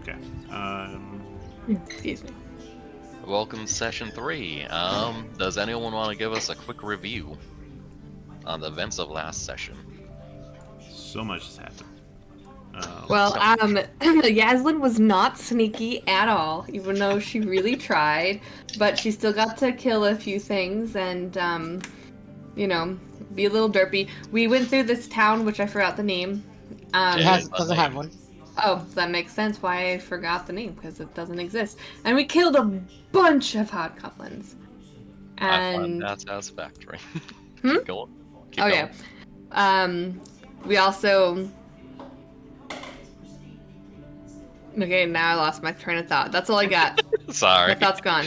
Okay. Excuse me. Welcome to session 3. Does anyone want to give us a quick review on the events of last session? So much has happened. Well, Yaslin was not sneaky at all, even though she really tried. But she still got to kill a few things and, you know, be a little derpy. We went through this town, which I forgot the name. Doesn't have one. Oh, that makes sense why I forgot the name, because it doesn't exist. And we killed a bunch of hobgoblins. I find And that satisfactory. Hmm? Keep going. Keep oh going. yeah, we also. Okay, now I lost my train of thought. That's all I got. Sorry. My thought's gone.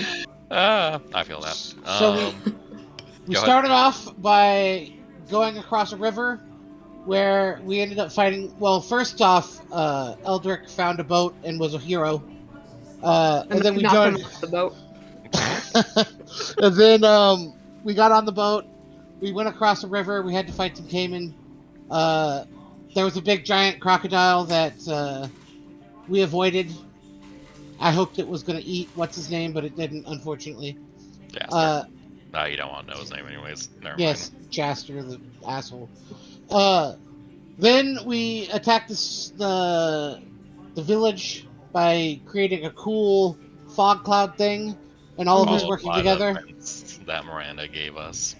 I feel that. So we go ahead. started off by going across a river where we ended up fighting. Well, first off, Eldrick found a boat and was a hero. And then we knocked him joined. off the boat. And then we got on the boat. We went across the river. We had to fight some caiman. There was a big giant crocodile that we avoided. I hoped it was going to eat what's his name, but it didn't, unfortunately. Jaster. No, you don't want to know his name anyways. Never Yes, mind. Jaster, the asshole. Then we attacked the village by creating a cool fog cloud thing, and all of us Followed working by together. The events that Miranda gave us.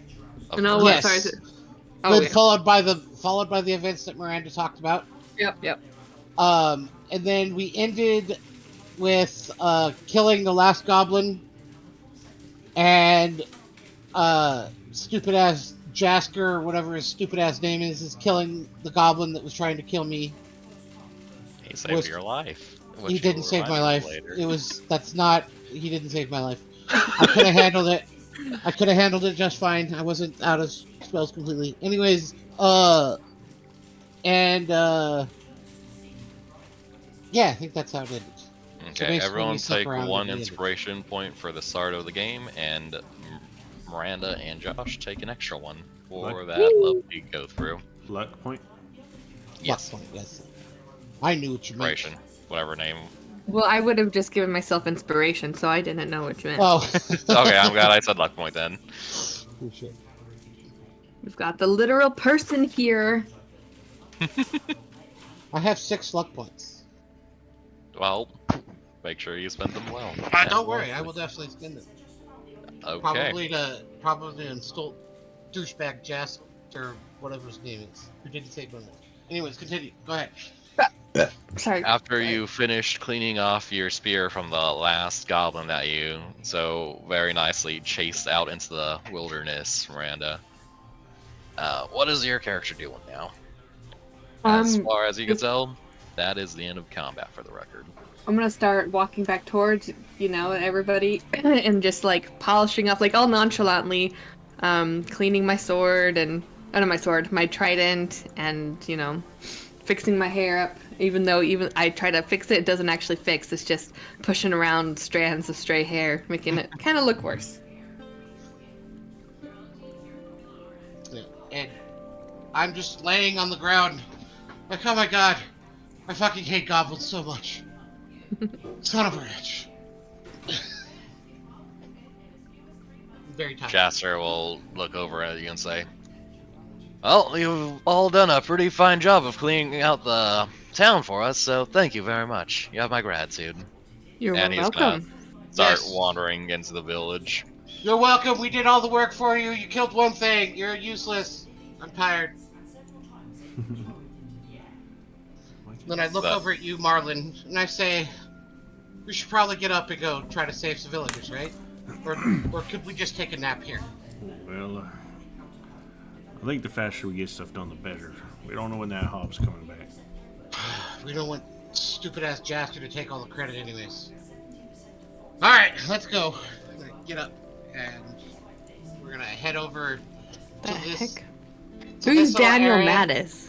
No, what? Yes. Sorry. Oh, Then yeah. followed by the events that Miranda talked about. Yep. And then we ended with killing the last goblin, and stupid ass Jasker, or whatever his stupid ass name is killing the goblin that was trying to kill me. He saved your life. He didn't save my life. He didn't save my life. I could have handled it. I could have handled it just fine. I wasn't out of spells completely. Anyways, yeah, I think that's how it ended. Okay, So everyone we stuck take around one at the end. inspiration point for the start of the game, and Miranda and Josh take an extra one for What? that lovely go through. Luck point. Yes, Luck point, yes. I knew what you meant. inspiration, whatever name. Well, I would have just given myself inspiration, so I didn't know what you meant. Oh. Okay, I'm glad I said luck point then. Oh, shit. We've got the literal person here. I have 6 luck points. Well, make sure you spend them well. Don't worry, I will definitely spend them. Okay. Probably to install douchebag Jask or whatever his name is, who didn't save my life. Anyways, continue. Go ahead. Sorry. After you finished cleaning off your spear from the last goblin that you so very nicely chased out into the wilderness, Miranda, what is your character doing now? As far as you can tell, that is the end of combat for the record. I'm gonna start walking back towards, everybody, and just like polishing up, like all nonchalantly, cleaning my sword and my trident, and fixing my hair up. Even though I try to fix it, it doesn't actually fix. It's just pushing around strands of stray hair, making it kind of look worse. Yeah. And I'm just laying on the ground, like, oh my god, I fucking hate goblins so much. Son of a bitch. I'm very tired. Jaster will look over at you and say, well, you've all done a pretty fine job of cleaning out the town for us, so thank you very much. You have my gratitude. You're And he's welcome. Start Yes. wandering into the village. You're welcome. We did all the work for you. You killed one thing. You're useless. I'm tired. Then I look over at you, Marlin, and I say, we should probably get up and go try to save some villagers, right? Or could we just take a nap here? Well, I think the faster we get stuff done, the better. We don't know when that hob's coming back. We don't want stupid-ass Jaster to take all the credit anyways. Alright, let's go. I'm gonna get up, and we're gonna head over The to this... heck? to Who's this little Daniel area. Mattis?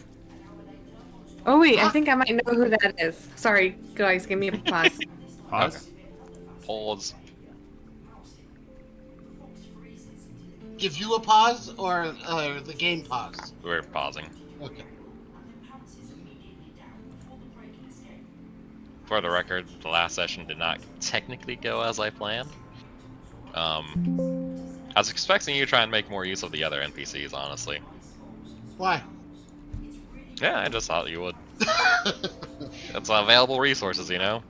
Oh wait, I think I might know who that is. Sorry, guys, give me a pause. Pause. Pause. Give you a pause, or the game pause? We're pausing. Okay. for the record, the last session did not technically go as I planned. I was expecting you to try and make more use of the other NPCs, honestly. Why? Yeah, I just thought you would. It's available resources, you know?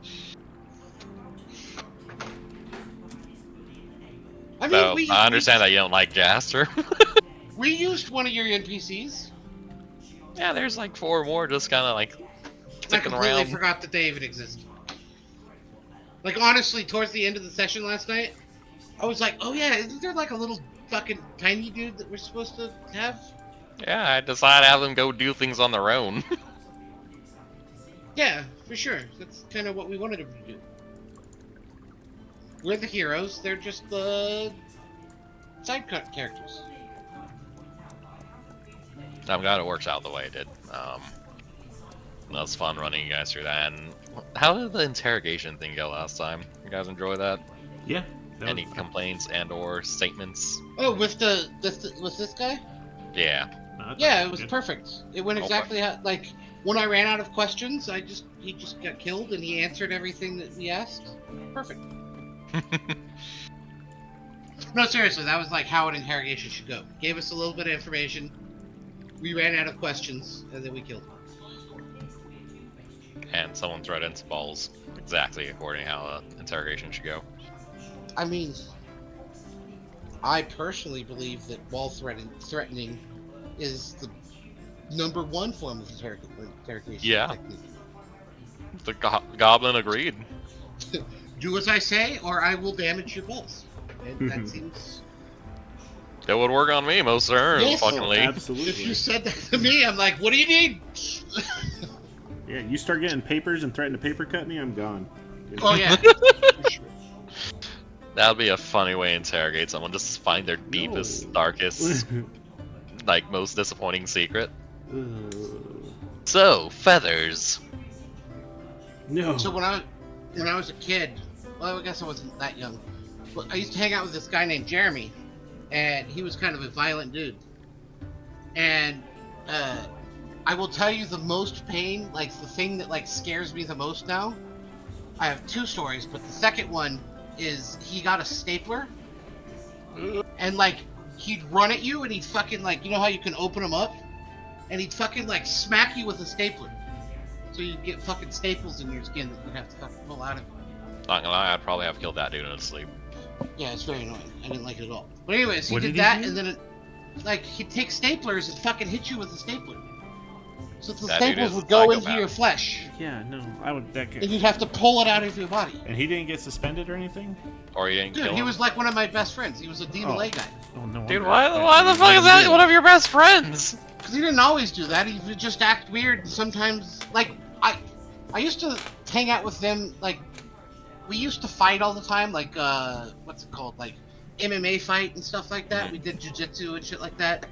I mean, So, I understand that you don't like Jaster. we used one of your NPCs. Yeah, there's like 4 more just kind of like I sticking completely around. forgot that they even exist. Like, honestly, towards the end of the session last night, I was like, oh yeah, isn't there like a little fucking tiny dude that we're supposed to have? Yeah, I decided to have them go do things on their own. Yeah, for sure. That's kind of what we wanted them to do. We're the heroes, they're just the side cut characters. I'm glad it works out the way it did. That was fun running you guys through that. And how did the interrogation thing go last time? You guys enjoy that? Yeah. that Any was- complaints and/or statements? Oh, with this guy? Yeah. no, I thought Yeah, it was good. perfect. It went Okay. exactly how, like, when I ran out of questions, he just got killed and he answered everything that we asked. Perfect. No, seriously, that was like how an interrogation should go. Gave us a little bit of information, we ran out of questions, and then we killed him. And someone thread into balls exactly according to how the interrogation should go. I mean, I personally believe that wall threatening is the #1 form of interrogation Yeah. technique. The goblin agreed. Do as I say, or I will damage your balls. And that seems... That would work on me, most certainly. Yes. Fucking Absolutely. If you said that to me, I'm like, what do you need? Yeah, you start getting papers and threaten to paper cut me, I'm gone. Oh, yeah. For sure. That would be a funny way to interrogate someone. Just find their deepest, No. darkest, like most disappointing secret. Uh, So, feathers. no. So when I was a kid, well, I guess I wasn't that young, but I used to hang out with this guy named Jeremy, and he was kind of a violent dude. And I will tell you the most pain, like the thing that like scares me the most now. I have 2 stories, but the second one is he got a stapler, and like he'd run at you, and he'd fucking like, you know how you can open them up, and he'd fucking like smack you with a stapler. So you'd get fucking staples in your skin that you'd have to fucking pull out of. Not gonna lie, I'd probably have killed that dude in his sleep. Yeah, it's very annoying. I didn't like it at all. But anyways, he What did did he that, do? and then like he'd take staplers and fucking hit you with a stapler. So the That dude staples is would a go into psychopath. your flesh, Yeah, no. I would. That and could... you'd have to pull it out of your body. And he didn't get suspended or anything? Or you didn't Dude, kill he him. was like one of my best friends. He was a DMLA guy. Oh, no. Dude, wonder. why the fuck is that one of your best friends? Because he didn't always do that. He would just act weird. And sometimes, like, I used to hang out with them. Like, we used to fight all the time. Like, what's it called? Like, MMA fight and stuff like that. Yeah. We did jujitsu and shit like that.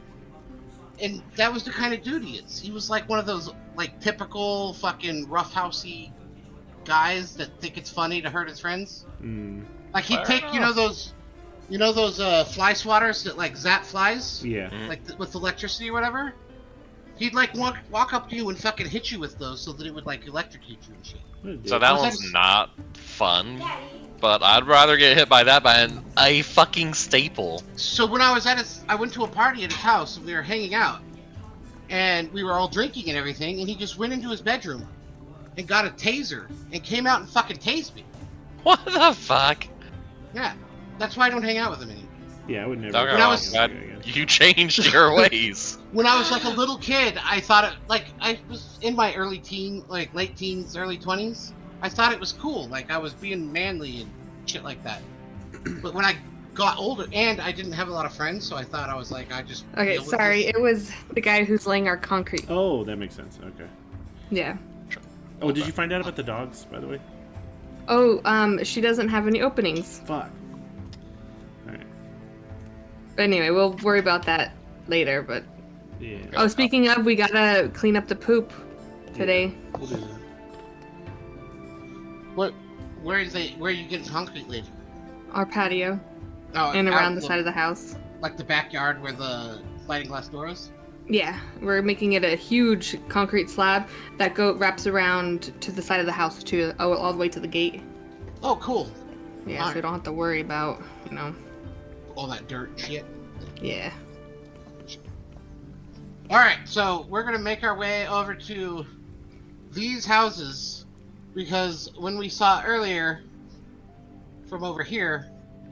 And that was the kind of dude he is. He was like one of those, like, typical fucking roughhousey guys that think it's funny to hurt his friends. Mm, Like, he'd Fair take, you know enough. those fly swatters that, like, zap flies? yeah. Like with electricity or whatever, he'd like walk up to you and fucking hit you with those so that it would like electrocute you and shit. What a dick. So that Was one's that- not fun, but I'd rather get hit by that than a fucking staple. So when I was I went to a party at his house and we were hanging out, and we were all drinking and everything, and he just went into his bedroom and got a taser and came out and fucking tased me. What the fuck? Yeah, that's why I don't hang out with him anymore. Yeah, I would never. Okay, When I well, was- I'm glad you changed your ways. When I was like a little kid, I thought it like I was in my late teens, early 20s. I thought it was cool, like I was being manly and shit like that. But when I got older, and I didn't have a lot of friends, so I thought I was like, I just Okay, deal with sorry. this. It was the guy who's laying our concrete. Oh, that makes sense. Okay. Yeah. Oh, did you find out about the dogs, by the way? Oh, she doesn't have any openings. Fuck. Alright. But anyway, we'll worry about that later. But Yeah. oh, speaking of, we gotta clean up the poop today. We'll do that. Where are you getting concrete laid? Our patio Oh, and out around the side of the house. like the backyard where the sliding glass door is. Yeah, we're making it a huge concrete slab that wraps around to the side of the house too, all the way to the gate. Oh, cool. Yeah, so Alright. we don't have to worry about, you know. All that dirt and shit. Yeah. Alright, so we're gonna make our way over to these houses because when we saw earlier from over here,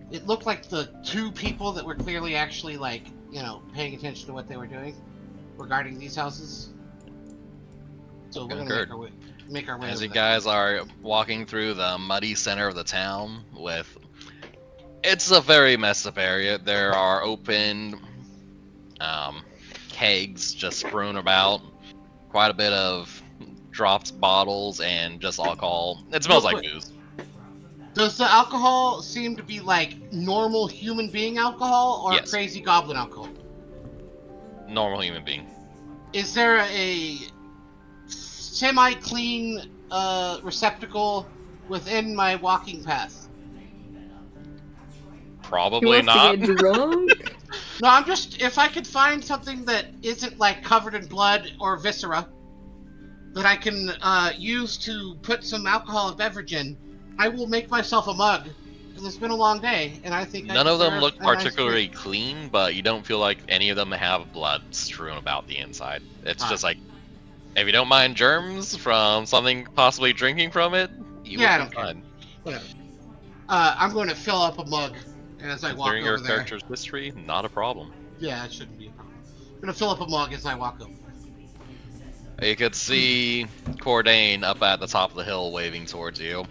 it looked like the two people that were clearly actually, like, you know, paying attention to what they were doing regarding these houses. So we're gonna make our way As over you there. guys are walking through the muddy center of the town with... It's a very messed up area. There are open kegs just strewn about. Quite a bit of dropped bottles and just alcohol. It smells Real like quick, booze. does the alcohol seem to be like normal human being alcohol or Yes. crazy goblin alcohol? Normal human being. Is there a semi-clean receptacle within my walking path? He Probably wants not. to get drunk. No, I'm just, if I could find something that isn't like covered in blood or viscera that I can use to put some alcoholic beverage in, I will make myself a mug because it's been a long day and I think None of them look a nice particularly drink. clean, but you don't feel like any of them have blood strewn about the inside. It's just like, if you don't mind germs from something possibly drinking from it, you Yeah, I will don't be care. fine. Whatever. I'm going to fill up a mug as I walk Considering your over there. character's history, not a problem. Yeah, it shouldn't be a problem. I'm going to fill up a mug as I walk over. You could see Cordain up at the top of the hill waving towards you.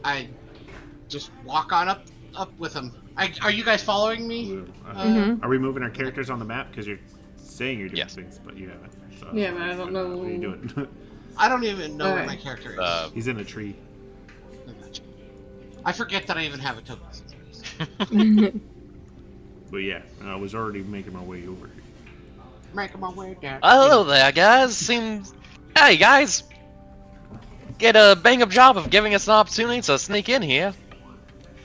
I just walk on up with him. Are you guys following me? Are we moving our characters on the map? Because you're saying you're doing Yes. things, but you haven't. So Yeah, but I don't know. What are you doing? I don't even know where Alright. my character is. He's in a tree. I forget that I even have a token. But yeah, I was already making my way over here. Making my way down. Hello there, guys. Hey, guys. Get a bang-up job of giving us an opportunity to sneak in here.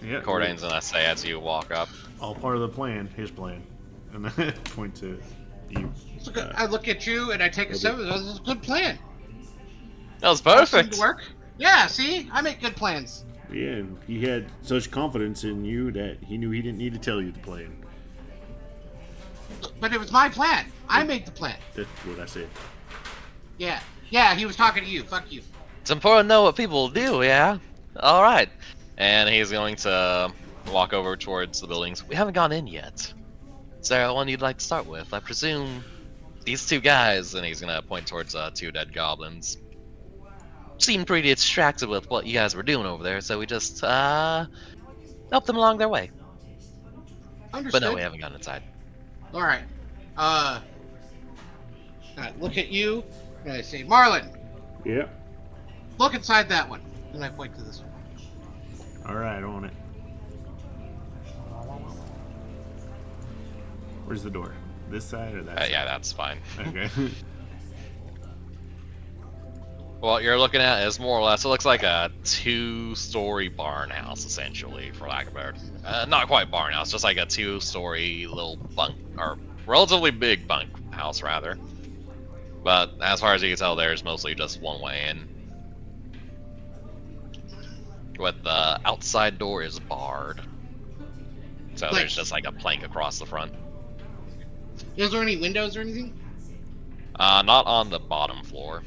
Yeah, Cordain's gonna say as you walk up. all part of the plan, his plan. And then point to you. I look at you and I take a sip. This is a good plan. That was That seemed perfect. to work. Yeah, see? I make good plans. Yeah, and he had such confidence in you that he knew he didn't need to tell you the plan. But it was my plan. I made the plan. That's what I said. Yeah. Yeah, he was talking to you. Fuck you. It's important to know what people do, yeah? Alright. And he's going to walk over towards the buildings. We haven't gone in yet. Is there one you'd like to start with? I presume these two guys, and he's going to point towards two dead goblins, seemed pretty distracted with what you guys were doing over there, so we just helped them along their way. Understood. But no, we haven't gone inside. Alright. I look at you and I say, Marlon, Yeah. look inside that one. And I point to this one. Alright, on it. Where's the door? This side or that side? Yeah, that's fine. Okay. What you're looking at is more or less, it looks like a two-story barn house, essentially, for lack of a better. Not quite barn house, just like a two-story little bunk, or relatively big bunk house, rather. But as far as you can tell, there's mostly just one way in. With the outside door is barred. So Like- there's just like a plank across the front. Is there any windows or anything? Not on the bottom floor.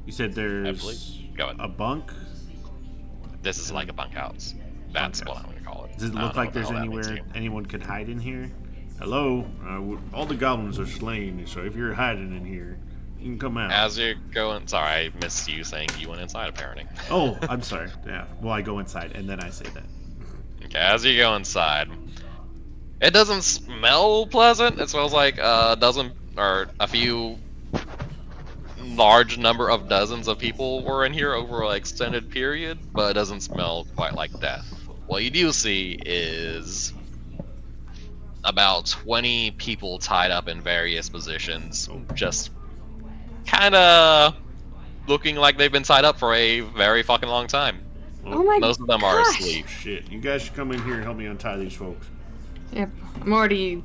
You said there's believe- go ahead. a bunk? This is like a bunkhouse. That's Bunkhouse. what I'm gonna call it. Does it I don't look know like what the there's hell that means anywhere to you. anyone could hide in here? Hello? All the goblins are slain, so if you're hiding in here, you can come out. As you're going, sorry, I missed you saying you went inside apparently. Oh, I'm sorry. Yeah. Well, I go inside and then I say that. Okay, as you go inside, it doesn't smell pleasant. It smells like a dozen or a few large number of dozens of people were in here over an extended period, but it doesn't smell quite like death. What you do see is about 20 people tied up in various positions, just kind of looking like they've been tied up for a very fucking long time. Oh my Most of them are gosh. asleep. Shit, you guys should come in here and help me untie these folks. Yep, I'm already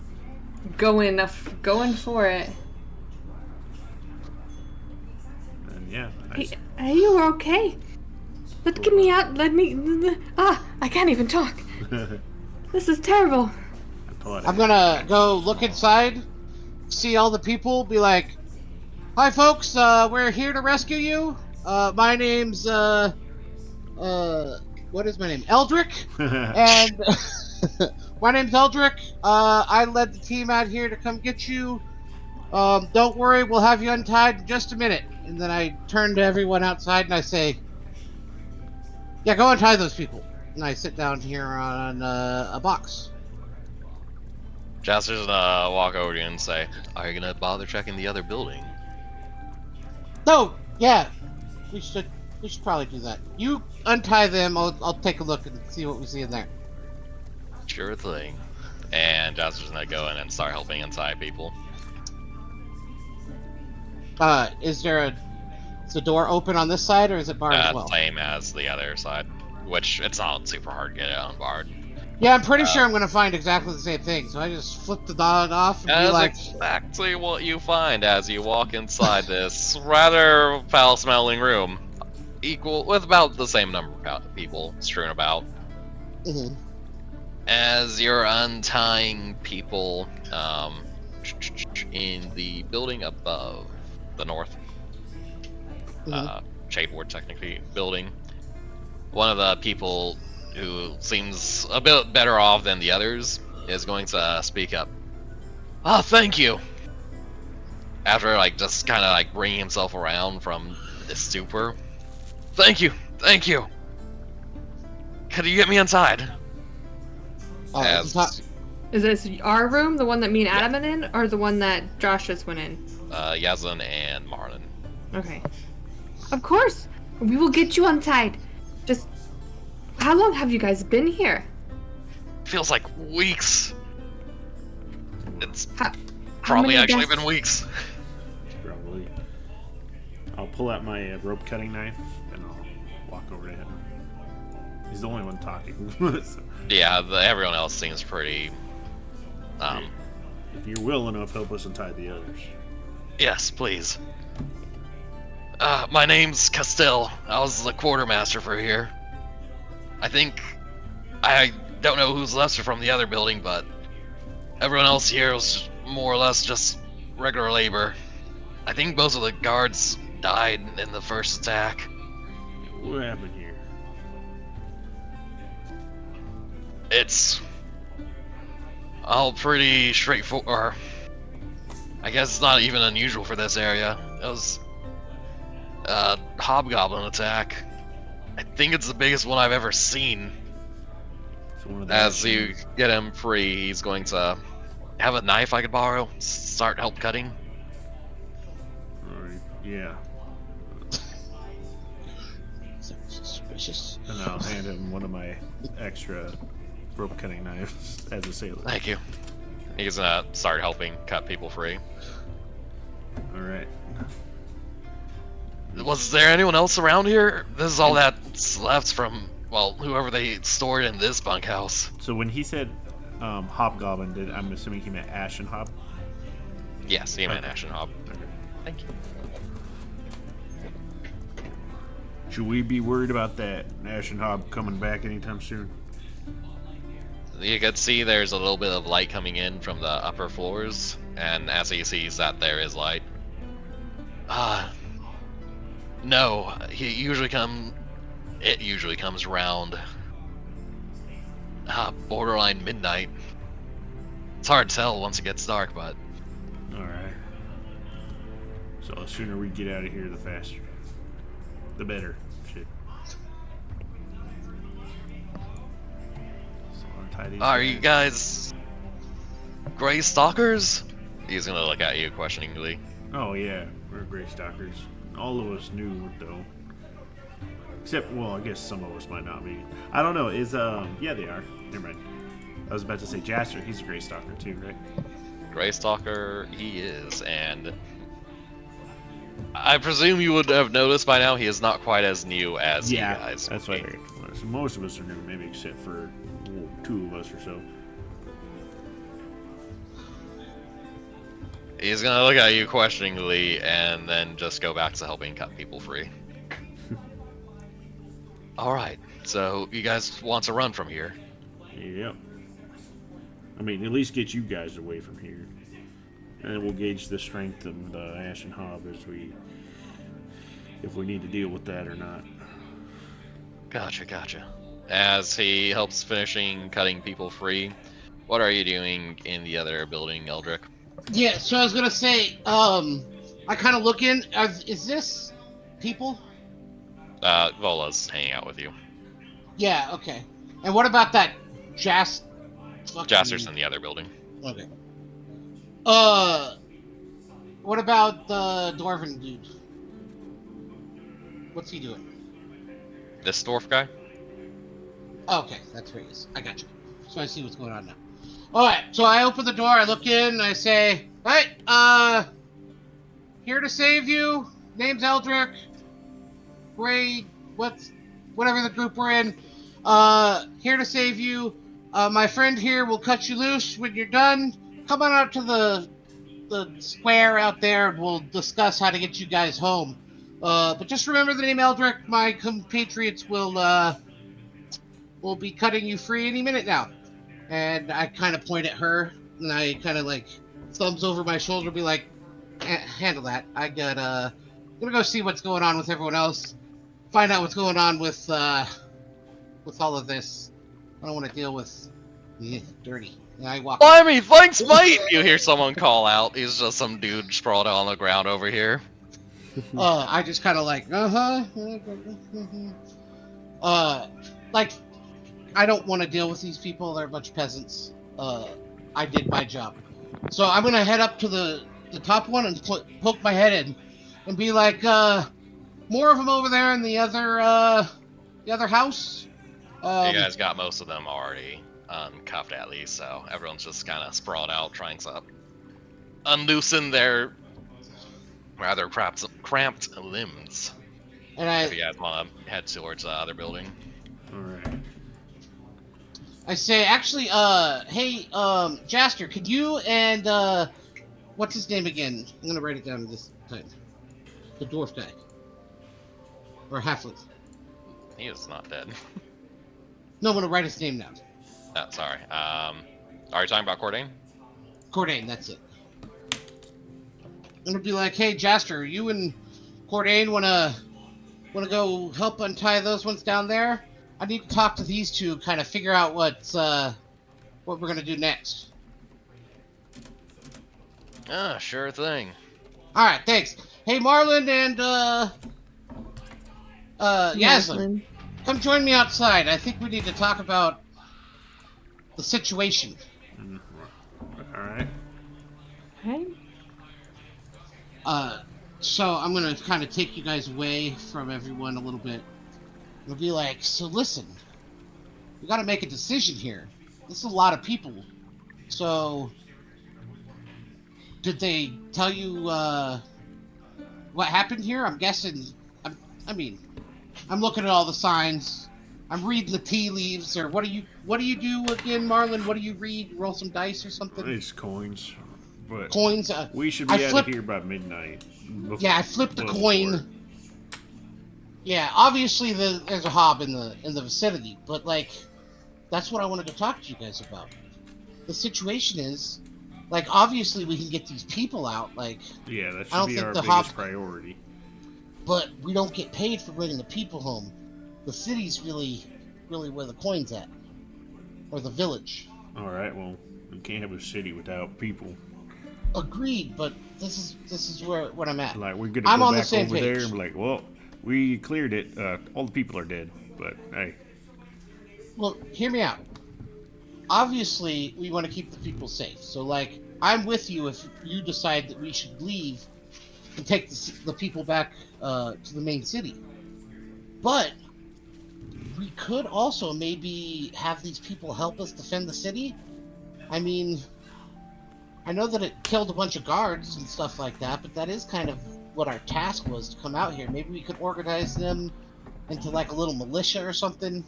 going for it. And yeah, Are you okay? Get me out. Let me. I can't even talk. This is terrible. I'm gonna go look inside, see all the people, be like, "Hi, folks. We're here to rescue you. My name's what is my name? Eldrick, and my name's Eldrick. I led the team out here to come get you. Don't worry, we'll have you untied in just a minute." And then I turn to everyone outside and I say, "Yeah, go untie those people." And I sit down here on a box. Jaster's gonna walk over to you and say, "Are you gonna bother checking the other building?" No, yeah, we should probably do that. You untie them. I'll take a look and see what we see in there. Sure thing. And Jaster's gonna go in and start helping untie people. Is the door open on this side or is it barred as well? Same as the other side, which it's not super hard to get it unbarred. Yeah, I'm pretty sure I'm gonna find exactly the same thing. So I just flip the dog off and be That's like, exactly what you find as you walk inside this rather foul-smelling room, equal with about the same number of people strewn about. Mhm. As you're untying people in the building above, the north shadeboard technically building, one of the people who seems a bit better off than the others is going to speak up. "Oh, thank you." After just kind of bringing himself around from the stupor. Thank you. Could you get me inside?" Is this our room, the one that me and Adam went in, or the one that Josh just went in? Yazan and Marlon. Okay. Of course, we will get you untied. Just, how long have you guys been here? Feels like weeks. It's How probably many actually deaths? been weeks. Probably. I'll pull out my rope cutting knife and I'll walk over to him. He's the only one talking. So, Yeah, everyone else seems pretty. if you will enough, help us untie the others. Yes, please. My name's Castell. I was the quartermaster for here. I don't know who's left from the other building, but everyone else here was more or less just regular labor. I think most of the guards died in the first attack. What happened here? It's all pretty straightforward. I guess it's not even unusual for this area. It was a hobgoblin attack. I think it's the biggest one I've ever seen. So one of the As you actions- get him free, he's going to have a knife I could borrow, start help cutting. Alright, yeah. Suspicious. And I'll hand him one of my extra rope cutting knives as a sailor. Thank you. He's gonna start helping cut people free. Alright. Was there anyone else around here? This is all that's left from, well, whoever they stored in this bunkhouse. So when he said hobgoblin, I'm assuming he meant Ash and Hob? Yes, he meant Okay. Ash and Hob. Okay. Thank you. Should we be worried about that Ash and Hob coming back anytime soon? You can see there's a little bit of light coming in from the upper floors, and as he sees that there is light. No, it usually comes around borderline midnight. It's hard to tell once it gets dark, but Alright. So the sooner we get out of here, the faster. The better. Shit. So untie these are you guys Gray Stalkers? He's gonna look at you questioningly. Oh yeah, we're Gray Stalkers. All of us knew though. Except, well, I guess some of us might not be. I don't know. Yeah, they are. Never mind. I was about to say Jaster. He's a Gray Stalker too, right? Gray Stalker, he is, and I presume you would have noticed by now he is not quite as new as you Yeah, guys. that's would what I be. figured. So most of us are new, maybe except for well, 2 of us or so. He's gonna look at you questioningly and then just go back to helping cut people free. Alright, so you guys want to run from here? Yep. I mean, at least get you guys away from here. And then we'll gauge the strength of the Ashen Hob if we need to deal with that or not. Gotcha. As he helps finishing cutting people free, what are you doing in the other building, Eldrick? Yeah, so I was gonna say, I kind of look in. Is this people? Vola's hanging out with you. Yeah, okay. And what about that Jas? Jaster's Fucking in the other building. okay. What about the dwarven dude? What's he doing? This dwarf guy? Oh, okay, that's where he is. I got you. So I see what's going on now. All right, so I open the door. I look in. And I say, "Hey, here to save you. Name's Eldrick. Grade, whatever the group we're in. Here to save you. My friend here will cut you loose when you're done. Come on out to the square out there, and we'll discuss how to get you guys home. But just remember the name Eldrick. My compatriots will be cutting you free any minute now." And I kind of point at her, and I kind of like thumbs over my shoulder, be like, "Handle that. I got gonna go see what's going on with everyone else. Find out what's going on with all of this. I don't want to deal with dirty." And I walk. Blimey, thanks, mate! You hear someone call out. He's just some dude sprawled out on the ground over here. I just kind of like, like, I don't want to deal with these people. They're a bunch of peasants. I did my job. So I'm going to head up to the top one and poke my head in and be like, more of them over there in the other house. You guys got most of them already uncuffed at least, so everyone's just kind of sprawled out trying to unloosen their rather cramped limbs. And If you guys want to head towards the other building. Alright. I say, actually, hey, Jaster, could you and, what's his name again? I'm going to write it down this time. The dwarf guy. Or halfling. He is not dead. No, I'm going to write his name down. Oh, sorry. Are you talking about Cordain? Cordain, that's it. I'm gonna be like, "Hey, Jaster, you and Cordain wanna go help untie those ones down there? I need to talk to these two, kind of figure out what we're gonna do next." Sure thing. All right, thanks. Hey, Marlon and Yaslin, come join me outside. I think we need to talk about the situation. Alright. Okay. So I'm gonna kind of take you guys away from everyone a little bit. I'll be like, "So listen, we got to make a decision here. This is a lot of people. So, did they tell you what happened here? I'm guessing. I'm looking at all the signs. I'm reading the tea leaves. Or what do you do again, Marlon? What do you read? Roll some dice or something? It's coins. But Coins. we should be out of here by midnight. Yeah, I flipped the coin. Yeah, obviously there's a hob in the vicinity, but like, that's what I wanted to talk to you guys about. The situation is, like, obviously we can get these people out, like. Yeah, that I don't should be think our the biggest hob- priority. But we don't get paid for bringing the people home. The city's really where the coin's at, or the village. Alright, well, we can't have a city without people. Agreed, but this is what I'm at. Like, we're gonna I'm go on the back same over page. there and be like, well, we cleared it. All the people are dead. But, hey. Well, hear me out. Obviously, we want to keep the people safe. So, like, I'm with you if you decide that we should leave and take the people back to the main city. But we could also maybe have these people help us defend the city. I mean, I know that it killed a bunch of guards and stuff like that, but that is kind of what our task was to come out here. Maybe we could organize them into like a little militia or something.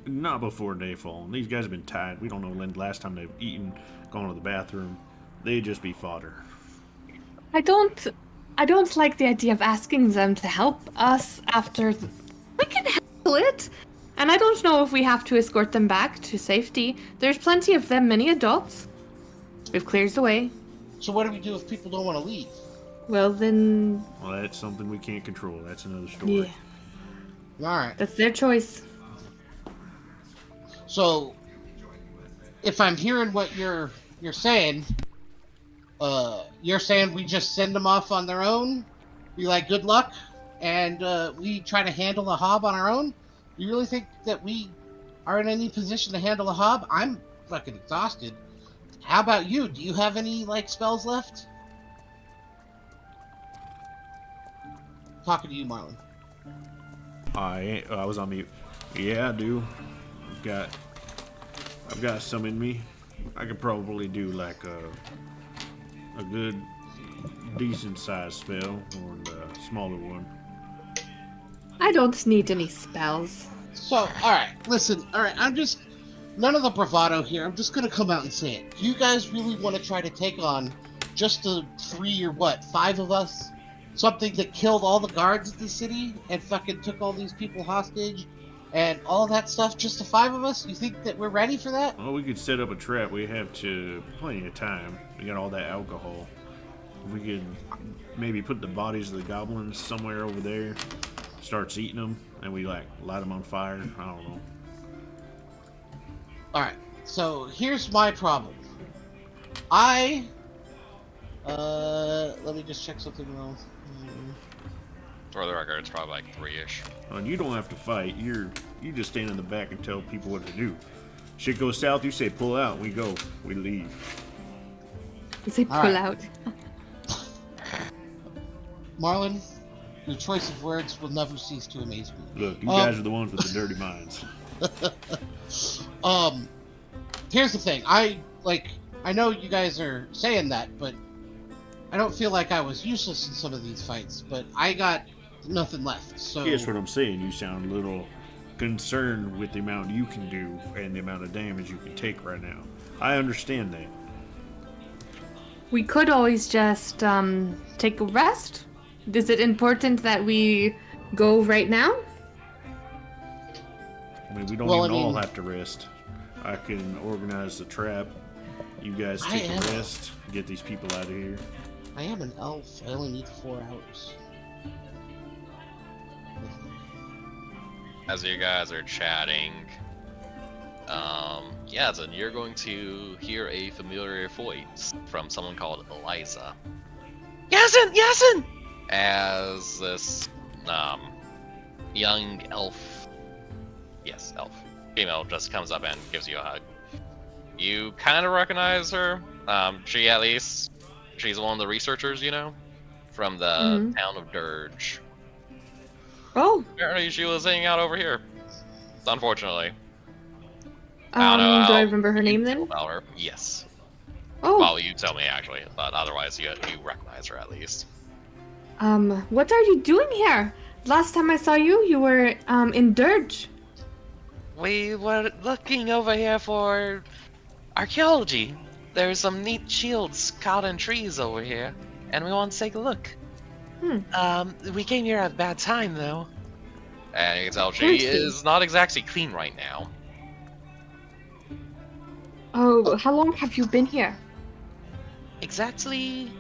Not before dayfall. These guys have been tied. We don't know when last time they've eaten, gone to the bathroom. They'd just be fodder. I don't like the idea of asking them to help us after we can handle it. And I don't know if we have to escort them back to safety. There's plenty of them, many adults. We've cleared the way. So what do we do if people don't want to leave? Well, then... Well, that's something we can't control. That's another story. Yeah. Alright. That's their choice. So, if I'm hearing what you're saying, you're saying we just send them off on their own, be like, good luck, and we try to handle a hob on our own? You really think that we are in any position to handle a hob? I'm fucking exhausted. How about you? Do you have any, like, spells left? Talking to you, Marlon. I was on mute. Yeah, I do. I've got some in me. I could probably do like a good, decent sized spell or a smaller one. I don't need any spells. So, alright, listen, alright, none of the bravado here, I'm just gonna come out and say it. Do you guys really want to try to take on just the 3 or what, 5 of us? Something that killed all the guards of the city and fucking took all these people hostage and all that stuff, just the 5 of us? You think that we're ready for that? Well, we could set up a trap. We have plenty of time. We got all that alcohol. If we could maybe put the bodies of the goblins somewhere over there, starts eating them, and we like light them on fire. I don't know. Alright, so here's my problem. Let me just check something else. For the record, it's probably like 3-ish. And you don't have to fight. You just stand in the back and tell people what to do. Shit goes south, you say pull out. We go. We leave. You say pull Alright. out. Marlon, your choice of words will never cease to amaze me. Look, you guys are the ones with the dirty minds. Here's the thing. I know you guys are saying that, but I don't feel like I was useless in some of these fights, but I got nothing left, so... Here's what I'm saying. You sound a little concerned with the amount you can do and the amount of damage you can take right now. I understand that. We could always just take a rest. Is it important that we go right now? I mean, we don't Well, even I mean- all have to rest. I can organize the trap. You guys take a rest. Get these people out of here. I am an elf. I only need 4 hours. As you guys are chatting, Yazin, you're going to hear a familiar voice from someone called Eliza. Yazin! As this, young elf, female just comes up and gives you a hug. You kind of recognize her. She's one of the researchers, from the town of Dirge. Oh. Apparently she was hanging out over here. Unfortunately. Do I remember her name You then? know about her. Yes. Oh. Well, you tell me actually, but otherwise you recognize her at least. What are you doing here? Last time I saw you, you were in Dirge. We were looking over here for archaeology. There's some neat shields caught in trees over here, and we want to take a look. We came here at a bad time, though. And you can tell she Interesting. is not exactly clean right now. Oh, how long have you been here? Exactly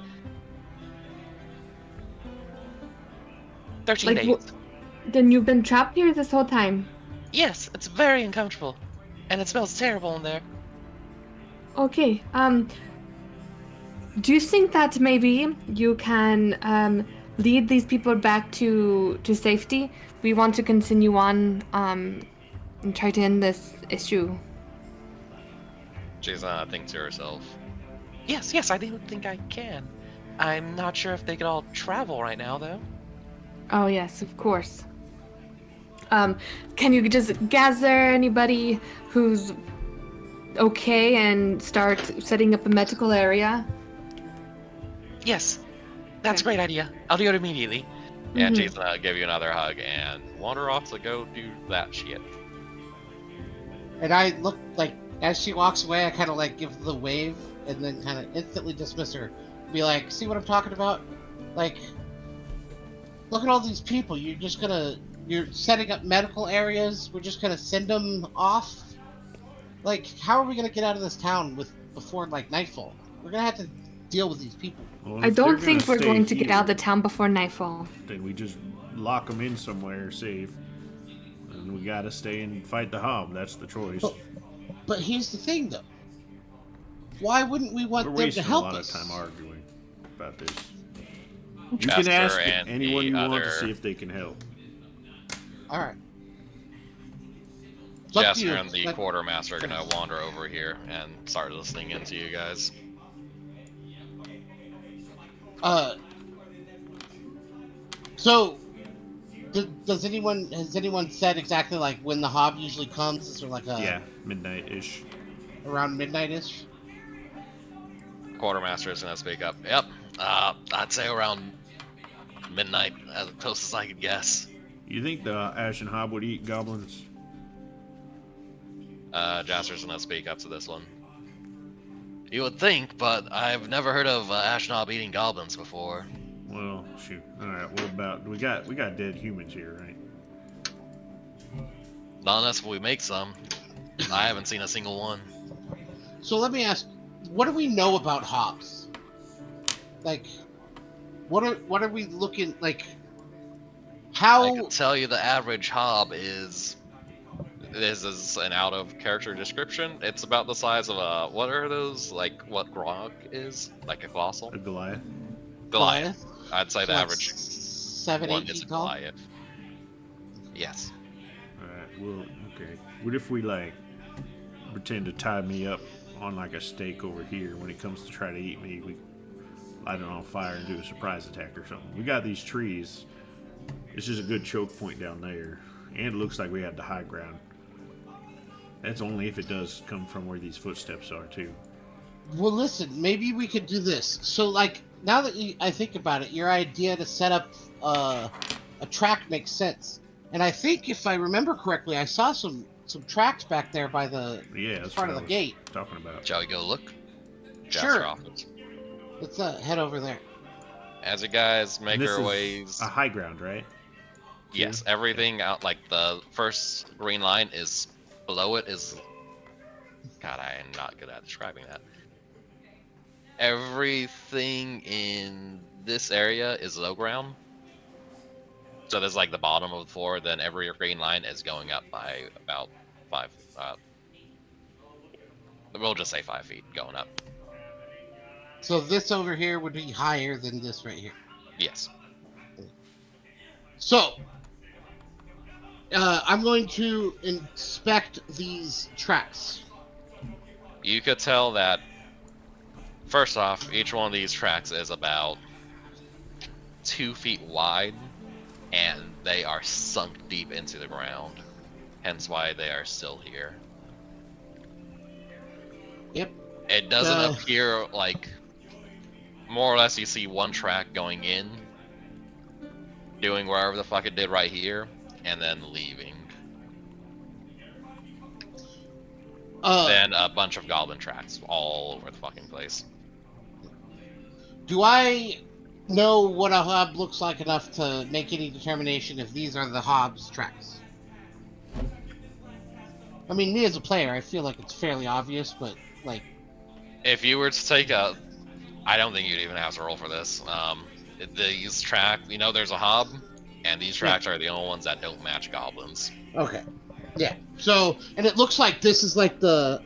13 Like, days. Then you've been trapped here this whole time. Yes, it's very uncomfortable, and it smells terrible in there. Okay, do you think that maybe you can lead these people back to safety? We want to continue on and try to end this issue. She's thinks to herself. Yes, I do think I can. I'm not sure if they could all travel right now, though. Oh yes, of course. Can you just gather anybody who's okay and start setting up a medical area? Yes. That's a great idea. I'll do it immediately. And Mhm. she's gonna give you another hug and wander off to go do that shit. And I look like as she walks away, I kind of like give the wave and then kind of instantly dismiss her. Be like, see what I'm talking about? Like, look at all these people. You're setting up medical areas. We're just gonna send them off. Like, how are we gonna get out of this town before like nightfall? We're gonna have to deal with these people. Well, I if they're don't gonna think we're stay going to get out of the here, town before nightfall. then we just lock them in somewhere safe. And we gotta stay and fight the Hob. That's the choice. But here's the thing, though. Why wouldn't we want We're them to wasting a help lot us? of time arguing about this. You Chester can ask and anyone the you want to other- see if they can help. All right. It's up to Jester you. and the Like, quartermaster are gonna wander over here and start listening into you guys. So, has anyone said exactly like when the Hob usually comes? Is there like a Yeah, midnight-ish. around midnight-ish? Quartermaster is gonna speak up. Yep. I'd say around midnight, as close as I could guess. You think the Ashen Hob would eat goblins? Jaster's gonna speak up to this one. You would think, but I've never heard of Ashnob eating goblins before. Well, shoot. All right. What about we got dead humans here, right? Not unless we make some. I haven't seen a single one. So let me ask, what do we know about Hobs? Like, what are we looking like? I How? can tell you the average hob is. This is an out of character description. It's about the size of a. What are those? Like what Grog is? Like a colossal? A Goliath. Goliath. I'd say So the like average 7, one 8 is a feet tall. Goliath. Yes. All right. Well, okay. What if we like pretend to tie me up on like a stake over here? When it comes to try to eat me, we light it on fire and do a surprise attack or something. We got these trees. It's just a good choke point down there, and it looks like we have the high ground. That's only if it does come from where these footsteps are too. Well, listen, maybe we could do this. So, like, now that I think about it, your idea to set up a track makes sense. And I think, if I remember correctly, I saw some tracks back there by the Yeah, that's front what of I the was gate. talking about. Shall we go look? Sure. Jaster offers. Let's head over there. As you guys make And this your is ways. a high ground, right? Yes, everything out like the first green line is below it is. God, I am not good at describing that. Everything in this area is low ground. So there's like the bottom of the floor, then every green line is going up by about 5. We'll just say 5 feet going up. So this over here would be higher than this right here. Yes. So, I'm going to inspect these tracks. You could tell that, first off, each one of these tracks is about 2 feet wide, and they are sunk deep into the ground. Hence why they are still here. Yep. It doesn't appear like, more or less you see one track going in, doing wherever the fuck it did right here, and then leaving. Then a bunch of goblin tracks all over the fucking place. Do I know what a hob looks like enough to make any determination if these are the Hobbs tracks? I mean, me as a player, I feel like it's fairly obvious, but like, If you were to take a, I don't think you'd even have to roll for this. These track, you know, there's a hob, and these tracks are the only ones that don't match goblins. okay, yeah. So, and it looks like this is like the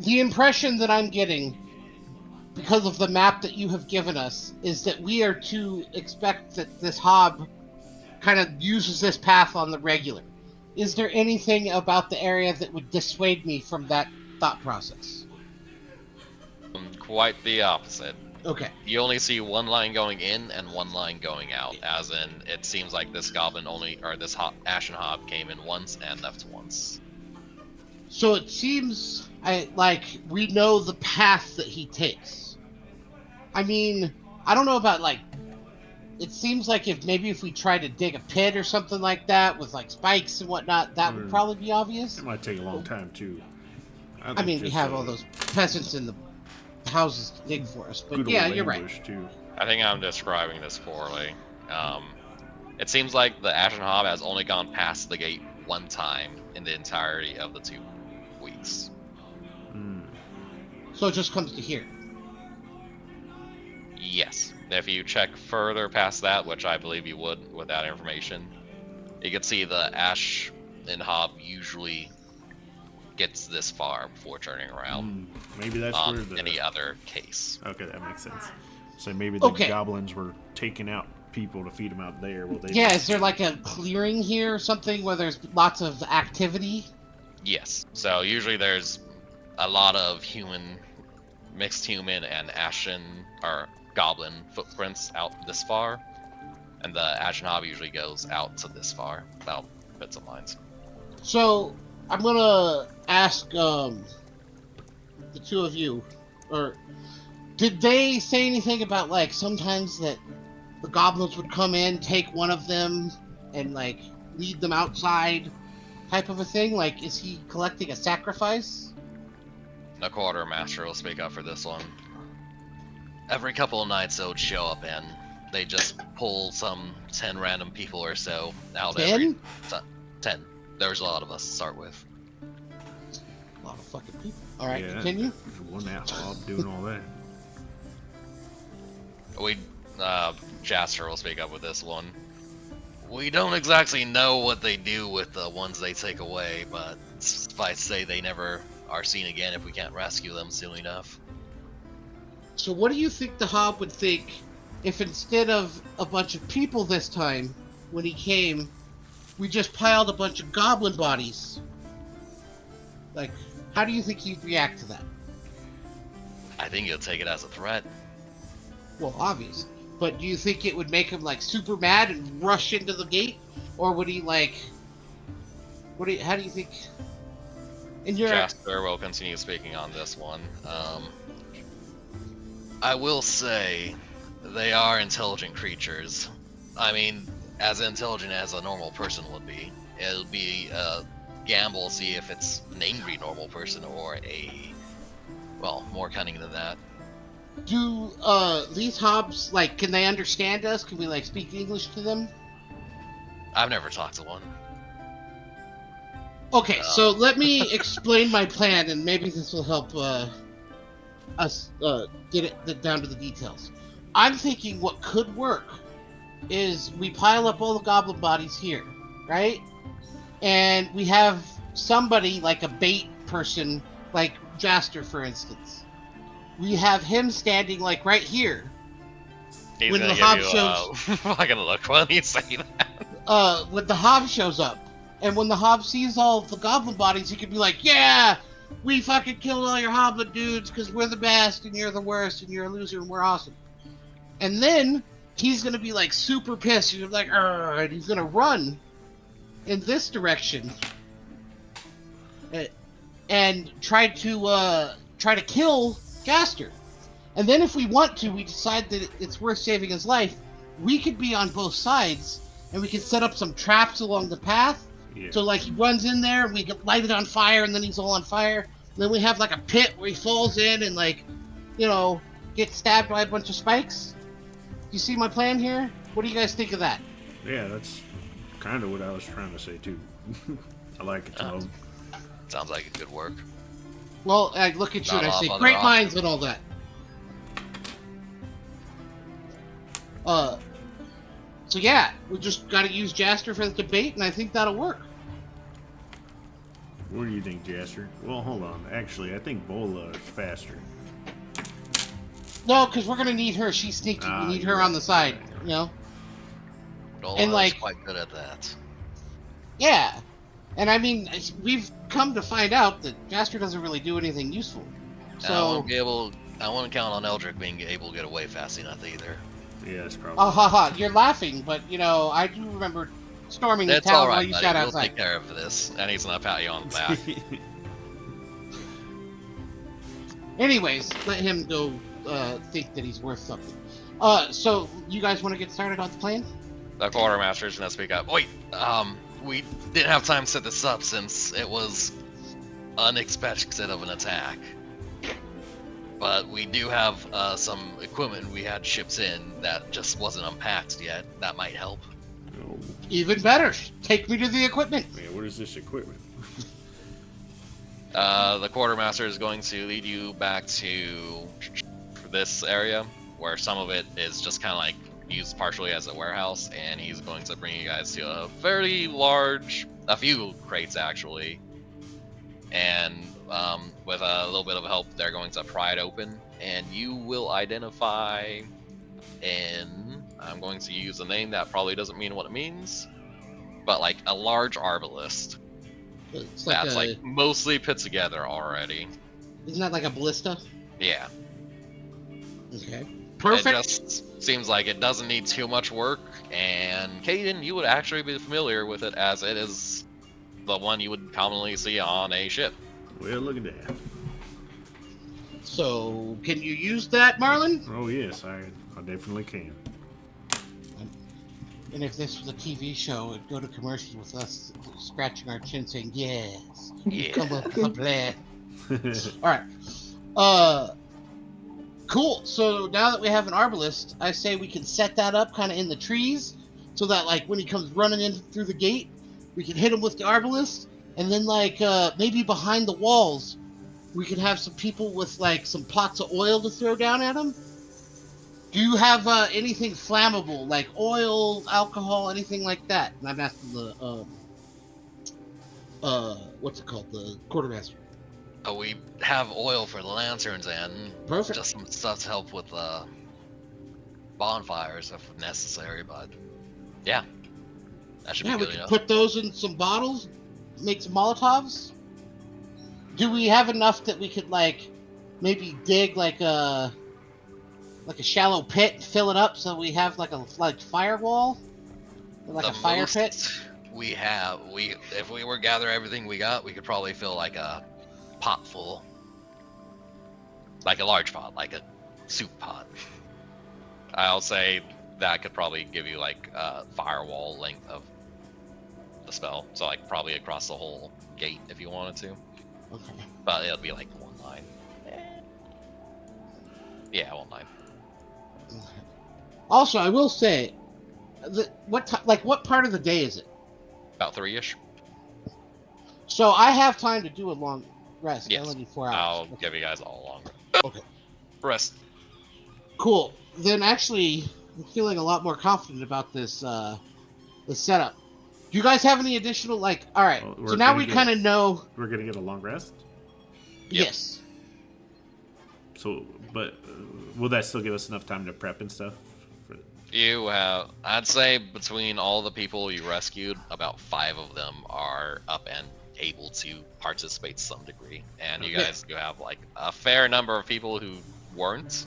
impression that I'm getting because of the map that you have given us is that we are to expect that this hob kind of uses this path on the regular. Is there anything about the area that would dissuade me from that thought process? Quite the opposite. Okay. You only see one line going in and one line going out, as in it seems like this goblin this Ashen Hob came in once and left once. So it seems like we know the path that he takes. I mean, I don't know about like. It seems like if we tried to dig a pit or something like that with like spikes and whatnot, that would probably be obvious. It might take a long time too. I mean, we have all those peasants in the houses to dig for us, but good yeah, old you're right. ambush, too. I think I'm describing this poorly. It seems like the Ashen Hob has only gone past the gate one time in the entirety of the 2 weeks. So it just comes to here. Yes. If you check further past that, which I believe you would with that information, you can see the Ash and Hob usually gets this far before turning around. Maybe that's on where the... any other case. Okay, that makes sense. So maybe the Okay. goblins were taking out people to feed them out there. Well, they Yeah, is there like a clearing here or something where there's lots of activity? Yes. So usually there's a lot of mixed human and ashen or goblin footprints out this far, and the Ashen Hob usually goes out to this far, about bits of lines. So I'm gonna ask the 2 of you, or did they say anything about like sometimes that the goblins would come in, take one of them, and like lead them outside, type of a thing? Like, is he collecting a sacrifice? The quartermaster will speak up for this one. Every couple of nights they would show up and they just pull some 10 random people or so out 10? every 10. There's a lot of us to start with. A lot of fucking people. All right, yeah, continue. there's one that hob doing all that. Jaster will speak up with this one. We don't exactly know what they do with the ones they take away, but suffice to say they never are seen again if we can't rescue them soon enough. So what do you think the Hob would think if instead of a bunch of people this time, when he came, we just piled a bunch of goblin bodies? Like, how do you think he'd react to that? I think he'll take it as a threat. Well, obvious. But do you think it would make him like super mad and rush into the gate, or would he like? How do you think? In your Jasper will continue speaking on this one. I will say, they are intelligent creatures. I mean, as intelligent as a normal person would be. It'll be a gamble to see if it's an angry normal person or more cunning than that. Do these Hobs like? Can they understand us? Can we like speak English to them? I've never talked to one. Okay, so let me explain my plan, and maybe this will help us get it down to the details. I'm thinking what could work is we pile up all the goblin bodies here, right? And we have somebody like a bait person, like Jaster, for instance. We have him standing like right here. He's when gonna the give Hob you shows, I'm not gonna look when you say that. when the Hob shows up, and when the Hob sees all the goblin bodies, he could be like, "Yeah, we fucking killed all your Hoblin dudes because we're the best, and you're the worst, and you're a loser, and we're awesome." And then he's gonna be like super pissed. He's gonna be like, "Arr," and he's gonna run in this direction and try to kill Gaster. And then if we want to, we decide that it's worth saving his life, we could be on both sides, and we could set up some traps along the path. Yeah. So like he runs in there, and we could light it on fire, and then he's all on fire. And then we have like a pit where he falls in and like, gets stabbed by a bunch of spikes. You see my plan here? What do you guys think of that? Yeah, that's kind of what I was trying to say too. I like it, Tom. Sounds like it could work. Well, I look at you Not and I off say, on the great rock. minds and all that. So yeah, we just got to use Jaster for the debate, and I think that'll work. What do you think, Jaster? Well, hold on. Actually, I think Bola is faster. No, because we're gonna need her. She's sneaky. We need her on the side, Nola And, is like- quite good at that. Yeah. And I mean, we've come to find out that Jaster doesn't really do anything useful. I So, won't count on Eldrick being able to get away fast enough either. Yeah, it's probably. oh haha, you're laughing, but I do remember storming the That's town while alright, you buddy. sat We'll outside. take care of this. And he's gonna pat you on the back. Anyways, let him go think that he's worth something. So you guys want to get started on the plan? The quartermaster's gonna speak up. Wait, we didn't have time to set this up since it was unexpected of an attack. But we do have some equipment we had shipped in that just wasn't unpacked yet. That might help. Oh, Even better. Take me to the equipment. man, what is this equipment? The quartermaster is going to lead you back to this area where some of it is just kind of like used partially as a warehouse, and he's going to bring you guys to a fairly large, a few crates actually, and with a little bit of help, they're going to pry it open, and you will identify I'm going to use a name that probably doesn't mean what it means, but like a large arbalist. It's like That's like mostly put together already. Isn't that like a ballista? Yeah. Okay. It Perfect. just seems like it doesn't need too much work, and Caden, you would actually be familiar with it as it is the one you would commonly see on a ship. Well, look at that. So, can you use that, Marlon? Oh yes, I definitely can. And if this was a TV show, it'd go to commercials with us scratching our chin saying, yes, Yeah. come up with a plan. Alright. Cool. So now that we have an arbalist, I say we can set that up kind of in the trees so that, like, when he comes running in through the gate, we can hit him with the arbalist, and then, like, maybe behind the walls, we could have some people with, like, some pots of oil to throw down at him. Do you have anything flammable, like oil, alcohol, anything like that? And I'm asking the, what's it called? The quartermaster. We have oil for the lanterns and Perfect. just some stuff to help with bonfires if necessary, but yeah, that should Yeah, be we good could enough. put those in some bottles, make some Molotovs. Do we have enough that we could, like, maybe dig like a shallow pit, and fill it up so we have like a firewall, or like The a fire pit? most if we were to gather everything we got, we could probably fill like a pot full, like a large pot, like a soup pot. I'll say that could probably give you like a firewall length of the spell, so like probably across the whole gate if you wanted to, Okay. but it'll be like one line. Yeah, one line. Also, I will say, what part of the day is it? About 3-ish. So I have time to do a long rest. I Yes. only need 4 hours. I'll Okay. give you guys all along. Okay. Rest. Cool. Then actually, I'm feeling a lot more confident about this setup. Do you guys have any additional, like? All right. Well, So we're now gonna we get- kind of know. We're gonna get a long rest. Yep. Yes. So, but will that still give us enough time to prep and stuff? You have, I'd say between all the people you rescued, about 5 of them are up and able to participate to some degree. And you Okay. guys do have like a fair number of people who weren't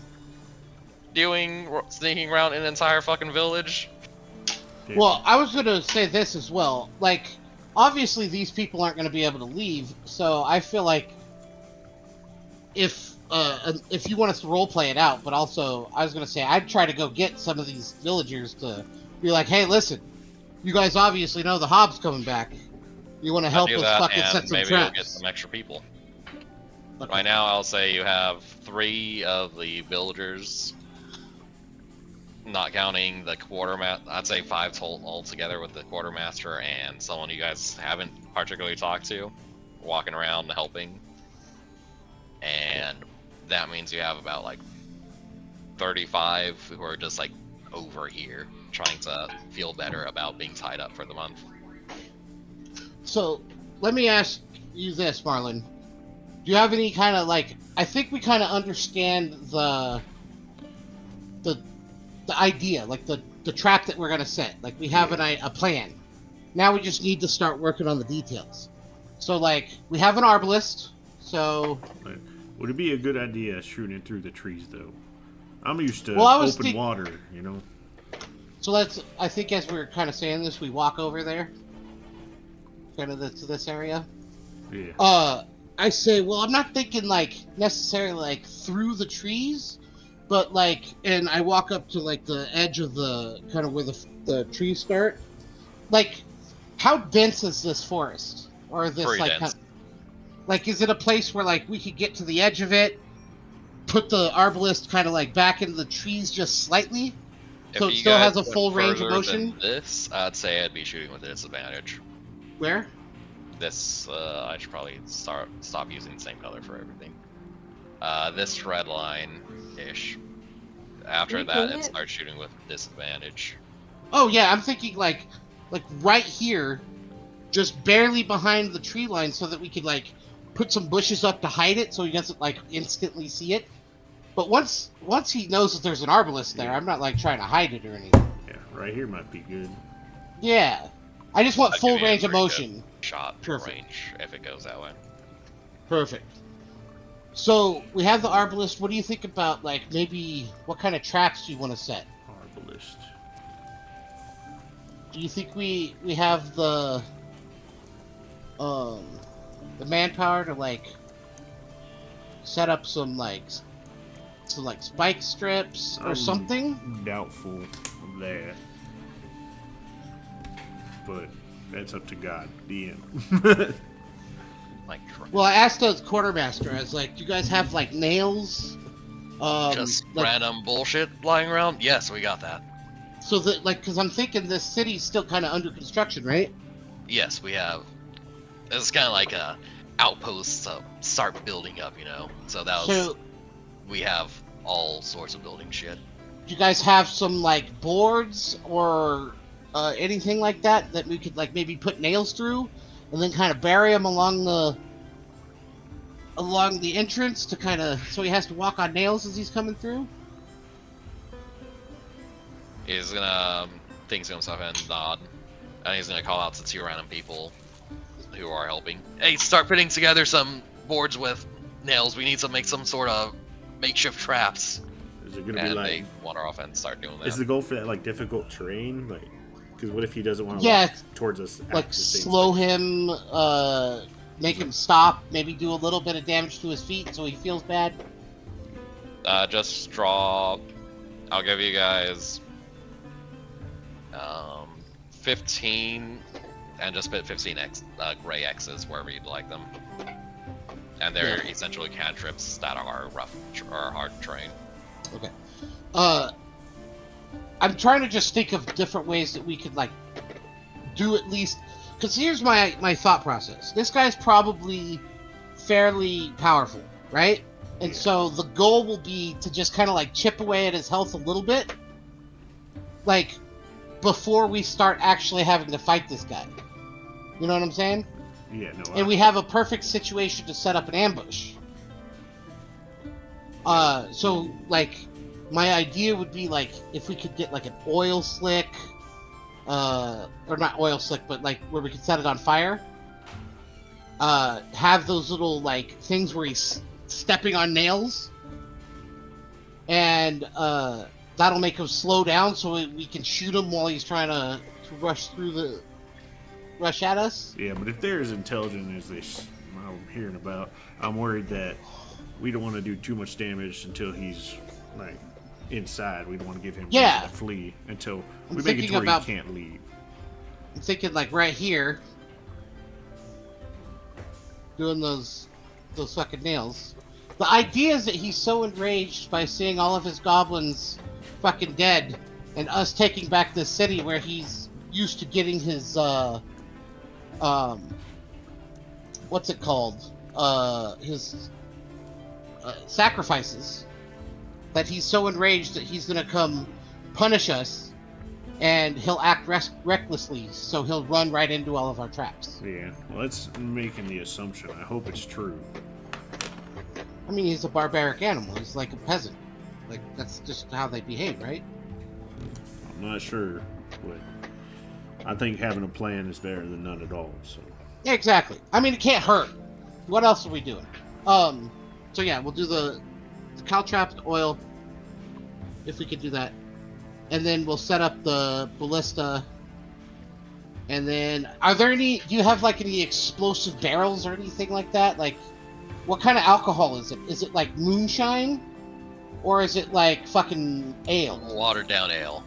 sneaking around an entire fucking village. Yeah. Well, I was gonna say this as well. Like, obviously these people aren't gonna be able to leave, so I feel like if you want us to role play it out, but also I was gonna say I'd try to go get some of these villagers to be like, hey, listen, you guys obviously know the Hobbs coming back. You want to help do us that, fucking and set some maybe we'll get traps? some extra people. Okay. Right now, I'll say you have 3 of the villagers, not counting the quartermaster. I'd say 5 total altogether with the quartermaster and someone you guys haven't particularly talked to, walking around helping. And that means you have about like 35 who are just like over here trying to feel better about being tied up for the month. So let me ask you this, Marlon. Do you have any kind of, like? I think we kind of understand the idea, like the trap that we're gonna set. Like, we have a plan. Now we just need to start working on the details. So, like, we have an arbalist. So Would it be a good idea shooting it through the trees, though? I'm used to Well, I was open think- water, you know? let's. I think as we're kind of saying this, we walk over there, kind of to this area. Yeah. I say, well, I'm not thinking like necessarily like through the trees, but like, and I walk up to like the edge of the kind of where the trees start. Like, how dense is this forest, or this Pretty like, dense. like, is it a place where like we could get to the edge of it, put the arbalist kind of like back into the trees just slightly, so If it you still guys has a went full range of further motion? than this, I'd say I'd be shooting with a disadvantage. Where? This, I should probably stop using the same color for everything. This red line-ish. After you that, ping it it? starts shooting with disadvantage. Oh yeah, I'm thinking like right here, just barely behind the tree line, so that we could like put some bushes up to hide it, so he doesn't like instantly see it. But once he knows that there's an arbalist there, Yeah. I'm not like trying to hide it or anything. Yeah, right here might be good. Yeah, I just want I'd full give you a range of pretty good motion. shot Perfect. range if it goes that way. Perfect. So we have the arbalist. What do you think about like maybe what kind of traps do you want to set? Arbalist. Do you think we have the manpower to like set up some spike strips or something? Doubtful of that. But that's up to God, DM. Like, Well, I asked the quartermaster. I was like, "Do you guys have like nails?" just Like, random bullshit lying around? Yes, we got that. so that like, because I'm thinking this city's still kind of under construction, right? Yes, we have. It's kind of like a outpost to start building up, you know? So that was. So We have all sorts of building shit. do you guys have some like boards or anything like that that we could like maybe put nails through, and then kind of bury them along the entrance to kind of so he has to walk on nails as he's coming through? He's gonna think to himself and nod. And he's gonna call out to 2 random people who are helping. Hey, start putting together some boards with nails. We need to make some sort of makeshift traps. Is it gonna And be they like? wander off and start doing that. Is the goal for that like difficult terrain? Like, because what if he doesn't want to Yeah, walk towards us? at Like the same slow speed? him, make him stop, maybe do a little bit of damage to his feet so he feels bad. Just draw. I'll give you guys 15, and just put 15 gray X's wherever you'd like them. And they're essentially cantrips that are rough or hard to train. Okay. I'm trying to just think of different ways that we could like do at least. Because here's my thought process. This guy's probably fairly powerful, right? And so the goal will be to just kind of like chip away at his health a little bit, like before we start actually having to fight this guy. You know what I'm saying? Yeah, no. And we have a perfect situation to set up an ambush. So like, my idea would be like if we could get like an oil slick, or not oil slick, but like where we could set it on fire. Have those little like things where he's stepping on nails, and that'll make him slow down so we can shoot him while he's trying to rush at us. Yeah, but if they're as intelligent as I'm hearing about, I'm worried that we don't want to do too much damage until he's like inside. We don't want to give him reason to flee until we make it to where he can't leave. I'm thinking like right here, doing those fucking nails. The idea is that he's so enraged by seeing all of his goblins fucking dead, and us taking back this city where he's used to getting his what's it called? His sacrifices. That he's so enraged that he's gonna come punish us, and he'll act recklessly, so he'll run right into all of our traps. Yeah, well, that's making the assumption. I hope it's true. I mean, he's a barbaric animal. He's like a peasant. Like, that's just how they behave, right? I'm not sure, but I think having a plan is better than none at all. So Yeah, exactly. I mean, it can't hurt. What else are we doing? So yeah, we'll do the cow trap, the oil, if we could do that. And then we'll set up the ballista. And then, do you have like any explosive barrels or anything like that? Like, what kind of alcohol is it? Is it like moonshine? Or is it like fucking ale? Watered down ale.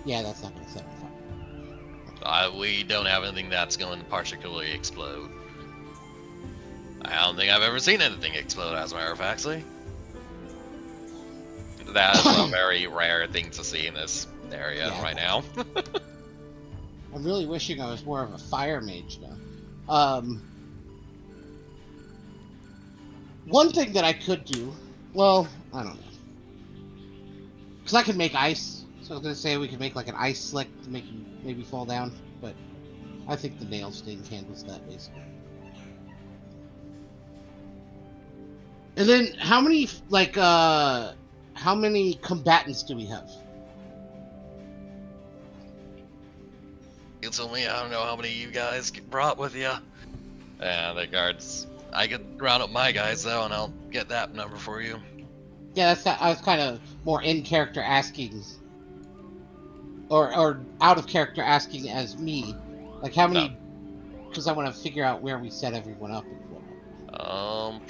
Yeah, that's not gonna set on fire. We don't have anything that's going to particularly explode. I don't think I've ever seen anything explode, as a matter of fact. That is a very rare thing to see in this area Yeah, right now. I'm really wishing I was more of a fire mage now. One thing that I could do, well, I don't know. Because I could make ice. So I was going to say we could make like an ice slick to make him maybe fall down. But I think the nail sting handles that basically. And then how many, like, how many combatants do we have? You told me I don't know how many you guys brought with you. And the guards, I could round up my guys though, and I'll get that number for you. Yeah, I was kind of more in character asking, or out of character asking as me, like how many? Because I want to figure out where we set everyone up and whatnot.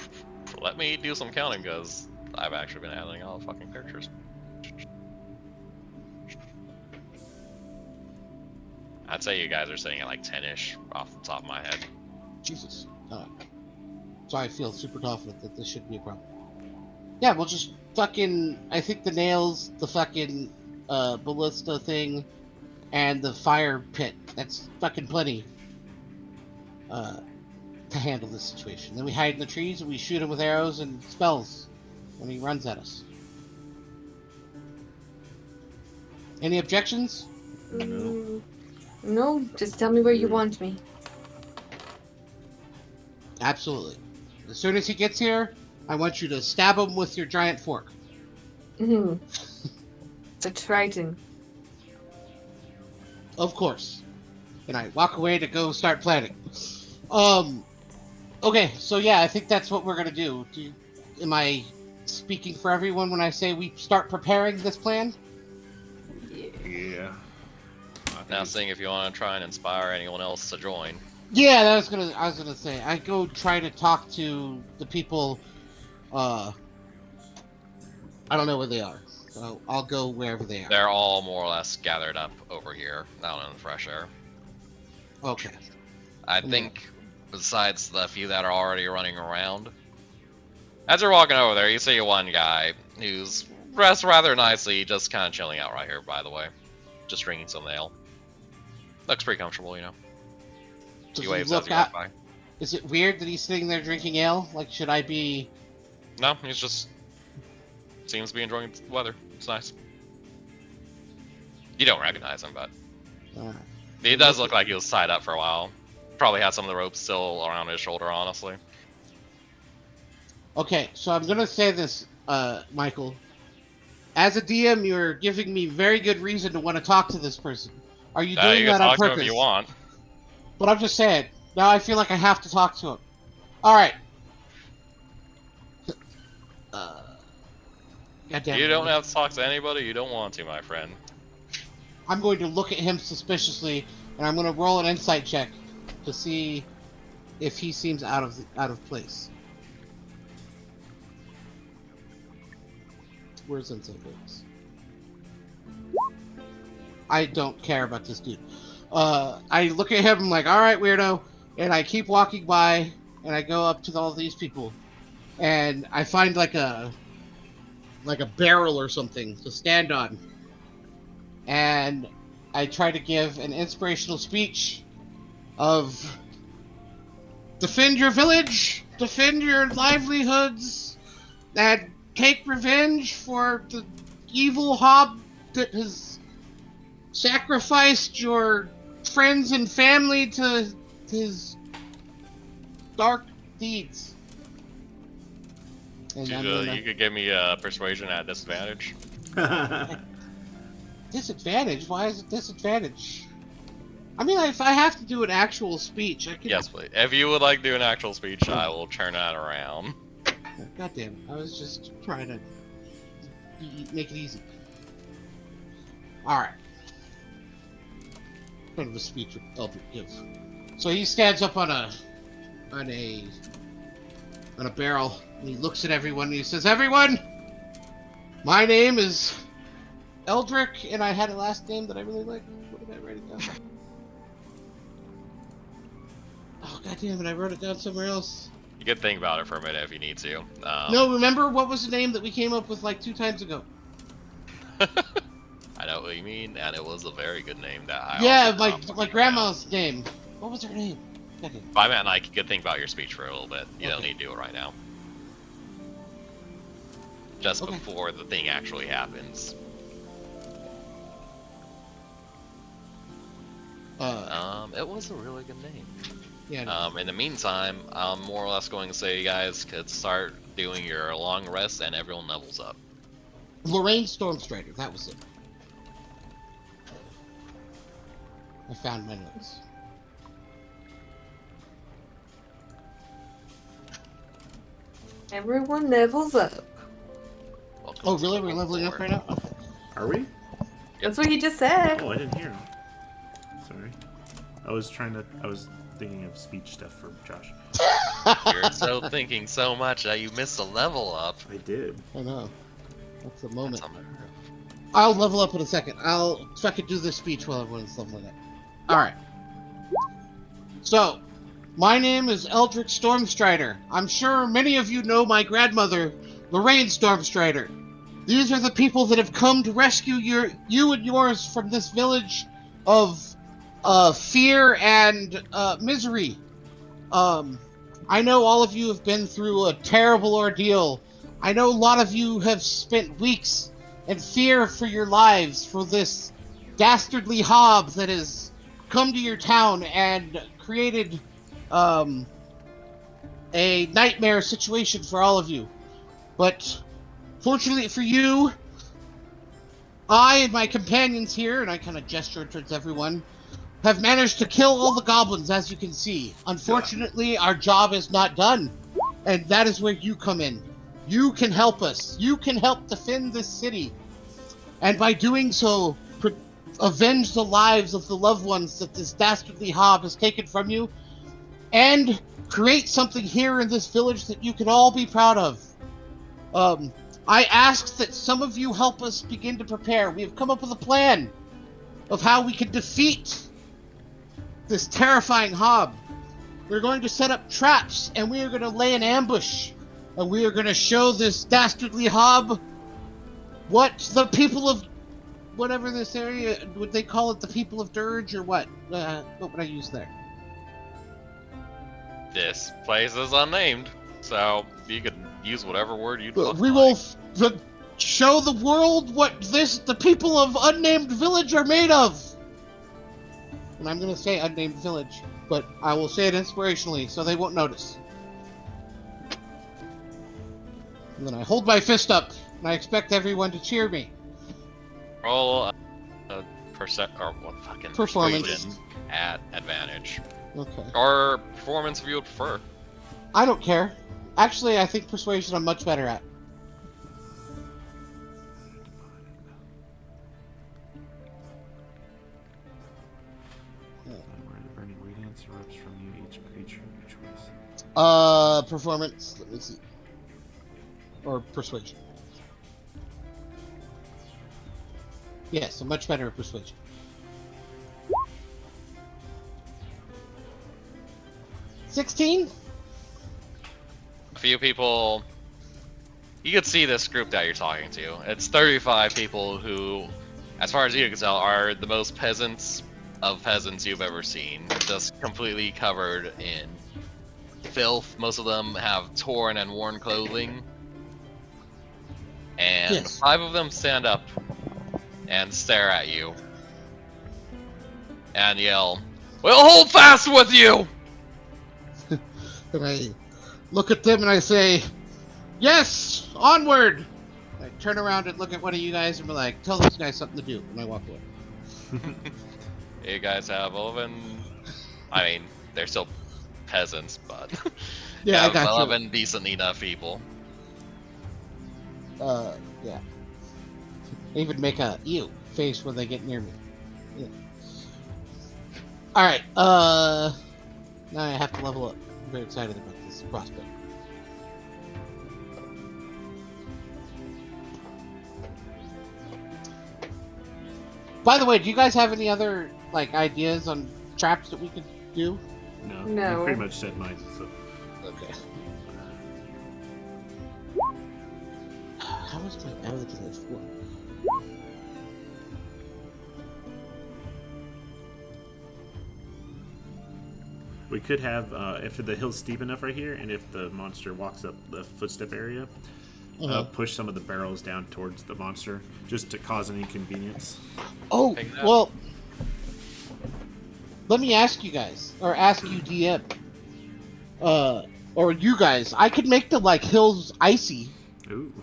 Let me do some counting because I've actually been handling all the fucking pictures. I'd say you guys are sitting at like 10-ish off the top of my head. Jesus. So I feel super confident that this shouldn't be a problem. Yeah, we'll just fucking. I think the nails, the fucking ballista thing, and the fire pit. That's fucking plenty. To handle this situation. Then we hide in the trees and we shoot him with arrows and spells when he runs at us. Any objections? No, just tell me where you want me. Absolutely. As soon as he gets here, I want you to stab him with your giant fork. Mm-hmm. It's exciting. Of course. And I walk away to go start planning. Okay, so yeah, I think that's what we're gonna do. Am I speaking for everyone when I say we start preparing this plan? Yeah. Now, seeing if you want to try and inspire anyone else to join. Yeah, I was gonna say. I go try to talk to the people. I don't know where they are, so I'll go wherever they are. They're all more or less gathered up over here, out in the fresh air. Okay. I think, besides the few that are already running around, as you're walking over there, you see one guy who's dressed rather nicely, just kind of chilling out right here, by the way. Just drinking some ale. Looks pretty comfortable, you know. Does He waves he as look you walk by. Is it weird that he's sitting there drinking ale? Like, should I be? No, he's just seems to be enjoying the weather. It's nice. You don't recognize him, but he does look like he was tied up for a while. Probably had some of the ropes still around his shoulder, honestly. Okay, so I'm gonna say this, Michael. As a DM, you're giving me very good reason to want to talk to this person. Are you doing You that can on talk to him purpose? if you want. But I'm just saying. Now I feel like I have to talk to him. All right. Goddamn. You don't have to talk to anybody you don't want to, my friend. I'm going to look at him suspiciously, and I'm going to roll an insight check to see if he seems out of place. Where's insight works? I don't care about this dude. I look at him, I'm like, all right, weirdo, and I keep walking by, and I go up to all these people, and I find like a barrel or something to stand on, and I try to give an inspirational speech of defend your village, defend your livelihoods, and take revenge for the evil hob that has sacrificed your friends and family to his dark deeds. And You could give me a persuasion at disadvantage. Disadvantage? Why is it disadvantage? I mean, if I have to do an actual speech, I can. Yes, please. If you would like to do an actual speech, I will turn that around. God damn it. I was just trying to make it easy. Alright. What kind of a speech would Eldrick give? So he stands up on a barrel, and he looks at everyone, and he says, "Everyone, My name is Eldrick, and I had a last name that I really liked. What did I write it down? Oh, god damn it, I wrote it down somewhere else. You can think about it for a minute if you need to. No, remember what was the name that we came up with like 2 times ago? I know what you mean, and it was a very good name that I Yeah, also found my right grandma's name. What was her name? now. By that, I could think about your speech for a little bit. You don't Okay. need to do it right now. Just Okay. before the thing actually happens. It was a really good name. Yeah. In the meantime, I'm more or less going to say you guys could start doing your long rest and everyone levels up. Lorraine Stormstrider, that was it. I found my notes. Everyone levels up. Welcome Oh, to really? We're level leveling up 4. right now? Okay. Are we? That's what he just said. Oh, I didn't hear him. Sorry. I was thinking of speech stuff for Josh. You're so thinking so much that you missed a level up. I did. I know. That's the moment. That's unheard of. I'll level up in a second. I'll fucking do this speech while everyone's leveling up. Alright. So, my name is Eldrick Stormstrider. I'm sure many of you know my grandmother, Lorraine Stormstrider. These are the people that have come to rescue you and yours from this village of fear and misery. I know all of you have been through a terrible ordeal. I know a lot of you have spent weeks in fear for your lives for this dastardly hob that has come to your town and created a nightmare situation for all of you. But fortunately for you, I and my companions here, and I kind of gesture towards everyone, have managed to kill all the goblins, as you can see. Unfortunately, our job is not done, and that is where you come in. You can help us. You can help defend this city, and by doing so, avenge the lives of the loved ones that this dastardly hob has taken from you, and create something here in this village that you can all be proud of. I ask that some of you help us begin to prepare. We have come up with a plan of how we can defeat this terrifying hob. We're going to set up traps, and we are going to lay an ambush, and we are going to show this dastardly hob what the people of whatever this area, would they call it the people of Dirge, or what? What would I use there? This place is unnamed, so you could use whatever word you'd fucking We like. will show the world what the people of Unnamed Village are made of. And I'm going to say Unnamed Village, but I will say it inspirationally so they won't notice. And then I hold my fist up, and I expect everyone to cheer me. Roll a fucking Performance. persuasion at advantage. Okay. Or performance if you would prefer. I don't care. Actually, I think Persuasion I'm much better at. Where the burning radiance erupts from you, each creature of your choice. Performance. Let me see. Or Persuasion. Yes, I'm much better at Persuasion. $16? A few people. You could see this group that you're talking to. It's 35 people who, as far as you can tell, are the most peasants of peasants you've ever seen. Just completely covered in filth. Most of them have torn and worn clothing. And Yes. 5 of them stand up and stare at you. And yell, "We'll hold fast with you!" And I look at them and I say, yes, onward! I turn around and look at one of you guys and be like, tell this guy something to do, and I walk away. You guys have 11. I mean, they're still peasants, but Yeah, I got you. 11 decent enough people. Yeah. I even make a ew face when they get near me. Yeah. Alright, now I have to level up. I'm very excited about this prospect. By the way, do you guys have any other like ideas on traps that we could do? No, No. I pretty much said mine. So Okay. How was my everything for? we could have if the hill's steep enough right here, and if the monster walks up the footstep area, push some of the barrels down towards the monster, just to cause an inconvenience. Oh, Take that. well, let me ask you guys, or ask you, DM, or you guys. I could make the like hills icy, Ooh.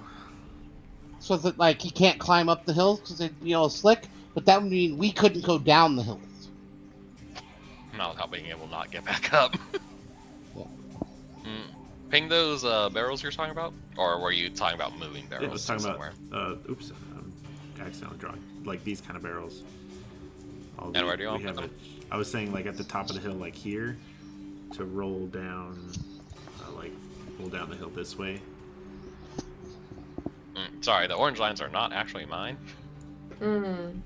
so that like he can't climb up the hills because they'd be all slick. But that would mean we couldn't go down the hills. Not without being able to not get back up. Yeah. Ping those barrels you're talking about? Or were you talking about moving barrels Yeah, I was talking somewhere? about. Oops, accidentally drawing like these kind of barrels. And where do you want we to put have them? I was saying like at the top of the hill, like here, to roll down, roll down the hill this way. Sorry, the orange lines are not actually mine. Mm.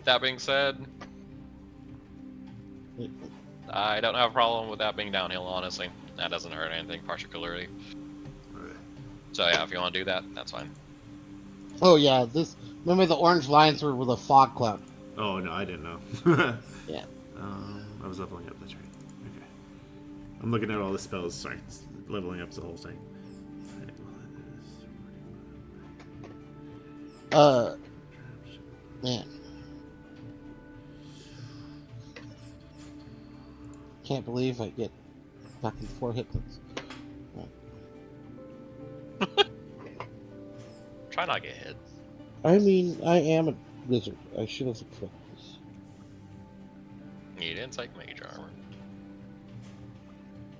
That being said, I don't have a problem with that being downhill, honestly. That doesn't hurt anything particularly. Alright. So yeah, if you want to do that, that's fine. Oh yeah, this. Remember the orange lines were with a fog cloud. Oh no, I didn't know. Yeah. I was leveling up. That's right. Okay. I'm looking at all the spells. Sorry, leveling up's the whole thing. Man. Can't believe I get fucking 4 hit points. Try not to get hit. I mean, I am a wizard. I should have equipped this. You didn't take mage armor.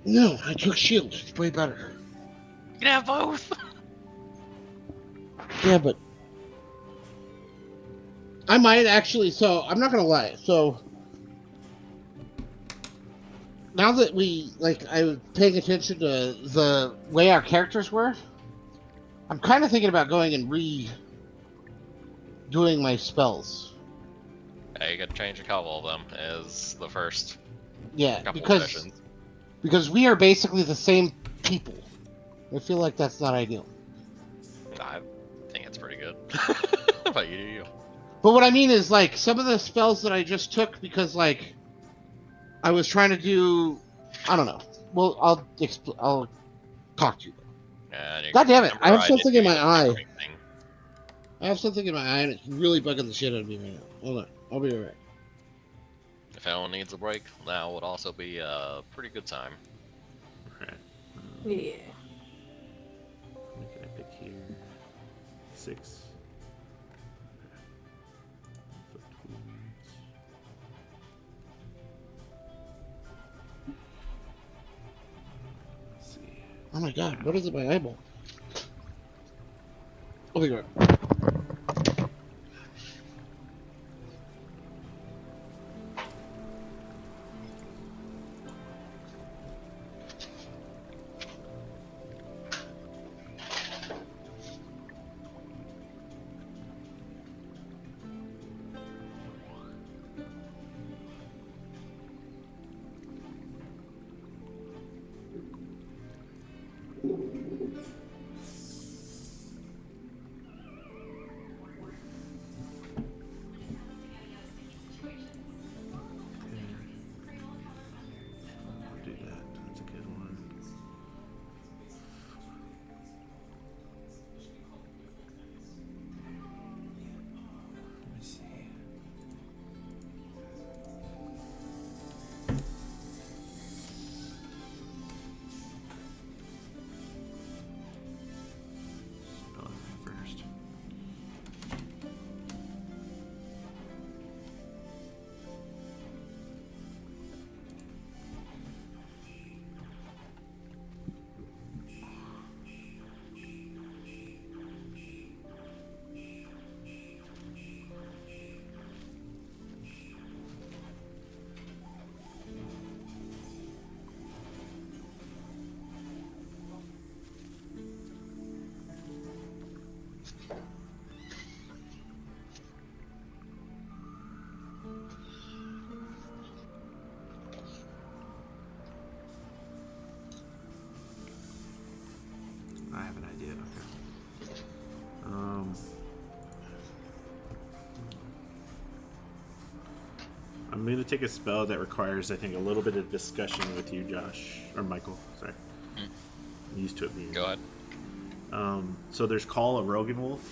No, I took shield. It's way better. You can have both. Yeah, but I might actually. So I'm not gonna lie. So now that I was paying attention to the way our characters were, I'm kind of thinking about going and doing my spells. Yeah, you could change a couple of them as the first Yeah, couple of because sessions. we are basically the same people. I feel like that's not ideal. I think it's pretty good. But you do you. But what I mean is, like, some of the spells that I just took because, like, I was trying to do, I don't know. Well, I'll talk to you. And you God damn it! I have temporary something in doing my the eye. tinkering thing. I have something in my eye, and it's really bugging the shit out of me right now. Hold on, I'll be right. If anyone needs a break, now would also be a pretty good time. Alright. Yeah. What can I pick here? 6. Let's see. Oh my god, what is it? My eyeball. I'll be right. I have an idea. Okay. I'm going to take a spell that requires, I think, a little bit of discussion with you, Josh. Or Michael, sorry. I'm used to it being. Go ahead. So there's Call of Rogan Wolf.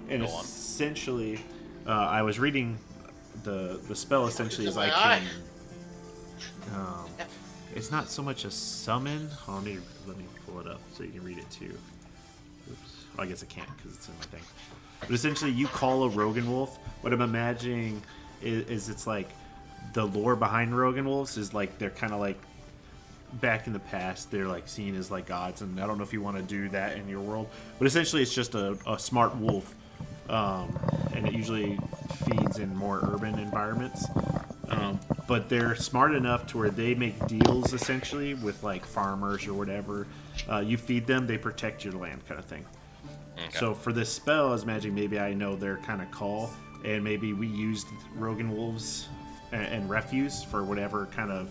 And Go on. essentially, I was reading the spell essentially is I eye. can. It's not so much a summon. Oh, let me pull it up so you can read it too. Oops. Oh, I guess I can't because it's in my thing. But essentially, you call a Rogan Wolf. What I'm imagining is it's like the lore behind Rogan Wolves is like they're kind of like back in the past. They're like seen as like gods, and I don't know if you want to do that in your world. But essentially, it's just a smart wolf, and it usually feeds in more urban environments. But they're smart enough to where they make deals essentially with like farmers or whatever. You feed them, they protect your land, kind of thing. Okay. So for this spell, I was imagining maybe I know their kind of call, and maybe we used Rogan wolves and refuse for whatever kind of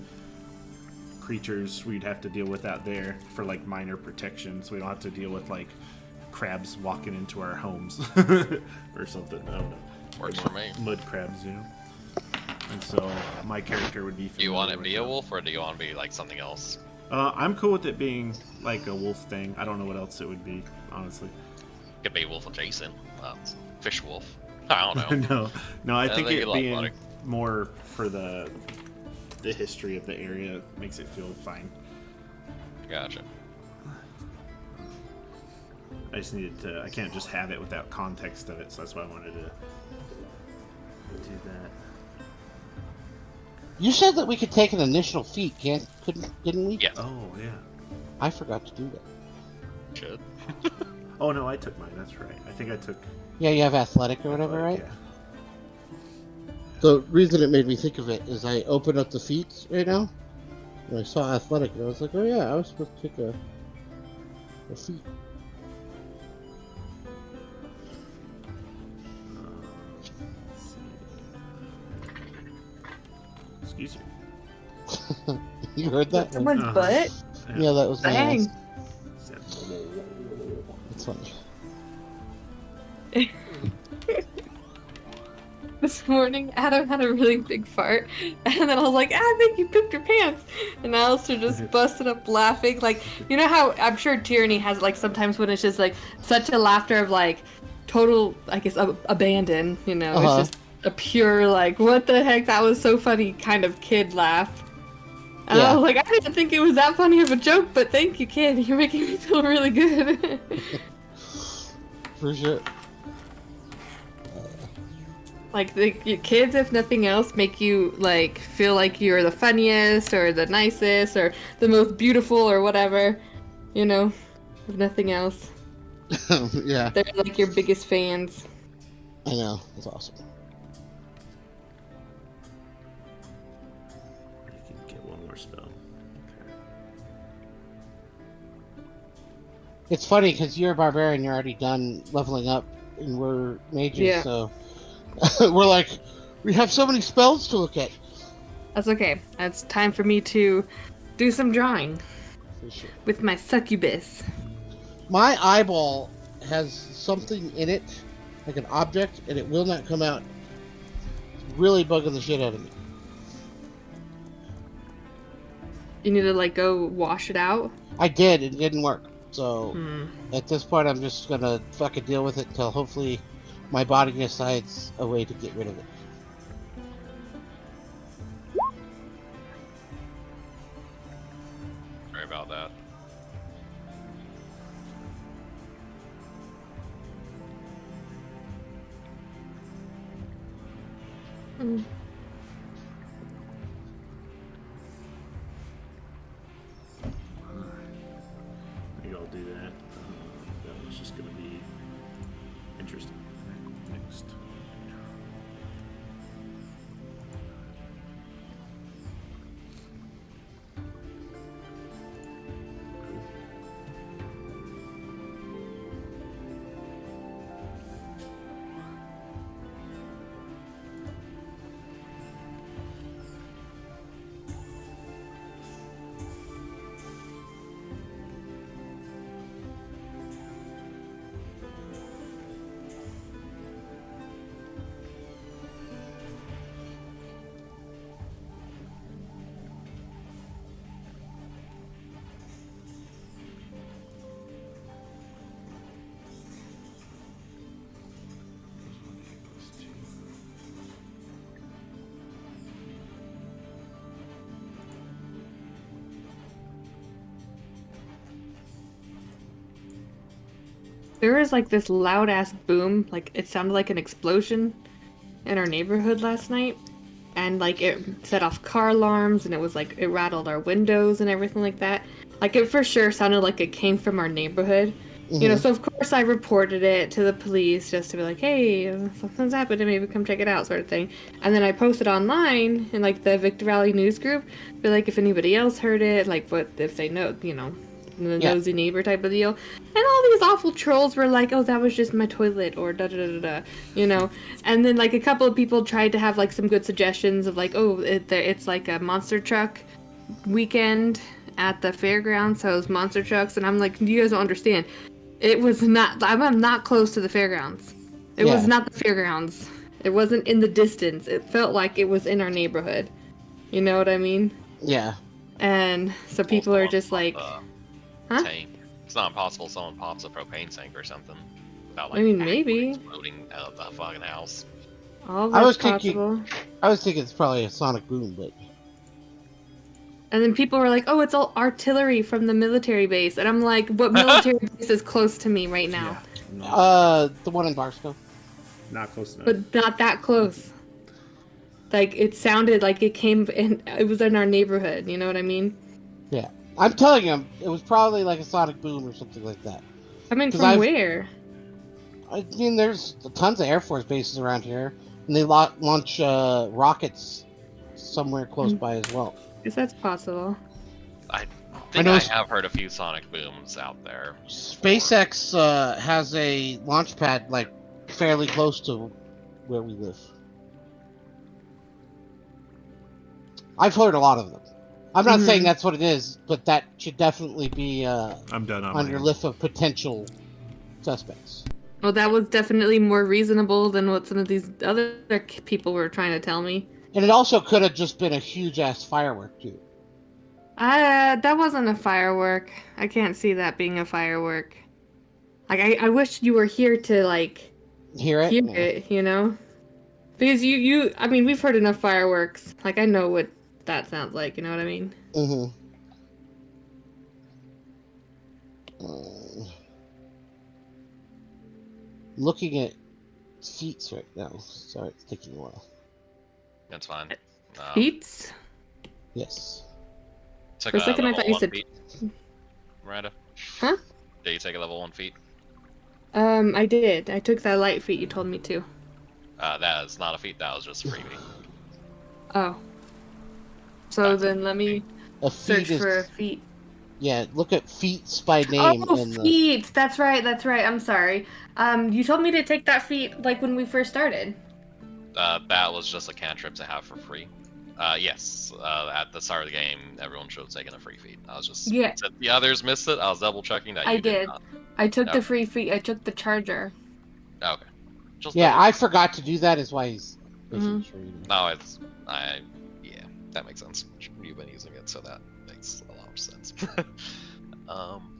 creatures we'd have to deal with out there for like minor protection, so we don't have to deal with like crabs walking into our homes or something. I don't know. Works for me. Mud crabs, you know. And so my character would be. Do you want it to with be a them. wolf, or do you want to be like something else? I'm cool with it being like a wolf thing. I don't know what else it would be, honestly. Could be wolf adjacent. Fish wolf. I don't know. no. I think think it you like being butter. more for the history of the area makes it feel fine. Gotcha. I just needed to. I can't just have it without context of it, so that's why I wanted to do that. You said that we could take an initial feat, didn't we? Yeah. Oh yeah. I forgot to do that. Should. Oh no, I took mine. That's right. I think I took. Yeah, you have athletic or whatever, right? Yeah. The reason it made me think of it is I opened up the feats right now, and I saw athletic, and I was like, oh yeah, I was supposed to take a feat. Let's see. Excuse you. You heard that? Someone's Uh-huh. butt. Yeah, that was my Dang. ass. It's funny. This morning, Adam had a really big fart, and then I was like, I think you pooped your pants. And Alistair just busted up laughing. Like, you know how I'm sure Tyranny has, like, sometimes when it's just, like, such a laughter of, like, total, I guess, abandon, you know? Uh-huh. It's just a pure, like, what the heck, that was so funny kind of kid laugh. And Yeah. I was like, I didn't think it was that funny of a joke, but thank you, kid. You're making me feel really good. For sure. Like, your kids, if nothing else, make you, like, feel like you're the funniest or the nicest or the most beautiful or whatever, you know, if nothing else. Yeah, They're, like, your biggest fans. I know. It's awesome. You can get one more spell. Okay. It's funny because you're a barbarian, you're already done leveling up, and we're mages, Yeah. so we're like, we have so many spells to look at. That's okay. It's time for me to do some drawing For sure. with my succubus. My eyeball has something in it, like an object, and it will not come out. It's really bugging the shit out of me. You need to, like, go wash it out. I did, it didn't work. So Hmm. at this point, I'm just gonna fucking deal with it until hopefully my body decides a way to get rid of it. Sorry about that. Mm. Maybe I'll do that. That was just going to be interesting. Next. There was like this loud ass boom, like it sounded like an explosion in our neighborhood last night. And like it set off car alarms and it was like it rattled our windows and everything like that. Like it for sure sounded like it came from our neighborhood. You know, Mhm. so of course I reported it to the police just to be like, hey, something's happened to me, come check it out, sort of thing. And then I posted online in like the Victor Valley news group, be like if anybody else heard it, like what if they know, you know, the Yeah. nosy neighbor type of deal. And all these awful trolls were like, oh, that was just my toilet or da da da da da, you know. And then like a couple of people tried to have like some good suggestions of like, oh, it's like a monster truck weekend at the fairgrounds, so it was monster trucks. And I'm like, you guys don't understand. It was not. I'm not close to the fairgrounds. It was Yeah. not the fairgrounds. It wasn't in the distance. It felt like it was in our neighborhood. You know what I mean? Yeah. And so Well, people are someone just popped like, a huh? tank. It's not impossible someone pops a propane tank or something. Without, I like, mean, actually maybe. exploding out of the fucking house. All I was that's thinking- possible. I was thinking it's probably a sonic boom, but And then people were like, oh, it's all artillery from the military base. And I'm like, what military base is close to me right now? Yeah, no, the one in Barstow. not close enough. But not that close. Like, it sounded like it came in, it was in our neighborhood. You know what I mean? Yeah. I'm telling you, it was probably like a sonic boom or something like that. I mean, 'Cause from I've- where? I mean, there's tons of Air Force bases around here, and they launch rockets somewhere close by as well. Guess that's possible. I think know I s- have heard a few sonic booms out there. SpaceX has a launch pad like fairly close to where we live. I've heard a lot of them. I'm not saying that's what it is, but that should definitely be I'm done on on my your end. list of potential suspects. Well, that was definitely more reasonable than what some of these other people were trying to tell me. And it also could have just been a huge ass firework too. That wasn't a firework. I can't see that being a firework. Like, I wish you were here to, like, Hear it? hear Yeah. it, you know? Because I mean, we've heard enough fireworks. Like, I know what that sounds like, you know what I mean? Mm-hmm. Looking at feats right now. Sorry, it's taking a while. That's fine. Feats? Yes. Took For a second, I level thought you 1 said- feat. Miranda, Huh? did you take a level 1 feat? I did. I took that light feat you told me to. That is not a feat, that was just a freebie. Oh. So That's then let me A search feat is for a feat. yeah. Look at feats by name Oh, in the. feet! That's right, that's right. I'm sorry. You told me to take that feat, like, when we first started. That was just a cantrip to have for free. Yes, at the start of the game, everyone should have taken a free feat. I was just Yeah. since the others missed it, I was double checking that I you did did. not. I took the Okay. free feat. I took the charger. Okay. Just Yeah, double- I forgot to do that. Is why he's making Mhm. sure you know. No, yeah, that makes sense. You've been using it, so that makes a lot of sense. um.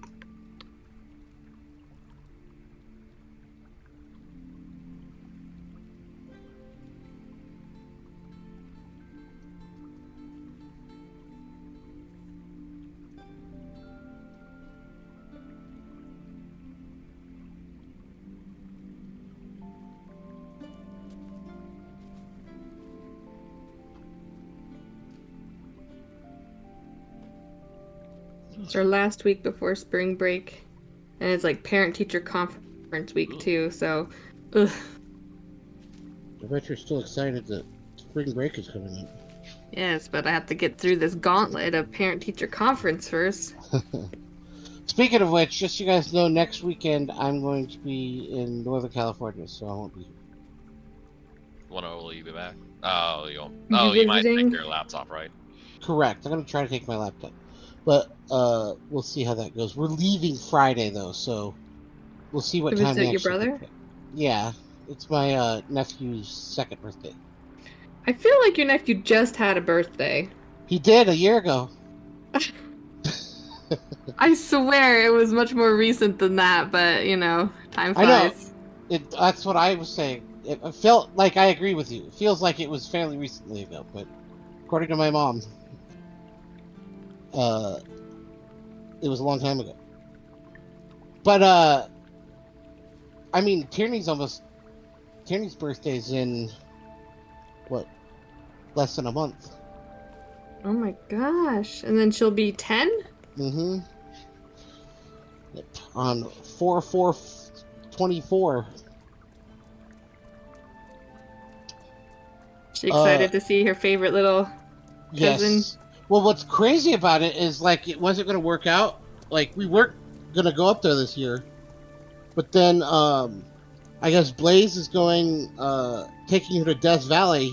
It's our last week before spring break, and it's like parent-teacher conference week too. So, ugh. I bet you're still excited that spring break is coming up. Yes, but I have to get through this gauntlet of parent-teacher conference first. Speaking of which, just so you guys know, next weekend I'm going to be in Northern California, so I won't be here. When will you be back? Oh, you won't. You Oh, you might visiting? take your laptop, right? Correct. I'm going to try to take my laptop, but we'll see how that goes. We're leaving Friday though, so we'll see what To time we visit your actually brother? get there. Yeah, it's my nephew's second birthday. I feel like your nephew just had a birthday. He did a year ago. I swear it was much more recent than that, but you know, time I know. flies. That's what I was saying. It felt like I agree with you. It feels like it was fairly recently ago, but according to my mom, it was a long time ago. But I mean, Tierney's birthday's in what? Less than a month. Oh my gosh. And then she'll be 10? Mm-hmm. Yep. On 4/4/24. She excited to see her favorite little cousin. Yes. Well, what's crazy about it is like it wasn't going to work out. Like we weren't going to go up there this year, but then I guess Blaze is going taking her to Death Valley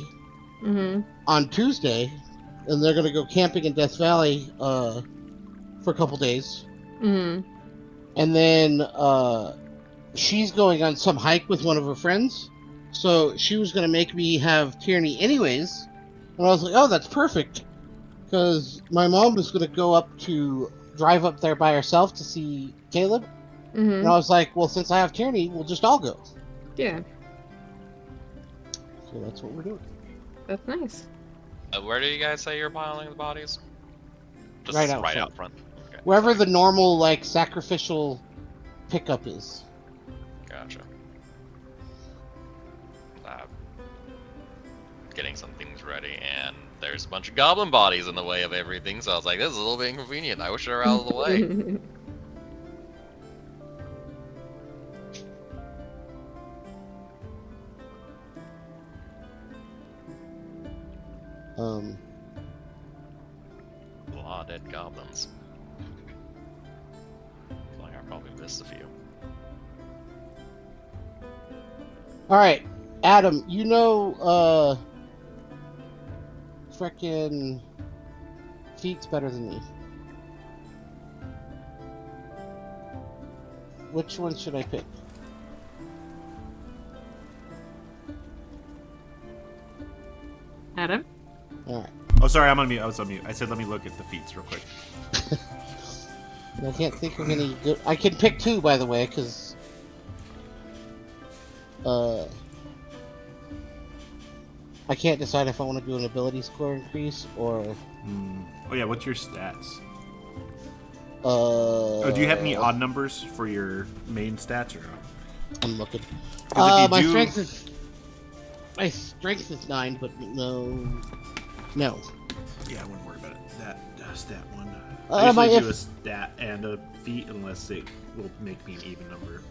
on Tuesday, and they're going to go camping in Death Valley for a couple days, and then she's going on some hike with one of her friends. So she was going to make me have Tierney anyways, and I was like, oh, that's perfect. Because my mom was going to drive up there by herself to see Caleb. And I was like, well, since I have Tierney, we'll just all go. Yeah. So that's what we're doing. That's nice. Where do you guys say you're piling the bodies? Just Right out right front. out front. Okay. Wherever the normal, like, sacrificial pickup is. Gotcha. Getting some things ready, and there's a bunch of goblin bodies in the way of everything, so I was like, this is a little bit inconvenient. I wish they were out of the way. A lot of dead goblins. Like I probably missed a few. Alright, Adam, you know, frickin' Feet's better than me. Which one should I pick? Adam? Alright. Oh, sorry, I'm on mute. I was on mute. I said let me look at the feats real quick. I can't think of any good... I can pick two, by the way, because... I can't decide if I want to do an ability score increase, or... Oh yeah, what's your stats? Oh, do you have any odd numbers for your main stats, or no? I'm looking. 'Cause if My you do- strength is 9, but no. Yeah, I wouldn't worry about it. That stat one. I my usually do a if- stat and a feat unless it will make me an even number.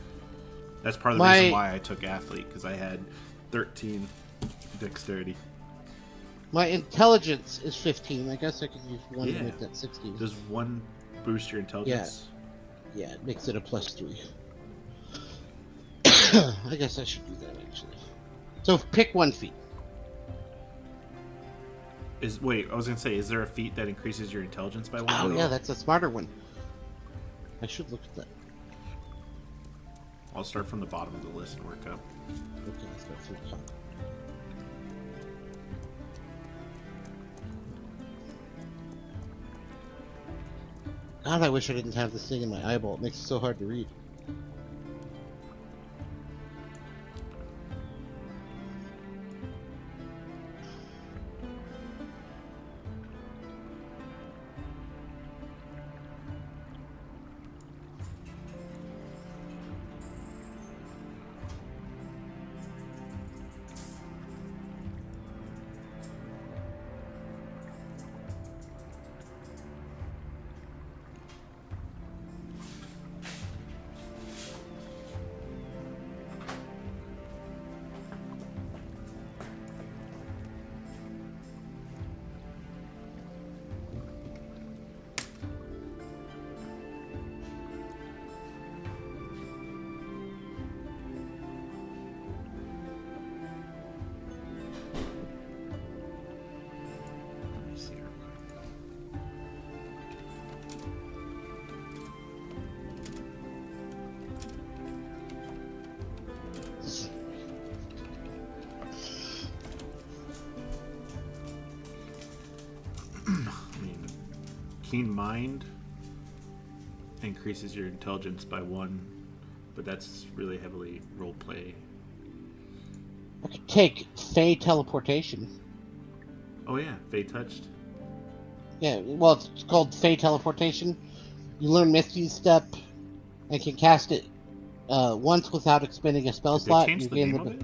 That's part of the My- reason why I took athlete, because I had 13 dexterity. My intelligence is 15. I guess I could use one Yeah. to make that 16. Does one boost your intelligence? Yeah, it makes it a +3. I guess I should do that, actually. So pick one feat. Wait, I was gonna say, is there a feat that increases your intelligence by 1? Oh, yeah, that's a smarter one. I should look at that. I'll start from the bottom of the list and work up. Okay, let's go from the top. God, I wish I didn't have this thing in my eyeball. It makes it so hard to read. Let me see real quick. I mean, keen mind increases your intelligence by 1, but that's really heavily role play. I could take Fey teleportation. Oh yeah, Fey touched. Yeah, well, it's called Fey teleportation. You learn Misty's step and can cast it once without expending a spell Did they slot. change You the gain name the. of it?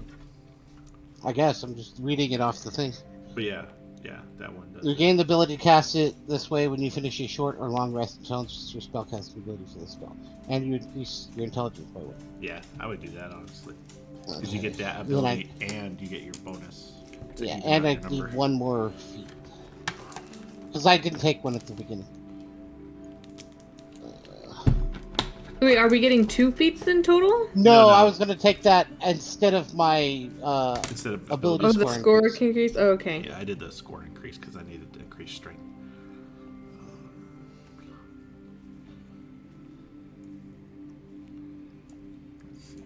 I guess I'm just reading it off the thing. But yeah, that one does. You it. gain the ability to cast it this way when you finish a short or long rest until it's your spellcasting ability for the spell, and you increase your intelligence by 1. Yeah, I would do that honestly, because Okay. you get that Then ability and you get your bonus. To yeah, even and out I your need number. one more feat because I didn't take one at the beginning. Wait, are we getting 2 feats in total? No, No. I was gonna take that instead of my Instead of ability Oh, abilities. the score score increase. increase? Oh, okay. Yeah, I did the score increase because I needed to increase strength.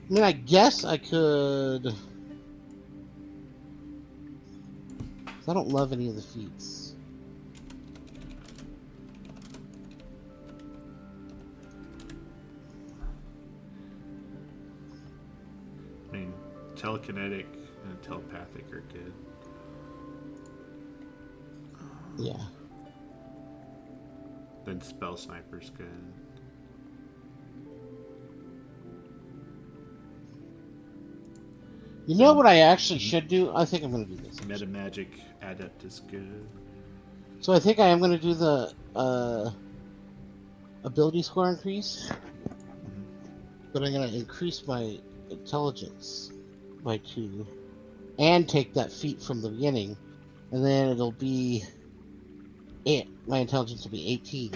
I mean, I guess I could. I don't love any of the feats. I mean, telekinetic and telepathic are good. Yeah. Then spell sniper's good. You know what I actually should do? I think I'm gonna do this. Meta magic adept is good. So I think I am gonna do the ability score increase, but I'm gonna increase my intelligence by 2, and take that feat from the beginning, and then it'll be my intelligence will be 18,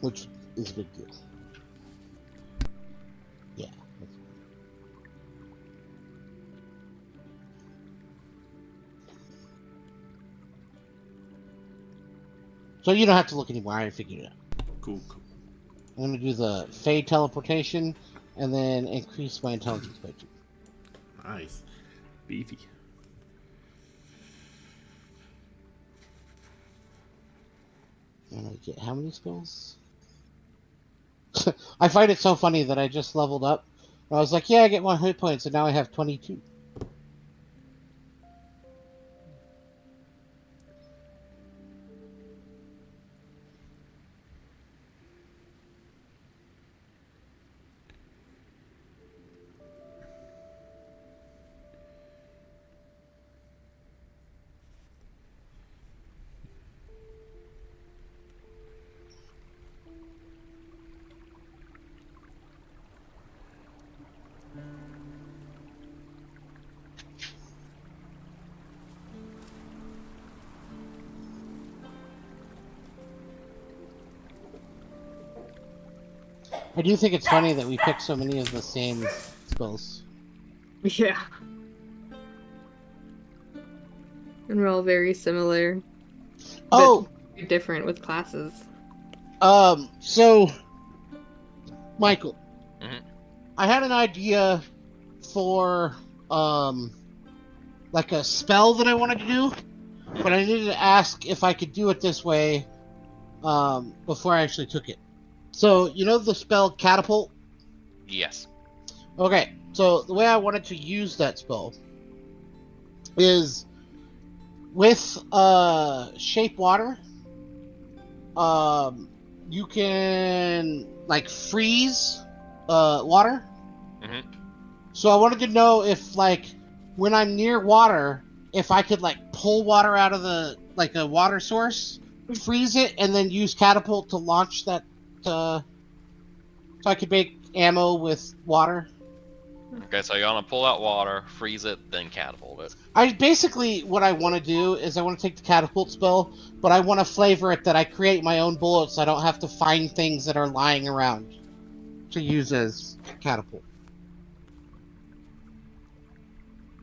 which is a big deal. Yeah. So you don't have to look anymore. I figured it out. Cool. I'm gonna do the Fade teleportation, and then increase my intelligence by 2. Nice. Beefy. And I get how many spells? I find it so funny that I just leveled up. I was like, yeah, I get 1 hit points, and now I have 22. I do think it's funny that we picked so many of the same spells. Yeah. And we're all very similar. Oh! But different with classes. So, Michael, Mhm. I had an idea for, like a spell that I wanted to do, but I needed to ask if I could do it this way, before I actually took it. So, you know the spell Catapult? Yes. Okay, so the way I wanted to use that spell is with Shape Water. You can like freeze water. Mhm. So I wanted to know if like when I'm near water, if I could like pull water out of the like a water source, freeze it, and then use Catapult to launch that. So I could make ammo with water. Okay, so you're gonna pull out water, freeze it, then catapult it. I basically what I want to do is I want to take the catapult spell, but I want to flavor it that I create my own bullets. So I don't have to find things that are lying around to use as catapult.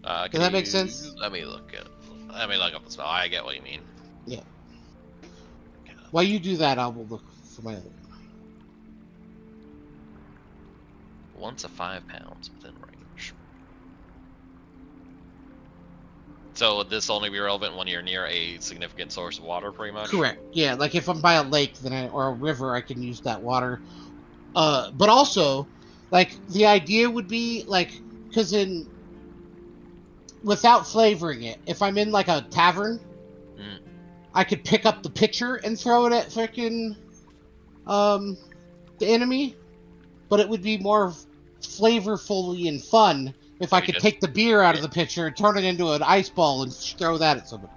Does that make sense? Let me look up the spell. I get what you mean. Yeah. While you do that, I will look for my other. Once a 5 pounds within range. So would this only be relevant when you're near a significant source of water, pretty much? Correct. Yeah, like if I'm by a lake, or a river, I can use that water. But also, like the idea would be like because without flavoring it, if I'm in like a tavern, I could pick up the pitcher and throw it at freaking the enemy, but it would be more flavorfully and fun if I We could just- take the beer out of the pitcher, turn it into an ice ball, and throw that at somebody.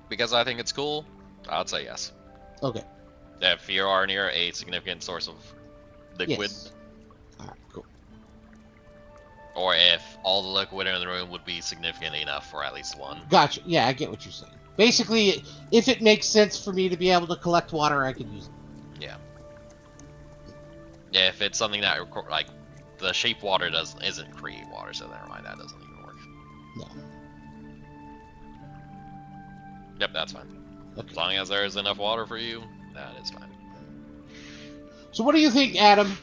Because I think it's cool, I'd say yes. Okay. If you are near a significant source of liquid, Yes. Alright, cool. or if all the liquid in the room would be significant enough for at least one. Gotcha. Yeah, I get what you're saying. Basically, if it makes sense for me to be able to collect water, I could use it. Yeah. Yeah, if it's something that like the shape water isn't create water, so never mind, that doesn't even work. No. Yep, that's fine. Okay. As long as there is enough water for you, that is fine. So what do you think, Adam?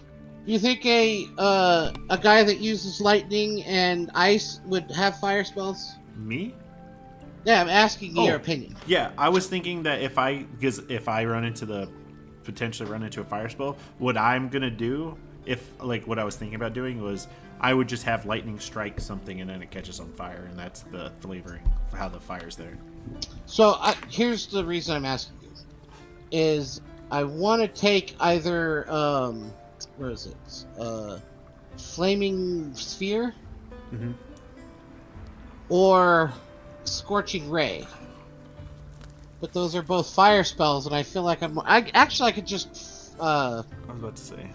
Do you think a guy that uses lightning and ice would have fire spells? Me? Yeah, I'm asking Oh. your opinion. Yeah, I was thinking that if I potentially run into a fire spell, what I'm gonna do, if like what I was thinking about doing was I would just have lightning strike something and then it catches on fire, and that's the flavoring for how the fire's there. So here's the reason I'm asking you: is I want to take either where is it? Flaming sphere Mm-hmm. or scorching ray. But those are both fire spells, and I feel like I could just I was about to say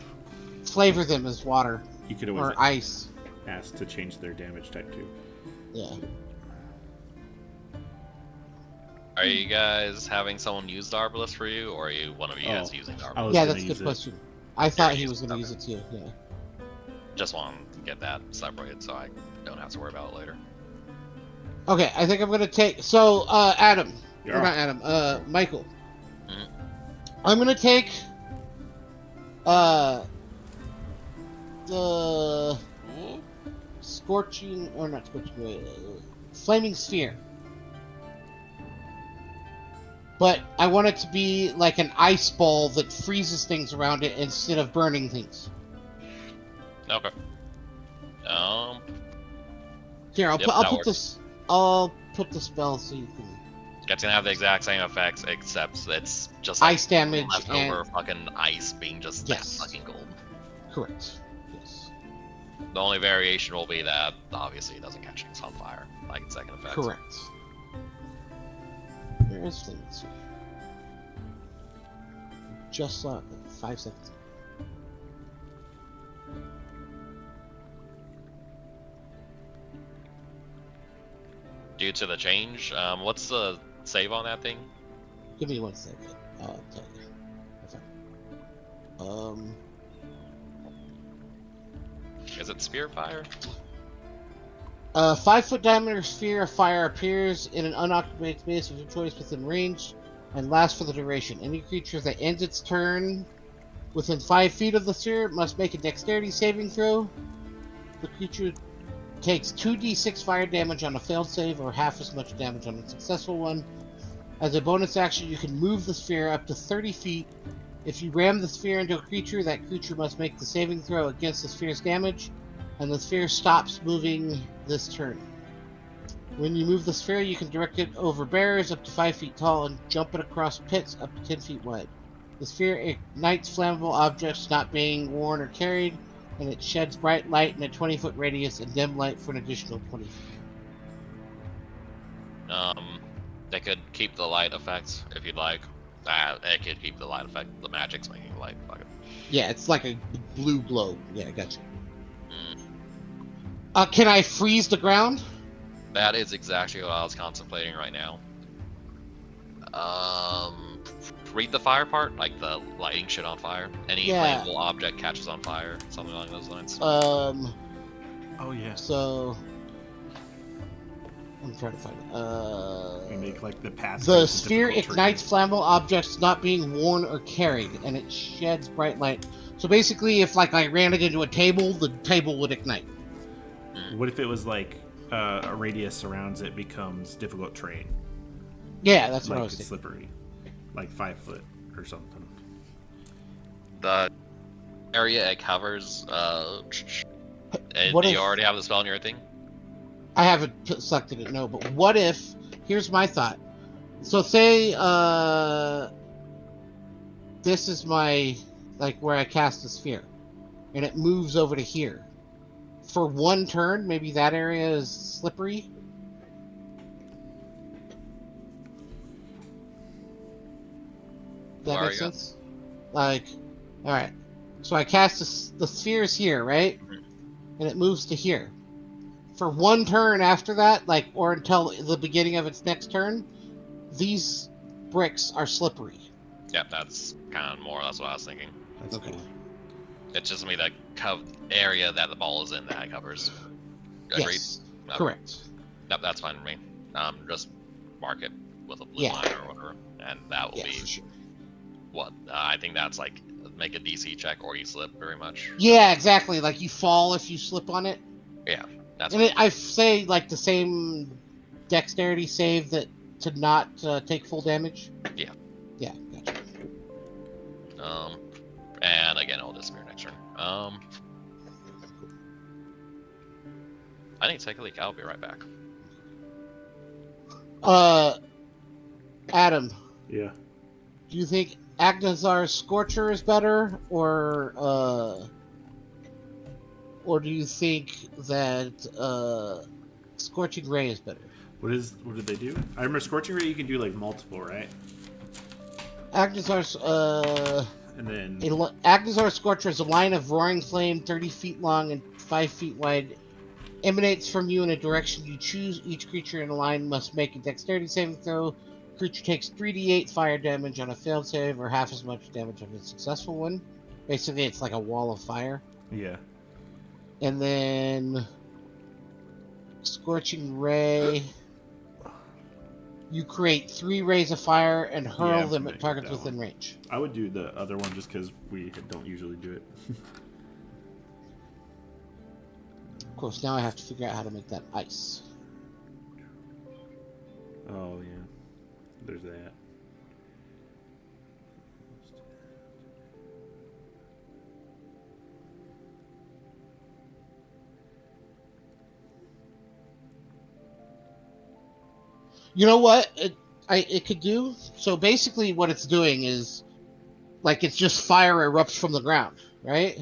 flavor them as water you could always or ice. ask to change their damage type too. Yeah. Are you guys having someone use the Arbalest for you, or are you one of you guys Oh, using the I Arbalest? was Yeah, gonna that's a use good it. question. I thought he You're was going to using use it too. Yeah. Just want to get that separated so I don't have to worry about it later. Okay, I think I'm going to take. So, Adam, Yeah. or not Adam, Michael. Mhm. I'm going to take the scorching, or not scorching, flaming sphere. But I want it to be like an ice ball that freezes things around it instead of burning things. Okay. Here, Yep, I'll that put works. this. I'll put the spell so you can. It's gonna have the exact same effects, except it's just like Ice damage leftover and fucking ice being just Yes. that fucking gold. Correct. Yes. The only variation will be that obviously it doesn't catch things on fire, like its second effect. Correct. Where is flaming sphere? Just saw it 5 seconds. Due to the change, what's the save on that thing? Give me 1 second. I'll tell you. Okay. Is it spear fire? A 5-foot diameter sphere of fire appears in an unoccupied space of your choice within range and lasts for the duration. Any creature that ends its turn within 5 feet of the sphere must make a dexterity saving throw. The creature takes 2d6 fire damage on a failed save or half as much damage on a successful one. As a bonus action, you can move the sphere up to 30 feet. If you ram the sphere into a creature, that creature must make the saving throw against the sphere's damage, and the sphere stops moving this turn. When you move the sphere, you can direct it over barriers up to 5 feet tall and jump it across pits up to 10 feet wide. The sphere ignites flammable objects not being worn or carried, and it sheds bright light in a 20-foot radius and dim light for an additional 20 feet. They could keep the light effects if you'd like. It could keep the light effect. The magic's making light. Fuck it. Yeah, it's like a blue glow. Yeah, I gotcha. Mm. Can I freeze the ground? That is exactly what I was contemplating right now. Read the fire part, like the lighting shit on fire. Any Yeah. flammable object catches on fire, something along those lines. Oh yeah. So I'm trying to find it. We make like the path. The sphere ignites flammable objects not being worn or carried, and it sheds bright light. So basically, if like I ran it into a table, the table would ignite. What if it was like a radius surrounds it, becomes difficult terrain, Yeah, that's what I like was it's thinking. slippery, like 5 foot or something? The area it covers, What do if- you already have the spell in your thing? I haven't selected it, no. But what if? Here's my thought. So say this is my like where I cast the sphere. and it moves over to here. For one turn, maybe that area is slippery. Does that Where are make you sense? Like, all right. So I cast the spheres here, right? And it moves to here. For one turn after that, like, or until the beginning of its next turn, these bricks are slippery. Yep, that's kind of more or less what I was thinking. That's Okay. cool. It's just me the area that the ball is in that it covers. Agreed? Yes, Okay. correct. Yep, that's fine with me. Just mark it with a blue Yeah. line or whatever, and that will Yeah, be for sure. what I think that's like make a DC check or you slip very much. Yeah, exactly. Like you fall if you slip on it. Yeah, that's And fine. I say like the same dexterity save that to not take full damage. Yeah. Yeah, gotcha. And again, it'll disappear next turn. I need to take a leak. I'll be right back. Adam, Yeah. do you think Agnazar's Scorcher is better, or do you think that Scorching Ray is better? What did they do? I remember Scorching Ray you can do like multiple, right? Agnazar's And then Agnazar's Scorcher is a line of roaring flame 30 feet long and 5 feet wide. Emanates from you in a direction you choose. Each creature in a line must make a dexterity saving throw. Creature takes 3d8 fire damage on a failed save or half as much damage on a successful one. Basically, it's like a wall of fire. yeah. And then Scorching Ray. You create 3 rays of fire and hurl I'm them familiar at with targets that within one. range. I would do the other one just because we don't usually do it. Of course, now I have to figure out how to make that ice. Oh yeah. There's that. You know what it could do? So basically what it's doing is like it's just fire erupts from the ground, right?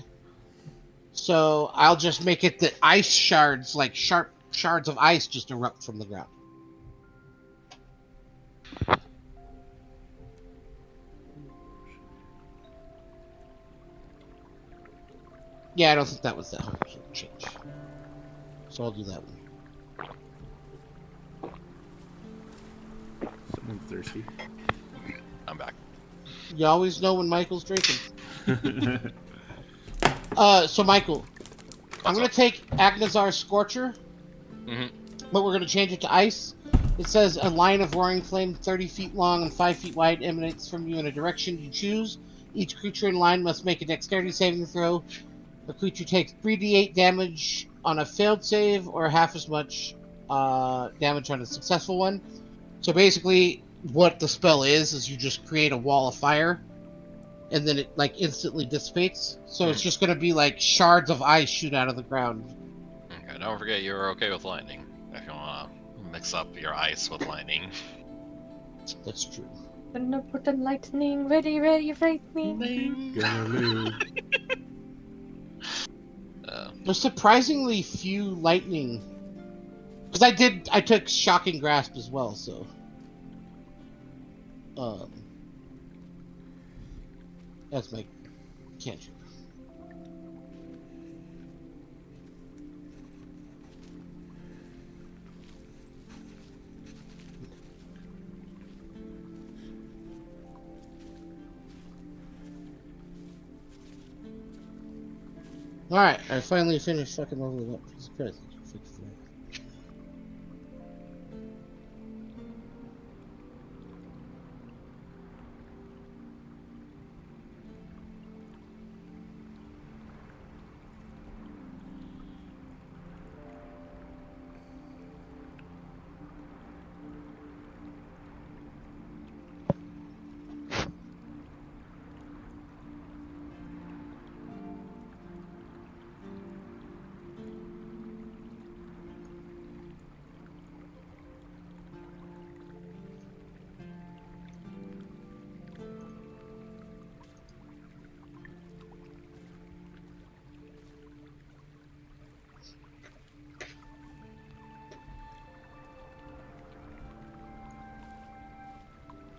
So I'll just make it that ice shards, like sharp shards of ice, just erupt from the ground. Yeah, I don't think that was that 100% change. So I'll do that one. Someone's thirsty. I'm back. You always know when Michael's drinking. So Michael, I'm gonna take Agnazar's Scorcher, but we're gonna change it to ice. It says a line of roaring flame 30 feet long and 5 feet wide emanates from you in a direction you choose. Each creature in line must make a dexterity saving throw. The creature takes 3d8 damage on a failed save or half as much damage on a successful one. So basically, what the spell is you just create a wall of fire, and then it like instantly dissipates. So it's just gonna be like shards of ice shoot out of the ground. Okay, don't forget you're okay with lightning. If you wanna mix up your ice with lightning. That's true. Gonna put the lightning ready, lightning. Gonna live. There's surprisingly few lightning. Because I took Shocking Grasp as well, so. That's my cantrip. Alright, I finally finished fucking leveling up. Jesus Christ.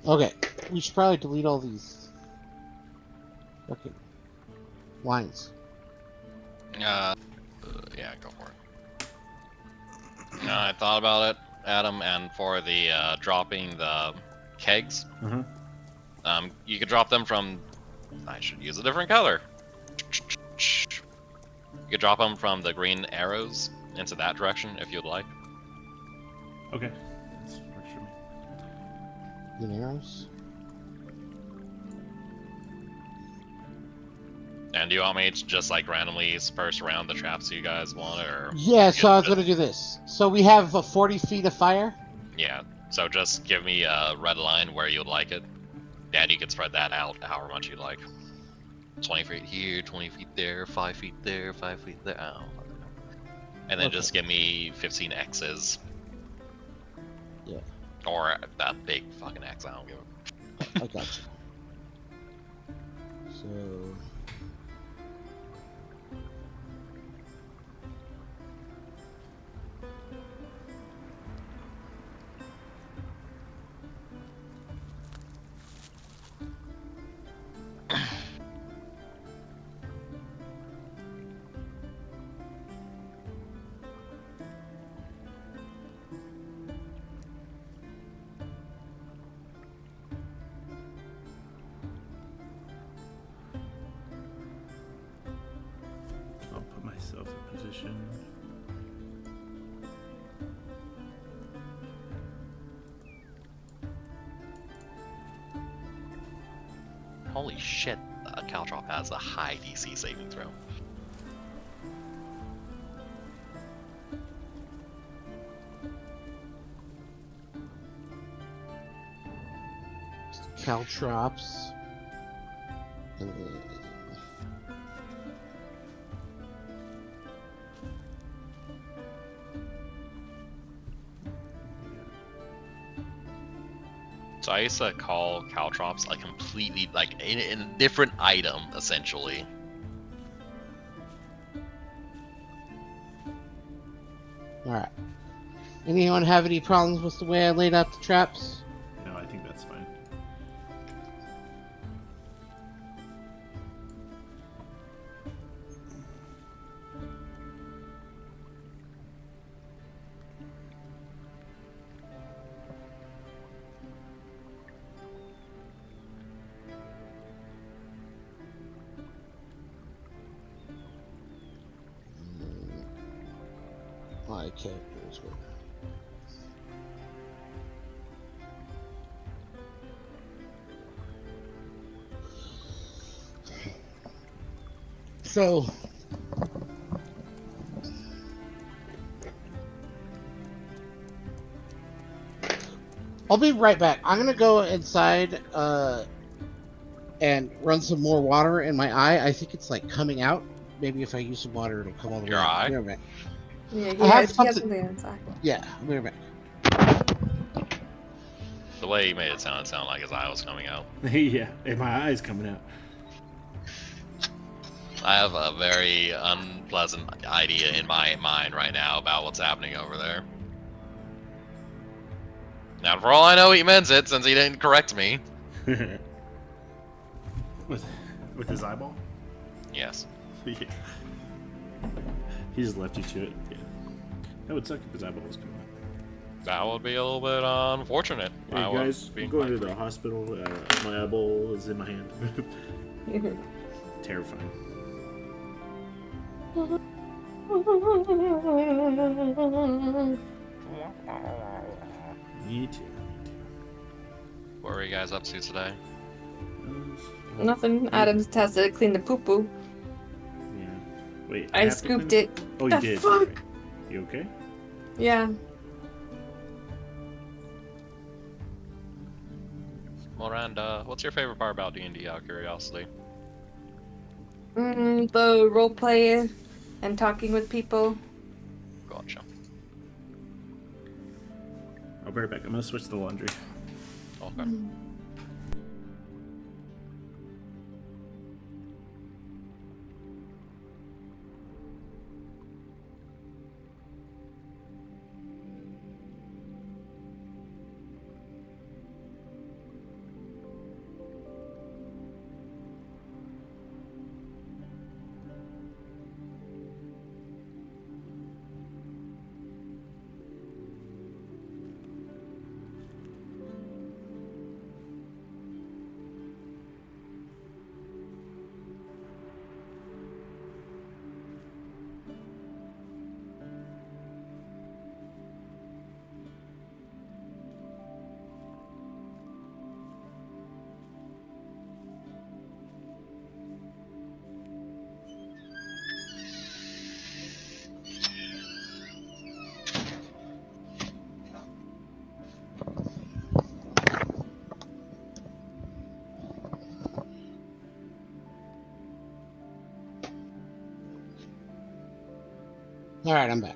Okay, we should probably delete all these fucking lines. Yeah, go for it. I thought about it, Adam, and for the dropping the kegs, you could drop them from. I should use a different color. You could drop them from the green arrows into that direction if you'd like. Okay. That works for me. Green arrows. And do you want me to just like randomly disperse around the traps you guys want, or? Yeah, so I was gonna do this. So we have 40 feet of fire. Yeah. So just give me a red line where you'd like it, and you can spread that out however much you like. 20 feet here, 20 feet there, 5 feet there, 5 feet there. Oh, and then Okay. just give me 15 X's. Yeah. Or that big fucking X. I don't give a. I got you. So. I'll put myself in position. Holy shit, Caltrop has a high DC saving throw. Caltrops. So I used to call Caltrops a completely, like, in a different item, essentially. Alright. Anyone have any problems with the way I laid out the traps? No, I think that's fine. My characters will. So, I'll be right back. I'm gonna go inside and run some more water in my eye. I think it's like coming out. Maybe if I use some water, it'll come all the way Your out. eye? Be right back. Yeah, I have he has something- something inside. Yeah, I'll be right back. The way he made it sounded like his eye was coming out. Yeah, and my eye's coming out. I have a very unpleasant idea in my mind right now about what's happening over there. Now, for all I know, he meant it since he didn't correct me. with his eyeball? Yes. Yeah. He just left you to it. Yeah. That would suck if his eyeball was coming out. That would be a little bit unfortunate. Hey I would guys, be I'm going to quite- the hospital. My eyeball is in my hand. Terrifying. Me too. What were you guys up to today? Nothing. Adams has to clean the poo poo. Yeah. Wait. I have to scooped clean- it. Oh, you The did. fuck? Okay. You okay? Yeah. Miranda, what's your favorite part about D&D out of curiosity? The role play and talking with people. Gotcha. I'll be right back. I'm gonna switch the laundry. Okay. All right, I'm back.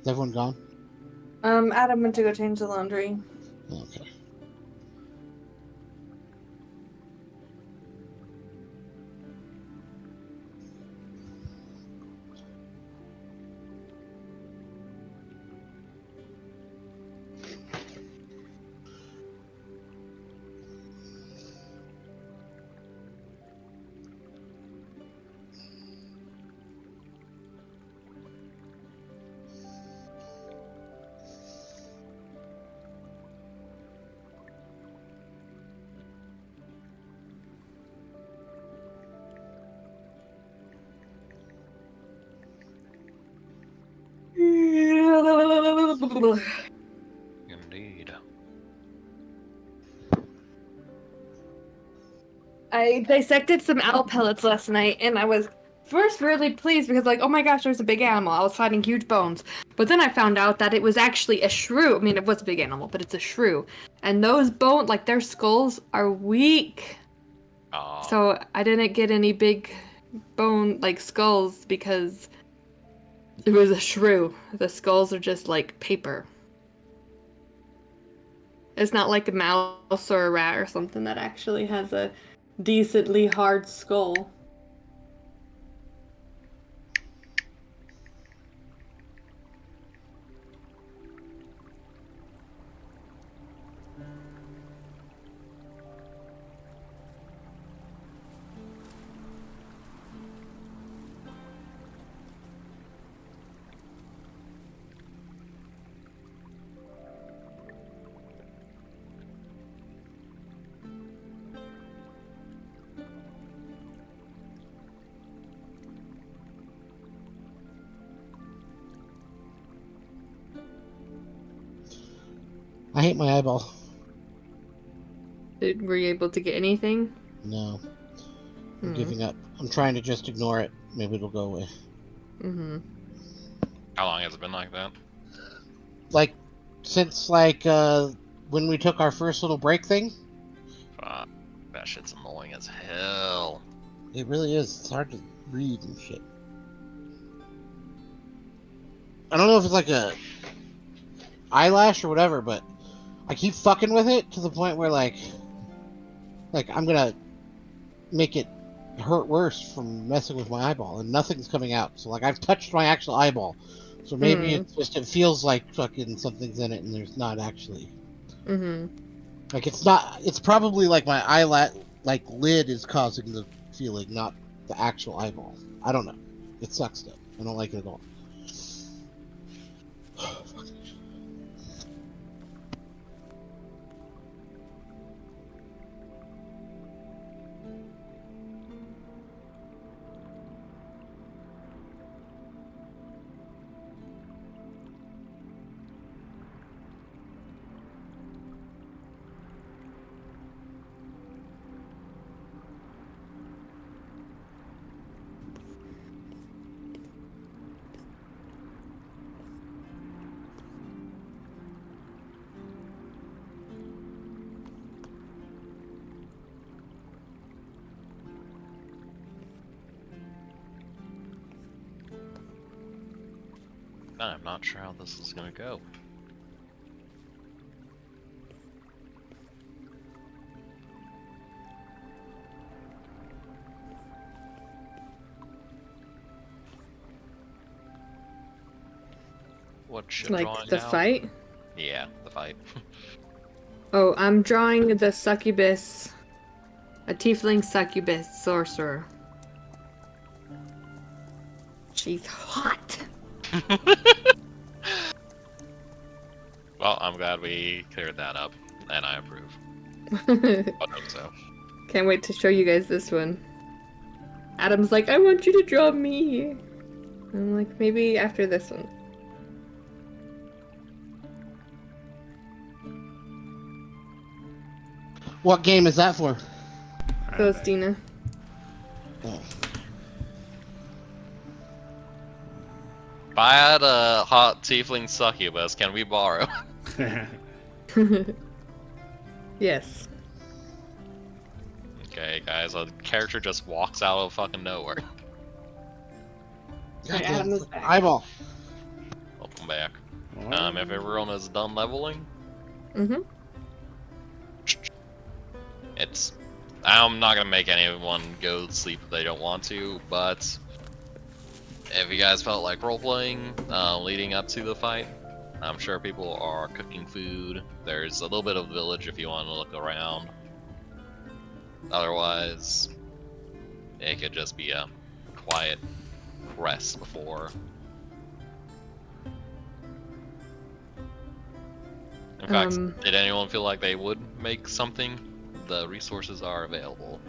Is everyone gone? Adam went to go change the laundry. Okay. Indeed. I dissected some owl pellets last night, and I was first really pleased because, like, oh my gosh, there's a big animal. I was finding huge bones. But then I found out that it was actually a shrew. I mean, it was a big animal, but it's a shrew. And those bones, like, their skulls are weak. Aw. So I didn't get any big bone, like, skulls because it was a shrew. The skulls are just like paper. It's not like a mouse or a rat or something that actually has a decently hard skull. I hate my eyeball. Were you able to get anything? No, I'm Hmm. giving up. I'm trying to just ignore it. Maybe it'll go away. Mm-hmm. How long has it been like that? Like, since when we took our first little break thing. Fuck. That shit's annoying as hell. It really is. It's hard to read and shit. I don't know if it's like a eyelash or whatever, but I keep fucking with it to the point where like I'm gonna make it hurt worse from messing with my eyeball, and nothing's coming out. So like I've touched my actual eyeball, so maybe it's just it feels like fucking something's in it, and there's not actually. Mm-hmm. Like it's not. It's probably like my eyelash, like lid, is causing the feeling, not the actual eyeball. I don't know. It sucks though. I don't like it at all. I'm not sure how this is gonna go. What ship Like drawing the now? fight? Yeah, the fight. Oh, I'm drawing the succubus. A tiefling succubus sorcerer. She's hot. Well, I'm glad we cleared that up, and I approve. I hope so. Can't wait to show you guys this one. Adam's like, I want you to draw me. I'm like, maybe after this one. What game is that for? Philistine. Oh. If I had a hot tiefling succubus, can we borrow? Yes. Okay, guys, a character just walks out of fucking nowhere. Right, Goddamn Adam is back. eyeball. Welcome back. Oh. If everyone is done leveling, Mm-hmm. it's. I'm not gonna make anyone go to sleep if they don't want to, but if you guys felt like role playing leading up to the fight, I'm sure people are cooking food. There's a little bit of village if you want to look around. Otherwise, it could just be a quiet rest before. In fact, did anyone feel like they would make something? The resources are available.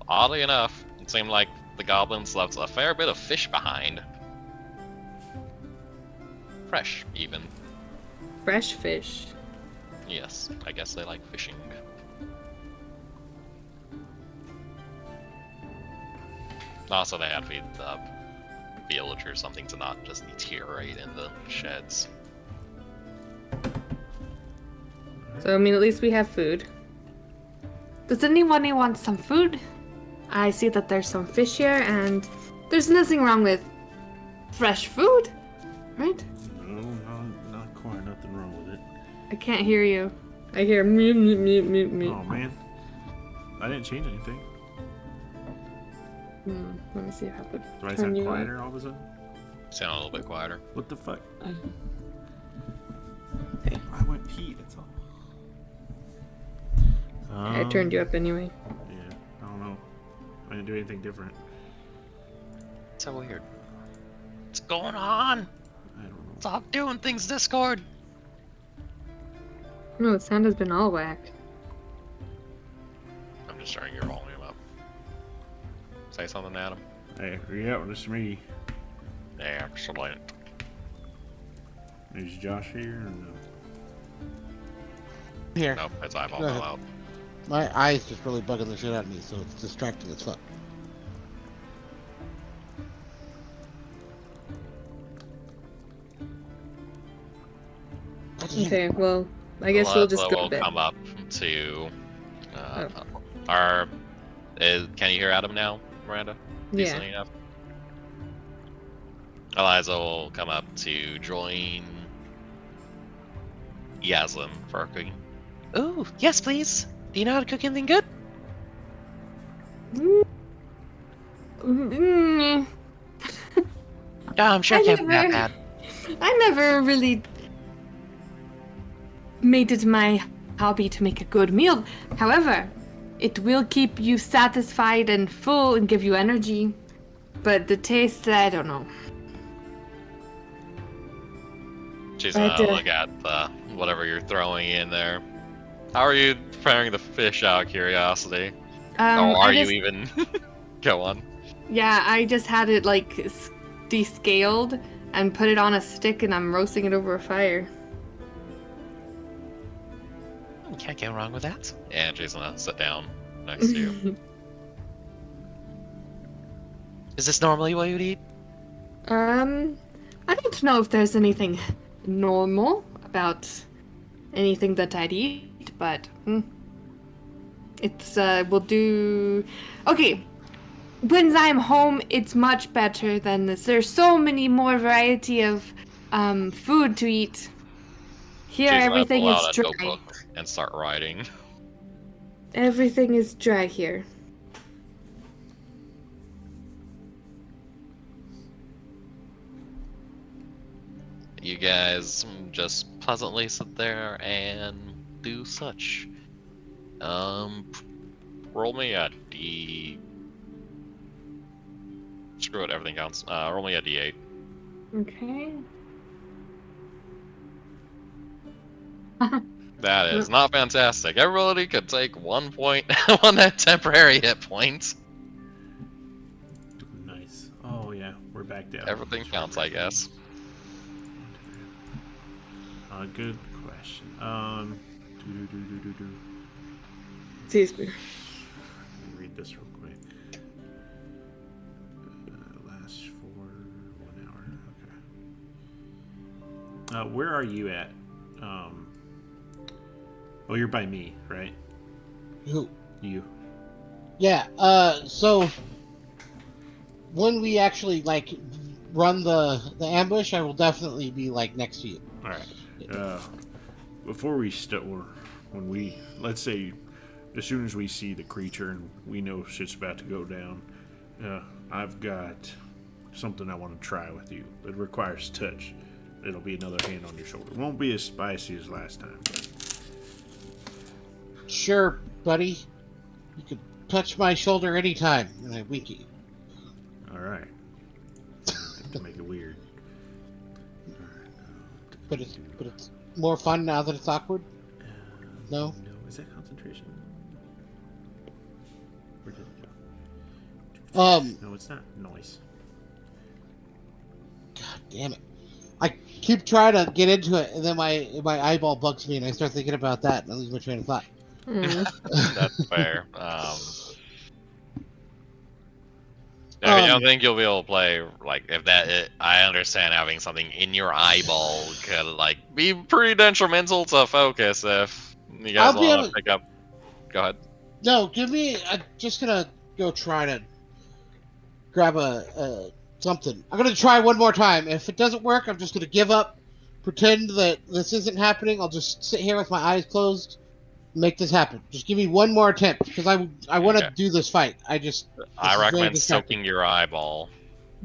Oddly enough, it seemed like the goblins left a fair bit of fish behind. Fresh, even. Fresh fish. Yes, I guess they like fishing. Also, they had to feed the villagers something to not just deteriorate in the sheds. So, I mean, at least we have food. Does anyone want some food? I see that there's some fish here, and there's nothing wrong with fresh food, right? No, not quite. Nothing wrong with it. I can't hear you. I hear mew, mew, mew, mew, mew. Oh, man. I didn't change anything. Let me see if I could Do I turn sound you quieter all of a sudden? Sound a little bit quieter. What the fuck? Okay. I went pee, that's all. I turned you up anyway. Yeah, I don't know. I didn't do anything different. So weird. What's going on? I don't know. Stop doing things, Discord. No, the sound has been all whacked. I'm just turning your volume up. Say something, Adam. Hey, yeah, it's me. Excellent. Is Josh here or no? Here. Nope, it's eyeball Go ahead. out. My eye's just really bugging the shit out of me, so it's distracting as fuck. Okay, well, I guess we'll just go We'll to bed. come up to Oh. our. Can you hear Adam now, Miranda? Yeah. Decently enough? Eliza will come up to join Yaslim for cooking. Ooh, yes, please. Do you know how to cook anything good? Mm, Oh, I'm sure I it can't be that never- bad. I never really made it my hobby to make a good meal. However, it will keep you satisfied and full and give you energy. But the taste, I don't know. She's But, gonna look at whatever you're throwing in there. How are you preparing the fish out of curiosity? Or are you even... Go on. Yeah, I just had it like descaled and put it on a stick, and I'm roasting it over a fire. You can't go wrong with that. And she's gonna sit down next to you. Is this normally what you'd eat? I don't know if there's anything normal about anything that I'd eat, but it's we'll do. Okay, when I'm home, it's much better than this. There's so many more variety of food to eat. Here, She's gonna everything pull is out a dry. notebook and start writing. Everything is dry here. You guys just pleasantly sit there and do such. Roll me a D. Screw it, everything counts. Roll me a D8. Okay. That is not fantastic. Everybody could take 1 point, one temporary hit point. Nice. Oh, yeah, we're back down. Everything counts, I guess. Good question. Excuse me. Let me read this real quick. Lasts for 1 hour. Okay. Where are you at? Oh, you're by me, right? Who? You. Yeah. So when we actually like run the ambush, I will definitely be like next to you. All right. Before we when we, let's say, as soon as we see the creature and we know shit's about to go down, I've got something I want to try with you. It requires touch. It'll be another hand on your shoulder. It won't be as spicy as last time. But... Sure, buddy. You can touch my shoulder anytime, and I wink at you. All right. To make it weird. But it's more fun now that it's awkward. No. No, is that concentration? Where did it go? No, it's not. Noise. God damn it! I keep trying to get into it, and then my eyeball bugs me, and I start thinking about that, and I lose my train of thought. That's fair. I don't think you'll be able to play like if I understand having something in your eyeball could like be pretty detrimental to focus if you guys I'll be want able. to pick up. Go ahead. No, give me. I'm just gonna go try to grab a something. I'm gonna try one more time. If it doesn't work, I'm just gonna give up. Pretend that this isn't happening. I'll just sit here with my eyes closed. Make this happen. Just give me one more attempt because I want to Okay. do this fight. This I is very recommend distracting. soaking your eyeball.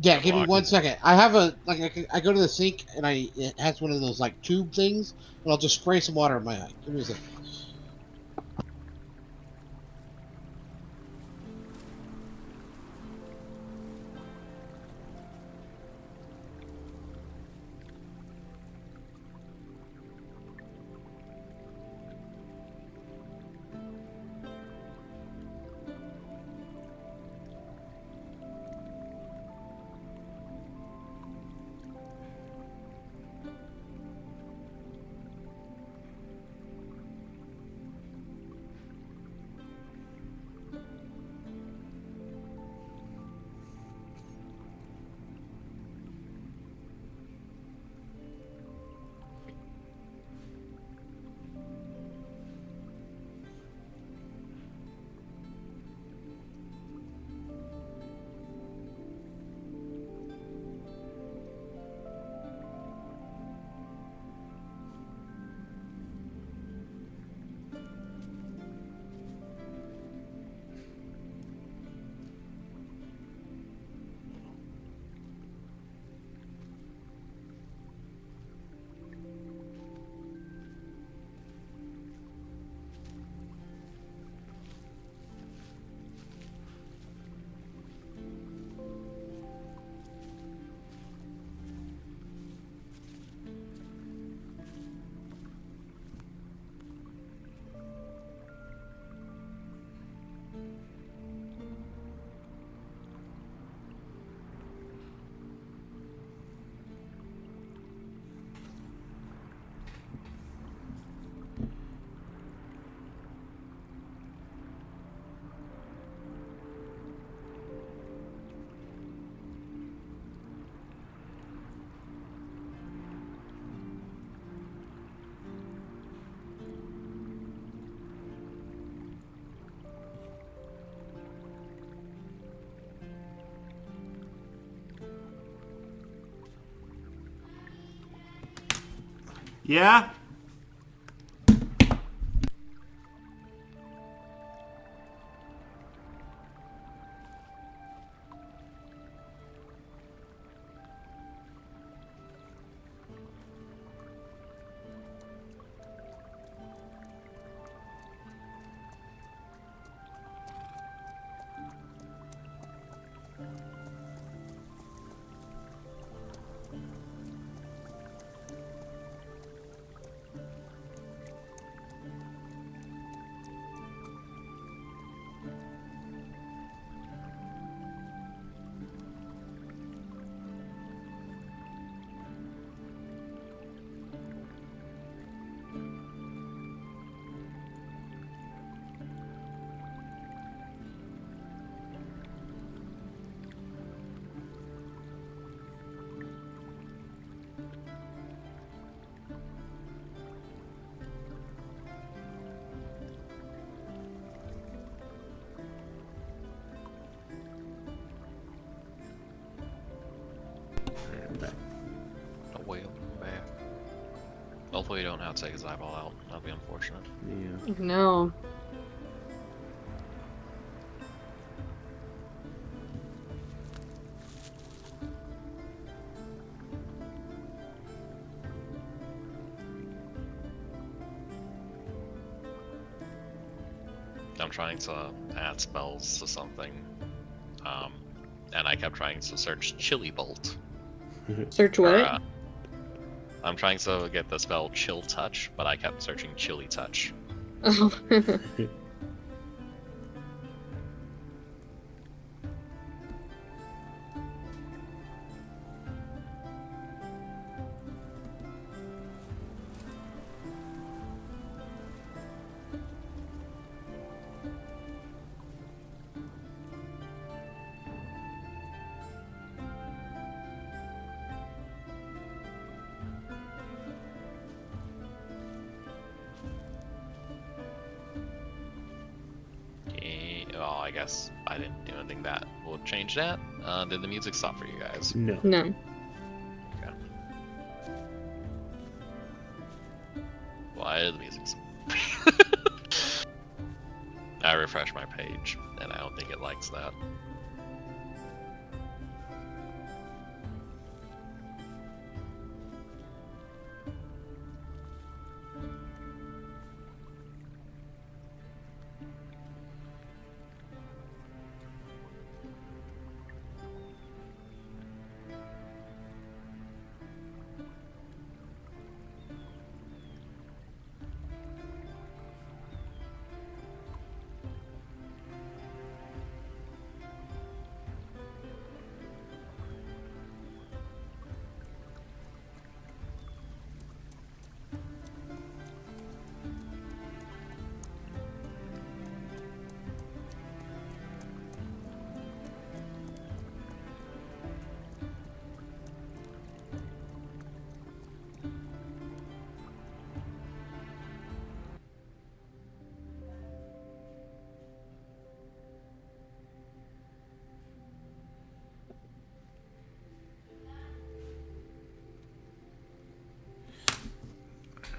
Yeah, Good give me luck. 1 second. I have I go to the sink and it has one of those like tube things, and I'll just spray some water in my eye. Give me a second. Yeah? that whale bear. Hopefully you don't have to take his eyeball out. That'd be unfortunate. Yeah. No. I'm trying to add spells to something. And I kept trying to search Chilly Bolt. Search Or, what? I'm trying to get the spell Chill Touch, but I kept searching Chilly Touch. Oh. Well, I guess I didn't do anything that would change that. Did the music stop for you guys? No. No. Why did the music stop? I refreshed my page, and I don't think it likes that.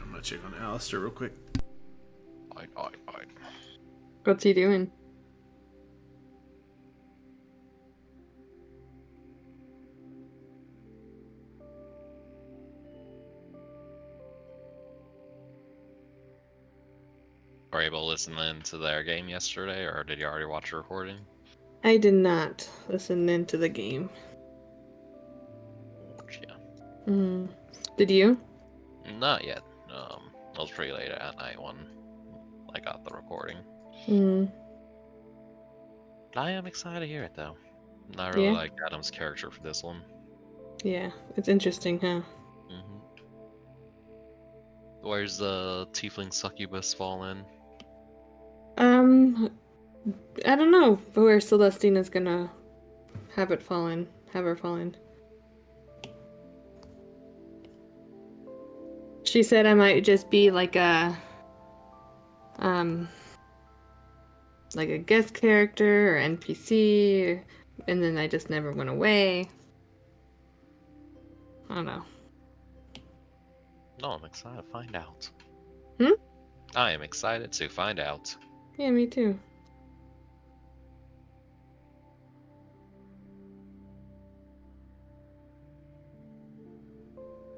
I'm gonna check on Alistair real quick. Alright. What's he doing? Were you able to listen in to their game yesterday, or did you already watch the recording? I did not listen into the game. Yeah. Mm. Did you? Not yet. It was pretty late at night when I got the recording. Mm. I am excited to hear it, though. I really Yeah? like Adam's character for this one. Yeah, it's interesting, huh? hmm Where's the tiefling succubus fall in? I don't know where Celestina's gonna have her fallen. She said I might just be like a guest character or NPC, and then I just never went away. I don't know. No, I'm excited to find out. Hmm? I am excited to find out. Yeah, me too.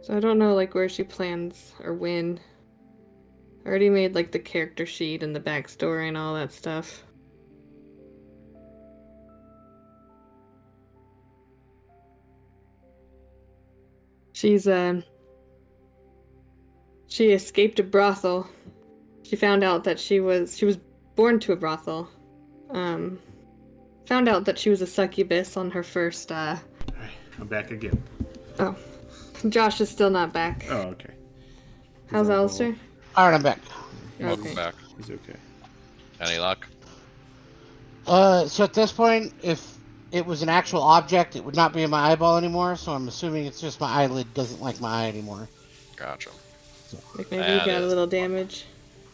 So I don't know like where she plans or when. I already made like the character sheet and the backstory and all that stuff. She's she escaped a brothel. She found out that she was born to a brothel. Found out that she was a succubus on her first Alright, I'm back again. Oh. Josh is still not back. Oh, okay. How's Alistair? Alright, I'm back. Welcome Okay. back. He's okay. Any luck? So at this point, if it was an actual object, it would not be in my eyeball anymore, so I'm assuming it's just my eyelid doesn't like my eye anymore. Gotcha. Like maybe you got a little damage.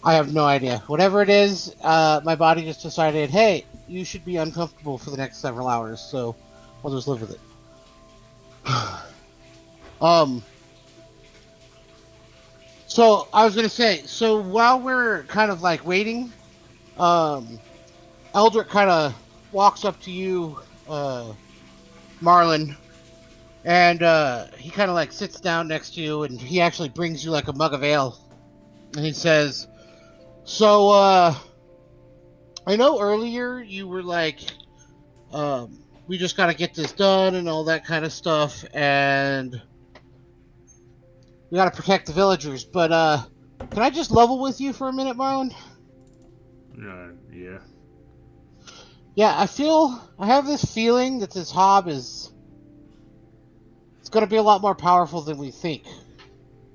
I have no idea. Whatever it is, my body just decided, hey, you should be uncomfortable for the next several hours, so I'll just live with it. So I was gonna say, so while we're kind of like waiting, Eldrick kind of walks up to you, Marlin, and he kind of like sits down next to you, and he actually brings you like a mug of ale, and he says, "So I know earlier you were like, we just gotta get this done and all that kind of stuff, and we gotta protect the villagers, but can I just level with you for a minute, Marlin?" Yeah. Yeah, I have this feeling that this hob is it's gonna be a lot more powerful than we think.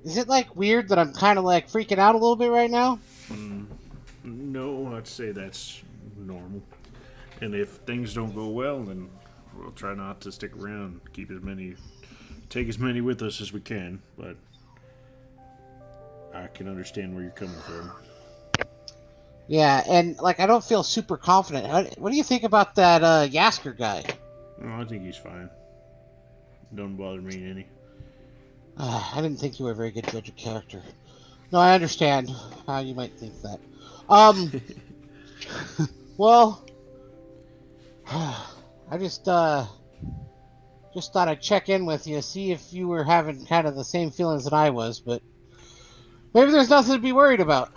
Is it like weird that I'm kind of like freaking out a little bit right now? No, I'd say that's normal. And if things don't go well, then we'll try not to stick around. Take as many with us as we can. But I can understand where you're coming from. Yeah, and like I don't feel super confident. What do you think about that Yasker guy? I think he's fine. Don't bother me any. I didn't think you were a very good judge of character. No, I understand how you might think that. Um, well, I just thought I'd check in with you, see if you were having kind of the same feelings that I was, but maybe there's nothing to be worried about.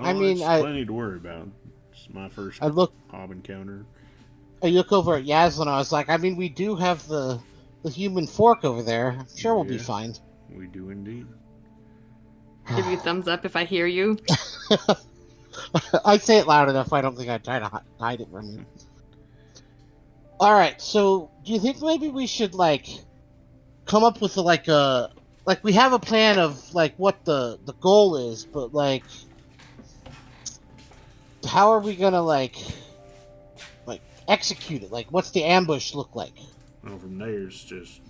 I No, mean, it's plenty to worry about. It's my first I look hob encounter. I look over at Yaslin. I was like, I mean, we do have the human fork over there. I'm sure we'll be Yeah, fine. we do indeed. Give you a thumbs up if I hear you. I'd say it loud enough. I don't think I'd try to hide it from you. All right. So, do you think maybe we should like come up with like we have a plan of like what the goal is, but like how are we gonna like execute it? Like, what's the ambush look like? Well, from there's just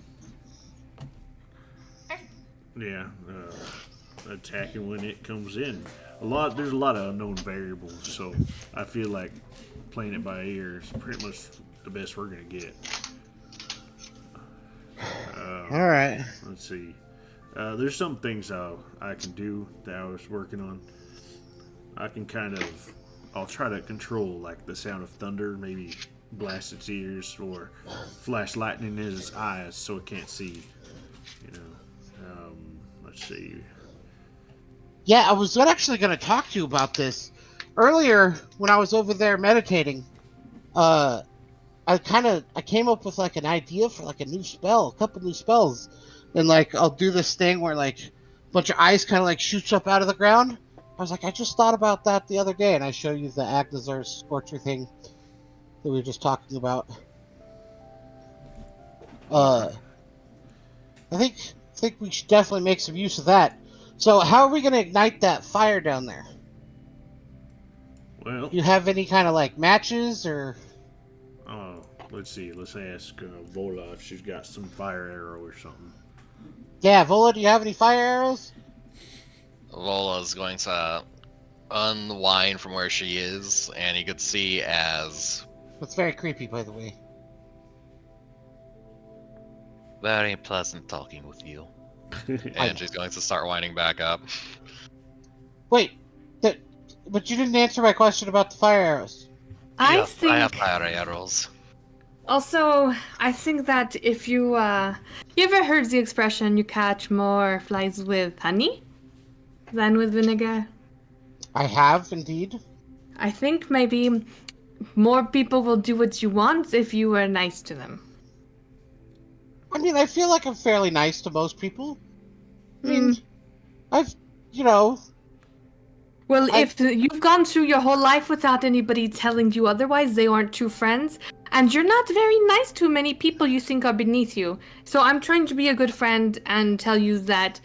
yeah, attacking when it comes in. There's a lot of unknown variables, so I feel like playing it by ear is pretty much the best we're gonna get. All right. Let's see. There's some things I can do that I was working on. I can I'll try to control like the sound of thunder, maybe blast its ears or flash lightning in its eyes so it can't see. You know. Let's see. Yeah, I was actually going to talk to you about this earlier when I was over there meditating. Uh, I came up with like an idea for like a couple new spells, and like I'll do this thing where like a bunch of ice kind of like shoots up out of the ground. I was like, I just thought about that the other day, and I show you the Agnazar Scorcher thing that we were just talking about. Uh, I think we should definitely make some use of that. So, how are we going to ignite that fire down there? Well, Do you have any kind of like matches or? let's see. Let's ask Vola if she's got some fire arrow or something. Yeah, Vola, do you have any fire arrows? Vola's going to unwind from where she is, and you could see as That's very creepy, by the way. Very pleasant talking with you. and she's going to start winding back up. Wait, but you didn't answer my question about the fire arrows. I Yes, I have think fire arrows. also I think that if you ever heard the expression you catch more flies with honey than with vinegar? I have indeed. I think maybe more people will do what you want if you were nice to them. I mean, I feel like I'm fairly nice to most people. I mean, Mm. I've, you know, Well, I- if you've gone through your whole life without anybody telling you otherwise, they aren't true friends, and you're not very nice to many people you think are beneath you. So I'm trying to be a good friend and tell you that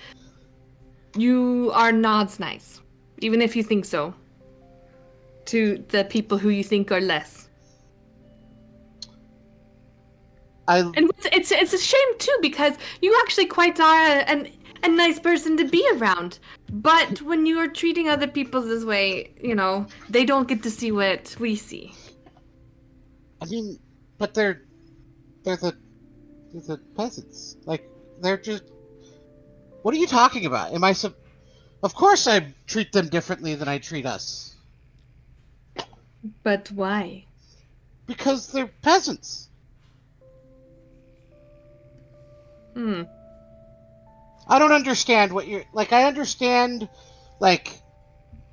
you are not nice, even if you think so, to the people who you think are less. And it's a shame too because you actually quite are a nice person to be around. But when you are treating other people this way, they don't get to see what we see. I mean, but they're the peasants. Like, they're just. What are you talking about? Of course I treat them differently than I treat us. But why? Because they're peasants. Hmm. I don't understand what you're... Like, I understand, like,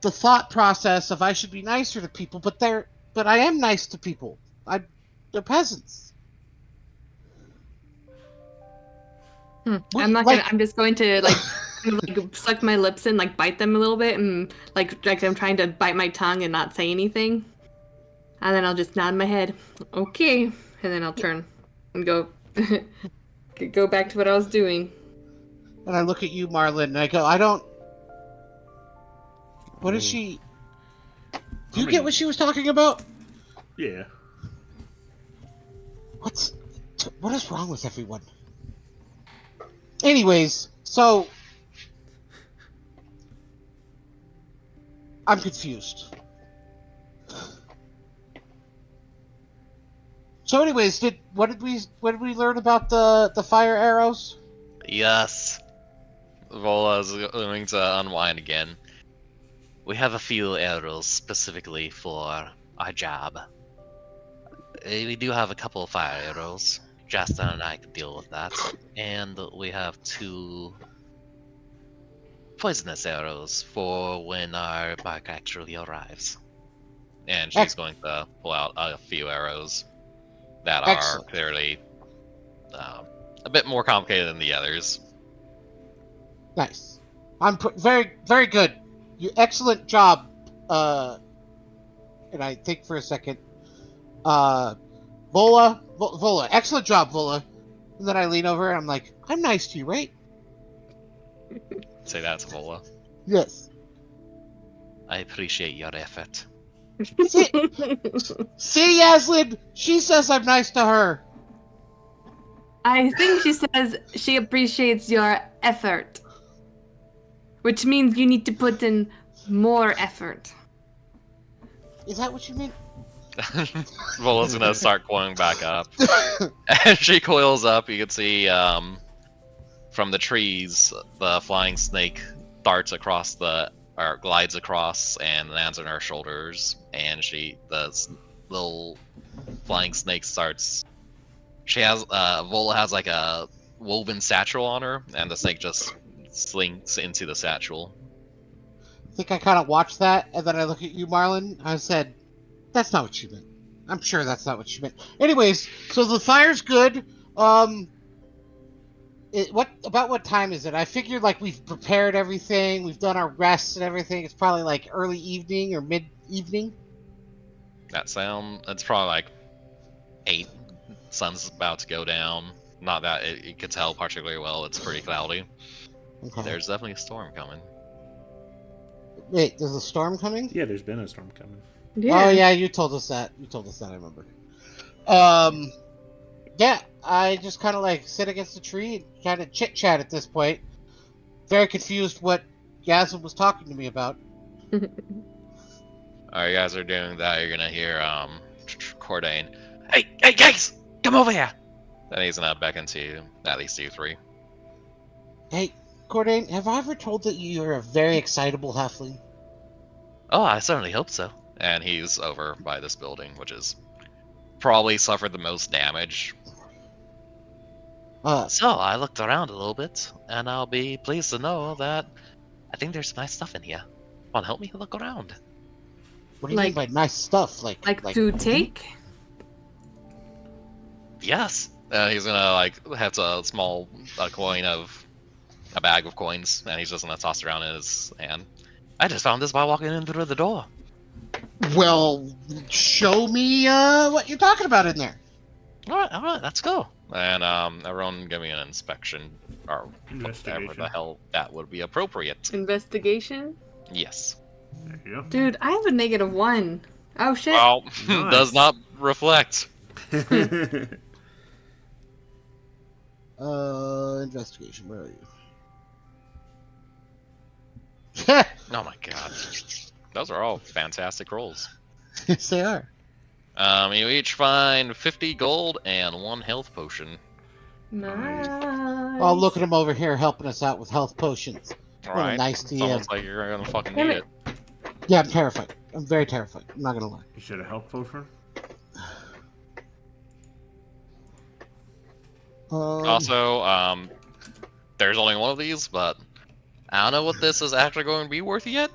the thought process of I should be nicer to people, but I am nice to people. They're peasants. I'm just going to like, kind of, like suck my lips in, like bite them a little bit, and like I'm trying to bite my tongue and not say anything. And then I'll just nod my head, okay, and then I'll turn and go go back to what I was doing. And I look at you, Marlon, and I go, I don't... What is she... Do you get what she was talking about? Yeah. What is wrong with everyone? Anyways, so... I'm confused. So anyways, what did we learn about the fire arrows? Yes. Vola is going to unwind again. We have a few arrows specifically for our job. We do have a couple of fire arrows. Justin and I can deal with that. And we have 2 poisonous arrows for when our bark actually arrives. And she's going to pull out a few arrows that are Excellent. clearly a bit more complicated than the others. Nice. Very, very good. Excellent job. And I think for a second. Vola, excellent job, Vola. And then I lean over and I'm like, I'm nice to you, right? Say that to Vola. Yes. I appreciate your effort. See, Yaslin? She says I'm nice to her. I think she says she appreciates your effort, which means you need to put in more effort. Is that what you mean? Vola's gonna start coiling back up. As she coils up, you can see from the trees the flying snake glides across and lands on her shoulders, and the little flying snake starts. She has Vola has like a woven satchel on her, and the snake just slinks into the satchel. I think I kind of watched that, and then I look at you, Marlon. I said, "That's not what she meant. I'm sure that's not what she meant." Anyways, so the fire's good. What time is it? I figured like we've prepared everything, we've done our rests and everything. It's probably like early evening or mid evening. It's probably like 8. Sun's about to go down. Not that you could tell particularly well. It's pretty cloudy. Okay. There's definitely a storm coming. Wait, there's a storm coming? Yeah, there's been a storm coming. Yeah. Oh yeah, you told us that. I remember. Yeah, I just kind of like sit against the tree and kind of chit chat at this point. Very confused what Yasmin was talking to me about. Alright, you guys are doing that. You're gonna hear Cordain. Hey guys, come over here. Then he's gonna beckon to at least you 3. Hey, Cordain, have I ever told that you're a very excitable halfling? Oh, I certainly hope so. And he's over by this building, which is probably suffered the most damage. So I looked around a little bit, and I'll be pleased to know that I think there's nice stuff in here. Come on, help me look around. What do you mean by nice stuff? Like to take? Yes. He's gonna have a small a bag of coins, and he's just gonna toss it around in his hand. I just found this by walking in through the door. Well, show me what you're talking about in there. All right, let's go. And everyone, give me an inspection or whatever the hell that would be appropriate. Investigation? Yes. There you go. Dude, I have a -1. Oh shit. Well, Nice. does not reflect. Investigation. Where are you? Oh my god. Those are all fantastic rolls. Yes, they are. You each find 50 gold and 1 health potion. Nice. Oh, look at him over here helping us out with health potions. What a Right. nice It's DM. almost like you're gonna fucking Damn need it. it. Yeah, I'm terrified. I'm very terrified. I'm not gonna lie. You should have helped Pfeffer. Also, there's only one of these, but I don't know what this is actually going to be worth yet.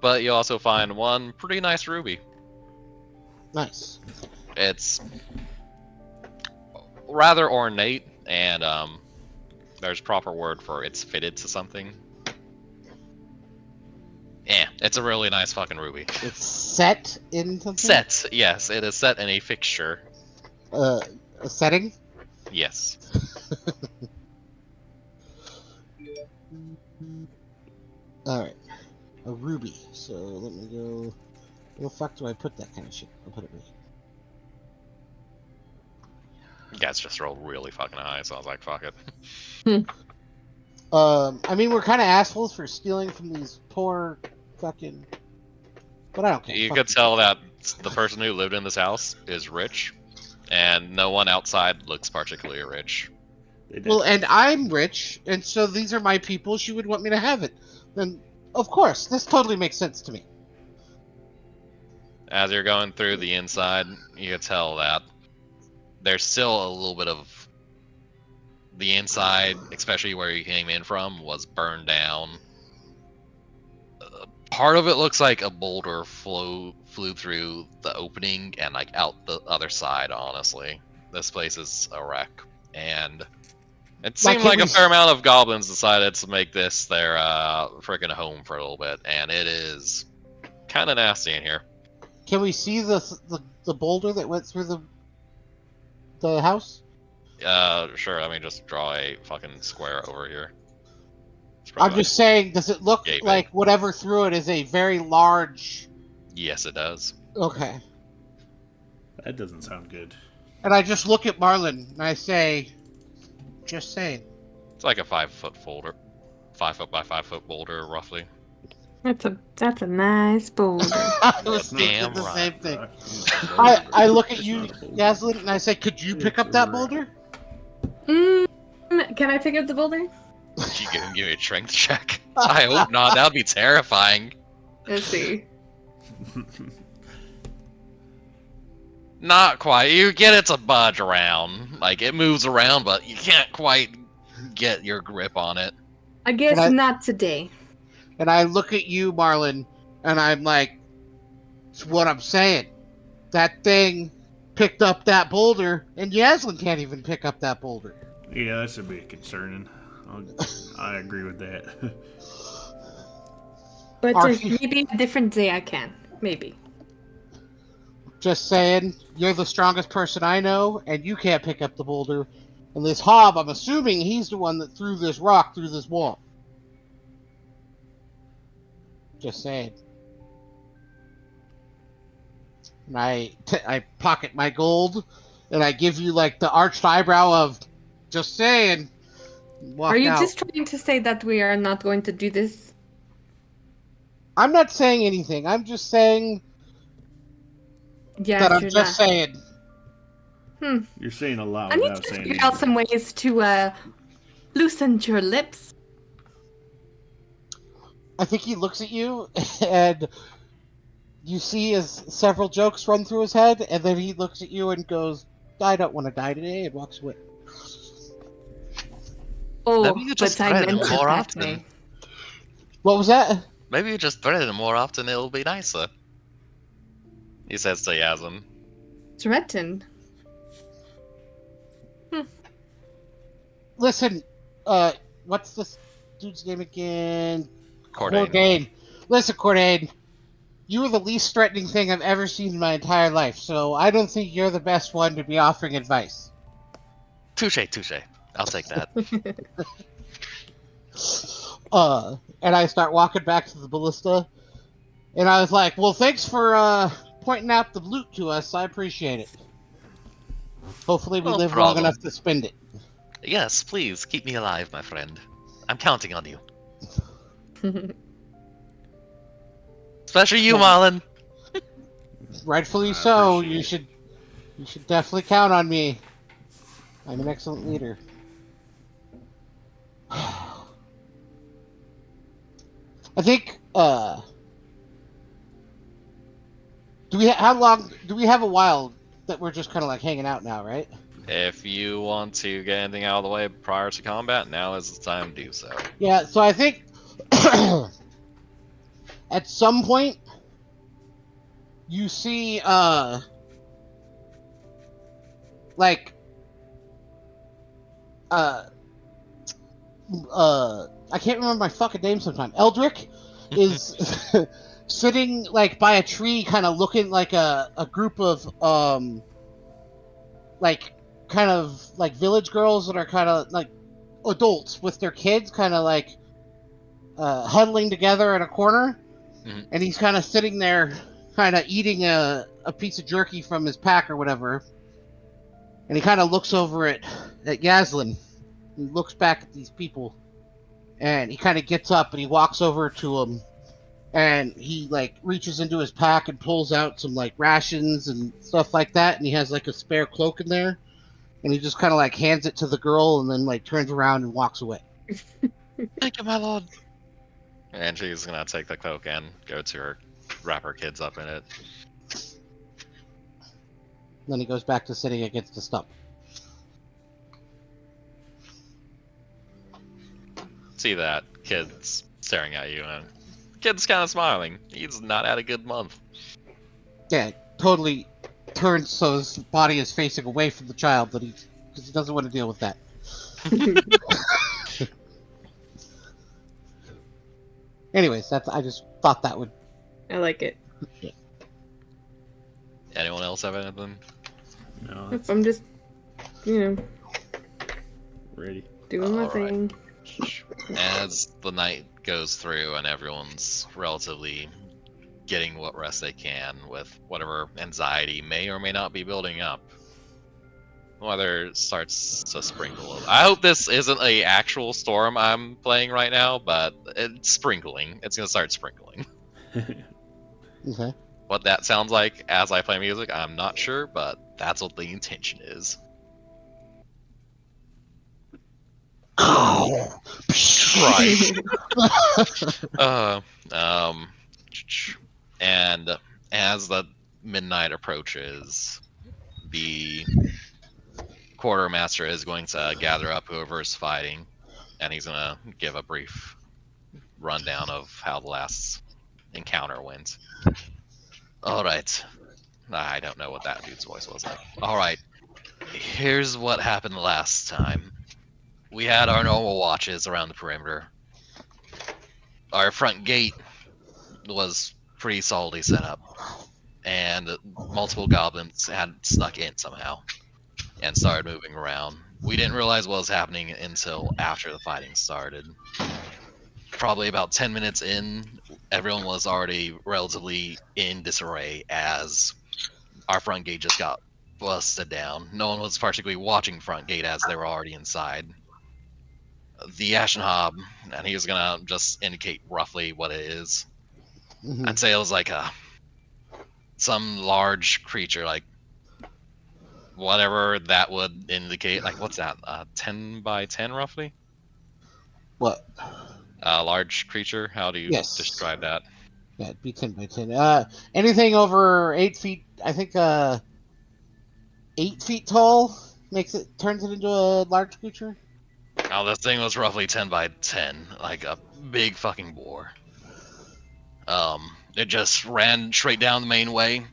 But you also find one pretty nice ruby. Nice. It's rather ornate, and there's a proper word for it's fitted to something. Yeah, it's a really nice fucking ruby. It's set in something. Set, yes, it is set in a fixture. A setting. Yes. All right. A ruby. So let me go. Where the fuck do I put that kind of shit? I'll put it right. You guys just rolled really fucking high, so I was like, fuck it. I mean, we're kind of assholes for stealing from these poor fucking. But I don't care. You Fuck could tell that the person who lived in this house is rich, and no one outside looks particularly rich. They did. Well, and I'm rich, and so these are my people. She would want me to have it. Then, of course, this totally makes sense to me. As you're going through the inside, you can tell that there's still a little bit of the inside, especially where you came in from, was burned down. Part of it looks like a boulder flew through the opening and like out the other side. Honestly, this place is a wreck, and it seemed like a fair amount of goblins decided to make this their freaking home for a little bit, and it is kind of nasty in here. Can we see the boulder that went through the house? Sure. Let me just draw a fucking square over here. I'm just saying, does it look Gaping. like whatever threw it is a very large? Yes, it does. Okay. That doesn't sound good. And I just look at Marlin and I say, just saying. It's like a 5 foot boulder, 5 foot by 5 foot boulder, roughly. That's a nice boulder. I was thinking Damn the right. same thing. I look at you, Yaslin, and I say, could you pick up that boulder? Can I pick up the boulder? You can give me a strength check. I hope not. That would be terrifying. Let's see. Not quite. You get it to budge around. Like, it moves around, but you can't quite get your grip on it. I guess And not today. And I look at you, Marlin, and I'm like, it's what I'm saying. That thing picked up that boulder, and Yaslin can't even pick up that boulder. Yeah, that should be concerning. I agree with that. But Archie. maybe a different day I can. Maybe. Just saying, you're the strongest person I know, and you can't pick up the boulder. And this Hob, I'm assuming he's the one that threw this rock through this wall. Just saying. And I pocket my gold, and I give you like the arched eyebrow of, just saying. Walk Are you out. just trying to say that we are not going to do this? I'm not saying anything. I'm just saying Yeah, that I'm you're just not. saying. You're saying a lot I need without to saying figure out anything. some ways to loosen your lips. I think he looks at you, and you see as several jokes run through his head, and then he looks at you and goes, I don't want to die today, and walks away. Oh, Maybe you just but I threaten meant it more that often. way. What was that? Maybe you just threaten him more often, it'll be nicer. He says to Yazin. Threatened. Listen, what's this dude's name again? Cordain. Cordain. Listen, Cordain, you are the least threatening thing I've ever seen in my entire life, so I don't think you're the best one to be offering advice. Touche. I'll take that. And I start walking back to the ballista, and I was like, well, thanks for pointing out the loot to us. I appreciate it. Hopefully we No live long problem. enough to spend it. Yes, please, keep me alive, my friend. I'm counting on you. Especially you, Yeah. Marlin. Rightfully I so. appreciate You should definitely count on me. I'm an excellent leader. I think. How long? Do we have a while that we're just kind of like hanging out now, right? If you want to get anything out of the way prior to combat, now is the time to do so. Yeah. So I think at some point you see like uh I can't remember my fucking name sometimes. Eldrick is sitting like by a tree, kind of looking like a group of like kind of like village girls that are kind of like adults with their kids, kind of like huddling together in a corner, Mhm. and he's kind of sitting there, kind of eating a piece of jerky from his pack or whatever, and he kind of looks over at Yaslin. He looks back at these people, and he kind of gets up and he walks over to them, and he like reaches into his pack and pulls out some like rations and stuff like that, and he has like a spare cloak in there, and he just kind of like hands it to the girl and then like turns around and walks away. Thank you, my lord. And she's gonna take the cloak and go to her, wrap her kids up in it. Then he goes back to sitting against the stump. See that kid's staring at you, and kid's kind of smiling. He's not had a good month. Yeah, totally turns so his body is facing away from the child because he doesn't want to deal with that. Anyways, I just thought that would. I like it. Anyone else have anything? No, If I'm just, ready. doing my All right. thing. As the night goes through and everyone's relatively getting what rest they can with whatever anxiety may or may not be building up, weather starts to sprinkle. I hope this isn't a actual storm I'm playing right now, but it's sprinkling. It's gonna start sprinkling. Okay. What that sounds like as I play music, I'm not sure, but that's what the intention is. Right. uh, um, and as the midnight approaches, the quartermaster is going to gather up whoever's fighting, and he's going to give a brief rundown of how the last encounter went. All right. I don't know what that dude's voice was like. All right. Here's what happened last time. We had our normal watches around the perimeter. Our front gate was pretty solidly set up, and multiple goblins had snuck in somehow and started moving around. We didn't realize what was happening until after the fighting started. Probably about 10 minutes in, everyone was already relatively in disarray as our front gate just got busted down. No one was particularly watching front gate as they were already inside. The Ashen Hob, and he was gonna just indicate roughly what it is. Mhm. I'd say it was like some large creature, like whatever that would indicate. Like what's that? 10 by 10 roughly? What? Large creature. How do you Yes. describe that? Yeah, it'd be 10 by 10. Anything over 8 feet, I think 8 feet tall turns it into a large creature. Oh, this thing was roughly 10 by 10, like a big fucking boar. It just ran straight down the main way,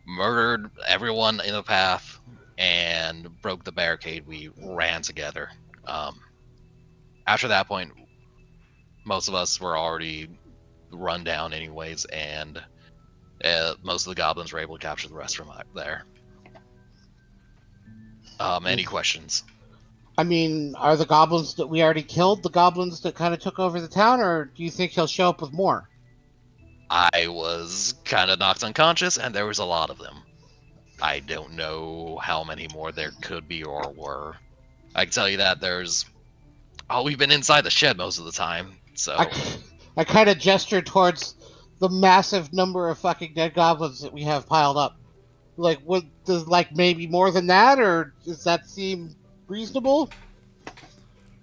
murdered everyone in the path, and broke the barricade we ran together. After that point, most of us were already run down anyways, and most of the goblins were able to capture the rest from there. Any questions? I mean, are the goblins that we already killed the goblins that kind of took over the town, or do you think he'll show up with more? I was kind of knocked unconscious, and there was a lot of them. I don't know how many more there could be or were. I can tell you that we've been inside the shed most of the time, so I kind of gesture towards the massive number of fucking dead goblins that we have piled up. Like, does like maybe more than that, or does that seem reasonable?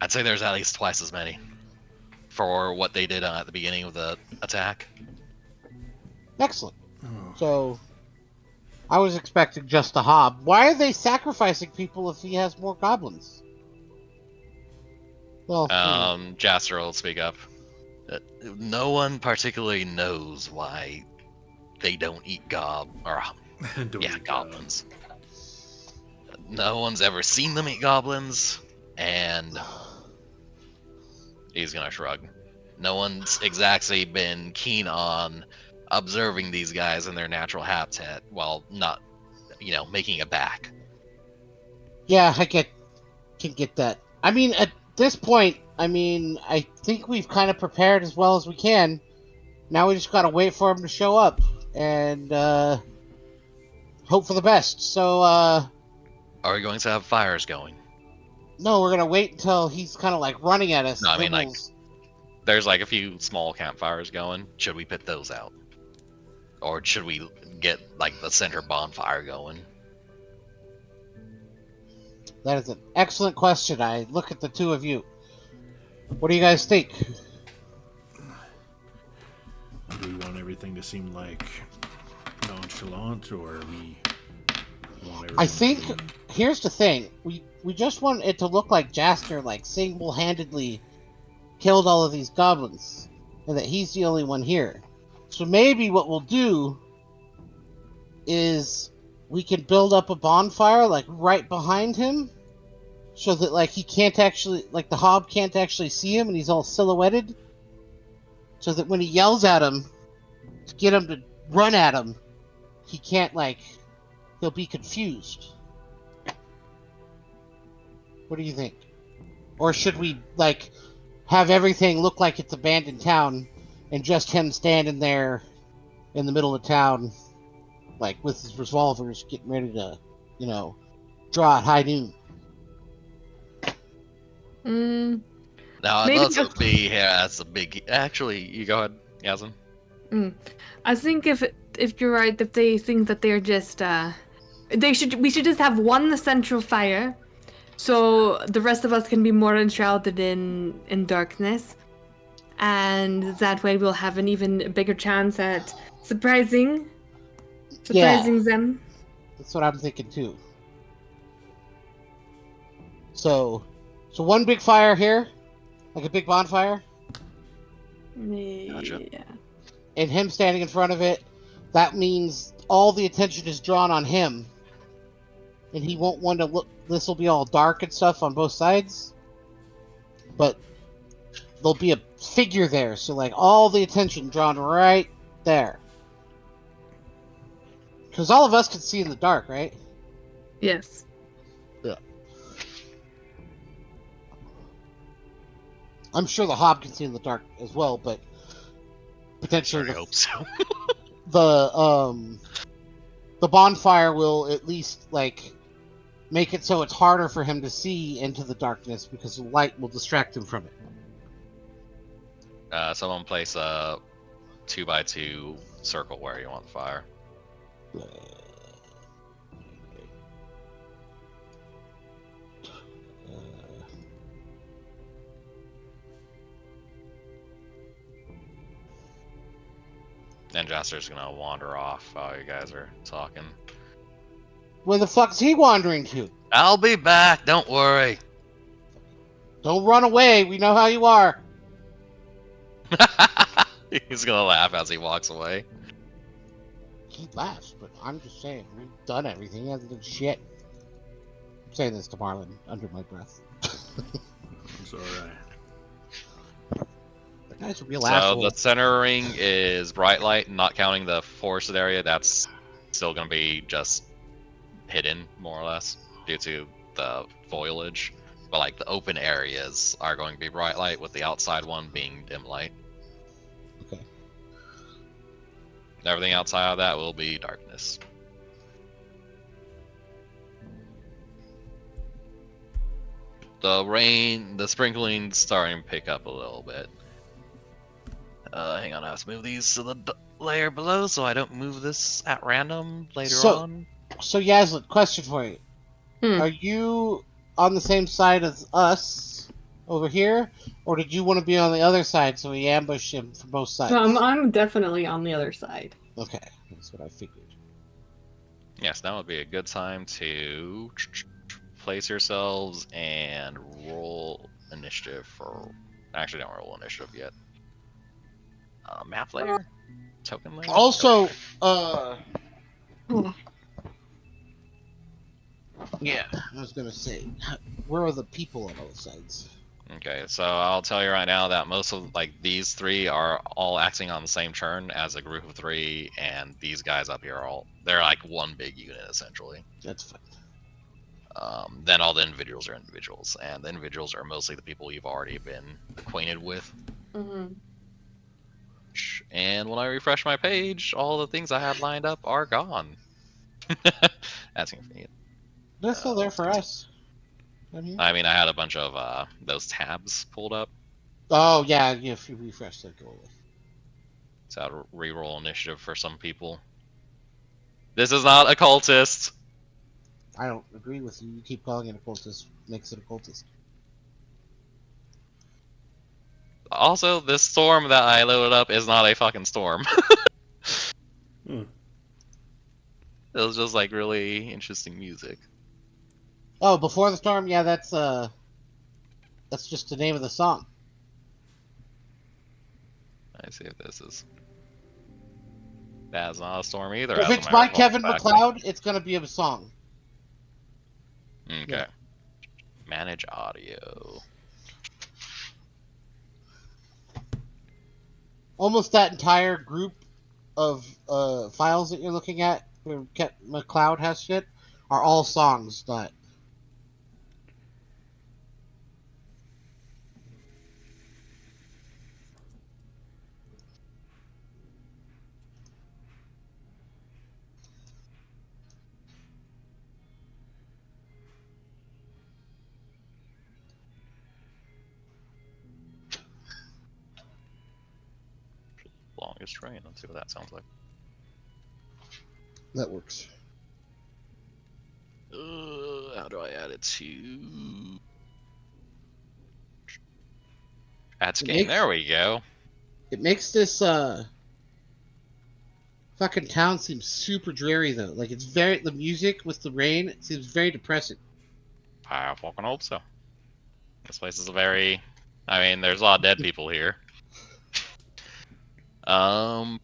I'd say there's at least twice as many. for what they did at the beginning of the attack. Excellent. So, I was expecting just a hob. Why are they sacrificing people if he has more goblins? Well, Jaster will speak up. No one particularly knows why they don't eat goblins. No one's ever seen them eat goblins, and he's gonna shrug. No one's exactly been keen on observing these guys in their natural habitat while not, making it back. yeah, I can get that. I mean, at this point, I think we've kind of prepared as well as we can. Now we just gotta wait for him to show up and hope for the best. So, Are we going to have fires going? no, we're gonna wait until he's kind of like running at us. No, I and mean, then like, there's like a few small campfires going. Should we put those out? Or should we get like the center bonfire going? that is an excellent question. I look at the two of you. What do you guys think? Do we want everything to seem like nonchalant, or we want everyone I think to be... here's the thing. We just want it to look like Jaster like single-handedly killed all of these goblins, and that he's the only one here. So maybe what we'll do is we can build up a bonfire like right behind him, so that like he can't actually, like the hob can't actually see him, and he's all silhouetted. So that when he yells at him to get him to run at him, he can't he'll be confused. What do you think? Or should we have everything look like it's abandoned town and just him standing there in the middle of town, with his revolvers getting ready to, draw at high noon? Now, Maybe that's just- that's a big. Actually, you go ahead, Yasmin. I think if you're right, if they think that they're just we should just have one central fire, so the rest of us can be more enshrouded in darkness, and that way we'll have an even bigger chance at surprising them. That's what I'm thinking too. So one big fire here, like a big bonfire, Gotcha. Yeah. and him standing in front of it. That means all the attention is drawn on him, and he won't want to look. This will be all dark and stuff on both sides, but there'll be a figure there, so all the attention drawn right there. Because all of us can see in the dark, right? Yes. Yeah. I'm sure the hob can see in the dark as well, but potentially I hope so. the bonfire will at least make it so it's harder for him to see into the darkness, because the light will distract him from it. Someone place a 2x2 circle where you want the fire. And Jaster's gonna wander off while you guys are talking. Where the fuck's he wandering to? I'll be back, don't worry. Don't run away. We know how you are. He's gonna laugh as he walks away. He laughs, but I'm just saying, we've done everything. He hasn't done shit. I'm saying this to Marlon under my breath. It's alright. That guy's a real So asshole. the center ring is bright light, not counting the forested area. That's still gonna be just hidden, more or less, due to the foliage. But the open areas are going to be bright light, with the outside one being dim light. Okay. Everything outside of that will be darkness. The sprinkling's starting to pick up a little bit. Hang on, I have to move these to the layer below so I don't move this at random later on. So Yazlin, question for you. Hmm. Are you on the same side as us, over here, or did you want to be on the other side so we ambush him from both sides? I'm definitely on the other side. Okay, that's what I figured. Yes, now would be a good time to place yourselves and roll initiative for. Actually, don't roll initiative yet. Map layer, token layer. Also, Okay. Oh, yeah, I was gonna say, where are the people on both sides? Okay, so I'll tell you right now that most of these three are all acting on the same turn as a group of three, and these guys up here are they're like one big unit essentially. That's fine. Then all the individuals are individuals, and the individuals are mostly the people you've already been acquainted with. mm-hmm. And when I refresh my page, all the things I had lined up are gone. That's convenient. They're still there for us. I mean, I had a bunch of those tabs pulled up, Oh yeah, if you refresh, they go away. so I'd reroll initiative for some people. This is not a cultist. I don't agree with you. You keep calling it a cultist, makes it a cultist. Also, this storm that I loaded up is not a fucking storm. Hmm. It was just like really interesting music. Oh, before the storm, yeah, that's just the name of the song. Let's see if this is. That's not a storm either, If as a it's matter by of fact. Kevin MacLeod, it's gonna be a song. Okay. Yeah. Manage audio. Almost that entire group of files that you're looking at where MacLeod has shit are all songs that. Longest train. Let's see what that sounds like. That works. How do I add it to? Add to game. There we go. It makes this fucking town seem super dreary though. Like it's the music with the rain, it seems very depressing. I fucking hope so. This place is I mean, there's a lot of dead people here. I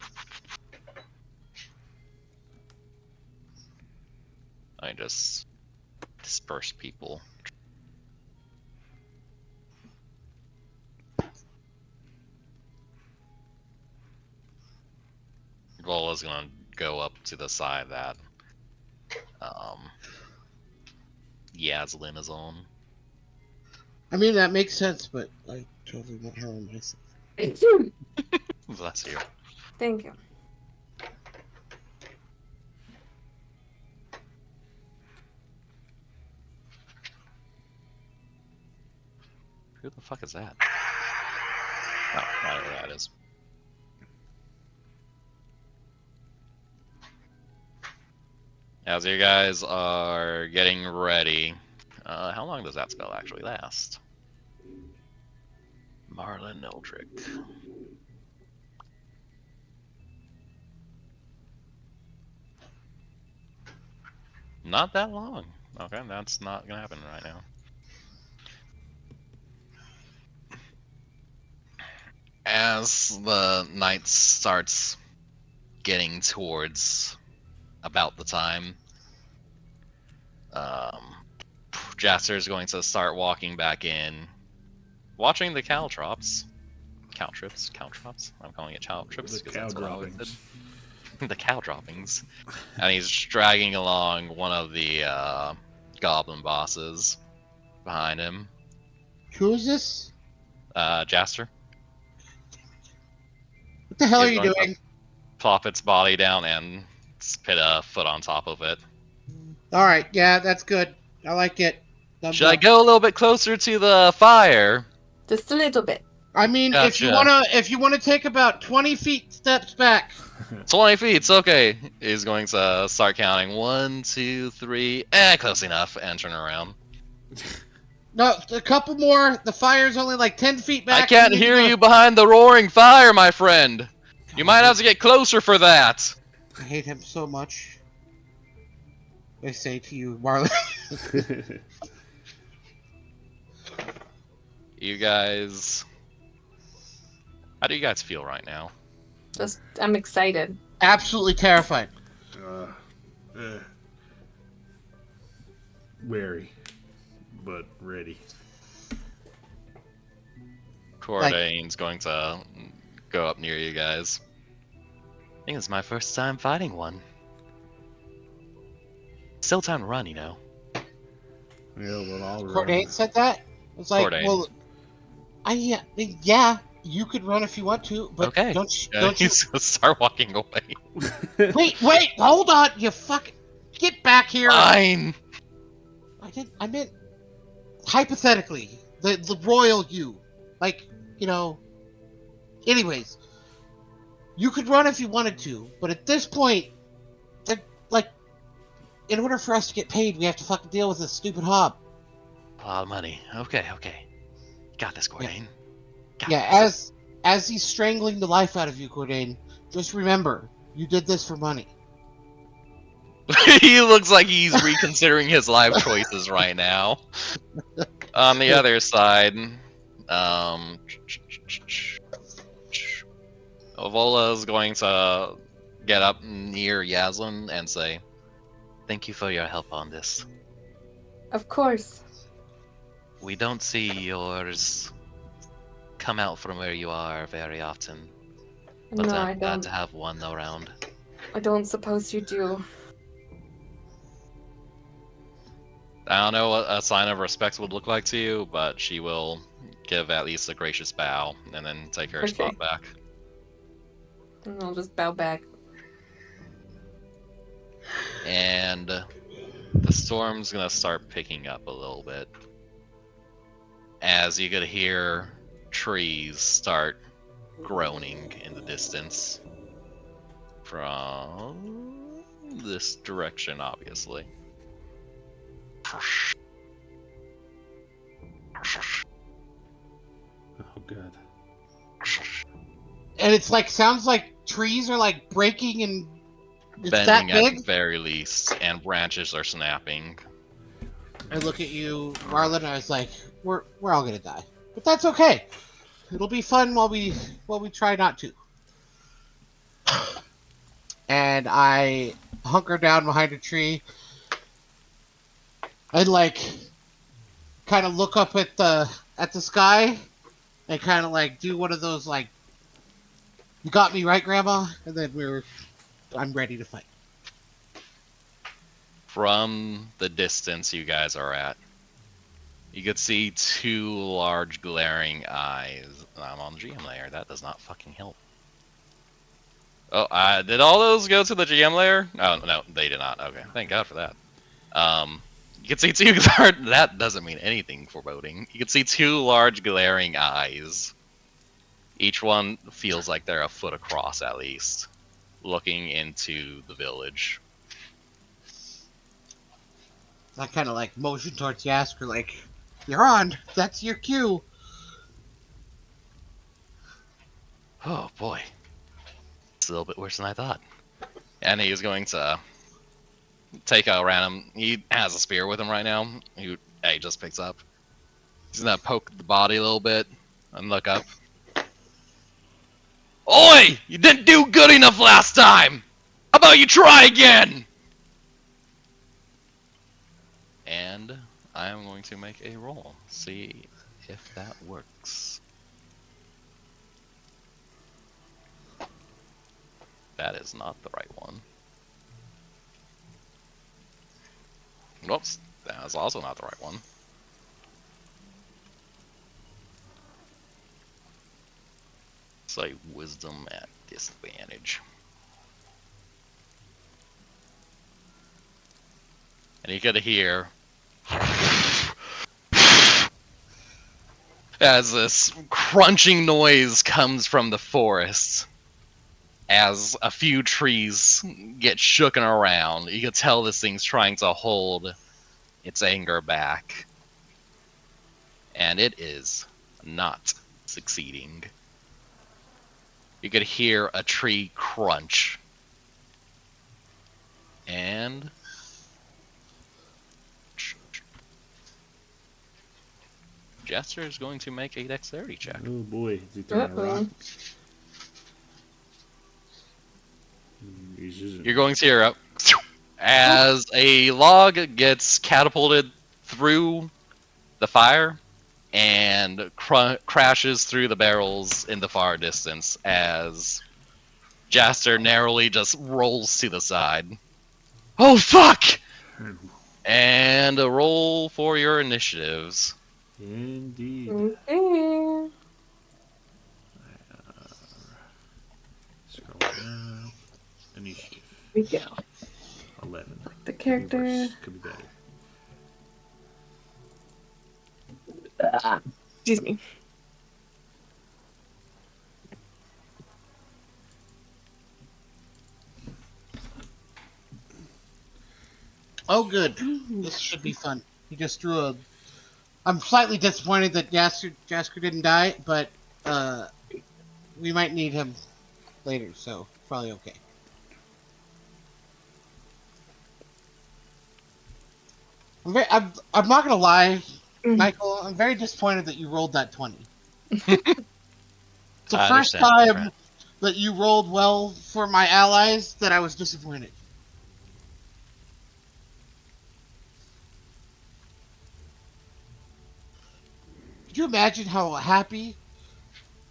just disperse people. Goal is gonna go up to the side that Yaslin is on. I mean that makes sense, but I totally want her on myself. Bless you. Thank you. Who the fuck is that? Oh, I know who that is. As you guys are getting ready, how long does that spell actually last? Marlin Eldrick. Not that long. Okay, that's not gonna happen right now. As the night starts getting towards about the time, Jaster is going to start walking back in, watching the caltrops. Caltrops? I'm calling it caltrops The because cow that's what I always droppings. did. The cow droppings. And he's dragging along one of the goblin bosses behind him. Who is this? Jaster. What the hell He's are you going to doing? plop its body down and spit a foot on top of it. Alright, yeah, that's good. I like it. Thumbs Should I up. go a little bit closer to the fire? Just a little bit. I mean, Gotcha. if you wanna take about 20 feet steps back. 20 feet, okay. He's going to start counting. 1, 2, 3, close enough, and turn around. No, a couple more. The fire's only like 10 feet back. I can't We need to hear go you behind the roaring fire, my friend. You might have to get closer for that. I hate him so much. I say to you, Marlon. You guys, how do you guys feel right now? Just, I'm excited. Absolutely terrified. Wary, but ready. Cordaine's going to go up near you guys. I think it's my first time fighting one. Still time to run, you know. Yeah, well, I'll Cordain run. said that. It's like, Cordain. well, yeah, you could run if you want to, but Okay. don't you? He's gonna start walking away. Wait, hold on, you fucking get back here. Fine. I meant hypothetically, the royal you, like, you know. Anyways, you could run if you wanted to, but at this point, like, in order for us to get paid, we have to fucking deal with this stupid hob. A lot of money. Okay. Got this, Cordain. Yeah, as he's strangling the life out of you, Cordain, just remember, you did this for money. He looks like he's reconsidering his life choices right now. On the other side, Vola is going to get up near Yaslin and say, "Thank you for your help on this. Of course. We don't see yours come out from where you are very often, but No, I'm I glad don't. to have one around." I don't suppose you do. I don't know what a sign of respect would look like to you, but she will give at least a gracious bow and then take her Okay. spot back. And I'll just bow back. And the storm's gonna start picking up a little bit as you could hear trees start groaning in the distance from this direction, obviously. Oh god. And it's like, sounds like trees are like breaking and it's that Bending at big. the very least, and branches are snapping. I look at you, Marlon, and I was like, we're all gonna die. But that's okay. It'll be fun while we try not to. And I hunker down behind a tree and like kind of look up at the sky and kind of like do one of those like, you got me right, Grandma, and then I'm ready to fight. From the distance you guys are at, you could see two large glaring eyes. I'm on the GM layer. That does not fucking help. Oh, did all those go to the GM layer? Oh, no, they did not. Okay, thank God for that. You can see two that doesn't mean anything foreboding. You can see two large glaring eyes. Each one feels like they're a foot across at least, looking into the village. I kind of like motion towards Yasker, like, you're on. That's your cue. Oh boy, it's a little bit worse than I thought. And he's going to take a random. He has a spear with him right now. He just picks up. He's gonna poke the body a little bit and look up. Oi! You didn't do good enough last time! How about you try again? And I'm going to make a roll. See if that works. That is not the right one. Whoops, that is also not the right one. Say wisdom at disadvantage. And you could hear as this crunching noise comes from the forest. As a few trees get shooken around, you can tell this thing's trying to hold its anger back. and it is not succeeding. You could hear a tree crunch. And Jester is going to make a dexterity check. Oh boy, is he throwing a rock? He's using You're going to hear up as a log gets catapulted through the fire and crashes through the barrels in the far distance as Jaster narrowly just rolls to the side. Oh fuck! And a roll for your initiatives. Indeed. Okay. Scroll down. Initiative. We go. 11. The Could be character. worse. Could be better. Excuse me. Oh, good. This should be fun. He just threw a. I'm slightly disappointed that Jasker didn't die, but we might need him later, so probably okay. I'm not gonna lie, Michael. I'm very disappointed that you rolled that 20. It's the I first understand, my time friend. that you rolled well for my allies that I was disappointed. Could you imagine how happy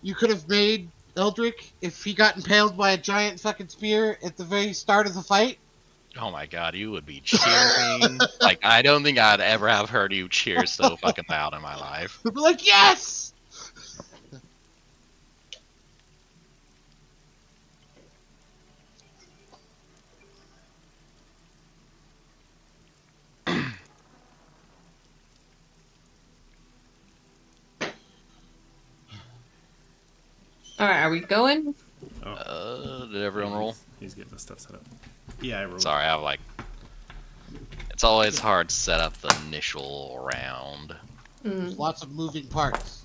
you could have made Eldrick if he got impaled by a giant fucking spear at the very start of the fight? Oh my god, you would be cheering. Like, I don't think I'd ever have heard you cheer so fucking loud in my life. We'd be like, yes! All right, are we going? Did everyone roll? He's getting the stuff set up. Yeah, I rolled. Sorry, I have like. It's always hard to set up the initial round. There's lots of moving parts.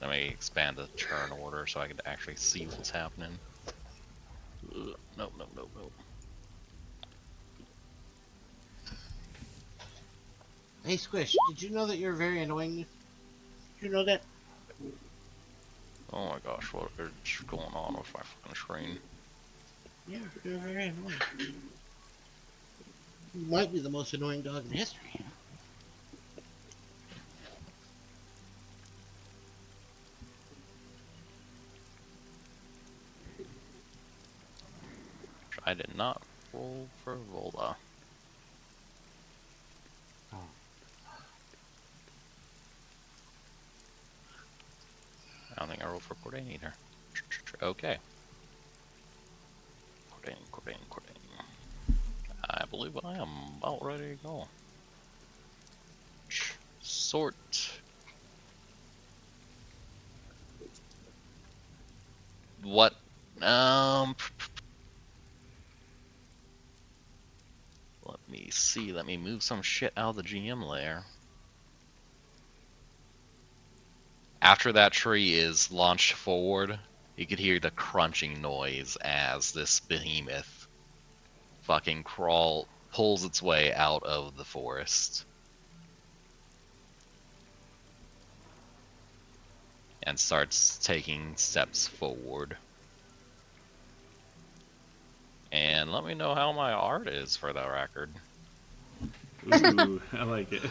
Let me expand the turn order so I can actually see what's happening. Nope. Hey, Squish, did you know that you're very annoying? Did you know that? Oh my gosh, what is going on with my fucking screen? Yeah, you're very annoying. You might be the most annoying dog in history. I did not roll for Volda. I don't think I rolled for Cordain either. Okay. Cordain. I believe I am about ready to go. Sort. What? Let me see. Let me move some shit out of the GM layer. After that tree is launched forward, you could hear the crunching noise as this behemoth fucking pulls its way out of the forest. And starts taking steps forward. And let me know how my art is for the record. Ooh, I like it.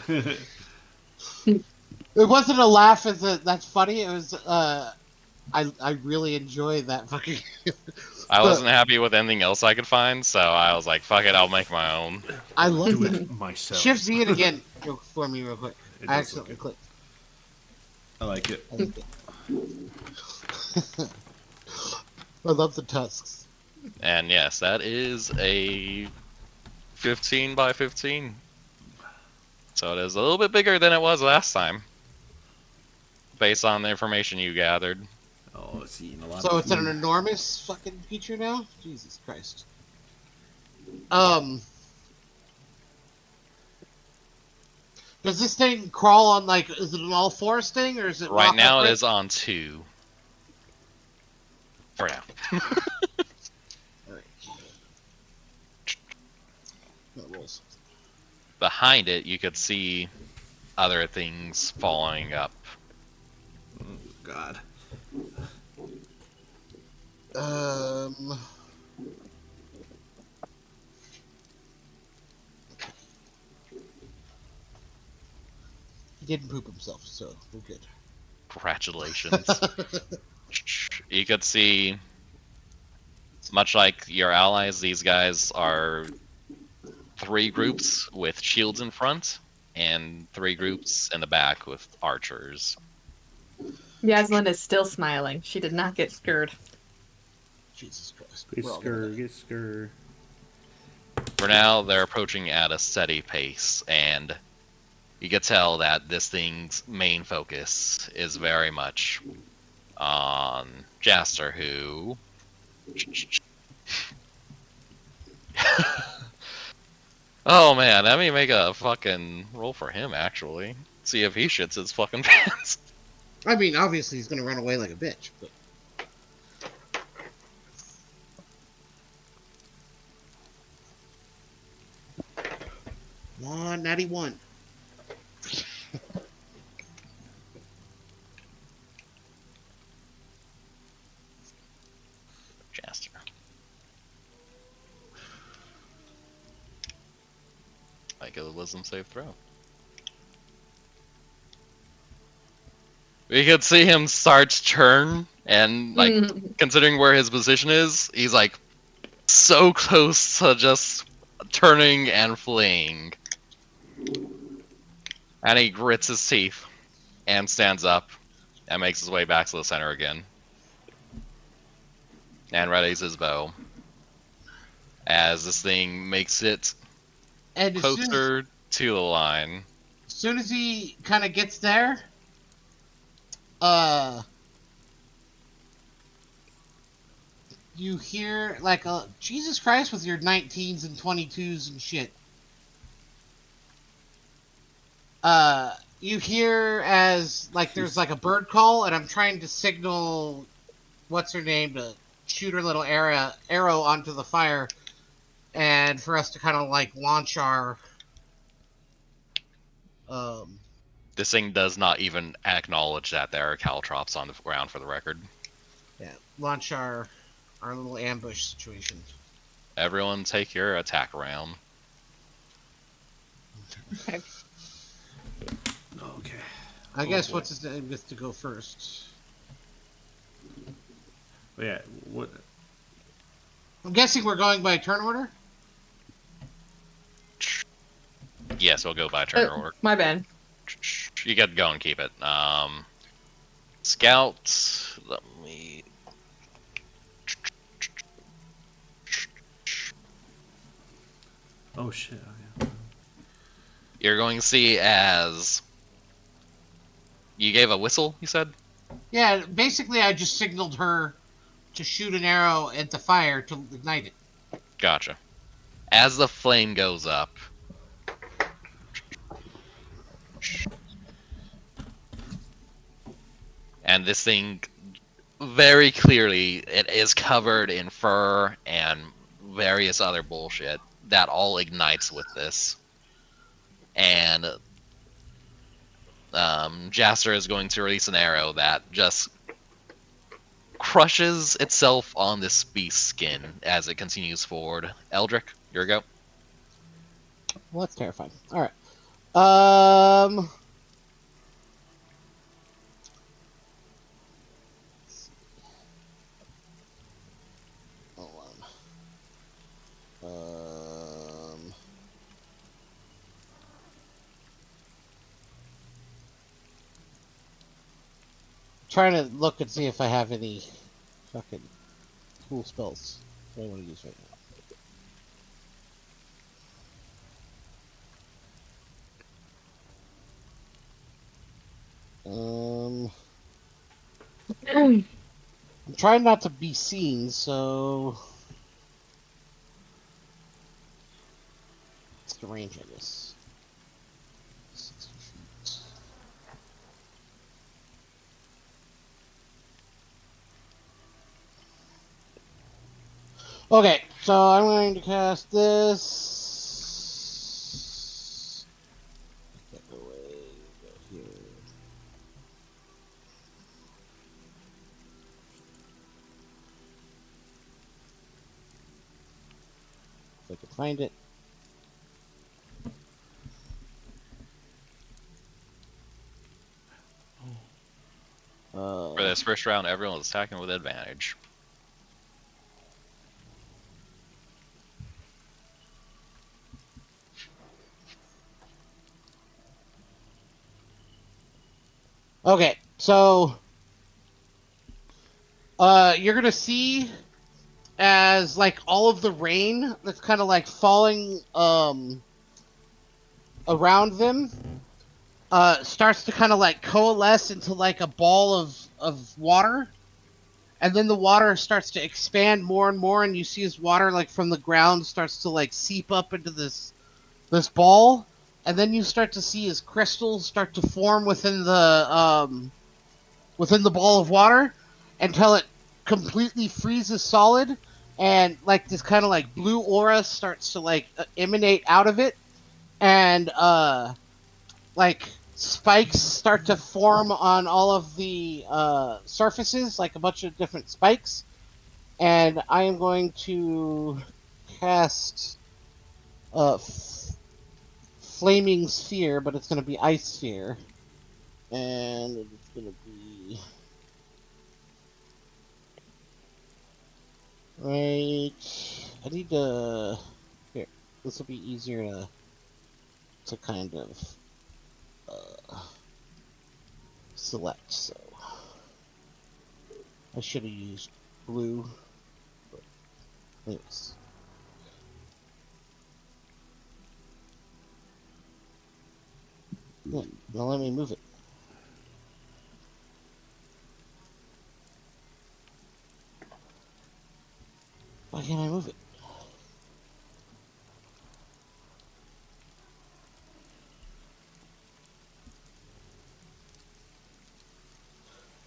It wasn't a laugh as a that's funny. It was I really enjoy that fucking. I wasn't happy with anything else I could find, so I was like, fuck it, I'll make my own. I love Do it. it myself. Shift Z it again for me real quick. It I does look accidentally good. clicked. I like it. I like it. I love the tusks. And yes, that is a 15 by 15. So it is a little bit bigger than it was last time. Based on the information you gathered. Oh, it's eating a lot So of it's an food. enormous fucking feature now? Jesus Christ. Does this thing crawl on, like, is it an all fours thing, or is it Right walk now it upright? is on 2. For now. Alright. That rolls. Behind it, you could see other things falling up. Oh God. Um. He didn't poop himself, so we're good. Congratulations. You could see, much like your allies, these guys are 3 groups with shields in front, and 3 groups in the back with archers. Yaslin is still smiling. She did not get scared. Jesus Christ. Get We're all gonna skur, die. get skur. For now, they're approaching at a steady pace, and you can tell that this thing's main focus is very much on Jaster, who... Oh man, let me make a fucking roll for him, actually. See if he shits his fucking pants. I mean, obviously he's gonna run away like a bitch, but. Come on, natty 1. Jaster. Make a wisdom save throw. We could see him start to turn, and like, considering where his position is, he's like so close to just turning and fleeing. And he grits his teeth and stands up and makes his way back to the center again. And readies his bow. As this thing makes it And closer to the line. as soon as he kind of gets there, you hear like a Jesus Christ with your 19s and 22s and shit. You hear as like there's like a bird call, and I'm trying to signal what's her name to shoot her little arrow onto the fire, and for us to kind of like launch our This thing does not even acknowledge that there are caltrops on the ground, for the record. launch our little ambush situation. Everyone take your attack round. Okay. Okay. I guess boy. what's his name gets to go first. But yeah. What? I'm guessing we're going by turn order. Yes, we'll go by turn order. My bad. You get to go and keep it. Scout, let me... Oh shit. Oh, yeah. You're going to see as... You gave a whistle, you said? Yeah, basically I just signaled her to shoot an arrow at the fire to ignite it. Gotcha. As the flame goes up... And this thing, very clearly, it is covered in fur and various other bullshit that all ignites with this. And Jaster is going to release an arrow that just crushes itself on this beast's skin as it continues forward. Eldrick, your go. Well, that's terrifying. All right. Um. Hold on. Trying to look and see if I have any fucking cool spells that I want to use right now. I'm trying not to be seen, so what's the range of this? 60 Okay, so I'm going to cast this. Get away, go here. If I can find it. For this first round, everyone is attacking with advantage. Okay, so you're gonna see as like all of the rain that's kind of like falling around them starts to kind of like coalesce into like a ball of water, and then the water starts to expand more and more, and you see as water like from the ground starts to like seep up into this ball, and then you start to see as crystals start to form within the ball of water until it completely freezes solid, and like this kind of like blue aura starts to like emanate out of it, and like spikes start to form on all of the surfaces, like a bunch of different spikes. And I am going to cast flaming sphere, but it's going to be ice sphere, and it's going to be right. I need to here. This will be easier to kind of select. So I should have used blue. But anyways. Yeah, now let me move it. Why can't I move it?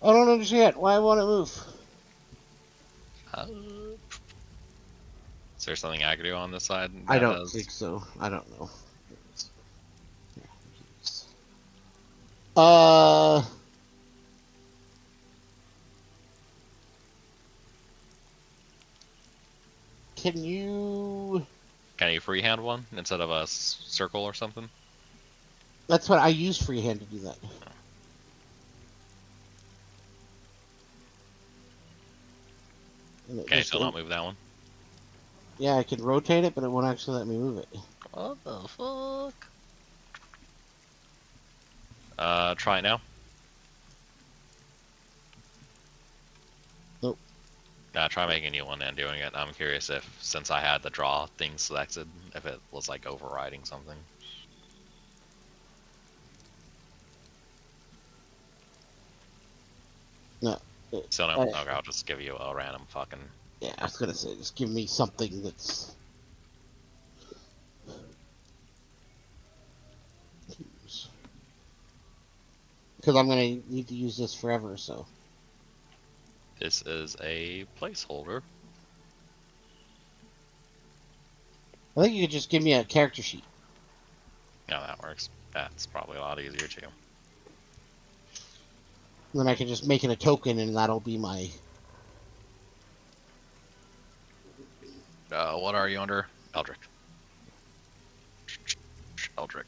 I don't understand. Why won't it move? Is there something I could do on this side I that don't has? think so. I don't know. Uh, can you? Can you freehand one instead of a circle or something? That's what I use freehand to do that. And Can you still not move that one? yeah, I can rotate it, but it won't actually let me move it. What the fuck? Try it now. Nope. Try making a new one and doing it. I'm curious if, since I had the draw thing selected, if it was like overriding something. No. So no, okay, I'll just give you a random fucking. Yeah, I was gonna say, just give me something that's. Because I'm gonna need to use this forever, so. This is a placeholder. I think you could just give me a character sheet. Yeah, that works. That's probably a lot easier too. Then I can just make it a token, and that'll be my. What are you under? Eldrick. Eldrick.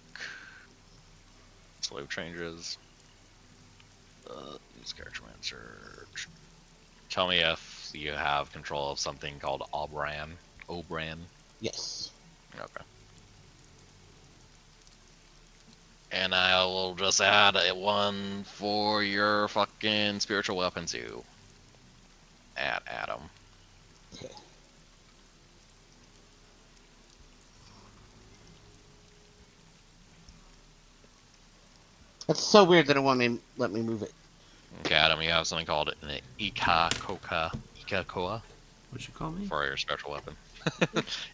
Slow changes. Use character manager. Tell me if you have control of something called Obran. Obran. Yes. Okay. And I will just add a one for your fucking spiritual weapon too. Add Adam. Okay. That's so weird that it won't let me move it. Okay, Adam, you have something called an Ikakoa What you call me? for your special weapon.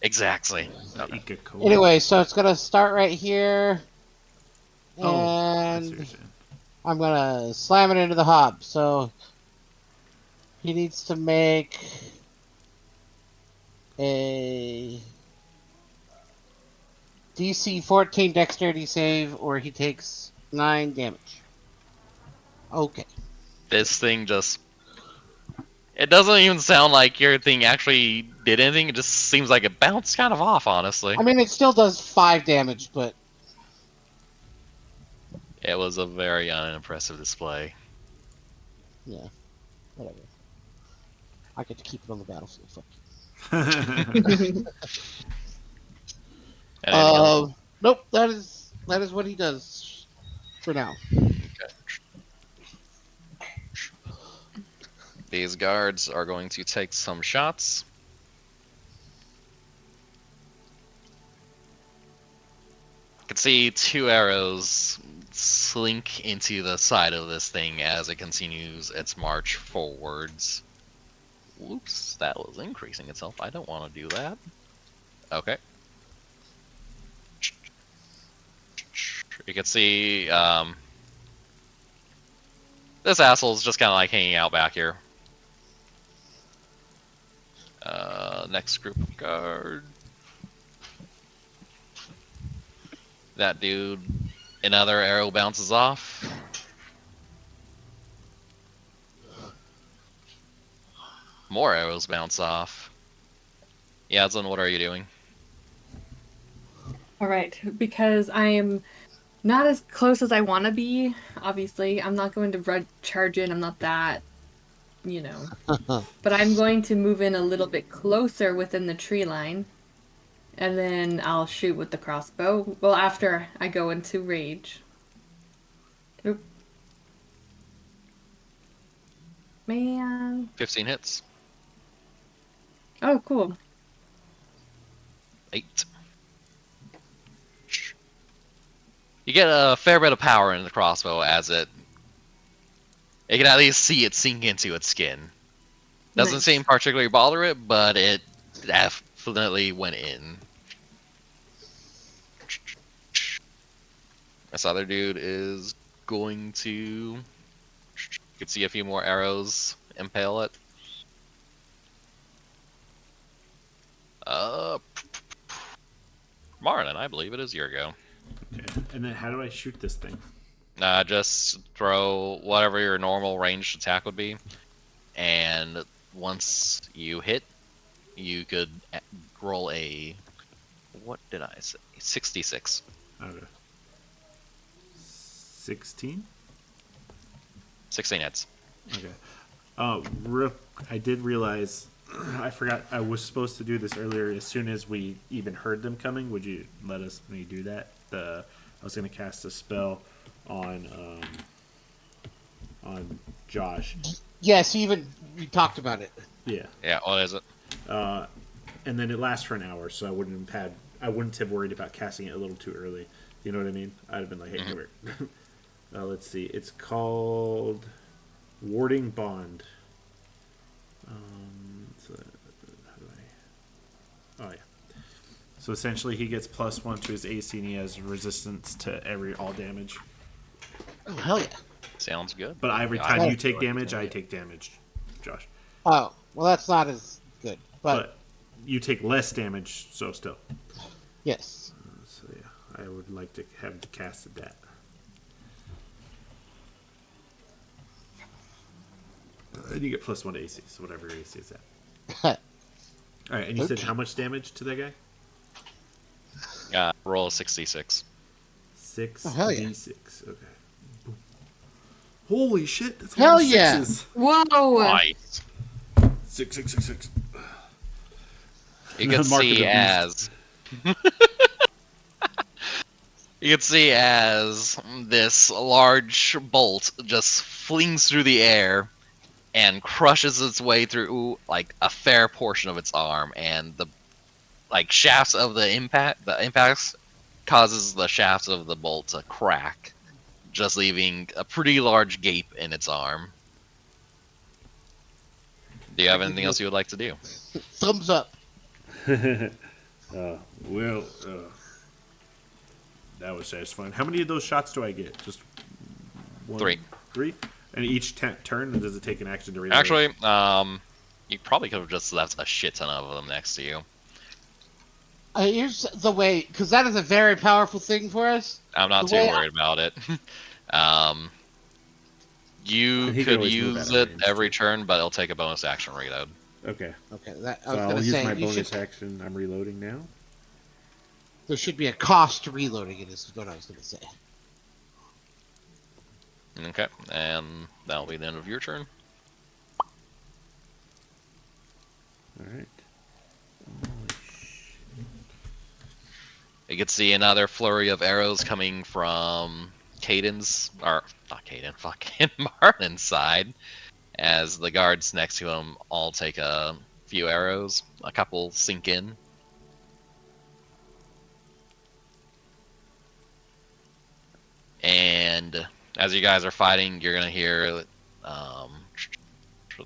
Exactly. Okay. Ikakoa. Anyway, so it's gonna start right here, Oh, I see what and you're saying. I'm gonna slam it into the hob. So he needs to make a DC 14 Dexterity save, or he takes 9 damage. Okay. This thing just. It doesn't even sound like your thing actually did anything. It just seems like it bounced kind of off, honestly. I mean, it still does 5 damage, but It was a very unimpressive display. yeah, whatever. I get to keep it on the battlefield. Fuck you. And anything else? Nope. That is what he does for now. These guards are going to take some shots. You can see 2 arrows slink into the side of this thing as it continues its march forwards. Whoops, that was increasing itself. I don't want to do that. Okay. You can see this asshole's just kind of like hanging out back here. Next group of guard. That dude, another arrow bounces off. More arrows bounce off. Yadzin, what are you doing? All right, because I am not as close as I want to be. Obviously, I'm not going to charge in. I'm not that, you know. But I'm going to move in a little bit closer within the tree line, and then I'll shoot with the crossbow. Well, after I go into rage. Oop. Man. 15 hits. Oh, cool. 8. You get a fair bit of power in the crossbow as it can at least see it sink into its skin. Doesn't Nice. seem particularly bother it, but it definitely went in. This other dude is going to. You can see a few more arrows impale it. Marlon, I believe it is your go. Okay. And then how do I shoot this thing? Just throw whatever your normal ranged attack would be, and once you hit, you could roll a. What did I say? 66. Okay. 16? 16 hits. Okay. I did realize I forgot I was supposed to do this earlier. As soon as we even heard them coming, would you let me do that? I was going to cast a spell on Josh. Yes, we talked about it. Yeah. Yeah, what is it? And then it lasts for an hour, so I wouldn't have worried about casting it a little too early. You know what I mean? I'd have been like, hey, come here. Let's see. It's called Warding Bond. Oh yeah. So essentially, he gets +1 to his AC, and he has resistance to all damage. Oh hell yeah! Sounds good. But every Yeah, time I you take like damage, that. I take damage, Josh. Oh well, that's not as good, But you take less damage, so still. yes. So yeah, I would like to have casted that. And you get +1 to AC, so whatever your AC is at. All right, and you said how much damage to that guy? Roll a 66. 6 Oh, hell yeah. D6. Okay. Boom. Holy shit! That's a Hell lot of yeah. sixes. Whoa! Nice. 6, 6, 6, 6. You can Mark of see the beast. as. You can see as this large bolt just flings through the air and crushes its way through like a fair portion of its arm, and the shafts of the impacts causes the shafts of the bolt to crack, just leaving a pretty large gape in its arm. Do you have anything else you would like to do? Thumbs up. Well, that was satisfying. How many of those shots do I get? Just one? 3. 3? And each turn, does it take an action to reload? Actually, You probably could have just left a shit ton of them next to you. Here's the way, because that is a very powerful thing for us. I'm not The too way worried about it. You And he could could always move out use of it range, every too. turn, but it'll take a bonus action reload. Okay. Okay, that I So was I'll gonna use say my you bonus should. action. I'm reloading now. There should be a cost to reloading it. Is what I was gonna say. Okay, and that'll be the end of your turn. Alright. You can see another flurry of arrows coming from Caden's, or not Caden, fucking Martin's side, as the guards next to him all take a few arrows. A couple sink in. And as you guys are fighting, you're gonna hear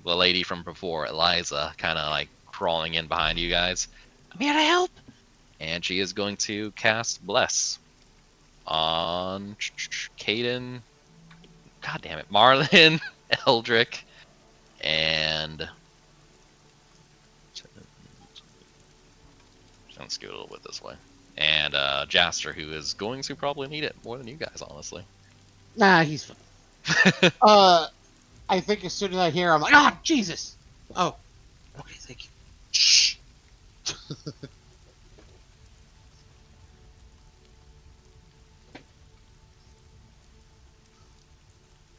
the lady from before, Eliza, kind of like crawling in behind you guys. I'm here to help. And she is going to cast Bless on Caden. God damn it, Marlin, Eldrick, and let's go a little bit this way. And Jaster, who is going to probably need it more than you guys, honestly. Nah, he's fine. I think as soon as I hear, I'm like, ah, Jesus. Oh, okay, thank you. Shh.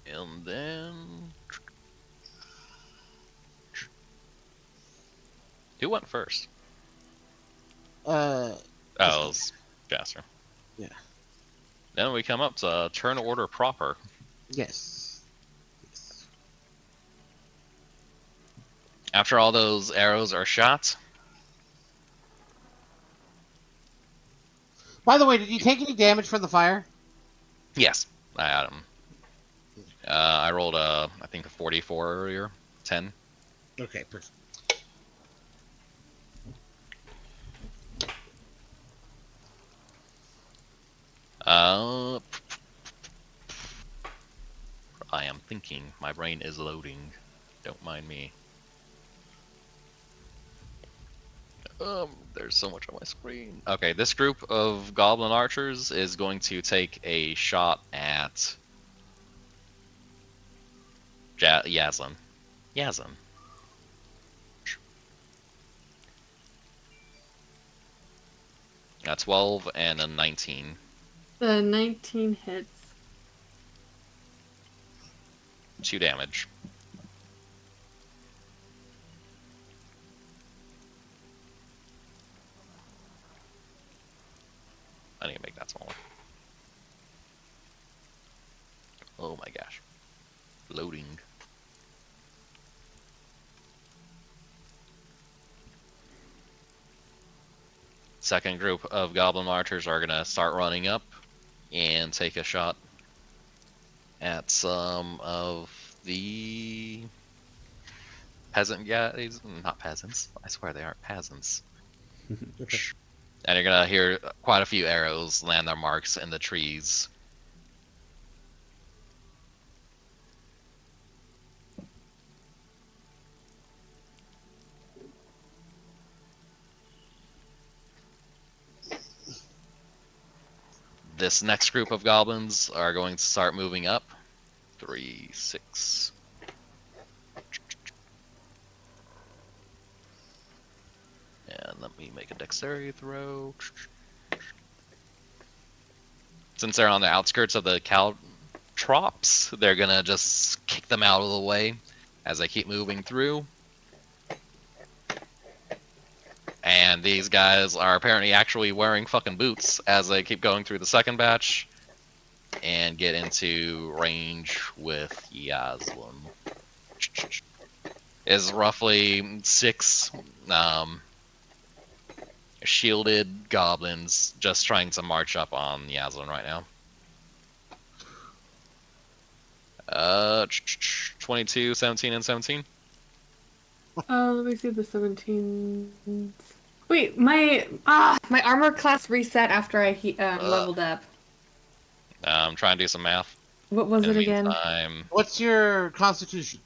And then who went first? Uh, Oh, it was Jaster. Yeah. Then we come up to turn order proper. yes. Yes. After all those arrows are shot, By the way, did you take any damage from the fire? yes, I had him. I rolled I think a 44 earlier, 10. Okay, perfect. I am thinking. My brain is loading. Don't mind me. There's so much on my screen. Okay, this group of goblin archers is going to take a shot at Yaslin. Yaslin. A 12 and a 19. The 19 hits. 2 damage. I need to make that smaller. Oh my gosh. Loading. Second group of goblin archers are gonna start running up and take a shot at some of the peasant guys. Not peasants. I swear they aren't peasants. And you're gonna hear quite a few arrows land their marks in the trees. This next group of goblins are going to start moving up. 3, 6. And let me make a dexterity throw. Since they're on the outskirts of the caltrops, they're gonna just kick them out of the way as they keep moving through. And these guys are apparently actually wearing fucking boots as they keep going through the second batch and get into range with Yaslin. Is roughly 6 shielded goblins just trying to march up on Yaslin right now. 22, 17, and 17. Let me see the 17. Wait, my armor class reset after I leveled up. I'm trying to do some math. What was In it the again? meantime, What's your constitution?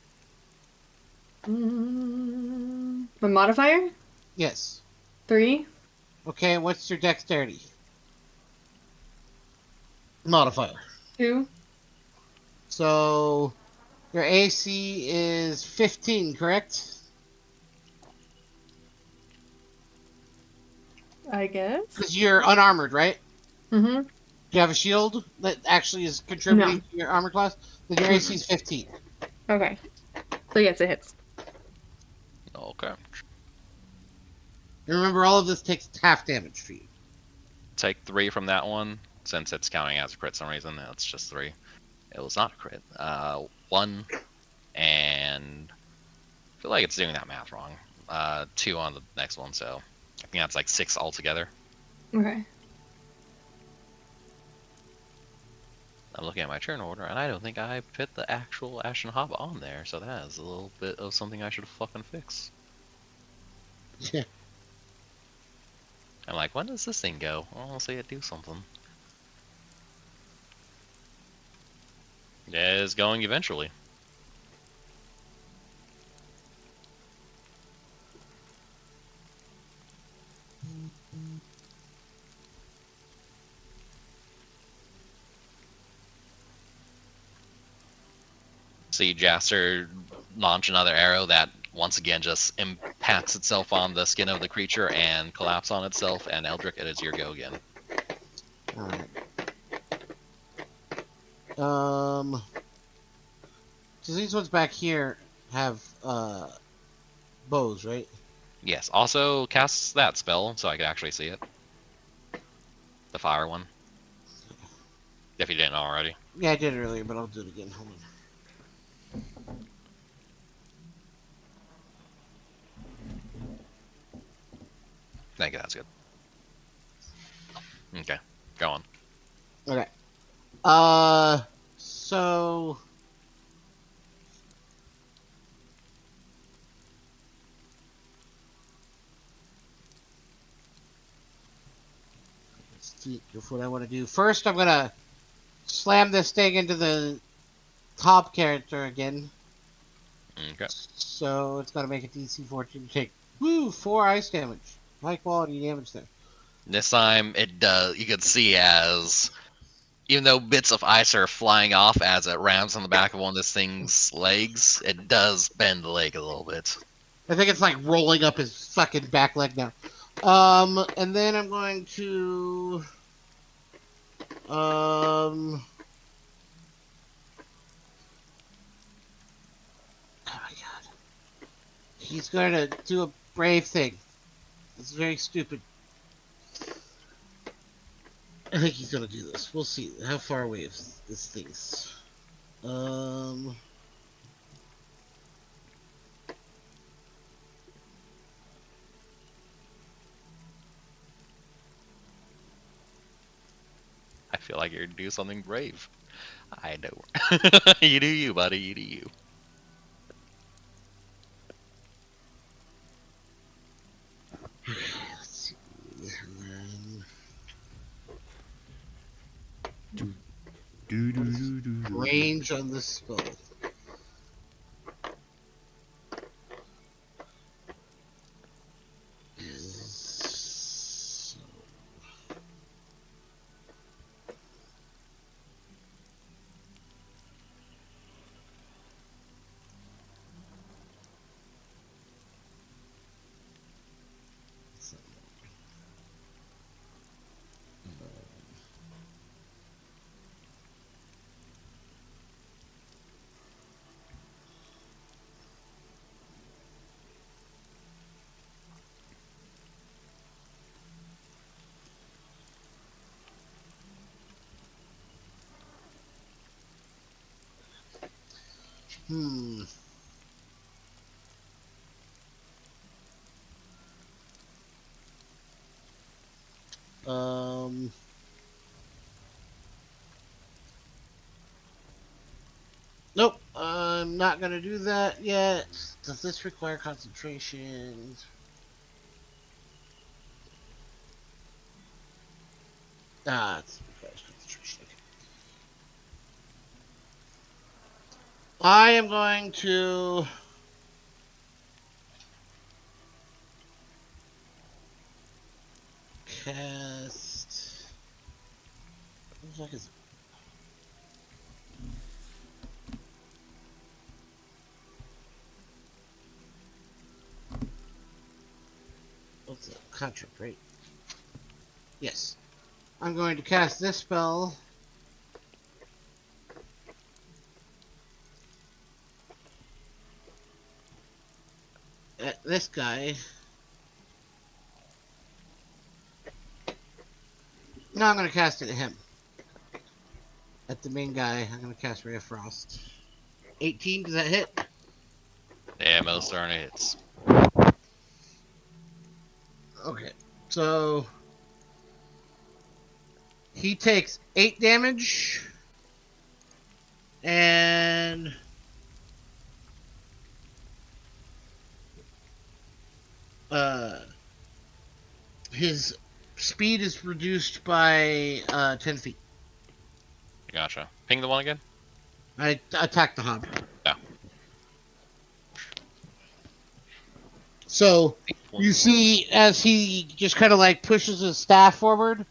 My modifier? Yes. 3. Okay, what's your dexterity? Modifier. 2. So your AC is 15, correct? I guess. Because you're unarmored, right? Mm-hmm. Do you have a shield that actually is contributing No. to your armor class? Then your AC Mm-mm. is 15. Okay. So yes, it hits. Okay. And remember, all of this takes half damage for you. Take 3 from that one, since it's counting as a crit for some reason. It's just 3. It was not a crit. 1, and I feel like it's doing that math wrong. 2 on the next one, so I think that's like 6 altogether. Okay. I'm looking at my turn order, and I don't think I put the actual Ashen Hob on there, so that is a little bit of something I should fucking fix. Yeah. I'm like, when does this thing go? I'll see it do something. It is going eventually. See Jaster launch another arrow that once again just impacts itself on the skin of the creature and collapse on itself, and Eldrick, it is your go again. Alright. So these ones back here have bows, right? Yes, also casts that spell so I can actually see it. The fire one. If you didn't already. Yeah, I did it earlier, but I'll do it again. Hold on. Thank you, that's good. Okay, go on. Okay. So let's see what I want to do. First, I'm gonna slam this thing into the top character again. Okay. So it's gonna make a DC 14 take. Woo! 4 ice damage. High quality damage there. This time it does. You can see as even though bits of ice are flying off as it rams on the back of one of this thing's legs, it does bend the leg a little bit. I think it's like rolling up his fucking back leg now. And then I'm going to oh my god. He's going to do a brave thing. It's very stupid. I think he's gonna do this. We'll see how far away is this thing's. Um. I feel like you're do something brave. I know. You do you, buddy. You do you. Let's see. Do, do, do, do, do, do. Range on this spell. Is hmm. Um. Nope. I'm not gonna do that yet. Does this require concentration? Ah, it requires concentration. Okay. I am going to cast. What the fuck is? What's the contract rate? Yes. I'm going to cast this spell. At this guy. No, I'm going to cast it at him. At the main guy, I'm going to cast Ray of Frost. 18, does that hit? Yeah, most darn hits. Okay, so he takes 8 damage, and his speed is reduced by 10 feet. Gotcha. Ping the one again? I attack the hob. Yeah. So you see as he just kind of like pushes his staff forward,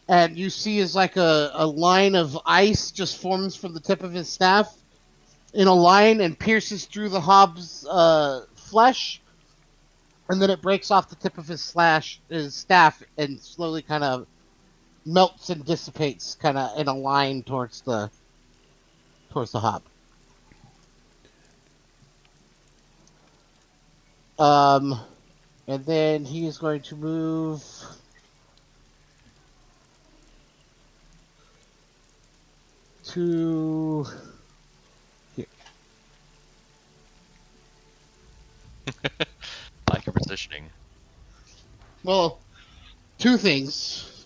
and you see as like a line of ice just forms from the tip of his staff in a line and pierces through the hob's flesh, and then it breaks off the tip of his staff and slowly kind of melts and dissipates kind of in a line towards the hob. And then he is going to move to here. Like your positioning. Well, 2 things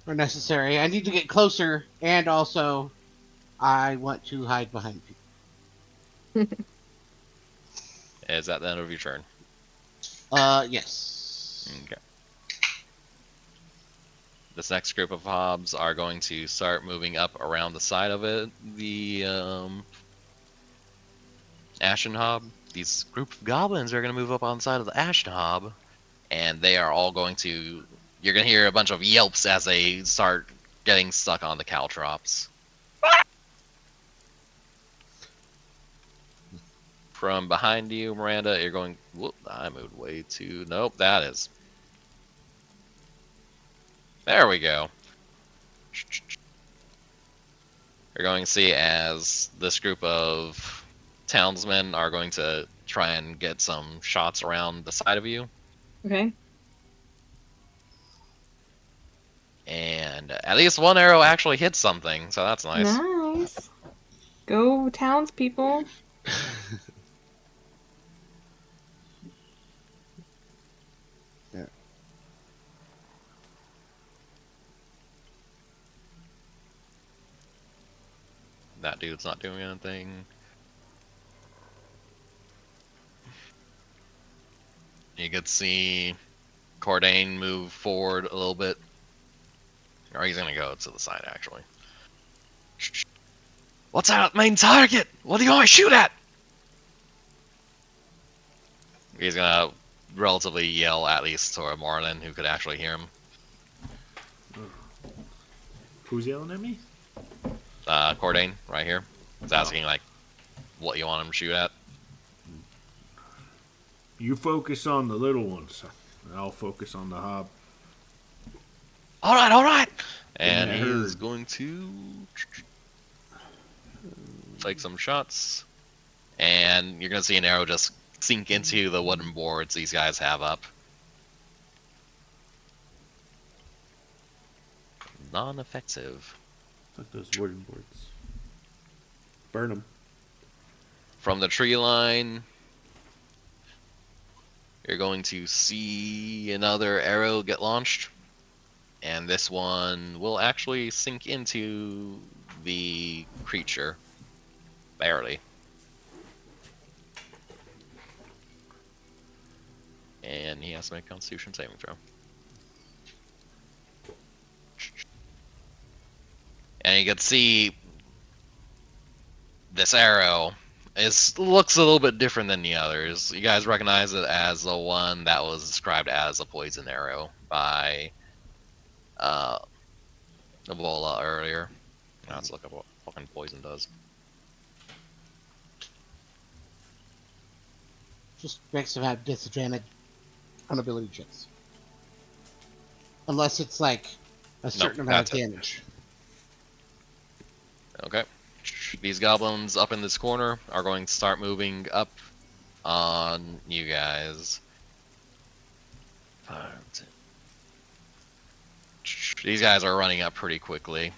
are necessary. I need to get closer, and also I want to hide behind people. Is that the end of your turn? Yes. Okay. This next group of hobs are going to start moving up around the side of it. The Ashen Hob. These group of goblins are going to move up on the side of the Ashen Hob, and they are all going to. You're going to hear a bunch of yelps as they start getting stuck on the caltrops. From behind you, Miranda, you're going. Whoop! I moved way too. Nope, that is. There we go. You're going to see as this group of townsmen are going to try and get some shots around the side of you. Okay. And at least one arrow actually hits something, so that's nice. Nice. Go townspeople. Yeah. That dude's not doing anything. You could see Cordain move forward a little bit. Or he's gonna go to the side, actually. What's our main target? What do you want to shoot at? He's gonna relatively yell at least to Marlin, who could actually hear him. Who's yelling at me? Cordain, right here. He's asking, like, what you want him to shoot at. You focus on the little ones. I'll focus on the hob. Alright! And Yeah, I he's heard. going to take some shots. And you're going to see an arrow just sink into the wooden boards these guys have up. Non-effective. Fuck those wooden boards. Burn them. From the tree line, you're going to see another arrow get launched. And this one will actually sink into the creature. Barely. And he has to make a Constitution saving throw. And you can see this arrow looks a little bit different than the others. You guys recognize it as the one that was described as a poison arrow by uh, Ebola earlier. Now let's look up what fucking poison does. Just makes them have disadvantage on ability checks. Unless it's like a certain amount of that's it. damage. Okay. These goblins up in this corner are going to start moving up on you guys. 5, 10. These guys are running up pretty quickly.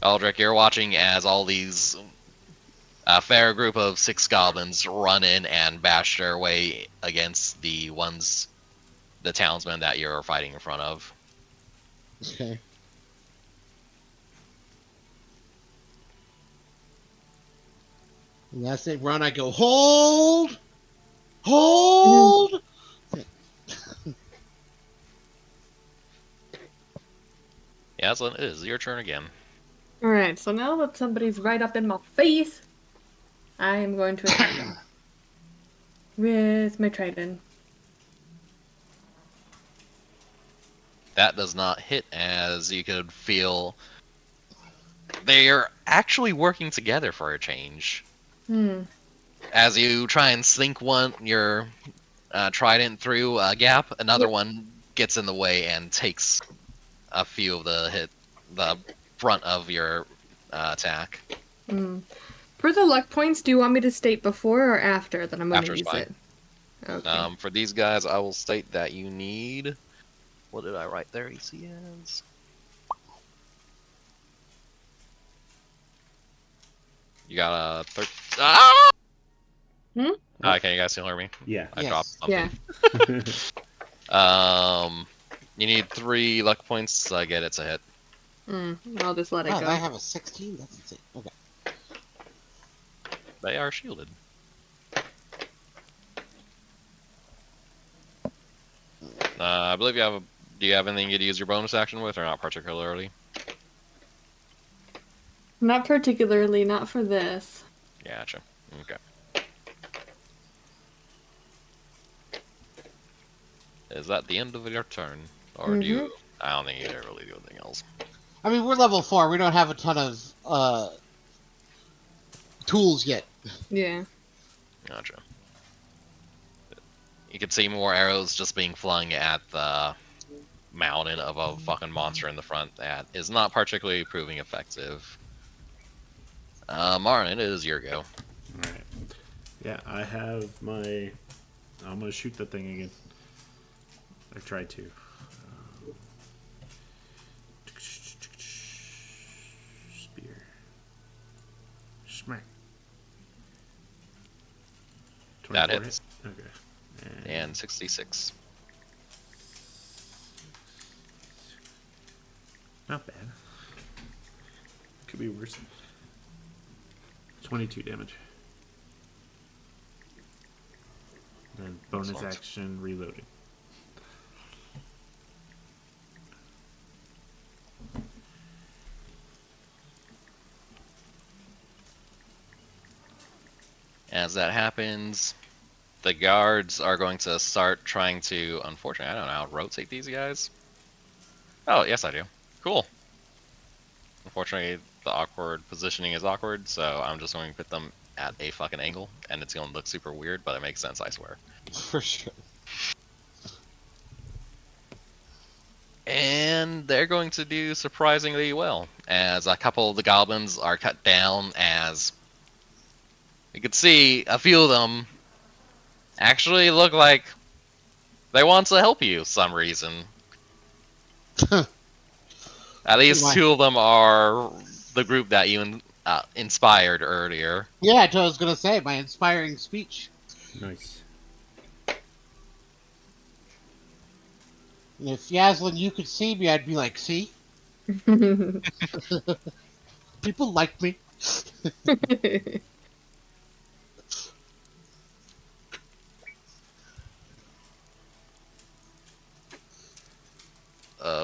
Aldrich, you're watching as all these fair group of 6 goblins run in and bash their way against the townsmen that you're fighting in front of. Okay. And as they run, I go, hold! Hold! Yeah, so it is your turn again. Alright, so now that somebody's right up in my face, I am going to attack them. With my trident. That does not hit, as you could feel they're actually working together for a change. As you try and sink your trident through a gap, another one gets in the way and takes a few of the front of your attack. For the luck points, do you want me to state before or after that I'm going After to is use fine. it? Okay. For these guys, I will state that you need. What did I write there? EC as? You got a Ah! Can you guys still hear me? Yeah. I Yes. dropped something. Yeah. You need 3 luck points to get it to hit. I'll just let it Wow, go. I have a 16? That's insane. Okay. They are shielded. I believe you have a. Do you have anything you'd use your bonus action with, or not particularly? Not particularly, not for this. Gotcha. Okay. Is that the end of your turn, or do you? I don't think you really do anything else. I mean, we're level 4. We don't have a ton of tools yet. Yeah. Gotcha. You can see more arrows just being flung at the mountain of a fucking monster in the front that is not particularly proving effective. Martin, it is your go. Alright. Yeah, I have my. I'm gonna shoot the thing again. I tried to. Spear. Smack. That 24 hits. hit? Okay. And 66. Not bad. Could be worse. 22 damage. And bonus Excellent. action reloading. As that happens, the guards are going to start trying to. Unfortunately, I don't know how to rotate these guys. Oh, yes, I do. Cool. Unfortunately, the awkward positioning is awkward, so I'm just going to put them at a fucking angle, and it's going to look super weird, but it makes sense, I swear. For sure. And they're going to do surprisingly well, as a couple of the goblins are cut down, as you can see a few of them actually look like they want to help you for some reason. At least 2 of them are the group that you inspired earlier. Yeah, I was going to say, my inspiring speech. Nice. And if Yaslin, you could see me, I'd be like, see? People like me.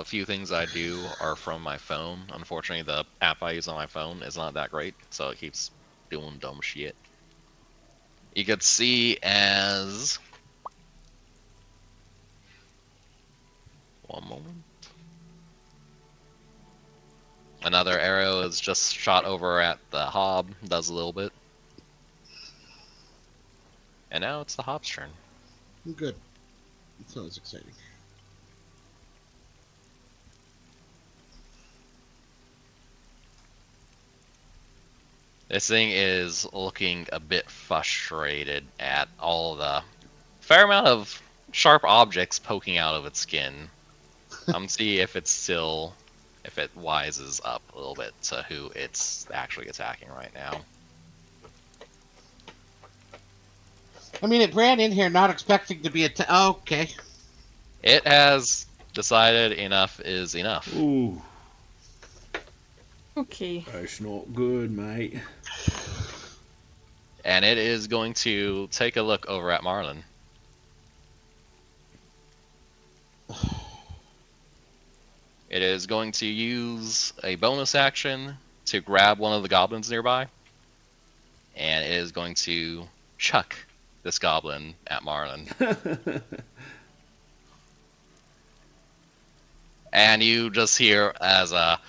few things I do are from my phone. Unfortunately, the app I use on my phone is not that great, so it keeps doing dumb shit. You could see as... One moment. Another arrow is just shot over at the hob, does a little bit. And now it's the hob's turn. Good. That sounds exciting. This thing is looking a bit frustrated at all the fair amount of sharp objects poking out of its skin. See if it's still, if it wises up a little bit to who it's actually attacking right now. I mean, it ran in here not expecting to be okay. It has decided enough is enough. Ooh, Okay. that's not good, mate. And it is going to take a look over at Marlin. It is going to use a bonus action to grab one of the goblins nearby. And it is going to chuck this goblin at Marlin. And you just hear as a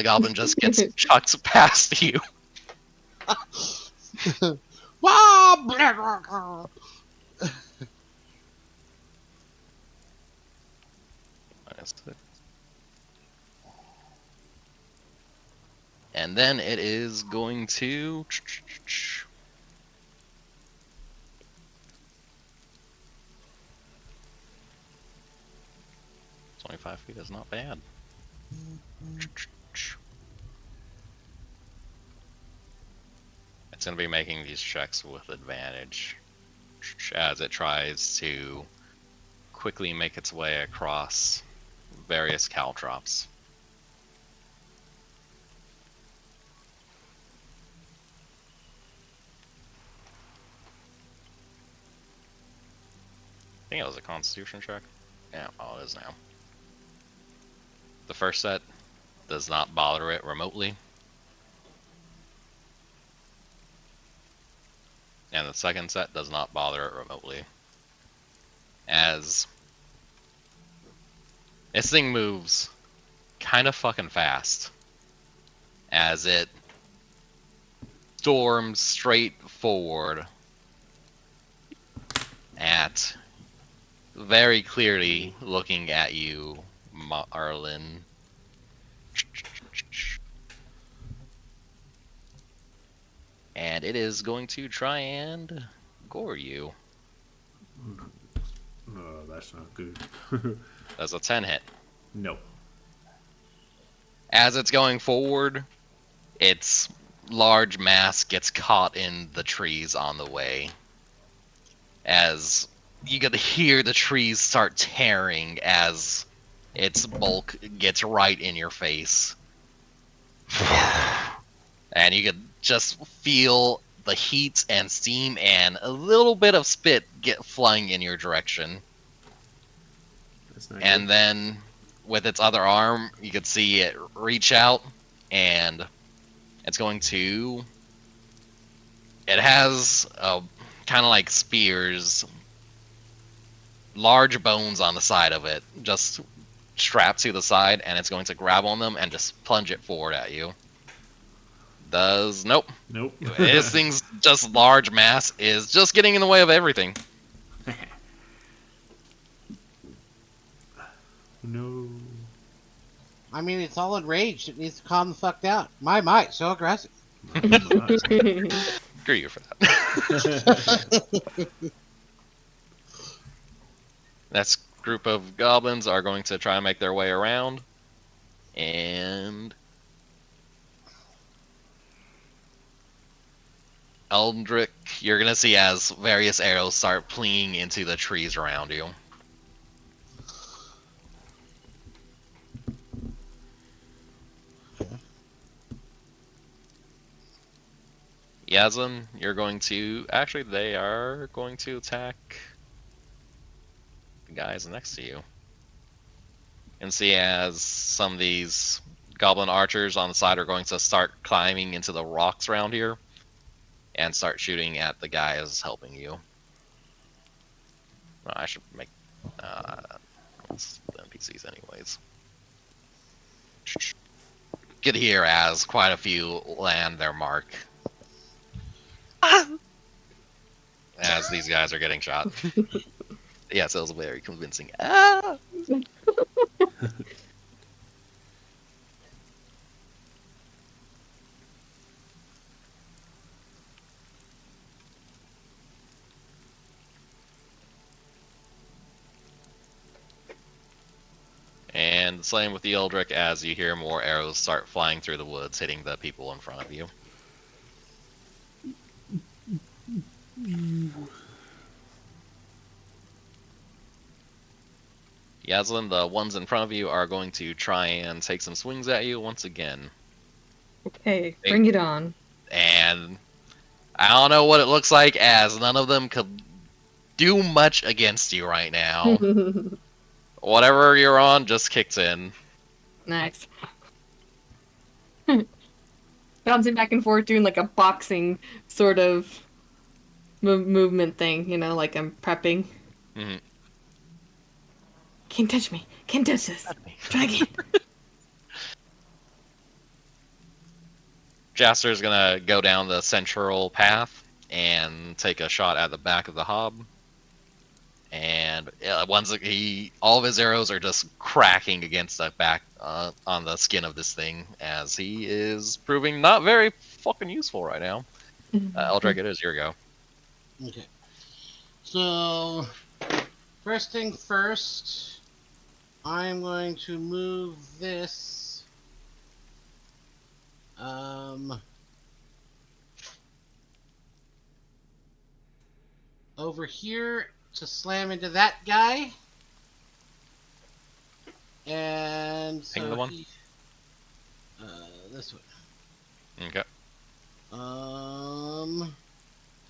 goblin just gets chucked past you. And then it is going to 25 feet is not bad. It's going to be making these checks with advantage as it tries to quickly make its way across various caltrops. I think it was a Constitution check. Yeah, oh, it is now. The first set does not bother it remotely. And the second set does not bother it remotely. As this thing moves kind of fucking fast. As it storms straight forward at very clearly looking at you, Marlin. And it is going to try and gore you. Oh, that's not good. That's a 10 hit. No. As it's going forward, its large mass gets caught in the trees on the way. As you could hear the trees start tearing as its bulk gets right in your face. And you could just feel the heat and steam and a little bit of spit get flying in your direction. That's not And good. then with its other arm, you could see it reach out and it's going to... It has kind of like spears, large bones on the side of it, just strapped to the side, and it's going to grab on them and just plunge it forward at you. Nope. Nope. This thing's just large mass is just getting in the way of everything. No. I mean, it's all enraged. It needs to calm the fuck down. My, so aggressive. Screw you for that. Next group of goblins are going to try and make their way around. And Eldrick, you're going to see as various arrows start plinging into the trees around you. Yazan, you're going to... Actually, they are going to attack the guys next to you. and see as some of these goblin archers on the side are going to start climbing into the rocks around here and start shooting at the guys helping you. Well, I should make what's the NPCs anyways. Get here as quite a few land their mark as these guys are getting shot. Yes, it was very convincing. Ah! And same with the Eldrick as you hear more arrows start flying through the woods, hitting the people in front of you. Yaslin, the ones in front of you are going to try and take some swings at you once again. Okay, bring it on. And I don't know what it looks like as none of them could do much against you right now. Whatever you're on just kicks in. Nice. Bouncing back and forth, doing like a boxing sort of movement thing, you know, like I'm prepping. Mhm. Can't touch me. Can't touch this. Try again. Jaster's gonna go down the central path and take a shot at the back of the hob. And all of his arrows are just cracking against the back on the skin of this thing, as he is proving not very fucking useful right now. Eldrick, it is your go. Okay. So, first thing first, I'm going to move this. Over here to slam into that guy. And so Ping the one? this one. Okay.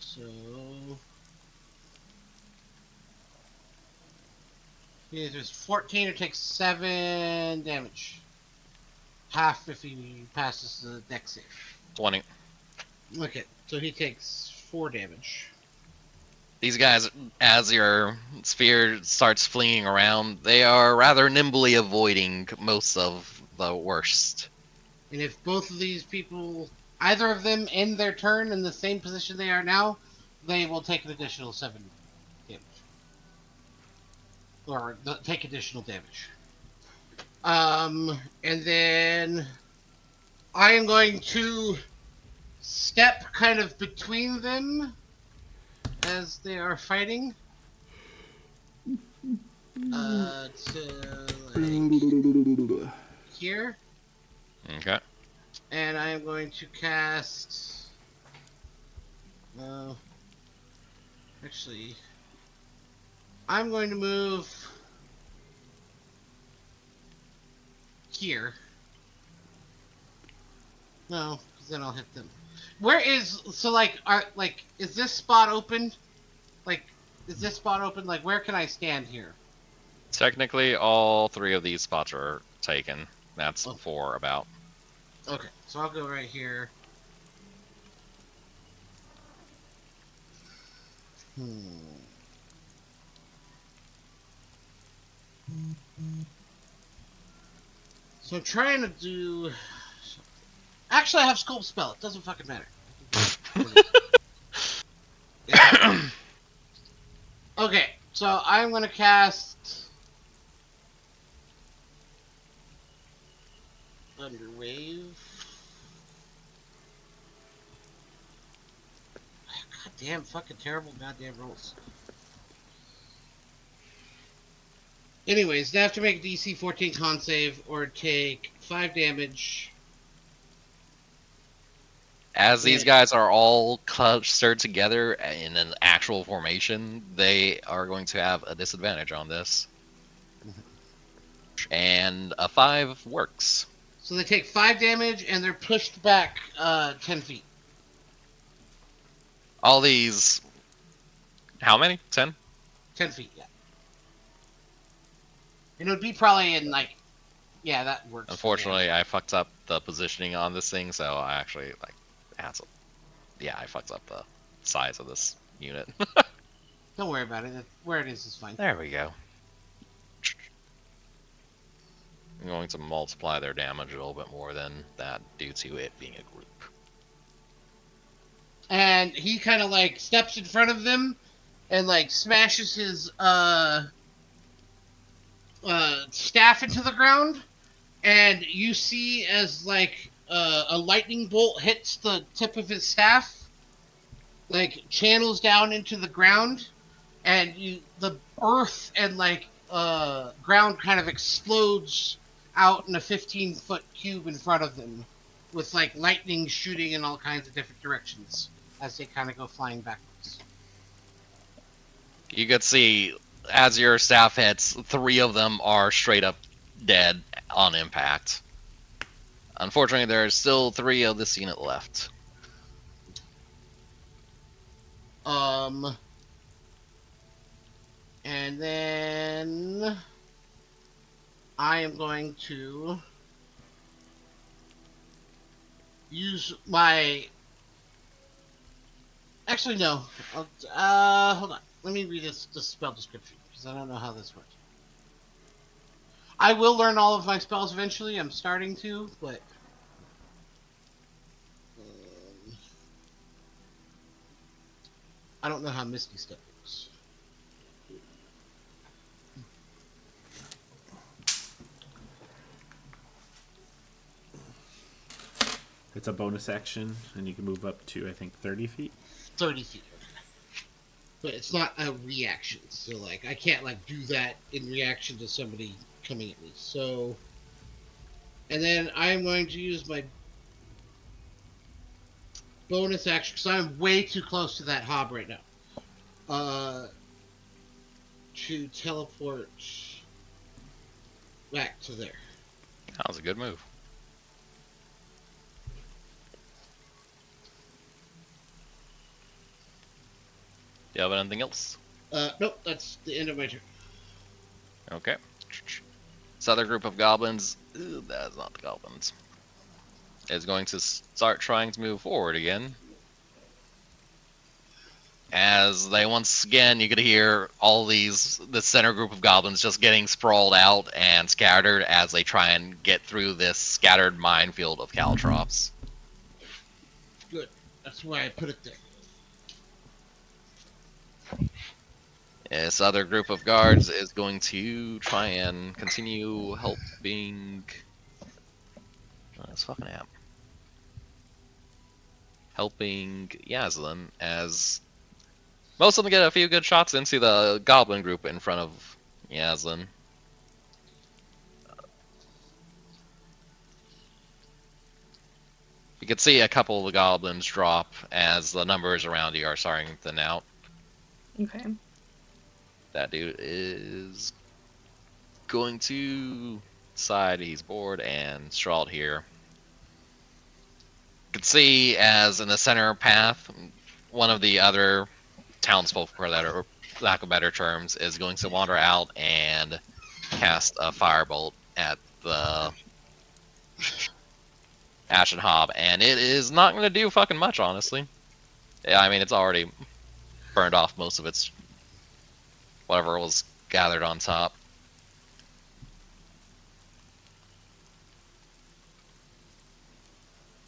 So he does 14 or takes 7 damage. Half if he passes the dex save. 20. Okay, so he takes 4 damage. These guys, as your sphere starts flinging around, they are rather nimbly avoiding most of the worst. And if both of these people, either of them end their turn in the same position they are now, they will take an additional 7 damage. Or take additional damage. And then I am going to step kind of between them as they are fighting. To like here. Okay. And I am going to cast. Actually, I'm going to move here. No, because then I'll hit them. Where is is this spot open? Like, is this spot open? Like, where can I stand here? Technically, all 3 of these spots are taken. That's Oh. 4 about. Okay, so I'll go right here. So I'm trying to do. Actually, I have sculpt spell. It doesn't fucking matter. Okay, so I'm gonna cast Thunderwave. Goddamn fucking terrible goddamn rolls. Anyways, they have to make a DC 14 con save or take 5 damage. As these guys are all clustered together in an actual formation, they are going to have a disadvantage on this. And a 5 works. So they take 5 damage and they're pushed back 10 feet. All these. How many? 10? 10 feet, yeah. And it would be probably in like, yeah, that works. Unfortunately, I fucked up the positioning on this thing, so I actually I fucked up the size of this unit. Don't worry about it. Where it is fine. There we go. I'm going to multiply their damage a little bit more than that due to it being a group. And he kind of like steps in front of them and like smashes his staff into the ground, and you see as like a lightning bolt hits the tip of his staff, like channels down into the ground, and the earth and like ground kind of explodes out in a 15-foot cube in front of them, with like lightning shooting in all kinds of different directions as they kind of go flying backwards. You could see, as your staff hits, 3 of them are straight up dead on impact. Unfortunately, there are still 3 of this unit left. And then I am going to use my. Actually, no. Hold on. Let me read this spell description because I don't know how this works. I will learn all of my spells eventually. I'm starting to, but I don't know how Misty Step works. It's a bonus action, and you can move up to, I think, 30 feet. 30 feet. But it's not a reaction, so like I can't like do that in reaction to somebody coming at me. So, and then I'm going to use my bonus action because I'm way too close to that hob right now. To teleport back to there. That was a good move. Do you have anything else? Nope, that's the end of my turn. Okay. This other group of goblins, that's not the goblins, is going to start trying to move forward again. As they once again, you could hear all the center group of goblins just getting sprawled out and scattered as they try and get through this scattered minefield of caltrops. Good. That's why I put it there. This other group of guards is going to try and continue helping. This fucking app. Helping Yazlin, as most of them get a few good shots into the goblin group in front of Yazlin. You can see a couple of the goblins drop as the numbers around you are starting to thin out. Okay. That dude is going to decide he's bored and strawed here. You can see as in the center path, one of the other townsfolk, for that, or lack of better terms, is going to wander out and cast a firebolt at the Ashen Hob, and it is not going to do fucking much, honestly. Yeah, I mean, it's already burned off most of its whatever was gathered on top.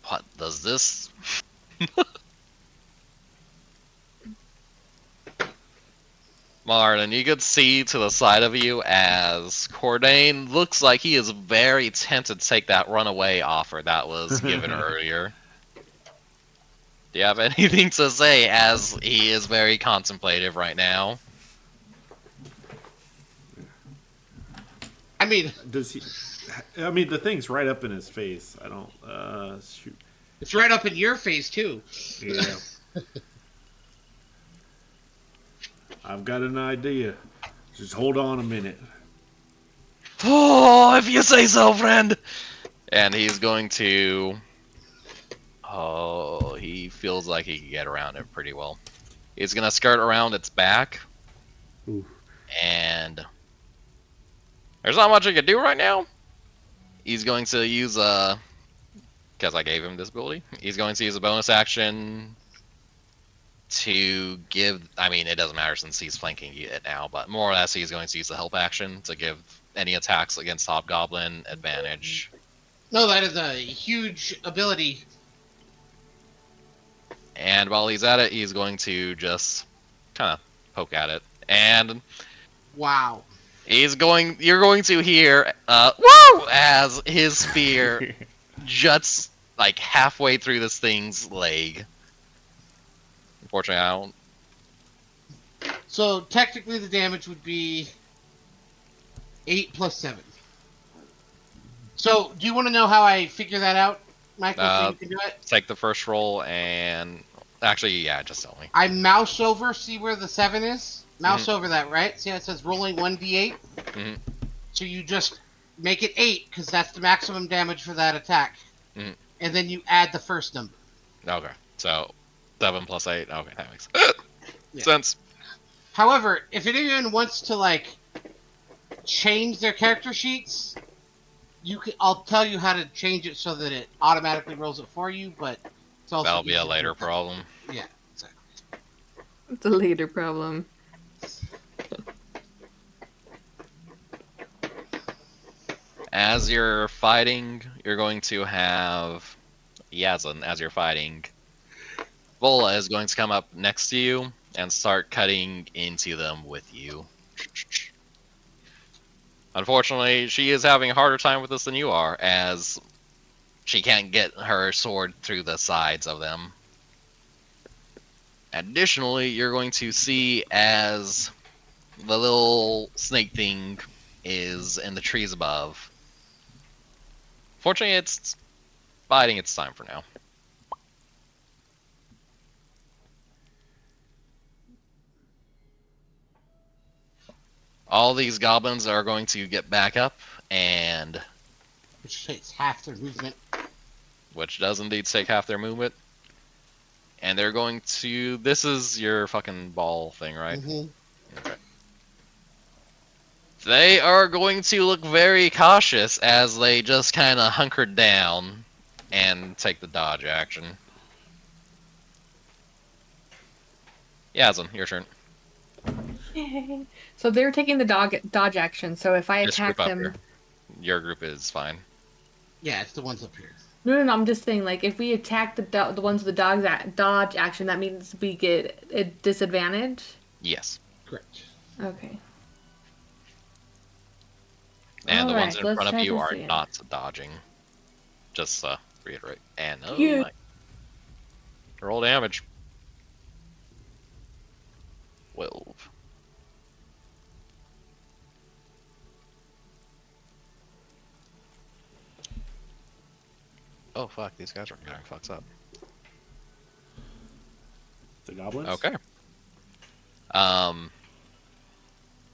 What does this? Martin, you could see to the side of you as Cordain looks like he is very tempted to take that runaway offer that was given earlier. Do you have anything to say, as he is very contemplative right now? I mean, Does he? I mean, the thing's right up in his face. I don't. Shoot. it's right up in your face too. Yeah. I've got an idea. Just hold on a minute. Oh, if you say so, friend. And he's going to. Oh, he feels like he can get around it pretty well. He's gonna skirt around its back. Ooh. And There's not much I can do right now. He's going to use because I gave him this ability. He's going to use a bonus action to give. I mean, it doesn't matter since he's flanking it now, but more or less he's going to use the help action to give any attacks against Hobgoblin advantage. No, that is a huge ability. And while he's at it, he's going to just kind of poke at it. And Wow. you're going to hear, woo! As his spear juts like halfway through this thing's leg. Unfortunately, I don't. So technically, the damage would be 8 plus 7. So, do you want to know how I figure that out, Michael? So you can do it. Take the first roll and actually, yeah, just tell me. I mouse over, see where the 7 is. Mouse over that, right? See how it says rolling 1d8. Mhm. So you just make it 8 because that's the maximum damage for that attack, and then you add the first number. Okay, so 7 plus 8. Okay, that makes sense. However, if anyone wants to like change their character sheets, I'll tell you how to change it so that it automatically rolls it for you. But it's also That'll be a easy later to- problem. Yeah, exactly. It's a later problem. As you're fighting, you're going to have Yazan. As you're fighting, Vola is going to come up next to you and start cutting into them with you. Unfortunately, she is having a harder time with this than you are, as she can't get her sword through the sides of them. Additionally, you're going to see as the little snake thing is in the trees above. Fortunately, it's biding its time for now. All these goblins are going to get back up, and Which takes half their movement. which does indeed take half their movement. And they're going to. This is your fucking ball thing, right? Okay. They are going to look very cautious as they just kind of hunker down and take the dodge action. Yazan, your turn. Yay. So they're taking the dodge action. So if I This attack group up them, here. Your group is fine. Yeah, it's the ones up here. no. I'm just saying, like, if we attack the ones with the dodge action, that means we get a disadvantage. Yes. Correct. Okay. And the ones Alright, in let's front of try you this are again. not dodging. Just reiterate. And You- my. Roll damage. 12. Oh fuck, these guys are getting fucked up. The goblins? Okay.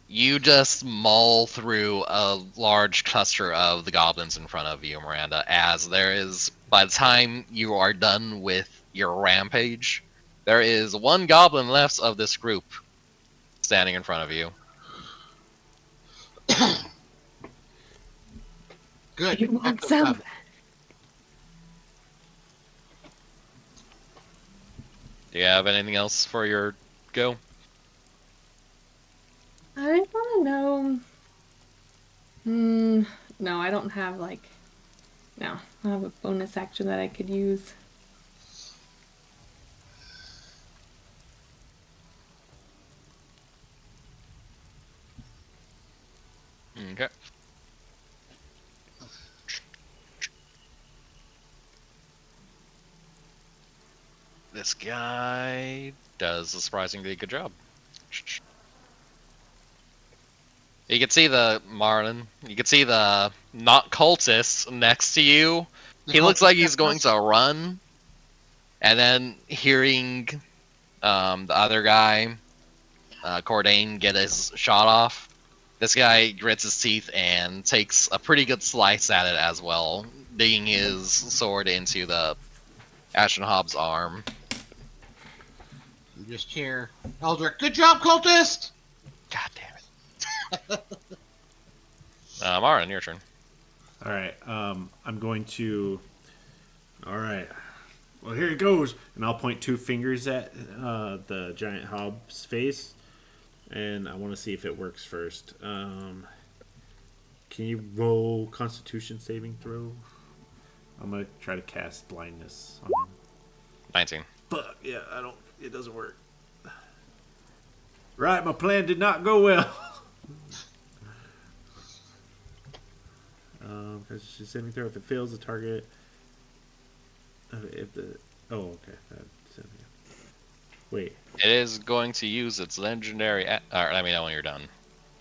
You just maul through a large cluster of the goblins in front of you, Miranda, as there is, by the time you are done with your rampage, there is one goblin left of this group standing in front of you. Good. You want Excellent some? job. Do you have anything else for your go? I want to know. No, I don't have like. No, I don't have a bonus action that I could use. Okay. This guy does a surprisingly good job. You can see the Marlin. You can see the not cultist next to you. He looks like he's going to run, and then hearing the other guy, Cordain, get his shot off. This guy grits his teeth and takes a pretty good slice at it as well, digging his sword into the Ashton Hobbs' arm. You just hear Eldrick. Good job, cultist. God damn it. Marlon, your turn. All right. I'm going to. All right. Well, here it goes, and I'll point 2 fingers at the giant hob's face, and I want to see if it works first. Can you roll Constitution saving throw? I'm gonna try to cast blindness on him. 19. Fuck yeah, I don't. It doesn't work. Right, my plan did not go well. Constitution saving throw. If it fails, the target. If the. Oh, okay. Wait. It is going to use its legendary. Let me know when you're done.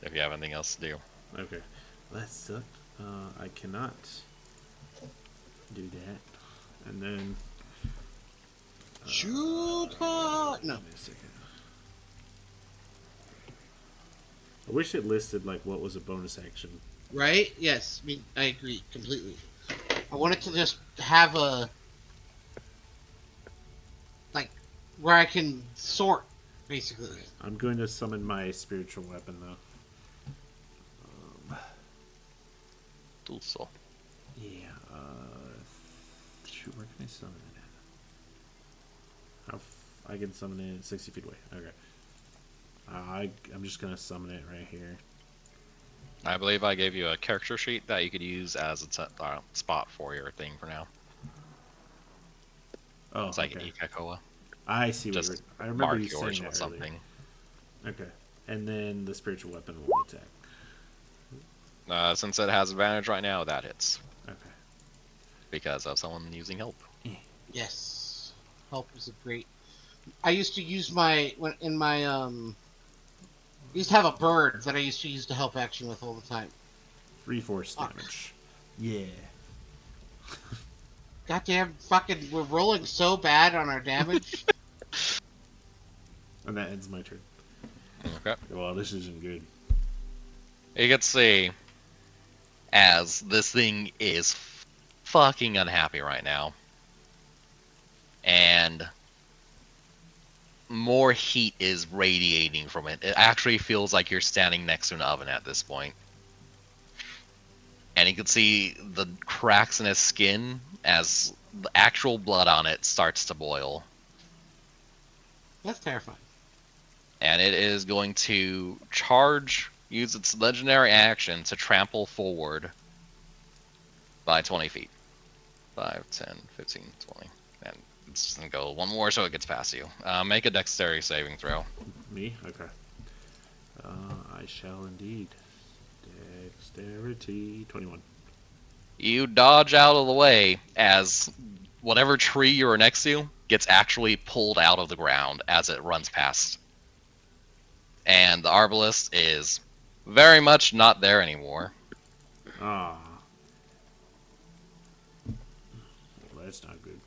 If you have anything else to do. Okay. That sucked. I cannot do that. And then. Shoot her! No. Wait a second. I wish it listed like what was a bonus action. Right? Yes. I mean, I agree completely. I wanted to just have a like where I can sort, basically. I'm going to summon my spiritual weapon though. Also. Yeah. Shoot, where can I summon it? I can summon it 60 feet away. Okay. I'm just gonna summon it right here. I believe I gave you a character sheet that you could use as a spot for your thing for now. Oh, It's like okay. an Ikakoa. I see what Just I remember mark you saying yours that with something. earlier. Okay. And then the spiritual weapon will attack. Since it has advantage right now, that hits. Okay. Because of someone using help. Yes. Help is a great. I used to use my I used to have a bird that I used to use to help action with all the time. 3 force damage. Yeah. Goddamn fucking, we're rolling so bad on our damage. And that ends my turn. Okay. Well, this isn't good. You can see as this thing is fucking unhappy right now. And more heat is radiating from it. It actually feels like you're standing next to an oven at this point. And you can see the cracks in his skin as the actual blood on it starts to boil. That's terrifying. And it is going to use its legendary action to trample forward by 20 feet. 5, 10, 15, 20. And it's just going to go one more so it gets past you. Make a dexterity saving throw. Me? Okay. I shall indeed. Dexterity 21. You dodge out of the way as whatever tree you were next to gets actually pulled out of the ground as it runs past. And the arbalist is very much not there anymore. Ah. Well, that's not good.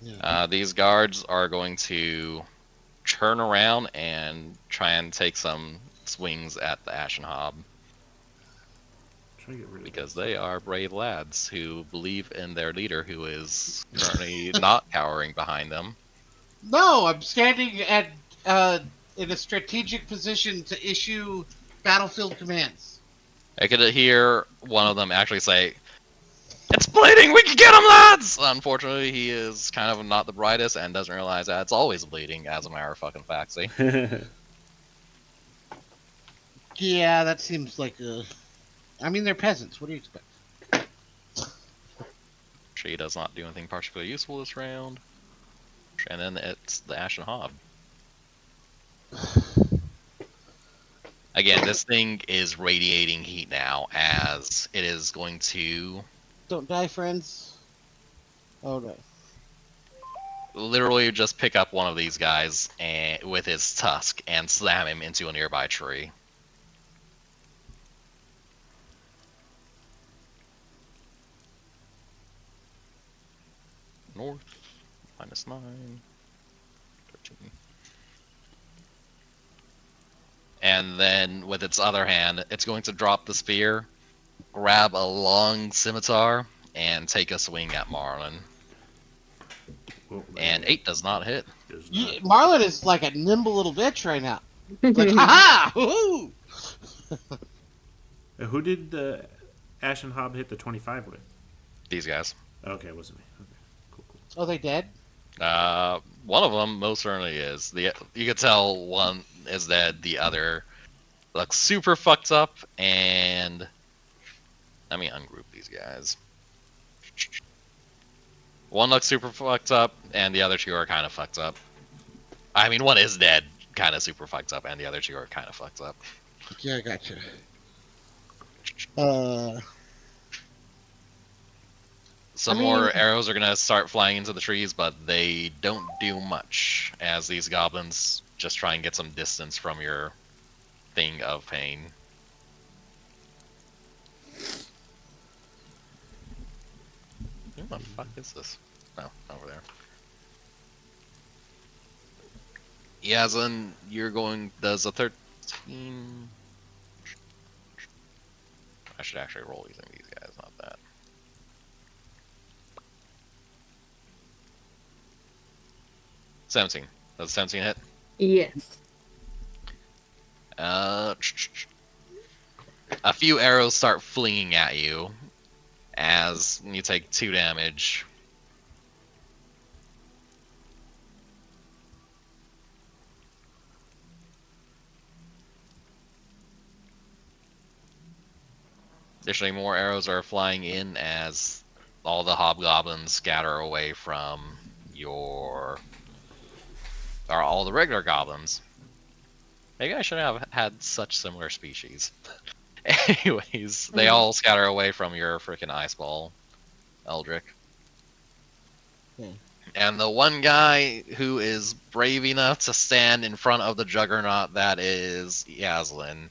Yeah. These guards are going to turn around and try and take some swings at the Ashen Hob. Try to get rid of Because this. they are brave lads who believe in their leader, who is currently not cowering behind them. No, I'm standing at in a strategic position to issue battlefield commands. I could hear one of them actually say, "It's bleeding! We can get him, lads!" Unfortunately, he is kind of not the brightest and doesn't realize that it's always bleeding, as a matter of fucking fact. See? Yeah, that seems like a. I mean, they're peasants. What do you expect? She does not do anything particularly useful this round. And then it's the Ashen Hob. Again, this thing is radiating heat now, as it is going to Don't die, friends. Oh no. literally just pick up one of these guys with his tusk and slam him into a nearby tree. North, -9, 13. And then with its other hand, it's going to drop the spear, grab a long scimitar, and take a swing at Marlin. Well, And 8 does not hit. does Yeah, not. Marlon is like a nimble little bitch right now. Like, haha! Woohoo! Who did the Ashen Hob hit the 25 with? These guys. Okay, it wasn't me. Okay, cool. Oh, they dead? One of them most certainly is. You could tell one is dead. The other looks super fucked up. And let me ungroup these guys. One looks super fucked up, and the other two are kind of fucked up. I mean, one is dead, kind of super fucked up, and the other two are kind of fucked up. Yeah, I gotcha. Some more arrows are gonna start flying into the trees, but they don't do much, as these goblins just try and get some distance from your thing of pain. Who the fuck is this? Oh, over there. Yazan, you're going. Does a 13? I should actually roll using these guys, not that. $17. Does 17 hit? Yes. A few arrows start flinging at you as you take 2 damage. Additionally, more arrows are flying in as all the hobgoblins scatter away from all the regular goblins. Maybe I shouldn't have had such similar species. Anyways, they all scatter away from your freaking ice ball, Eldrick. And the one guy who is brave enough to stand in front of the juggernaut that is Yaslin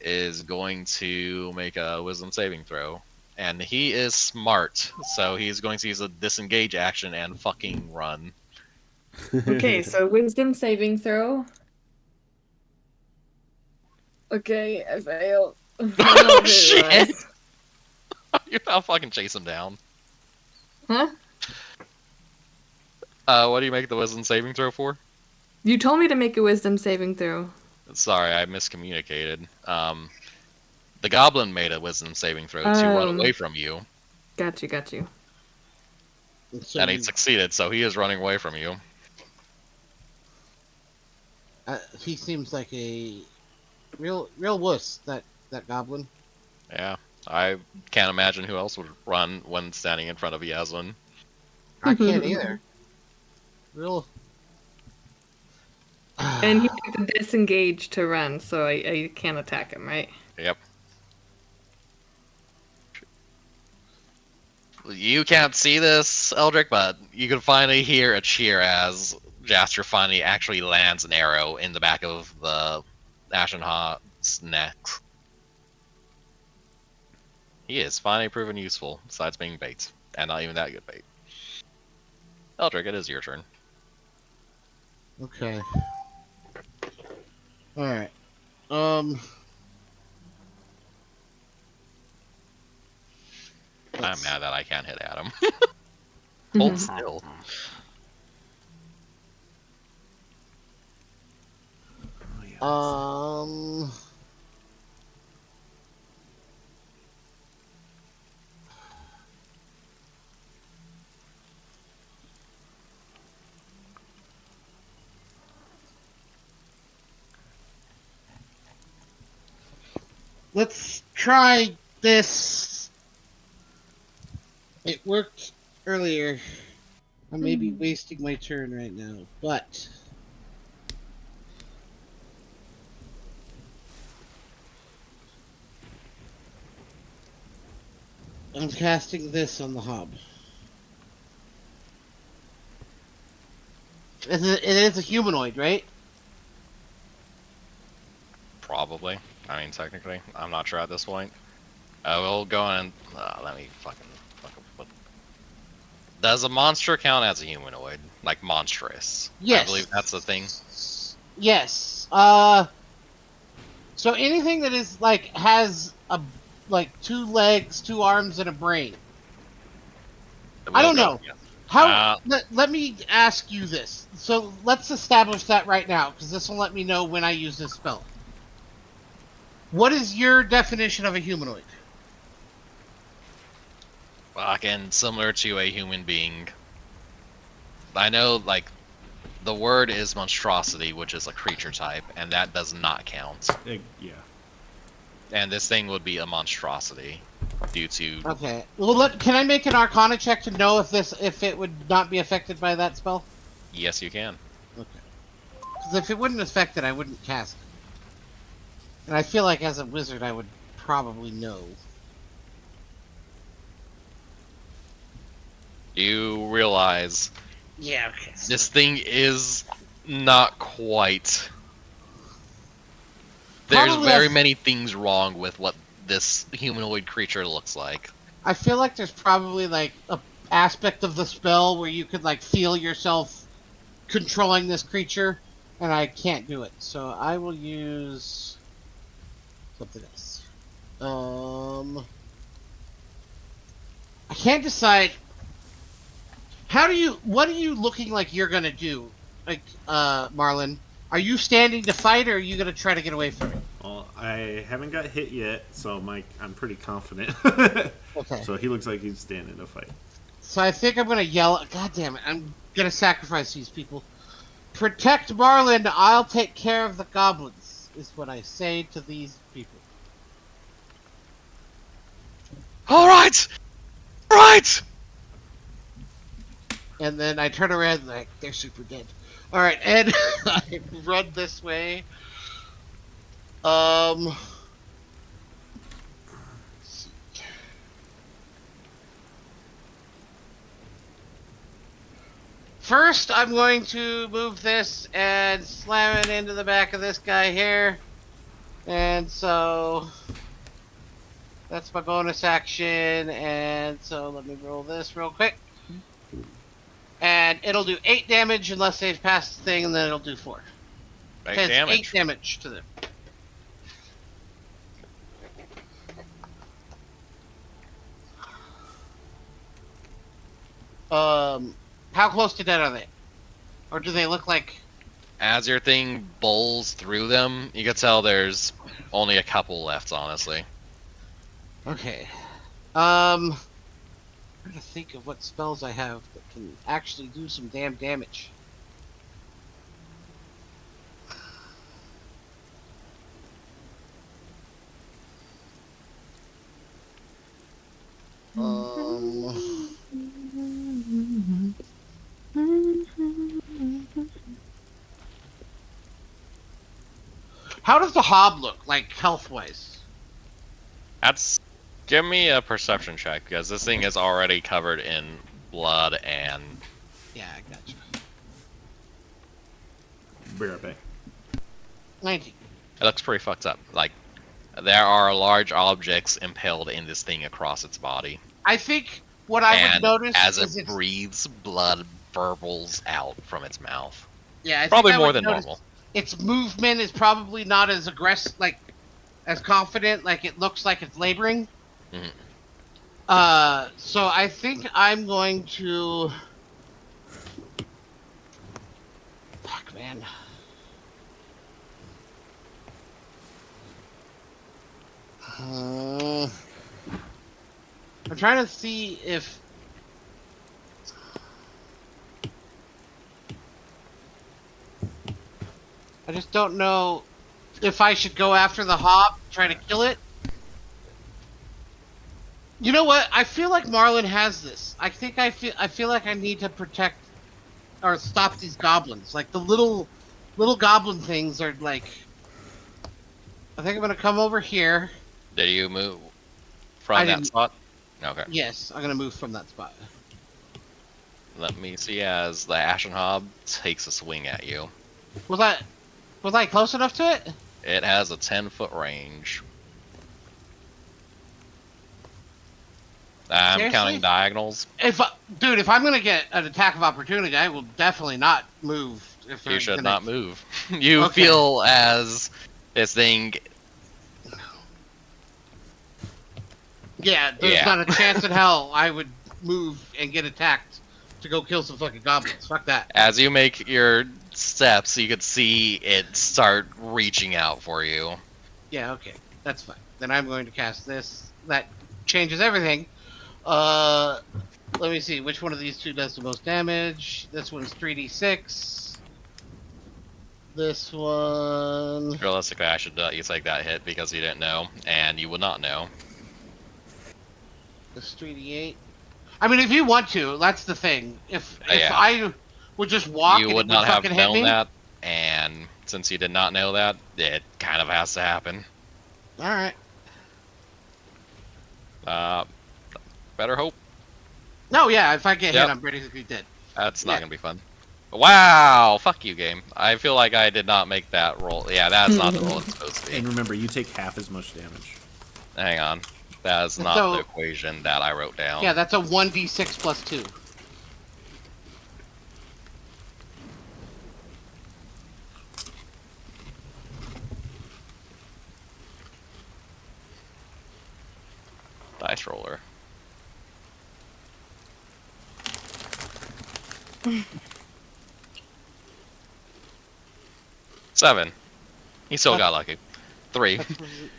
is going to make a wisdom saving throw. And he is smart, so he's going to use a disengage action and fucking run. Okay, so wisdom saving throw. Okay, I failed. Oh shit! You're not fucking chase him down. Huh? What do you make the wisdom saving throw for? You told me to make a wisdom saving throw. Sorry, I miscommunicated. The goblin made a wisdom saving throw to run away from you. Got you. So And he succeeded, so he is running away from you. he seems like a real wuss, that goblin. Yeah, I can't imagine who else would run when standing in front of Yaslin. I can't either. Real. And he took the disengage to run, so I can't attack him, right? Yep. You can't see this, Eldrick, but you can finally hear a cheer as Jaster finally actually lands an arrow in the back of the Ashenhawk's neck. He is finally proven useful, besides being bait. And not even that good bait. Eldrick, it is your turn. Okay. Alright. I'm mad that I can't hit Adam. Hold still. Let's try this. It worked earlier. I may be wasting my turn right now, but I'm casting this on the hob. It is a humanoid, right? Probably. I mean, technically. I'm not sure at this point. We'll go and... let me fucking put... Does a monster count as a humanoid? Like, monstrous? Yes. I believe that's the thing. Yes. So anything that is, like, has a... like, 2 legs, 2 arms, and a brain. I don't know. How? Let me ask you this. So let's establish that right now, because this will let me know when I use this spell. What is your definition of a humanoid? Again, similar to a human being. I know, like, the word is monstrosity, which is a creature type, and that does not count. Yeah. And this thing would be a monstrosity due to. Okay. Well, can I make an Arcana check to know if it would not be affected by that spell? Yes, you can. Okay. Because if it wouldn't affect it, I wouldn't cast it. And I feel like as a wizard, I would probably know. You realize Yeah. Okay. this thing is not quite. There's Probably very has- many things wrong with what this humanoid creature looks like. I feel like there's probably like a aspect of the spell where you could like feel yourself controlling this creature, and I can't do it. So I will use something else. I can't decide. What are you looking like you're gonna do? Like, Marlon, are you standing to fight, or are you gonna try to get away from it? Well, I haven't got hit yet, so I'm pretty confident. Okay. So he looks like he's standing to fight. So I think I'm gonna yell. God damn it! I'm gonna sacrifice these people. Protect Marlin. I'll take care of the goblins. Is what I say to these people. Alright! Right! And then I turn around like they're super dead. All right, and I run this way. Let's see. First, I'm going to move this and slam it into the back of this guy here. And so that's my bonus action. And so let me roll this real quick. And it'll do 8 damage unless they've passed the thing, and then it'll do 4. Big It has 8 damage. damage to them. How close to dead are they? Or do they look like... As your thing bowls through them, you can tell there's only a couple left, honestly. Okay. I'm trying to think of what spells I have that can actually do some damn damage. How does the hob look, like, health-wise? That's. Give me a perception check, because this thing is already covered in blood and. Yeah, I gotcha. Be right back. 19. It looks pretty fucked up. Like, there are large objects impaled in this thing across its body. I think what I would And notice as is it it's... breathes, blood burbles out from its mouth. Yeah, I Probably think I more would than notice normal. Its movement is probably not as aggressive, like, as confident, like it looks like it's laboring. Mhm. So I think I'm going to... Fuck, man. I'm trying to see if... I just don't know if I should go after the hob, try to kill it. You know what? I feel like Marlin has this. I feel like I need to protect or stop these goblins. Like the little goblin things are like... I think I'm gonna come over here. Did you move I from that didn't- spot? Okay. Yes, I'm gonna move from that spot. Let me see as the Ashen Hob takes a swing at you. Was I close enough to it? It has a 10-foot range. I'm Seriously? counting diagonals. Dude, if I'm gonna get an attack of opportunity, I will definitely not move. If You I'm should gonna- not move. You Okay. feel as this thing. Yeah, there's Yeah. not a chance in hell I would move and get attacked to go kill some fucking goblins. Fuck that. As you make your steps, you could see it start reaching out for you. Yeah, okay. That's fine. Then I'm going to cast this. That changes everything. Let me see. Which one of these two does the most damage? This one's 3d6. This one... Realistically, I should let you take that hit because you didn't know, and you would not know. This 3d8. I mean, if you want to, that's the thing. If Yeah. I would just walk You and would it not would have fucking hit known me... that, and since you did not know that, it kind of has to happen. Alright. Better hope. No, yeah, if I get Yep. hit, I'm basically dead. That's not Yeah. gonna be fun. Wow! Fuck you, game. I feel like I did not make that roll. Yeah, that's not the roll it's supposed to be. And remember, you take half as much damage. Hang on. That is not So- the equation that I wrote down. Yeah, that's a 1d6 plus 2. Dice roller. Seven. He still got lucky. 3. That's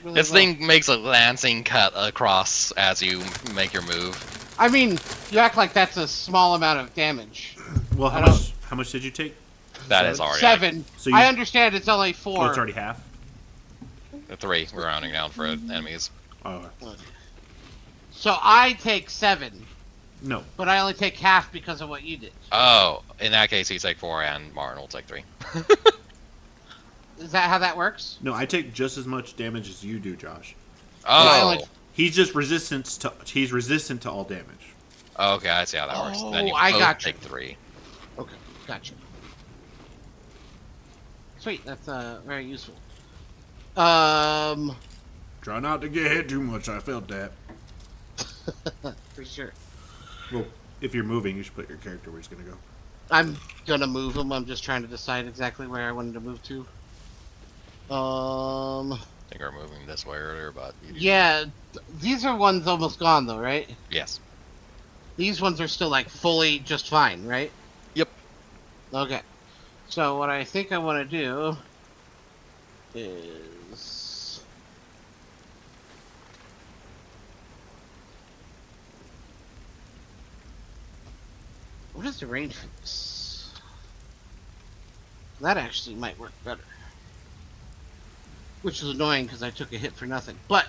really This low. thing makes a glancing cut across as you make your move. I mean, you act like that's a small amount of damage. Well, I how much did you take? That is already 7. So you- I understand it's only 4. Oh, it's already half. 3. We're rounding down for enemies. Oh So I take 7, no. but I only take half because of what you did. Oh, in that case, you take 4, and Martin will take 3. Is that how that works? No, I take just as much damage as you do, Josh. Oh, He's just resistant to all damage. okay, I see how that works. Then you Oh, I both gotcha. take 3. Okay, gotcha. Sweet, that's very useful. Try not to get hit too much. I felt that. For sure. Well, if you're moving, you should put your character where he's gonna go. I'm gonna move him. I'm just trying to decide exactly where I wanted to move to. I think we're moving this way earlier, but Yeah, these are ones almost gone though, right? yes. These ones are still like fully just fine, right? Yep. Okay. So what I think I want to do is what is the range for this? That actually might work better. Which is annoying because I took a hit for nothing. But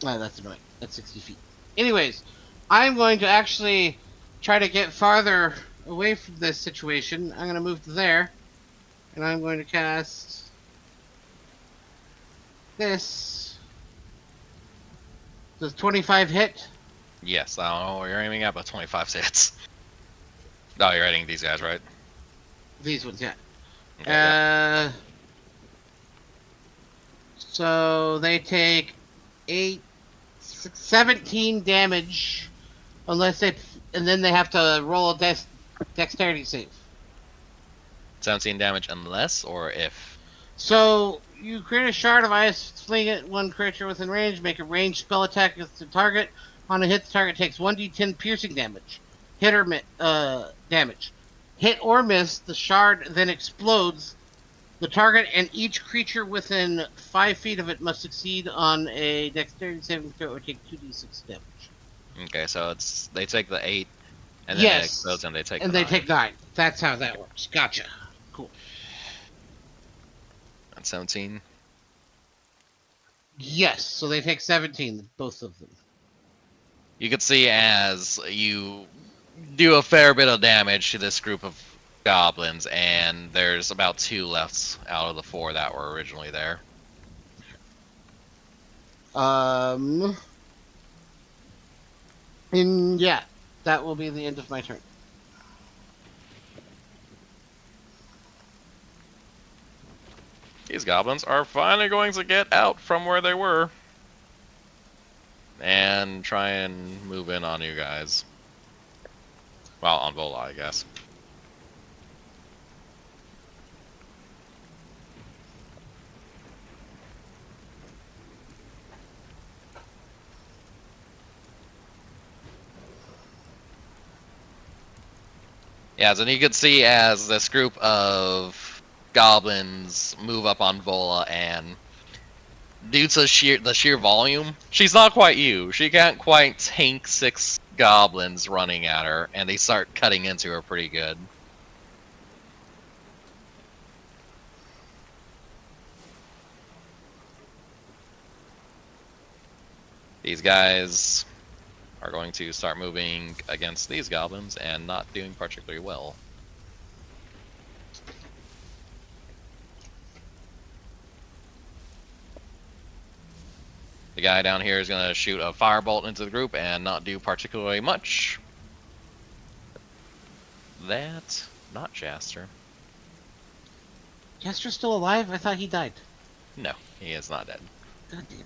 oh, that's annoying. That's 60 feet. Anyways, I'm going to actually try to get farther away from this situation. I'm going to move to there. And I'm going to cast this. Does 25 hit? Yes, I don't know what you're aiming at, but 25 hits. No, you're hitting these guys, right? These ones, yeah. Okay, yeah. So they take 17 damage, unless they, and then they have to roll a dexterity save. 17 damage unless or if. So you create a shard of ice, fling it one creature within range, make a ranged spell attack against the target. On a hit, the target takes 1d10 piercing damage. Hit or damage. Hit or miss, the shard then explodes. The target and each creature within 5 feet of it must succeed on a dexterity saving throw or take 2d6 damage. Okay, so it's they take the 8, and then Yes. it explodes, and they take. And the they 9. take 9. That's how that works. Gotcha. Cool. And 17. Yes, so they take 17, both of them. You can see as you do a fair bit of damage to this group of goblins, and there's about 2 left out of the 4 that were originally there. And yeah, that will be the end of my turn. These goblins are finally going to get out from where they were and try and move in on you guys. Well, on Vola, I guess. Yeah, and you could see as this group of goblins move up on Vola, and due to the sheer volume, she's not quite you. She can't quite tank 6 goblins running at her, and they start cutting into her pretty good. These guys are going to start moving against these goblins and not doing particularly well. The guy down here is going to shoot a firebolt into the group and not do particularly much. That, not Jaster. Chester's still alive? I thought he died. No, he is not dead. God damn it.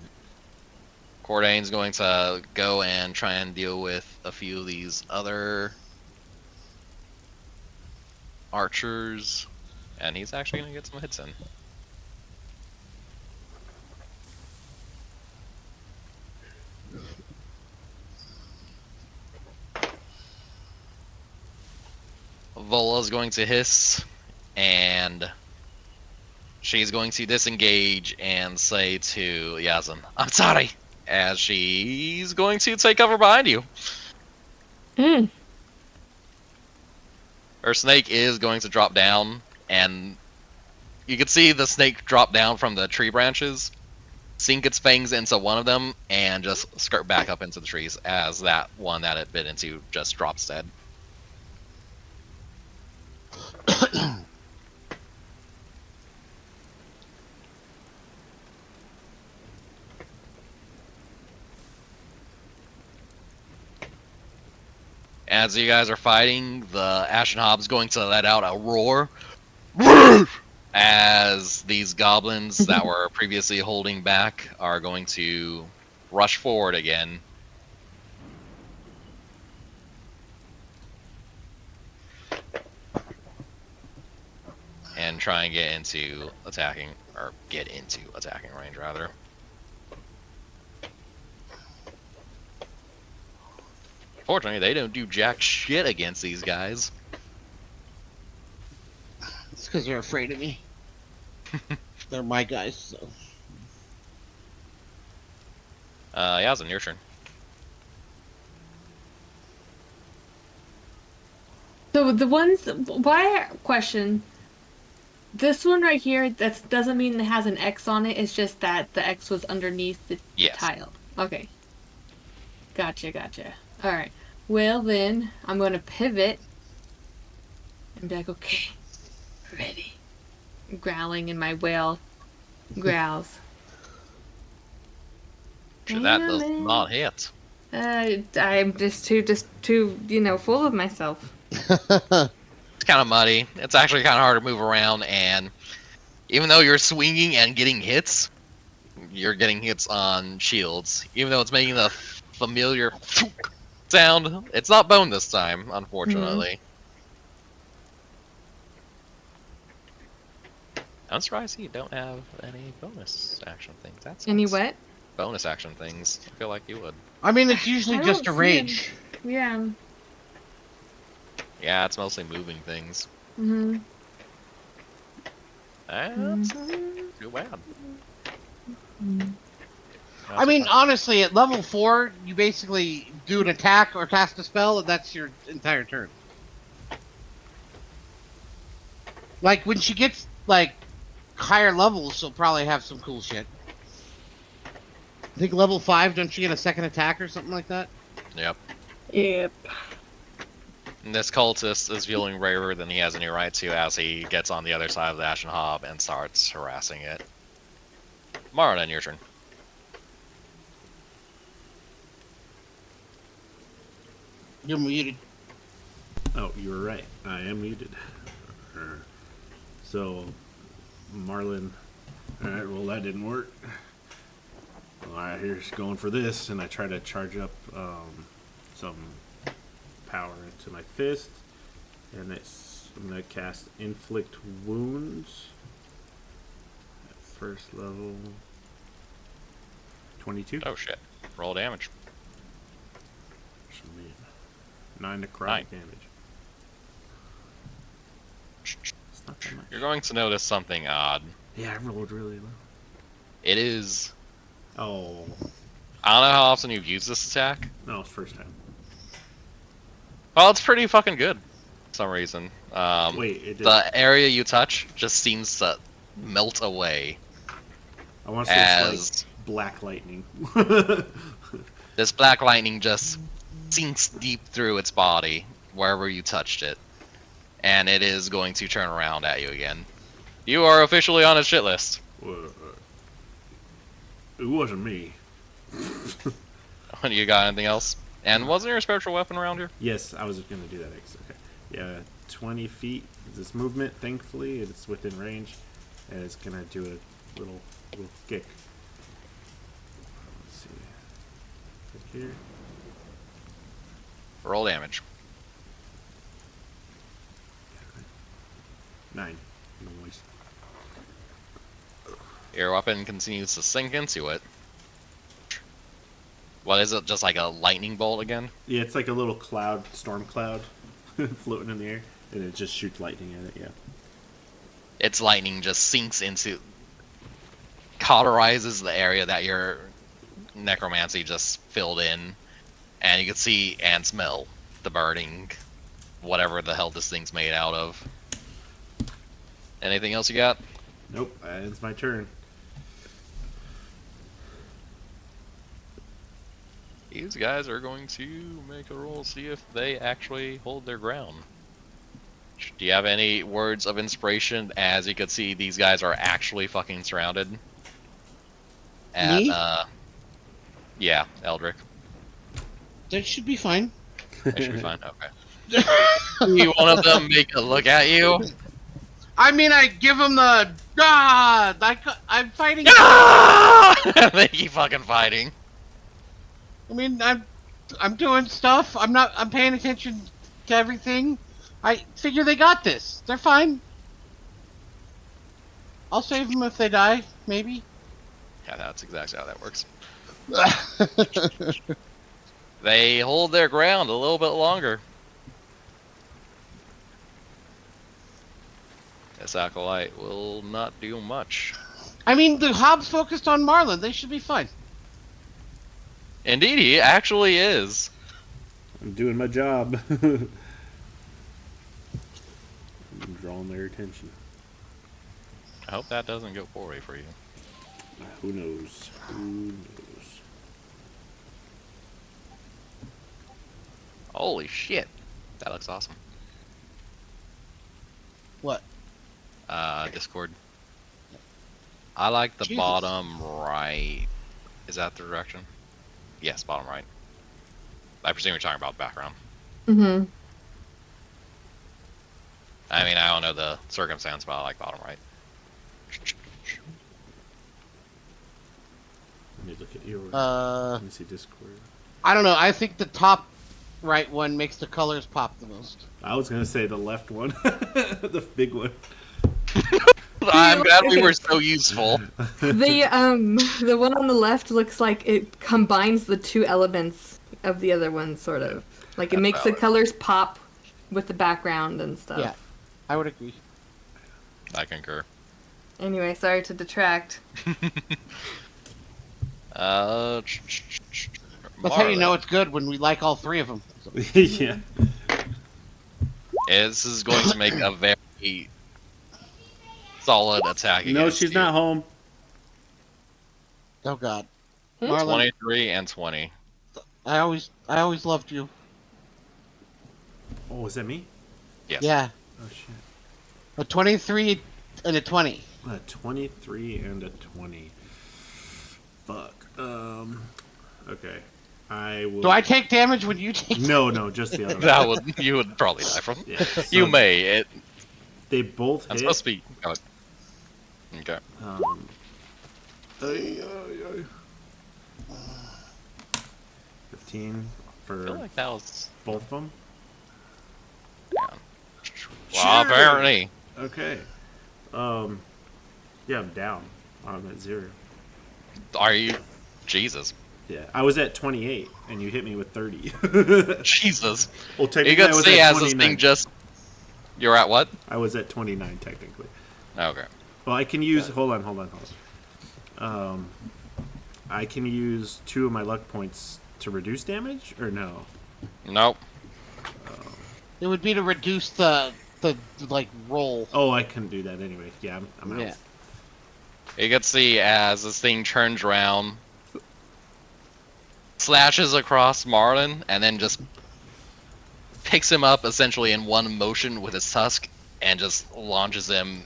Cordain's going to go and try and deal with a few of these other archers, and he's actually going to get some hits in. Vola's going to hiss, and she's going to disengage and say to Yazan, "I'm sorry," as she's going to take cover behind you. Her snake is going to drop down, and you can see the snake drop down from the tree branches, sink its fangs into one of them, and just skirt back up into the trees as that one that it bit into just drops dead. As you guys are fighting, the Ashen Hob's going to let out a roar as these goblins that were previously holding back are going to rush forward again. And try and get into attacking range, rather. Fortunately, they don't do jack shit against these guys. It's because you're afraid of me. They're my guys, so. Yazan, your turn. So the ones, why, question, this one right here, that doesn't mean it has an X on it, it's just that the X was underneath the Yes. tile. Okay. Gotcha. Alright. Well then, I'm going to pivot and be like, okay, ready. Growling in my whale growls. Sure, that does Damn it. not hit. I'm just too, full of myself. It's kind of muddy. It's actually kind of hard to move around, and even though you're swinging and getting hits, you're getting hits on shields. Even though it's making the familiar sound, it's not bone this time, unfortunately. I'm surprised you don't have any bonus action things. That's Any nice. what? Bonus action things. I feel like you would. I mean, it's usually I just a don't see rage. Yeah. Yeah, it's mostly moving things. Mm-hmm. That's too bad. I mean, honestly, at level 4, you basically do an attack or cast a spell, and that's your entire turn. Like, when she gets, like, higher levels, she'll probably have some cool shit. I think level 5, don't you get a second attack or something like that? Yep. Yep. And this cultist is feeling braver than he has any right to as he gets on the other side of the Ashen Hob and starts harassing it. Marlon, your turn. You're muted. Oh, you were right. I am muted. So, Marlin. Alright, well, that didn't work. Alright, here's going for this. And I try to charge up some power into my fist. And I'm going to cast Inflict Wounds. At first level. 22. Oh shit. Roll damage. Should be 9 necrotic 9. damage. You're going to notice something odd. Yeah, I rolled really low. It is. Oh, I don't know how often you've used this attack. no, it's first time. Well, it's pretty fucking good. For some reason. Wait, it did. The area you touch just seems to melt away. I want to say as it's like black lightning. this black lightning just sinks deep through its body wherever you touched it, and it is going to turn around at you again. You are officially on its shit list. It wasn't me. You got anything else? And wasn't there a spiritual weapon around here? Yes, I was going to do that. Okay. Yeah, 20 feet is this movement. Thankfully, it's within range, and it's going to do a little kick. Let's see. Right here. Roll damage. 9. Noise. Your weapon continues to sink into it. What is it? Just like a lightning bolt again? Yeah, it's like a little cloud, storm cloud, floating in the air, and it just shoots lightning at it. Yeah. Its lightning just sinks into, cauterizes the area that your necromancy just filled in, and you can see and smell the burning, whatever the hell this thing's made out of. Anything else you got? Nope. It's my turn. These guys are going to make a roll, see if they actually hold their ground. Do you have any words of inspiration? As you can see, these guys are actually fucking surrounded. Me? Yeah, Eldrick. That should be fine. They should be fine. Okay. See one of them make a look at you. I mean, I give him the God. I'm fighting. They keep fucking fighting. I mean, I'm doing stuff. I'm paying attention to everything. I figure they got this. They're fine. I'll save them if they die, maybe. Yeah, that's exactly how that works. They hold their ground a little bit longer. This acolyte will not do much. I mean, the Hobbs focused on Marlin. They should be fine. Indeed, he actually is. I'm doing my job. I'm drawing their attention. I hope that doesn't go poorly for you. Who knows? Who knows? Holy shit. That looks awesome. What? Discord. I like the Jesus. bottom right. Is that the direction? Yes, bottom right. I presume you're talking about background. Mm-hmm. I mean, I don't know the circumstance, but I like bottom right. Let me look at yours. Uh, Let me see Discord. I don't know. I think the top right one makes the colors pop the most. I was gonna say the left one, the big one. I'm glad we were so useful. The one on the left looks like it combines the two elements of the other one, sort of. Like it That's makes the valid. colors pop with the background and stuff. Yeah, I would agree. I concur. Anyway, sorry to detract. Uh, That's how you know it's good when we like all three of them. Yeah. This is going to make a very solid attack. No, against she's you. not home. Oh God, Hmm? Marlon, 23 and 20. I always loved you. Oh, is that me? Yes. Yeah, Oh shit. a 23 and a 20. A 23 and a 20. Fuck. Okay. I will. Do I take damage when you take? No, just the other one. That would you would probably die from. Yeah, You so may. It. They both I'm hit. supposed to be. Oh, okay. Ay, ay, ay. 15 I for feel like that was. both of them. Yeah. Well, Sure. apparently. Okay. Yeah, I'm down. I'm at 0. Are you? Jesus. Yeah, I was at 28, and you hit me with 30. Jesus. Well, technically, You I could was see at as this 29. thing just You're at what? I was at 29 technically. Okay. Well, I can use. Hold on. I can use 2 of my luck points to reduce damage, or no? Nope. It would be to reduce the like roll. Oh, I couldn't do that anyway. Yeah, I'm out. Yeah. You can see as this thing turns around, slashes across Marlin, and then just picks him up essentially in one motion with his tusk, and just launches him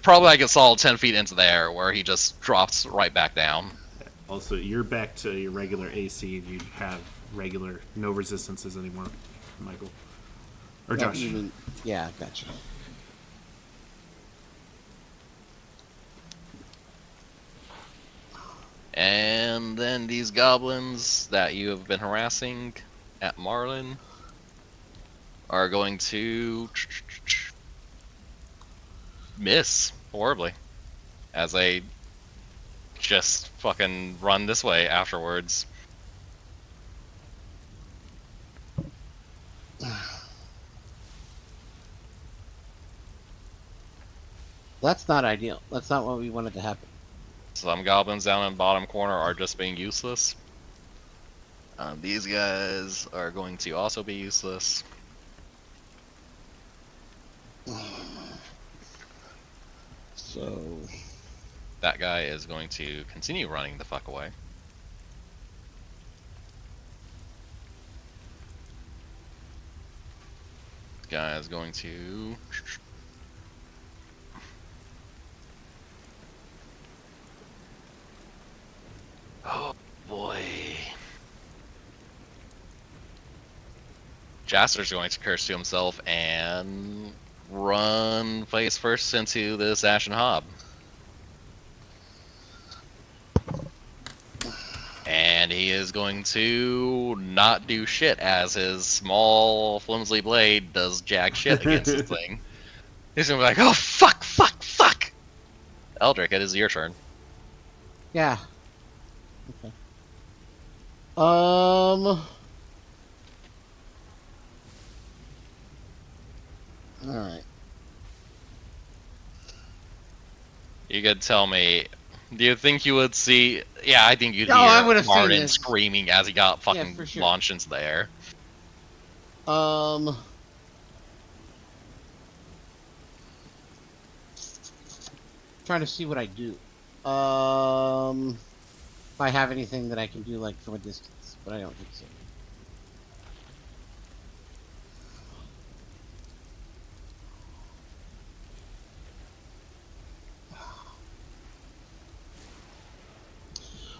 probably like a solid 10 feet into the air, where he just drops right back down. Also, you're back to your regular AC, and you have regular no resistances anymore, Michael or No, Josh. you mean, yeah, gotcha. And then these goblins that you have been harassing at Marlin are going to miss horribly as they just fucking run this way afterwards. That's not ideal. That's not what we wanted to happen. Some goblins down in the bottom corner are just being useless. These guys are going to also be useless. So That guy is going to continue running the fuck away. This guy is going to... Oh boy. Jaster's going to curse to himself and run face first into this Ashen Hob. And he is going to not do shit as his small, flimsy blade does jack shit against this thing. He's gonna be like, oh, fuck, fuck, fuck! Eldrick, it is your turn. yeah. Okay. All right. You could tell me, do you think you would see... Yeah, I think you'd Oh, I would hear have seen Martin this. screaming as he got Yeah, fucking for sure. launched into the air. Trying to see what I do. If I have anything that I can do like from a distance, but I don't think so.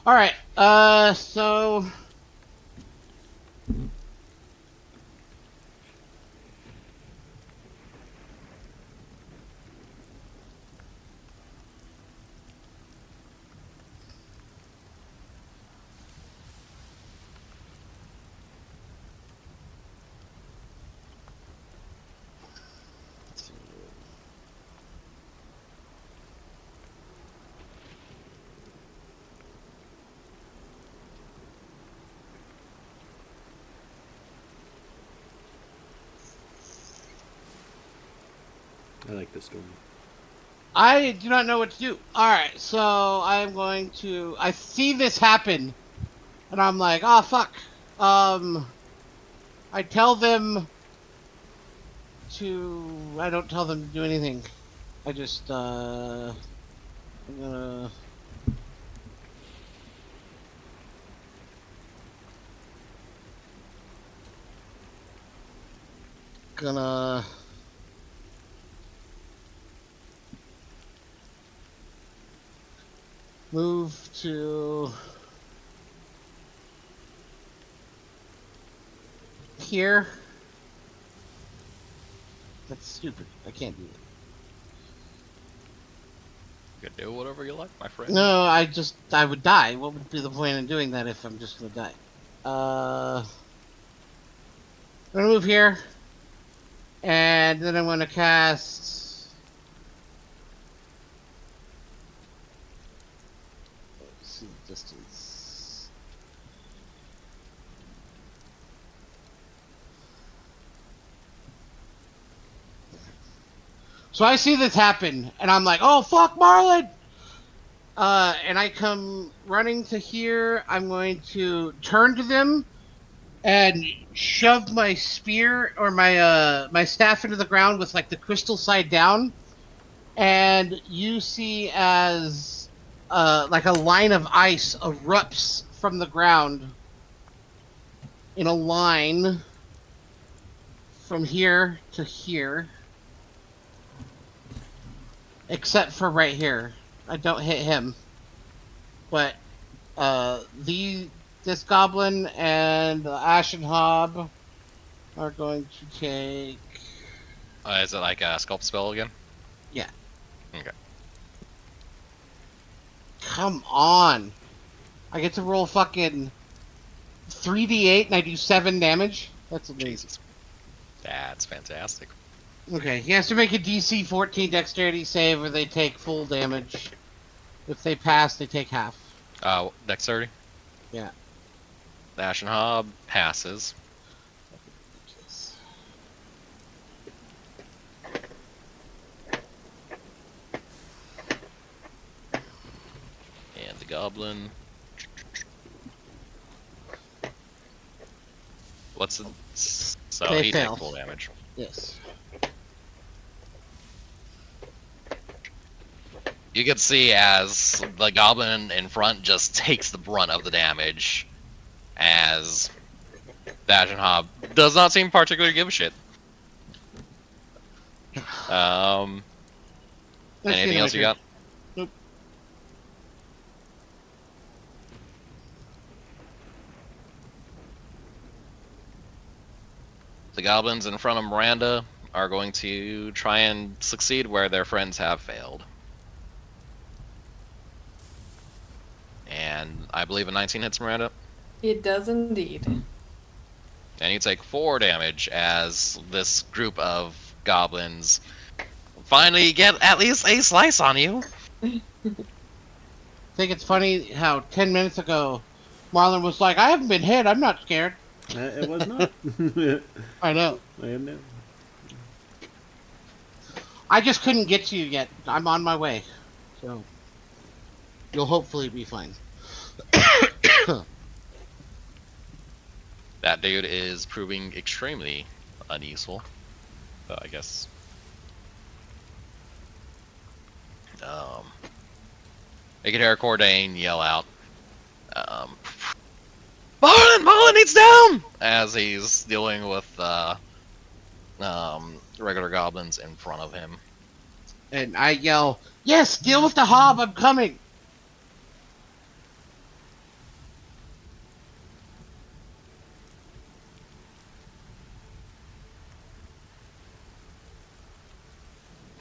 All right. So I like this story. I do not know what to do. All right, so I'm going to. I see this happen, and I'm like, oh fuck. I tell them to. I don't tell them to do anything. I just. I'm gonna. Move to here. That's stupid. I can't do that. You can do whatever you like, my friend. No, I would die. What would be the point in doing that if I'm just gonna die? I'm gonna move here, and then I'm gonna cast. Let's see the distance. So I see this happen, and I'm like, "Oh fuck, Marlin!" And I come running to here. I'm going to turn to them and shove my spear or my staff into the ground with like the crystal side down. And you see as like a line of ice erupts from the ground in a line from here to here, except for right here. I don't hit him, but the this goblin and the Ashen Hob are going to take. Is it like a sculpt spell again? Yeah, Okay. come on! I get to roll fucking 3d8 and I do 7 damage. That's amazing. Jesus. That's fantastic. Okay, he has to make a DC 14 dexterity save or they take full damage. If they pass, they take half. Dexterity? Yeah. The Ashen Hob passes. And the goblin. What's the. So They he fail. takes full damage. Yes. You can see as the goblin in front just takes the brunt of the damage, as the Ashen Hob does not seem particularly give a shit. Anything else you got? Nope. The goblins in front of Miranda are going to try and succeed where their friends have failed. And I believe a 19 hits Miranda. It does indeed. And you take 4 damage as this group of goblins finally get at least a slice on you. I think it's funny how 10 minutes ago Marlon was like, I haven't been hit, I'm not scared. It was not. I know. I know. I just couldn't get to you yet. I'm on my way. So you'll hopefully be fine. That dude is proving extremely unuseful. So I guess. You can hear Cordain yell out, Marlon needs down! As he's dealing with regular goblins in front of him. And I yell, yes, deal with the hob, I'm coming.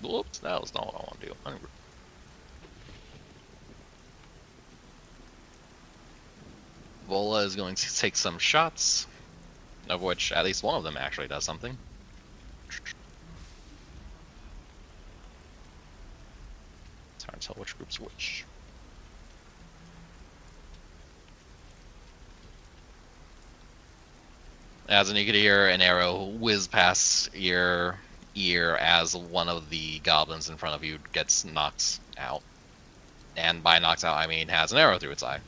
Whoops, that was not what I want to do. Vola is going to take some shots, of which at least one of them actually does something. It's hard to tell which group's which. As in, you could hear an arrow whiz past your ear as one of the goblins in front of you gets knocked out. And by knocked out, I mean has an arrow through its eye.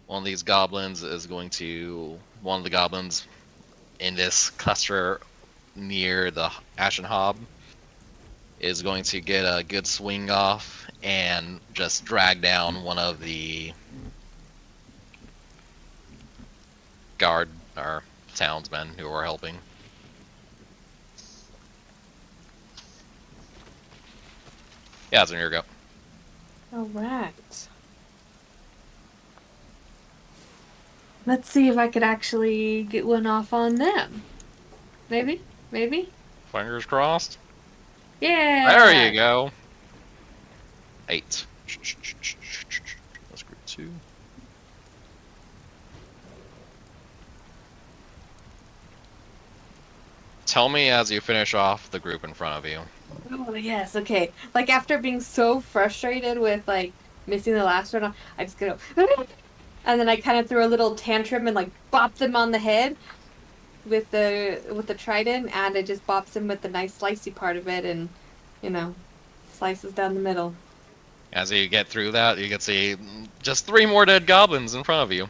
One of these goblins is going to... One of the goblins in this cluster near the Ashen Hob is going to get a good swing off and just drag down one of the guard or townsmen who are helping. Yeah, it's in your go. Alright. Let's see if I could actually get one off on them. Maybe? Maybe? Fingers crossed. Yeah! There you go. 8. That's group 2. Tell me as you finish off the group in front of you. Oh yes, okay. Like after being so frustrated with like missing the last one, I just go, and then I kind of throw a little tantrum and like bop them on the head with the trident, and it just bops him with the nice slicey part of it, and you know, slices down the middle. As you get through that, you can see just 3 more dead goblins in front of you.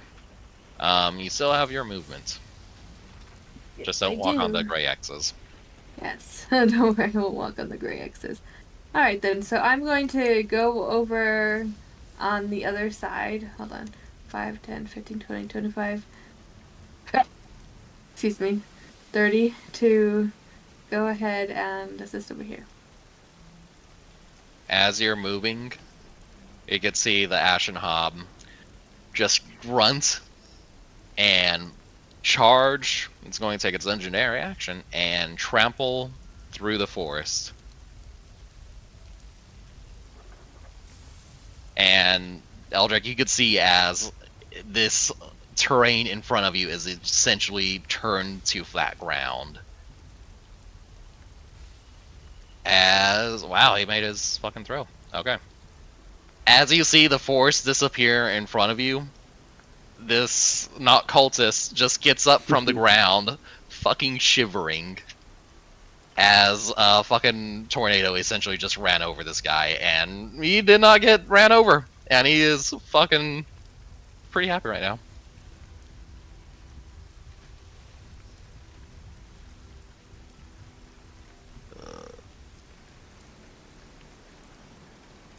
You still have your movement. Just Yes, I don't walk on the do. gray X's. Yes, don't worry, I won't walk on the gray X's. All right then, so I'm going to go over on the other side. Hold on. 5, 10, 15, 20, 25. Excuse me. 30 to go ahead and assist over here. As you're moving, you can see the Ashen Hob just grunt and charge. It's going to take its legendary action and trample through the forest. And Eldrick, you could see as this terrain in front of you is essentially turned to flat ground. As wow, he made his fucking throw. Okay. As you see the forest disappear in front of you, this not cultist just gets up from the ground, fucking shivering, as a fucking tornado essentially just ran over this guy, and he did not get ran over, and he is fucking pretty happy right now.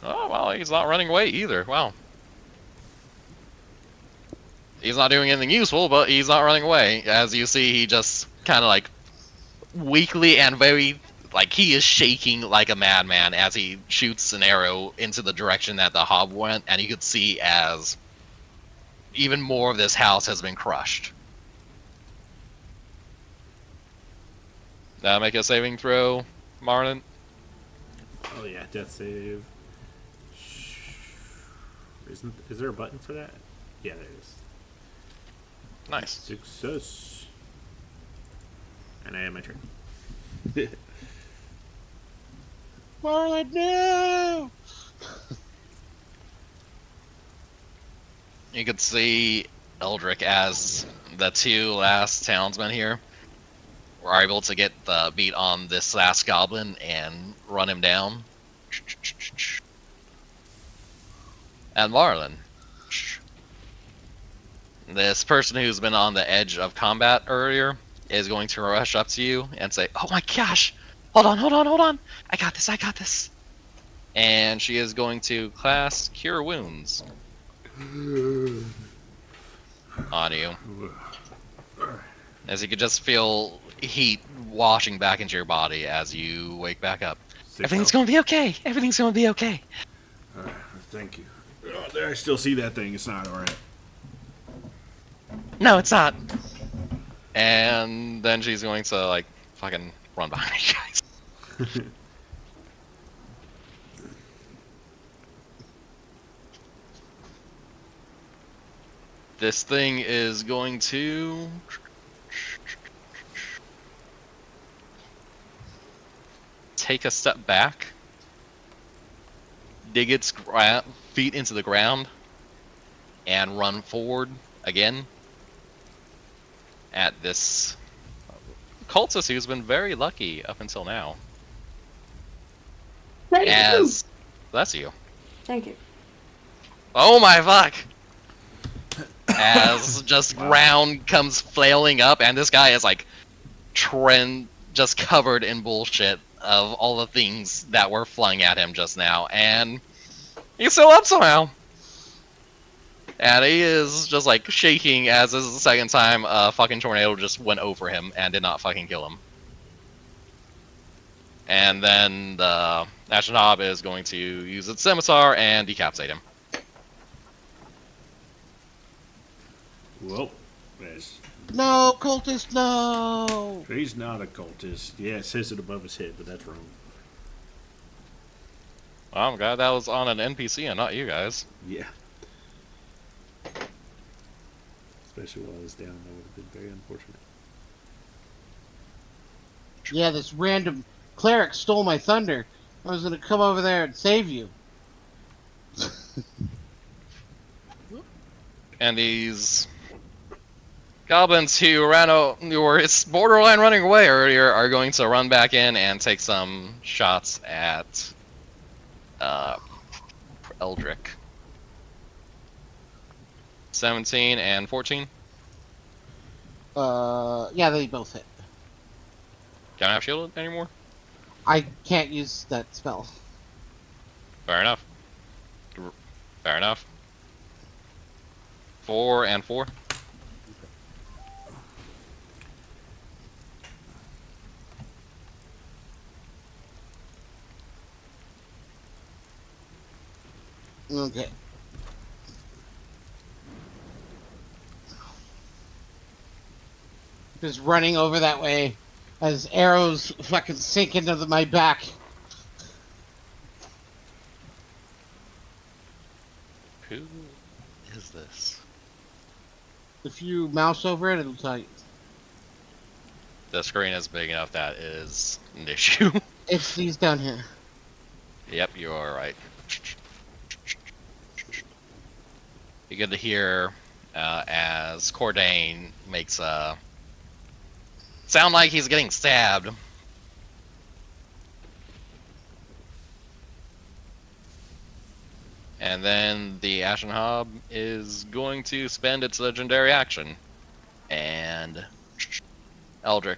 Oh, well, he's not running away either. Wow. He's not doing anything useful, but he's not running away. As you see, he just kind of like weakly and very like he is shaking like a madman as he shoots an arrow into the direction that the hob went, and you could see as even more of this house has been crushed. Now make a saving throw, Marlon. Oh yeah, death save. Is there a button for that? Yeah, there is. Nice. Success. And I have my turn. Marlon, no! You could see Eldrick as the 2 last townsmen here were able to get the beat on this last goblin and run him down. And Marlon, this person who's been on the edge of combat earlier is going to rush up to you and say, "Oh my gosh! Hold on, hold on, hold on! I got this, I got this!" And she is going to cast Cure Wounds on you. As you can just feel heat washing back into your body as you wake back up. Everything's gonna be okay. Everything's gonna be okay. Thank you. Oh, there, I still see that thing. It's not alright. No, it's not. And then she's going to, like, fucking run behind you guys. This thing is going to take a step back, dig its feet into the ground, and run forward again at this cultist who's been very lucky up until now. Thank you. Bless you. Thank you. Oh my fuck! As just ground comes flailing up, and this guy is like just covered in bullshit of all the things that were flung at him just now, and he's still up somehow. And he is just like shaking as this is the second time a fucking tornado just went over him and did not fucking kill him. And then the Ashen Hob is going to use its scimitar and decapitate him. Well, there's... No, cultist, no! He's not a cultist. Yeah, it says it above his head, but that's wrong. Well, I'm glad that was on an NPC and not you guys. Yeah. Especially while I was down, that would have been very unfortunate. Yeah, this random cleric stole my thunder. I was gonna come over there and save you. And these goblins who were it's borderline running away earlier are going to run back in and take some shots at Eldrick. 17 and 14. Yeah, they both hit. Don't have shielded anymore? I can't use that spell. Fair enough. Fair enough. 4 and 4. Okay. Just running over that way as arrows fucking sink into my back. Who is this? If you mouse over it, it'll tell you. The screen is big enough that is an issue. It's these down here. Yep, you are right. You get to hear as Cordain makes a sound like he's getting stabbed. And then the Ashen Hob is going to spend its legendary action. And Eldrick,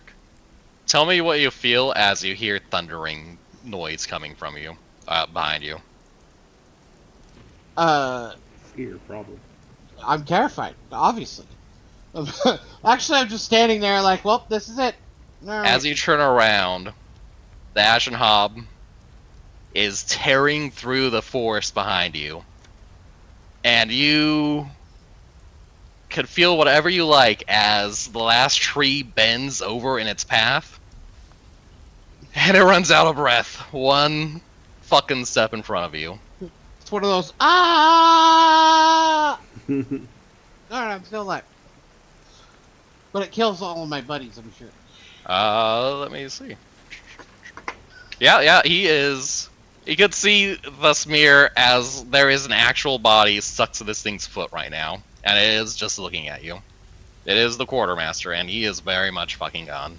tell me what you feel as you hear thundering noise coming from you, behind you. Fear, probably. I'm terrified, obviously. Actually, I'm just standing there like, well, this is it. All right. As you turn around, the Ashen Hob is tearing through the forest behind you. And you could feel whatever you like as the last tree bends over in its path. And it runs out of breath. One fucking step in front of you. It's one of those, ah! Alright, I'm still alive. But it kills all of my buddies, I'm sure. Let me see. Yeah, he is. You could see the smear as there is an actual body stuck to this thing's foot right now. And it is just looking at you. It is the quartermaster, and he is very much fucking gone.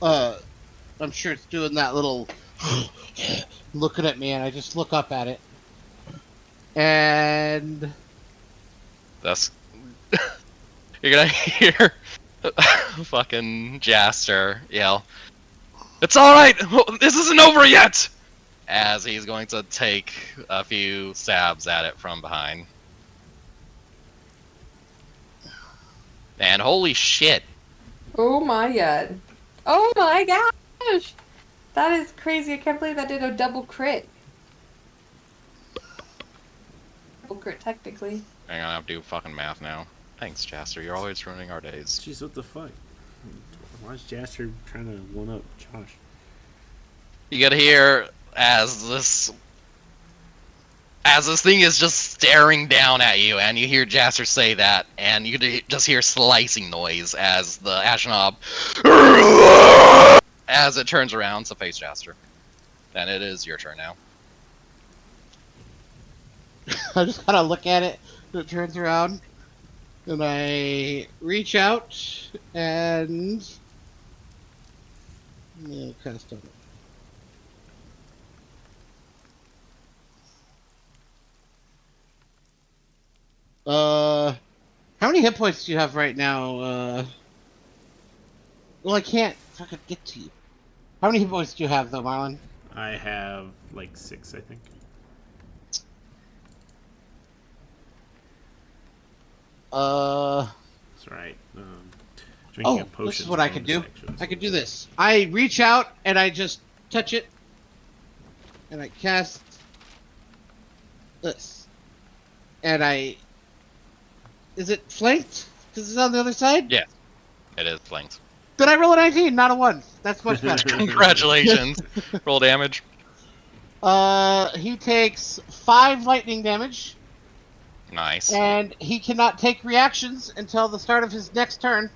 I'm sure it's doing that little looking at me, and I just look up at it. And That's you're gonna hear fucking Jaster yell, "It's alright! This isn't over yet!" As he's going to take a few stabs at it from behind. And holy shit. Oh my god. Oh my gosh! That is crazy. I can't believe that did a double crit. Double crit, technically. I'm gonna have to do fucking math now. Thanks, Jaster. You're always ruining our days. Jeez, what the fuck? Why is Jaster trying to one up Josh? You get here as this thing is just staring down at you, and you hear Jaster say that, and you just hear slicing noise as the Ashen Hob as it turns around to face Jaster. And it is your turn now. I just kind of look at it, and it turns around, and I reach out, and cast on it. How many hit points do you have right now? Well, I can't fucking get to you. How many hit points do you have, though, Marlon? I have like 6, I think. That's right. Drinking a potion. This is what I could do. I could do this. I reach out and I just touch it, and I cast this, and I. Is it flanked? Because it's on the other side. Yeah, it is flanked. Did I roll a 19? Not a 1. That's much better. Congratulations. Roll damage. He takes 5 lightning damage, Nice. and he cannot take reactions until the start of his next turn.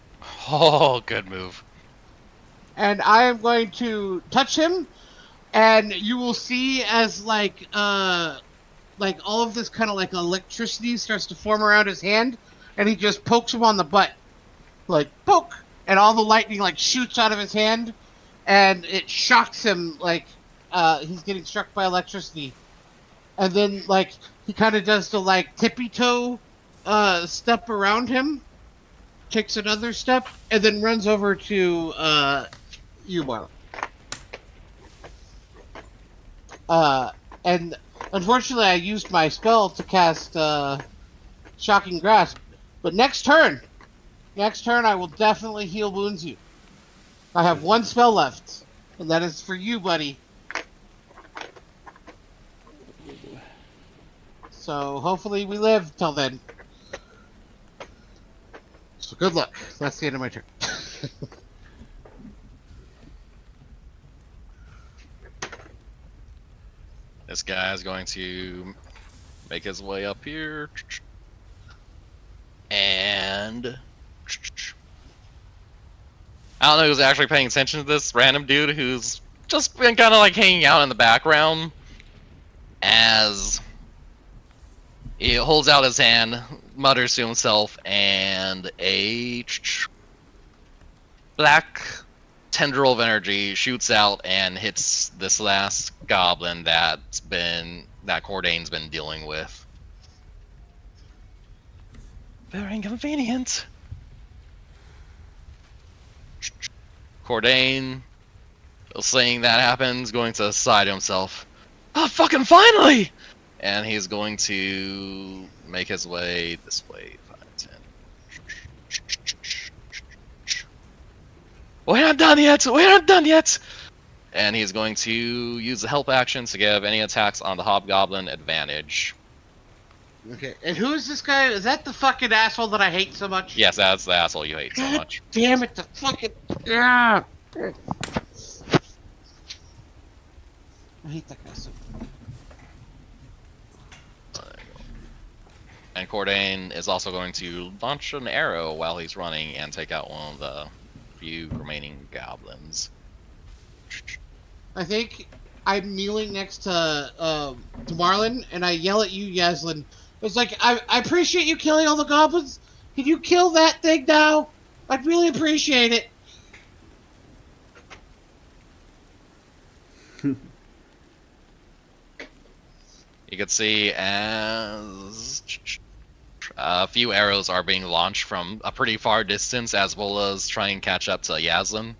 Oh, good move. and I am going to touch him, and you will see as like all of this kind of like electricity starts to form around his hand, and he just pokes him on the butt, like poke, and all the lightning like shoots out of his hand, and it shocks him like he's getting struck by electricity, and then like he kind of does the like tippy toe step around him, takes another step, and then runs over to you, Marlon. And unfortunately, I used my spell to cast Shocking Grasp. But next turn, I will definitely heal wounds you. I have one spell left, and that is for you, buddy. So hopefully we live till then. So good luck. That's the end of my turn. This guy is going to make his way up here. And I don't know who's actually paying attention to this random dude who's just been kind of like hanging out in the background as he holds out his hand, mutters to himself, and a black tendril of energy shoots out and hits this last goblin that Cordain's been dealing with. Very inconvenient. Cordain, seeing that happens, going to sigh to himself. Oh, fucking finally! And he's going to make his way this way. 5, 10. We're not done yet! We're not done yet! And he's going to use the help actions to give any attacks on the hobgoblin advantage. Okay, and who is this guy? Is that the fucking asshole that I hate so much? Yes, that's the asshole you hate so God much. damn it, the fucking... Yeah. I hate that guy so much. And Cordain is also going to launch an arrow while he's running and take out one of the few remaining goblins. I think I'm kneeling next to Marlin, and I yell at you, Yaslin. It's like, I appreciate you killing all the goblins. Can you kill that thing now? I'd really appreciate it. You can see as a few arrows are being launched from a pretty far distance, as well as try and catch up to Yaslin.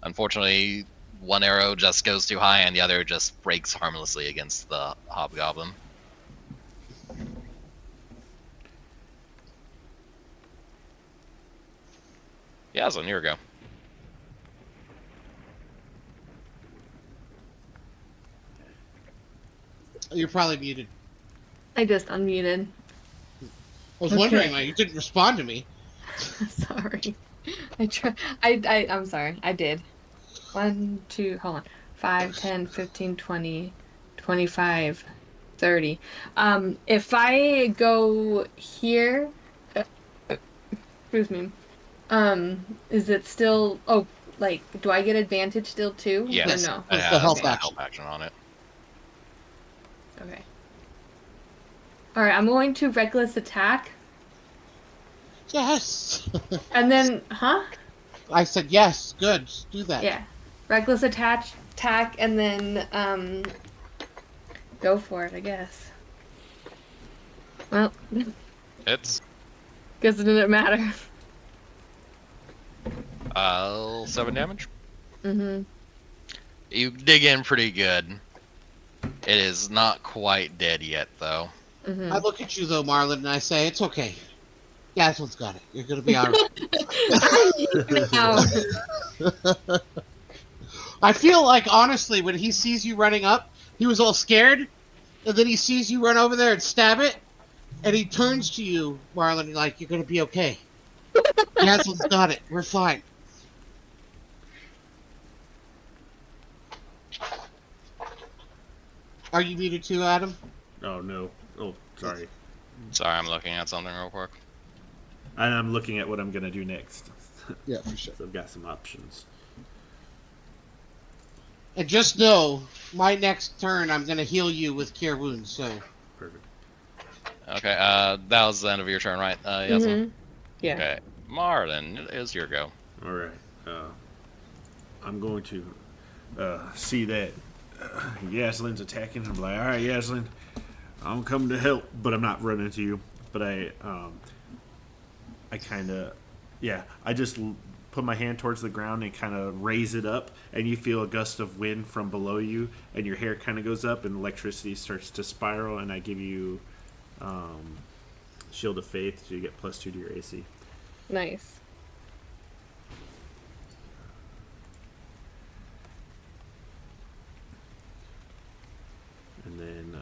Unfortunately, one arrow just goes too high, and the other just breaks harmlessly against the hobgoblin. Yaslin, here we go. You're probably muted. I just unmuted. I was wondering why you didn't respond to me. Sorry. I'm sorry. I did. 1, 2, hold on. 5, 10, 15, 20, 25, 30. If I go here, excuse me. Is it still? Oh, like, do I get advantage still too? Yes, Or no? it It's has the help a action. help action on it. Okay. All right. I'm going to reckless attack, Yes. and then, huh? I said yes. Good. Do that. Yeah. Reckless attack, and then go for it, I guess. Well, It's 'cause it didn't matter. 7 damage. Mm-hmm. You dig in pretty good. It is not quite dead yet, though. Mm-hmm. I look at you though, Marlon, and I say it's okay. Yaslin's got it. You're gonna be alright. Now. I feel like honestly, when he sees you running up, he was all scared, and then he sees you run over there and stab it, and he turns to you, Marlon, like you're gonna be okay. Yaslin's got it. We're fine. Are you muted too, Adam? Oh no. Oh, sorry. Sorry, I'm looking at something real quick. I'm looking at what I'm gonna do next. Yeah, for sure. So I've got some options. And just know, my next turn, I'm gonna heal you with Cure Wounds. So Perfect. Okay, that was the end of your turn, right? Yasmin? Mm-hmm. Yeah. Okay. Marlin, it is your go. All right. I'm going to see that Yaslin's attacking. I'm like, all right, Yaslin, I'm coming to help, but I'm not running to you. But I kind of, yeah, I just put my hand towards the ground and kind of raise it up, and you feel a gust of wind from below you, and your hair kind of goes up, and electricity starts to spiral, and I give you Shield of Faith, so you get +2 to your AC. Nice. And then,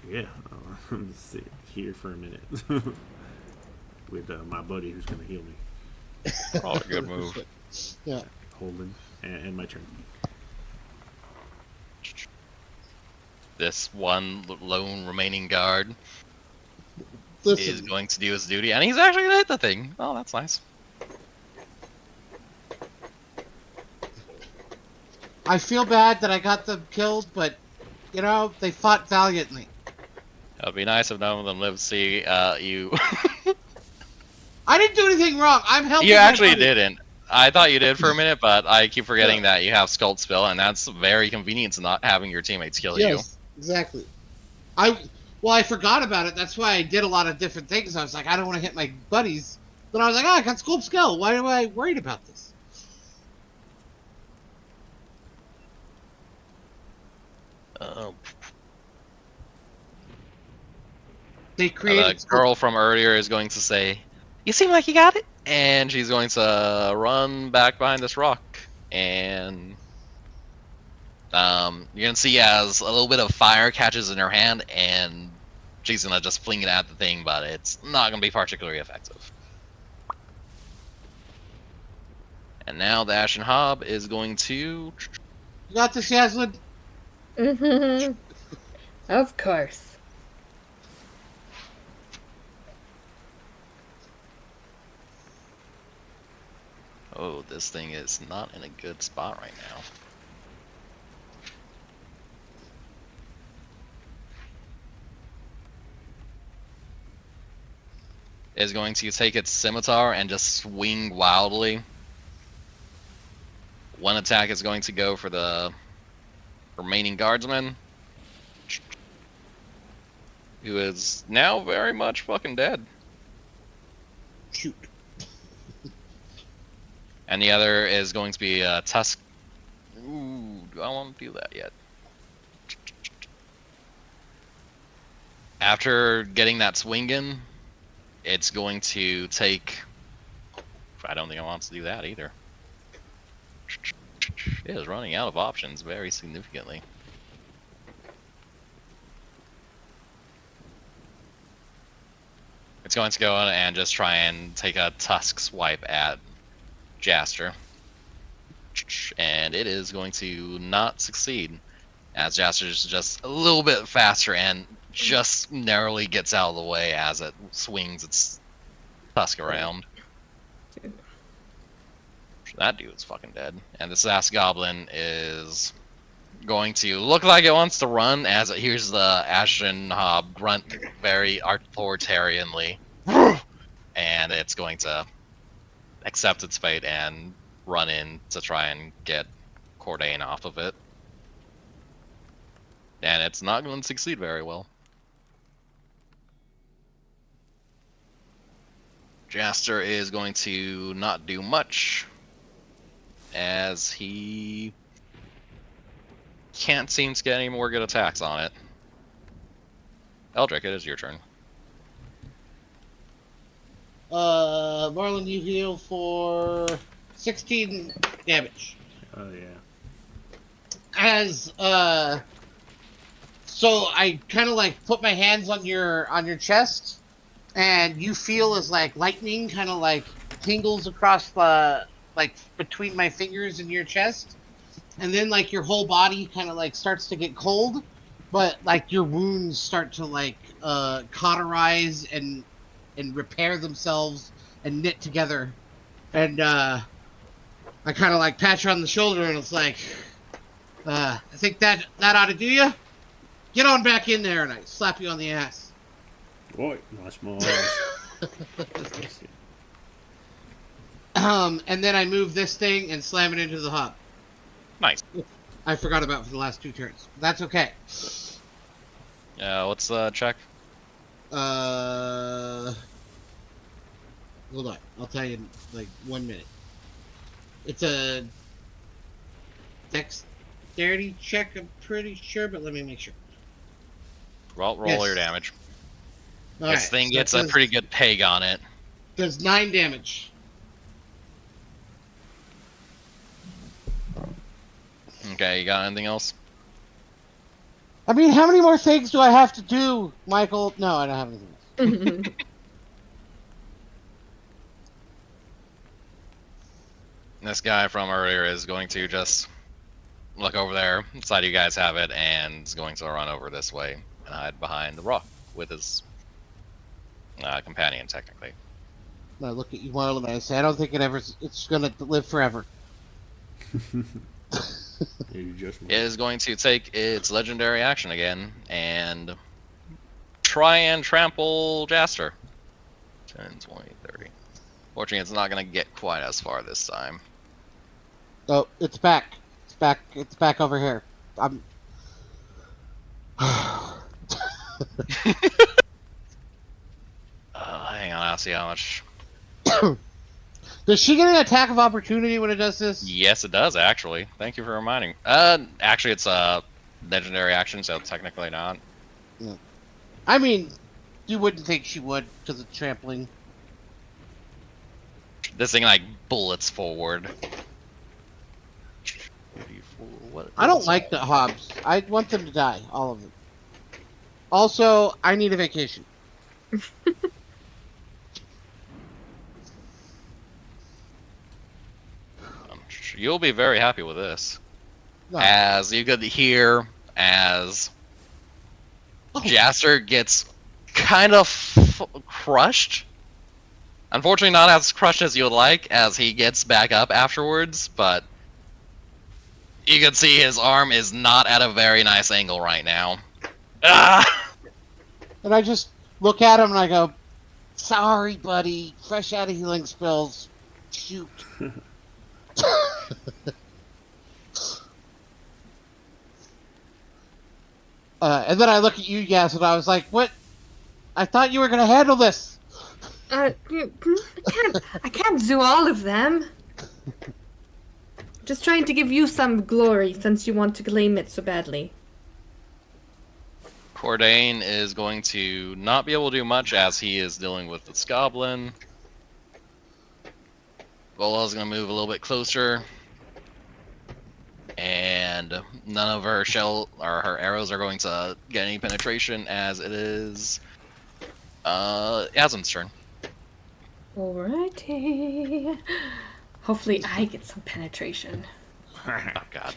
yeah, I'll sit here for a minute with my buddy who's going to heal me. Probably a good move. yeah. Holden, and my turn. This one lone remaining guard is Listen, going to do his duty, and he's actually gonna hit the thing. Oh, that's nice. I feel bad that I got them killed, but you know they fought valiantly. It would be nice if none of them lived to see you. I didn't do anything wrong. I'm helping. You my actually buddy. didn't. I thought you did for a minute, but I keep forgetting Yeah. that you have Sculpt Spill, and that's very convenient to not having your teammates kill you. Yes, exactly. I forgot about it. That's why I did a lot of different things. I was like, I don't want to hit my buddies. But I was like, I got Sculpt Skill. Why am I worried about this? Uh, They the created girl from earlier is going to say, "You seem like you got it," and she's going to run back behind this rock, and you're gonna see as a little bit of fire catches in her hand, and she's gonna just fling it at the thing, but it's not gonna be particularly effective. And now the Ashen Hob is going to. You got this, Yaslin? Mm-hmm. Of course. Oh, this thing is not in a good spot right now. Is going to take its scimitar and just swing wildly. One attack is going to go for the remaining guardsman, who is now very much fucking dead. Shoot. And the other is going to be Tusk. Ooh, do I want to do that yet? After getting that swing in, it's going to take. I don't think I want to do that either. It is running out of options very significantly. It's going to go in and just try and take a Tusk swipe at Jaster. And it is going to not succeed, as Jaster's just a little bit faster and just narrowly gets out of the way as it swings its tusk around. That dude's fucking dead. And this last goblin is going to look like it wants to run as it hears the Ashen Hob grunt very authoritarianly. And it's going to accept its fate and run in to try and get Cordain off of it. And it's not going to succeed very well. Jaster is going to not do much, as he can't seem to get any more good attacks on it. Eldrick, it is your turn. Marlon, you heal for 16 damage. Oh yeah. As so I kind of like put my hands on your chest, and you feel as like lightning kind of like tingles across the like between my fingers and your chest, and then like your whole body kind of like starts to get cold, but like your wounds start to like cauterize and repair themselves and knit together, and I kind of like pat her on the shoulder, and it's like, I think that ought to do you. Get on back in there, and I slap you on the ass. Boy, my small ass. And then I move this thing and slam it into the hub. Nice. I forgot about for the last 2 turns. That's okay. What's the check? Hold on. I'll tell you in like 1 minute. It's a dexterity check, I'm pretty sure, but let me make sure. Roll Yes. your damage. All This right, thing so gets it a does- pretty good peg on it. Does 9 damage. Okay, you got anything else? I mean, how many more things do I have to do, Michael? No, I don't have anything else. This guy from earlier is going to just look over there, decide you guys have it, and is going to run over this way and hide behind the rock with his companion, technically. I look at you, Marlon, and I say, I don't think it's gonna live forever. You just It is going to take its legendary action again and try and trample Jaster. 10, 20, 30. Fortunately, it's not going to get quite as far this time. Oh, it's back. It's back over here. I'm. Hang on, I'll see how much. Does she get an attack of opportunity when it does this? Yes, it does, actually. Thank you for reminding. Actually, it's a legendary action, so technically not. I mean, you wouldn't think she would because of trampling. This thing, like, bullets forward. I don't like the Hobbs. I want them to die, all of them. Also, I need a vacation. You'll be very happy with this. No. As you could hear, as Oh. Jaster gets kind of crushed. Unfortunately, not as crushed as you would like, as he gets back up afterwards, but you can see his arm is not at a very nice angle right now. Ah! And I just look at him and I go, sorry, buddy. Fresh out of healing spells. Shoot. And then I look at you, Yas, and I was like, what? I thought you were going to handle this. I can't do all of them. Just trying to give you some glory since you want to claim it so badly. Cordain is going to not be able to do much as he is dealing with this goblin. Vola's going to move a little bit closer. And none of her her arrows are going to get any penetration as it is Azim's turn. Alrighty. Hopefully I get some penetration. Oh god.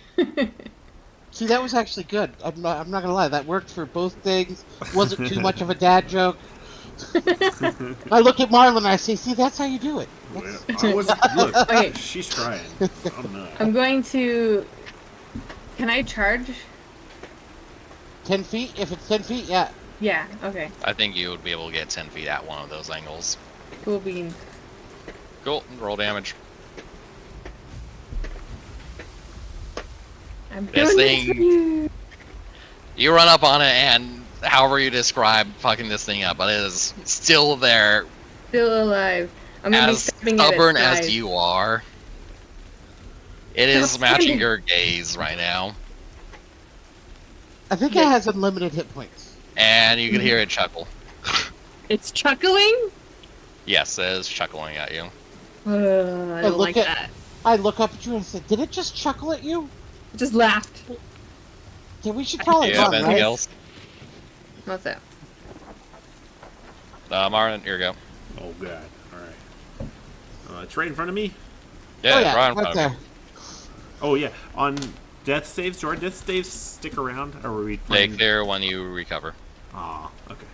See, that was actually good. I'm not gonna lie. That worked for both things. Wasn't too much of a dad joke. I look at Marlon and I say, see, that's how you do it. Look, Okay. she's trying. I'm not. I'm going to... Can I charge? 10 feet? If it's 10 feet, yeah. Yeah, okay. I think you would be able to get 10 feet at one of those angles. Cool beans. Cool. Roll damage. I'm This doing thing- for you. You run up on it, and however you describe fucking this thing up, but it is still there. Still alive. I'm gonna be As stabbing at its stubborn as side. you are. It is Stop matching standing. your gaze right now. I think it has unlimited hit points. And you can hear it chuckle. It's chuckling? Yes, it is chuckling at you. I But don't look like at- that. I look up at you and say, did it just chuckle at you? It just laughed. Yeah, we should call Do it you have done, anything right? else? What's that? Marlon, here you go. Oh god. All right. It's right in front of me. Yeah, Oh, yeah, right in right front of there. you. Oh yeah. On death saves, do our death saves stick around, or are we They playing? clear when you recover. Aw. Okay.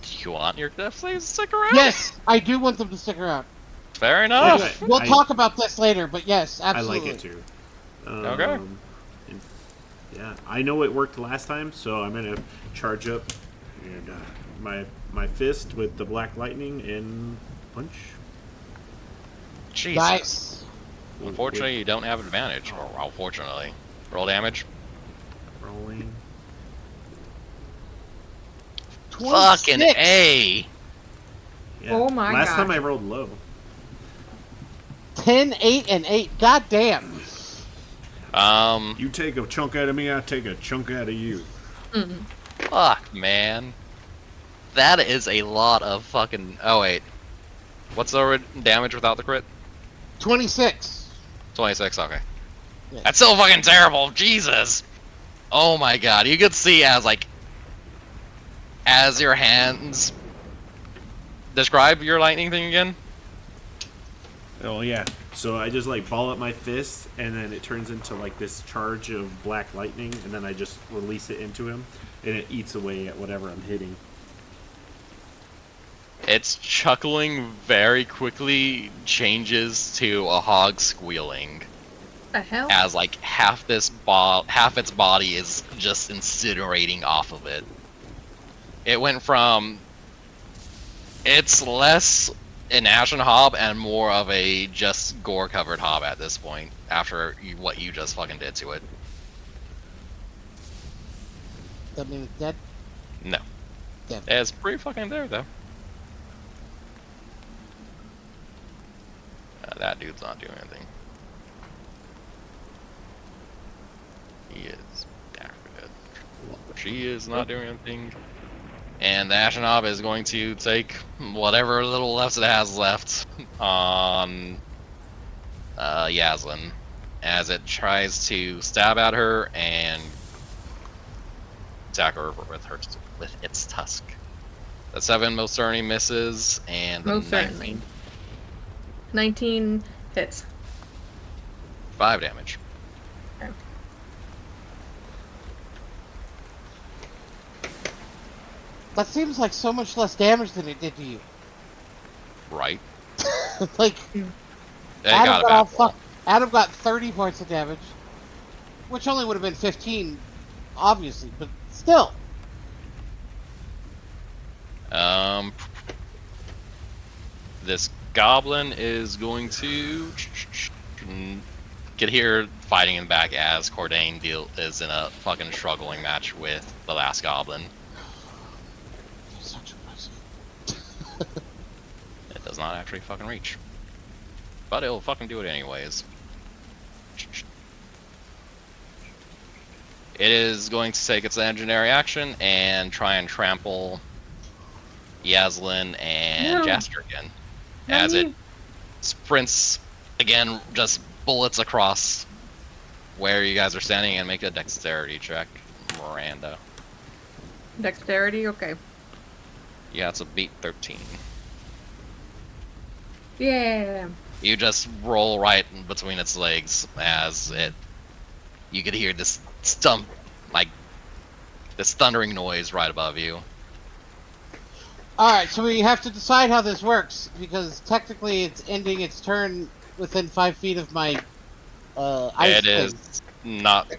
Do you want your death saves to stick around? Yes, I do want them to stick around. Fair enough. Anyway, We'll I- talk about this later, but yes, I absolutely. like it too. Okay. and- yeah, I know it worked last time, so I'm gonna charge up and my fist with the black lightning and punch. Jesus. Nice. Unfortunately, you don't have advantage. Or, well, fortunately. Roll damage. Rolling. Fucking 26. A! Yeah. Oh my Last time gosh. I rolled low. 10, 8, and 8. God damn. You take a chunk out of me, I take a chunk out of you. Fuck, man. That is a lot of fucking... Oh, wait. What's the damage without the crit? 26. 26, okay. Yeah. That's so fucking terrible, Jesus! Oh my god, you could see as your hands... Describe your lightning thing again? Oh yeah. So I just like ball up my fist, and then it turns into like this charge of black lightning, and then I just release it into him, and it eats away at whatever I'm hitting. Its chuckling very quickly changes to a hog squealing, The hell? as like half its body is just incinerating off of it. It went from it's less an ashen hob and more of a just gore covered hob at this point after what you just fucking did to it. That means it's dead? No, Dead. it's pretty fucking there though. That dude's not doing anything. He is dead. She is not doing anything. And the Ashen Hob is going to take whatever little left it has left on Yaslin as it tries to stab at her and attack her with its tusk. The 7 most certainly misses, and the Most certainly. 19 hits. 5 damage. Okay. That seems like so much less damage than it did to you. Right. Like, It got a bad blow. Adam got 30 points of damage, which only would have been 15, obviously, but still. This goblin is going to get here fighting him back as Cordain is in a fucking struggling match with the last goblin. Such a It does not actually fucking reach. But it'll fucking do it anyways. It is going to take its legendary action and try and trample Yaslin and No. Jaster again. Not As it me. sprints again, just bullets across where you guys are standing, and make a dexterity check, Miranda. Dexterity, okay. Yeah, it's a beat 13. Yeah. You just roll right in between its legs as you could hear this stump, like this thundering noise right above you. Alright, so we have to decide how this works, because technically it's ending its turn within 5 feet of my ice It thing. is not.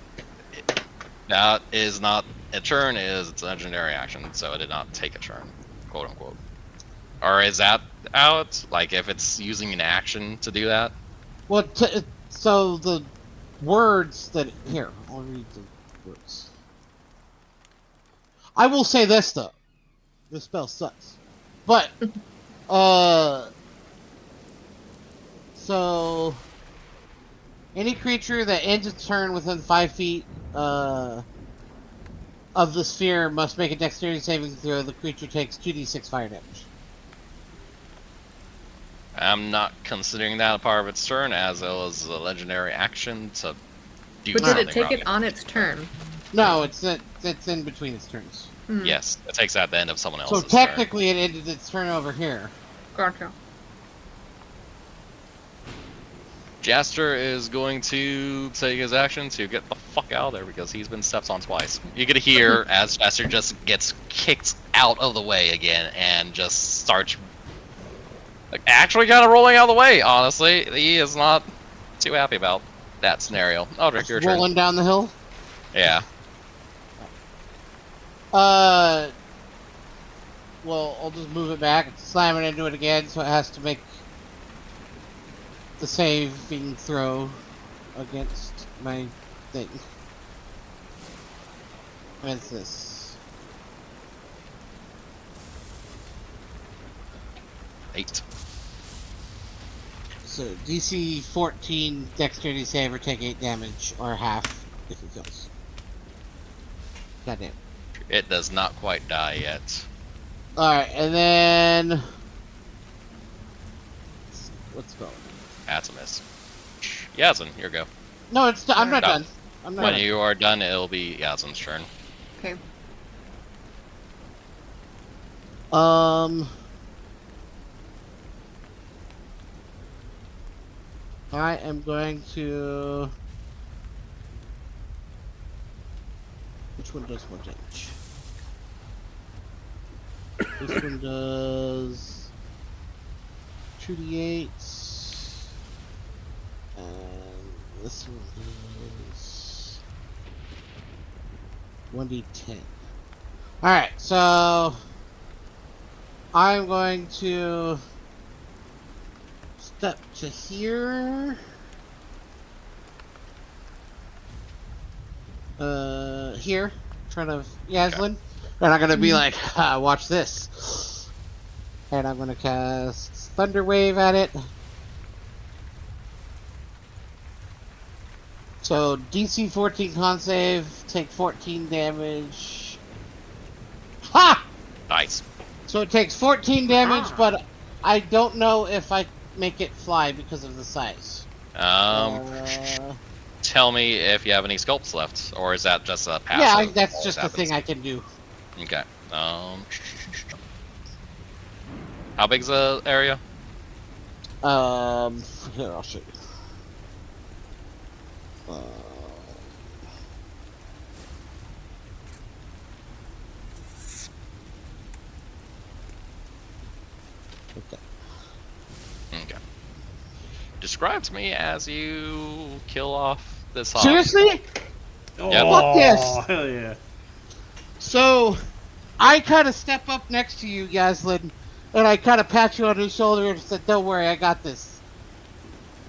That is not a turn. It is its legendary action, so it did not take a turn, quote unquote. Or is that out? Like if it's using an action to do that? Well, so the words that... Here, I'll read the words. I will say this, though. This spell sucks. But, so... Any creature that ends its turn within 5 feet, of the sphere must make a dexterity saving throw. The creature takes 2d6 fire damage. I'm not considering that a part of its turn, as it was a legendary action to do But did something it take wrong. it on its turn? No, it's in between its turns. Hmm. Yes, it takes that at the end of someone So else's turn. technically it ended its turn over here. Gotcha. Jaster is going to take his action to get the fuck out of there because he's been stepped on twice. You can hear as Jaster just gets kicked out of the way again and just starts Actually, kind of rolling out of the way. Honestly, he is not too happy about that scenario. Aldrich, your turn. Rolling down the hill. Yeah. Well, I'll just move it back and slam it into it again, so it has to make the saving throw against my thing. What is this? 8. So DC 14 dexterity save or take 8 damage, or half if it goes. Goddamn. It does not quite die yet. Alright, and then... Let's go. That's a miss. Yazin, your go. No, I'm not No. done. I'm not When done. you are done, it'll be Yazin's turn. Okay. I am going to... Which one does more damage? This one does 2d8, and this one does 1d10. Alright, so I'm going to step to here. Here, in front of Yaslin. And I'm gonna be like, watch this. And I'm gonna cast Thunder Wave at it. So DC 14 con save, take 14 damage. Ha! Nice. So it takes 14 damage, but I don't know if I make it fly because of the size. Tell me if you have any sculpts left, or is that just a passive? Yeah, that's always just a happens? thing I can do. Okay. How big's the area? Here, I'll show you. Okay. Okay. Describe to me as you kill off this hog. Seriously? Oh, Fuck this. hell yeah. So, I kind of step up next to you, Yaslin, and I kind of pat you on the shoulder and said, "Don't worry, I got this."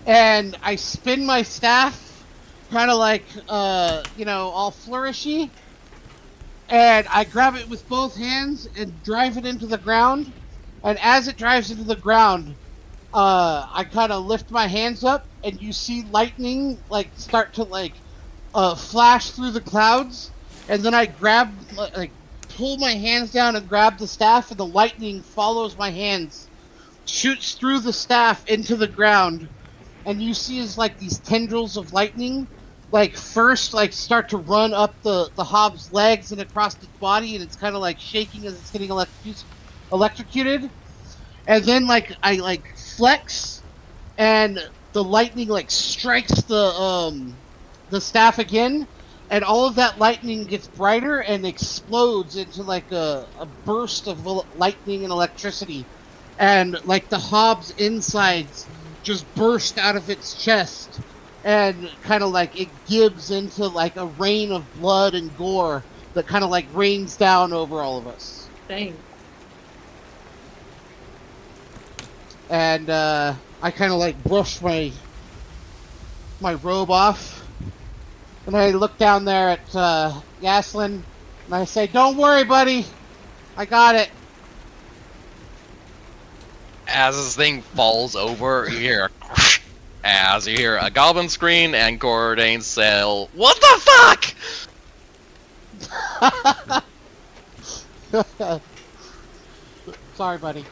And I spin my staff, kind of like, all flourishy, and I grab it with both hands and drive it into the ground. And as it drives into the ground, I kind of lift my hands up, and you see lightning start to flash through the clouds. And then I pull my hands down and grab the staff, and the lightning follows my hands, shoots through the staff into the ground, and you see as these tendrils of lightning, first start to run up the hob's legs and across its body, and it's kind of shaking as it's getting electrocuted, and then I flex, and the lightning strikes the staff again. And all of that lightning gets brighter and explodes into a burst of lightning and electricity. And the hob's insides just burst out of its chest. And kind of it gives into a rain of blood and gore that kind of rains down over all of us. Dang. And I kind of brush my robe off. And I look down there at Yaslin, and I say, "Don't worry, buddy. I got it." As this thing falls over, you hear as you hear a goblin scream and Gordane say, "What the fuck?" Sorry, buddy.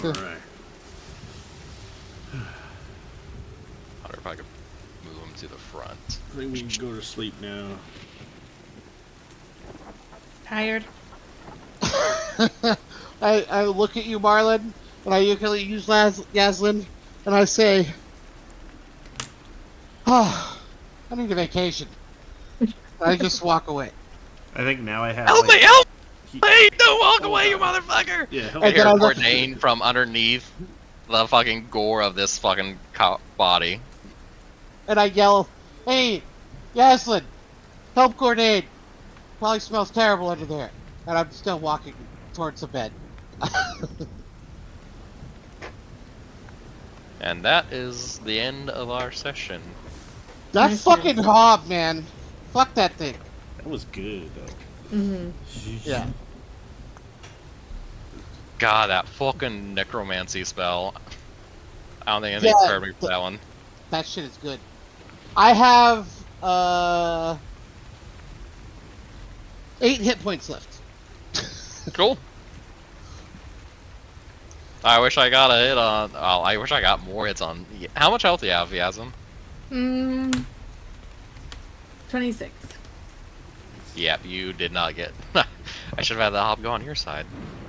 Alright. I wonder if I could move him to the front. I think we can go to sleep now. Tired. I look at you, Marlon, and I usually use Yaslin, and I say, "Oh, I need a vacation." And I just walk away. I think now I have Help me! Help! Hey, don't walk away, you motherfucker! Yeah, You he'll And hear then I look- Cordain from underneath the fucking gore of this fucking body. And I yell, "Hey, Yaslin, help Cordain! Probably smells terrible under there." And I'm still walking towards the bed. And that is the end of our session. That Nice, fucking nice. hob, man. Fuck that thing. That was good though. Mm-hmm. Yeah. God, that fucking necromancy spell. I don't think anything Yeah, prepared me for that one. That shit is good. I have 8 hit points left. Cool. I wish I got a hit on. Oh, I wish I got more hits on. How much health do you have, Yasm? 26. Yep, you did not get. I should have had the hop go on your side.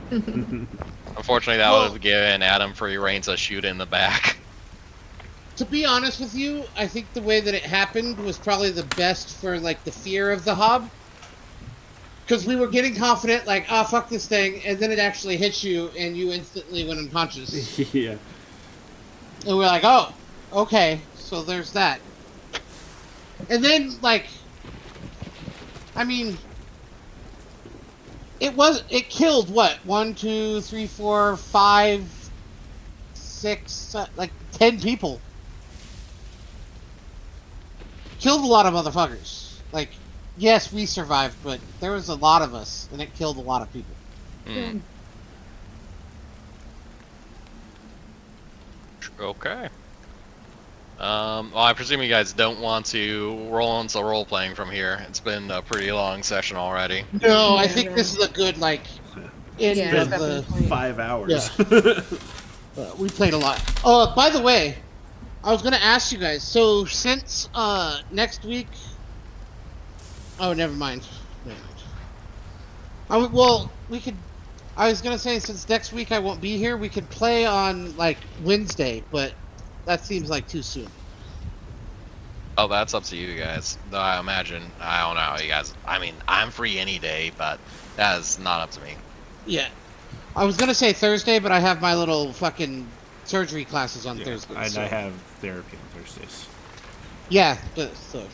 Unfortunately, that Well- would have given Adam free reign to shoot in the back. To be honest with you, I think the way that it happened was probably the best for like the fear of the hob. Because we were getting confident, like, "Ah, fuck this thing," and then it actually hits you, and you instantly went unconscious. Yeah. And we're like, "Oh, okay, so there's that." And then, like, I mean, it killed what? 1, 2, 3, 4, 5, 6, like 10 people. Killed a lot of motherfuckers. Like, yes, we survived, but there was a lot of us, and it killed a lot of people. Hmm. Okay. Well, I presume you guys don't want to roll into role playing from here. It's been a pretty long session already. No, I Yeah, think yeah. this is a good, like, end Yeah, of the... definitely. 5 hours. Yeah. We played a lot. Oh, by the way, I was gonna ask you guys. So since next week, oh, never mind. Well, we could. I was gonna say since next week I won't be here, we could play on like Wednesday, but that seems like too soon. Oh, that's up to you guys. Though I imagine, I don't know how you guys. I mean, I'm free any day, but that is not up to me. Yeah, I was gonna say Thursday, but I have my little fucking surgery classes on Yeah, Thursday. and so- I have therapy on Thursdays. Yeah, so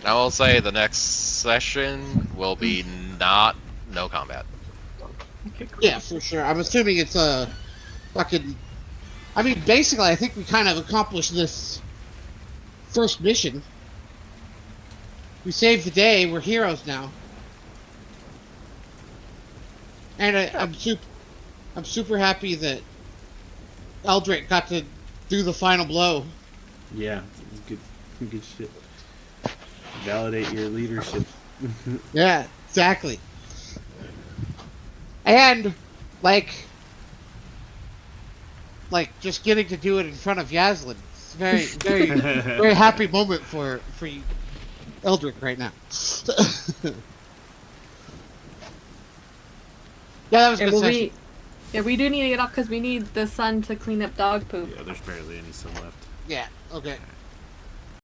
I will say the next session will be no combat. Okay, cool. yeah, for sure. I'm assuming it's a fucking. I mean, basically, I think we kind of accomplished this first mission. We saved the day. We're heroes now, and I'm super happy that Eldrick got to do the final blow. Yeah, it's good shit. Validate your leadership. Yeah, exactly. And like just getting to do it in front of Yaslin. It's a very, very, very happy moment for you, Eldrick, right now. Yeah, that was a Yeah, good well, session. we do need to get off because we need the sun to clean up dog poop. Yeah, there's barely any sun left. Yeah, okay.